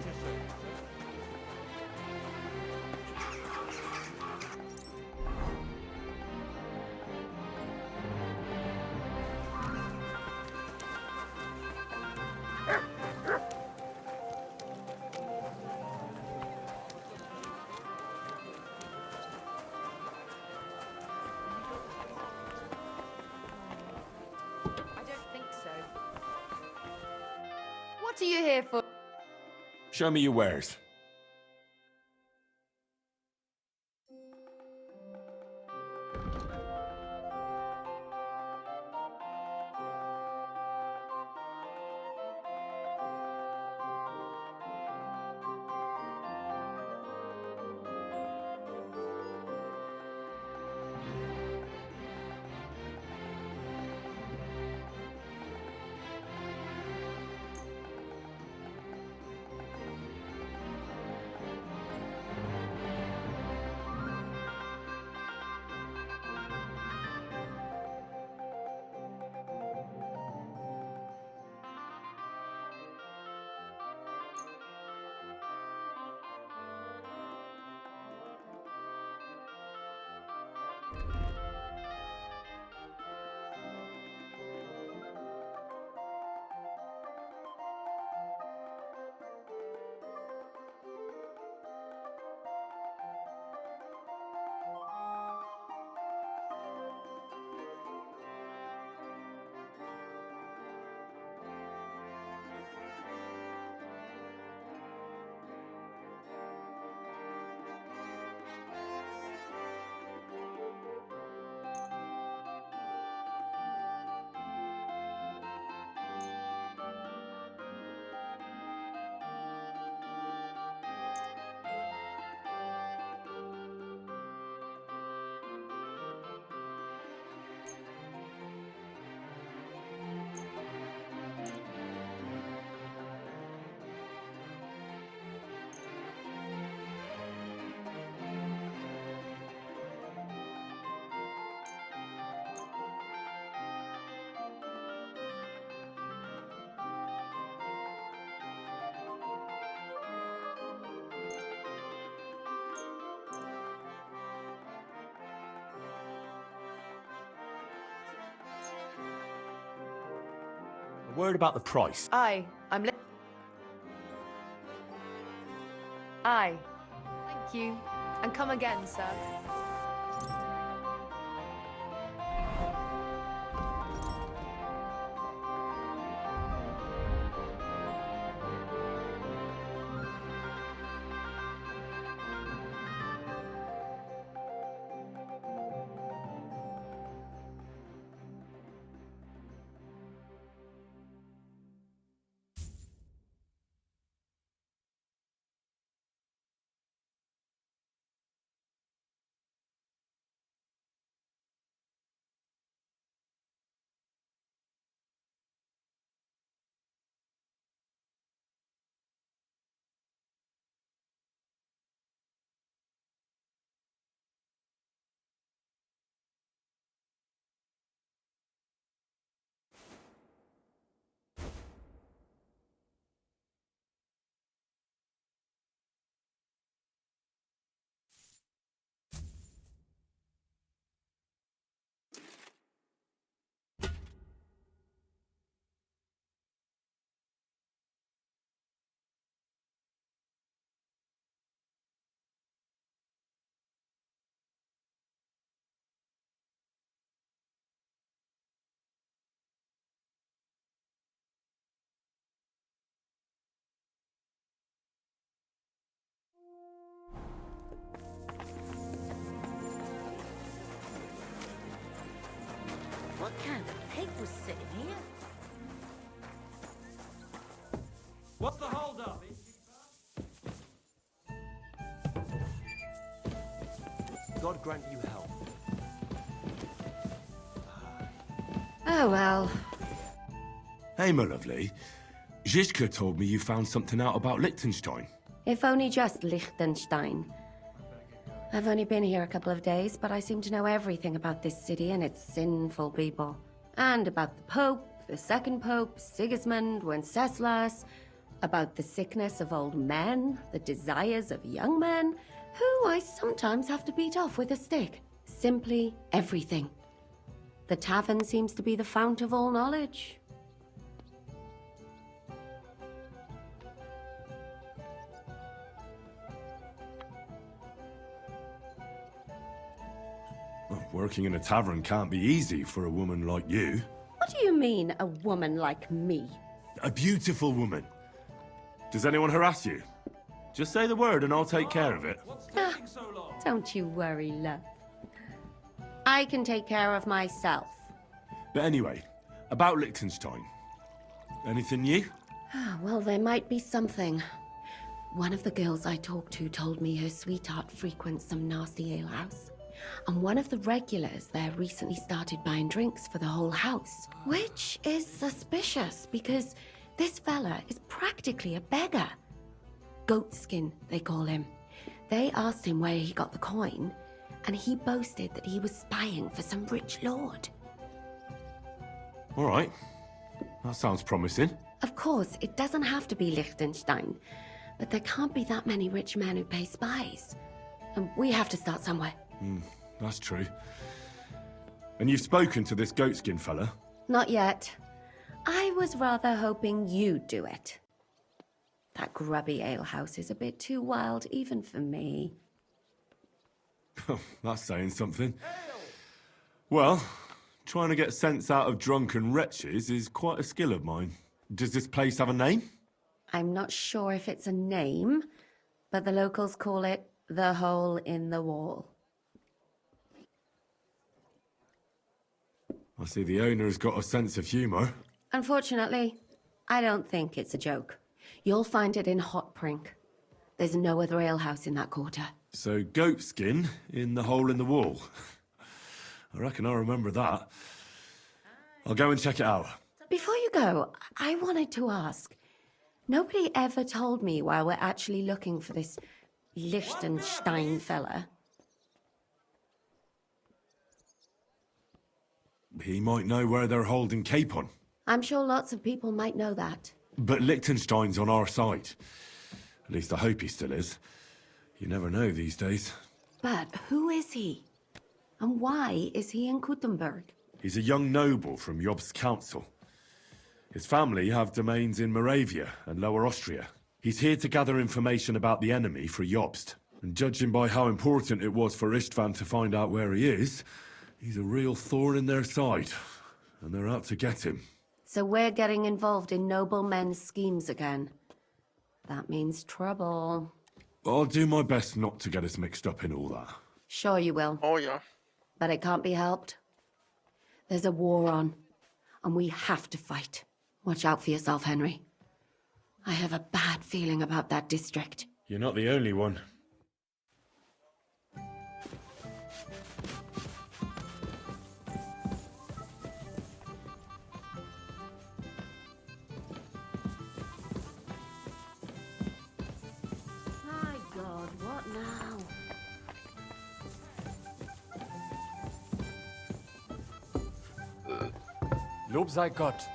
I don't think so. What are you here for? Show me your wares. A word about the price. Aye, Aye. Thank you. And come again, sir. What kind of pig was sitting here? What's the hold up? God grant you help. Oh well. Hey, my lovely. Zizka told me you found something out about Liechtenstein. If only just Liechtenstein. I've only been here a couple of days, but I seem to know everything about this city and its sinful people. And about the Pope, the second Pope, Sigismund, Wenceslas. About the sickness of old men, the desires of young men, who I sometimes have to beat off with a stick. Simply everything. The tavern seems to be the fount of all knowledge. Well, working in a tavern can't be easy for a woman like you. What do you mean, a woman like me? A beautiful woman. Does anyone harass you? Just say the word and I'll take care of it. Ah, don't you worry, love. I can take care of myself. But anyway, about Liechtenstein. Anything new? Well, there might be something. One of the girls I talked to told me her sweetheart frequents some nasty alehouse. And one of the regulars there recently started buying drinks for the whole house. Which is suspicious, because this fella is practically a beggar. Goatskin, they call him. They asked him where he got the coin, and he boasted that he was spying for some rich lord. All right. That sounds promising. Of course, it doesn't have to be Liechtenstein, but there can't be that many rich men who pay spies. And we have to start somewhere. That's true. And you've spoken to this goatskin fella? Not yet. I was rather hoping you'd do it. That grubby alehouse is a bit too wild even for me. That's saying something. Well, trying to get sense out of drunken wretches is quite a skill of mine. Does this place have a name? I'm not sure if it's a name, but the locals call it the Hole in the Wall. I see the owner's got a sense of humour. Unfortunately, I don't think it's a joke. You'll find it in Hot Prink. There's no other alehouse in that quarter. So, goatskin in the hole in the wall. I reckon I'll remember that. I'll go and check it out. Before you go, I wanted to ask. Nobody ever told me why we're actually looking for this Liechtenstein fella. He might know where they're holding Capon. I'm sure lots of people might know that. But Liechtenstein's on our side. At least I hope he still is. You never know these days. But who is he? And why is he in Kuttenberg? He's a young noble from Jobst's council. His family have domains in Moravia and Lower Austria. He's here to gather information about the enemy for Jobst. And judging by how important it was for Istvan to find out where he is, he's a real thorn in their side. And they're out to get him. So we're getting involved in noblemen's schemes again. That means trouble. I'll do my best not to get us mixed up in all that. Sure you will. Oh, yeah. But it can't be helped. There's a war on, and we have to fight. Watch out for yourself, Henry. I have a bad feeling about that district. You're not the only one. My God, what now? Lob sei Gott.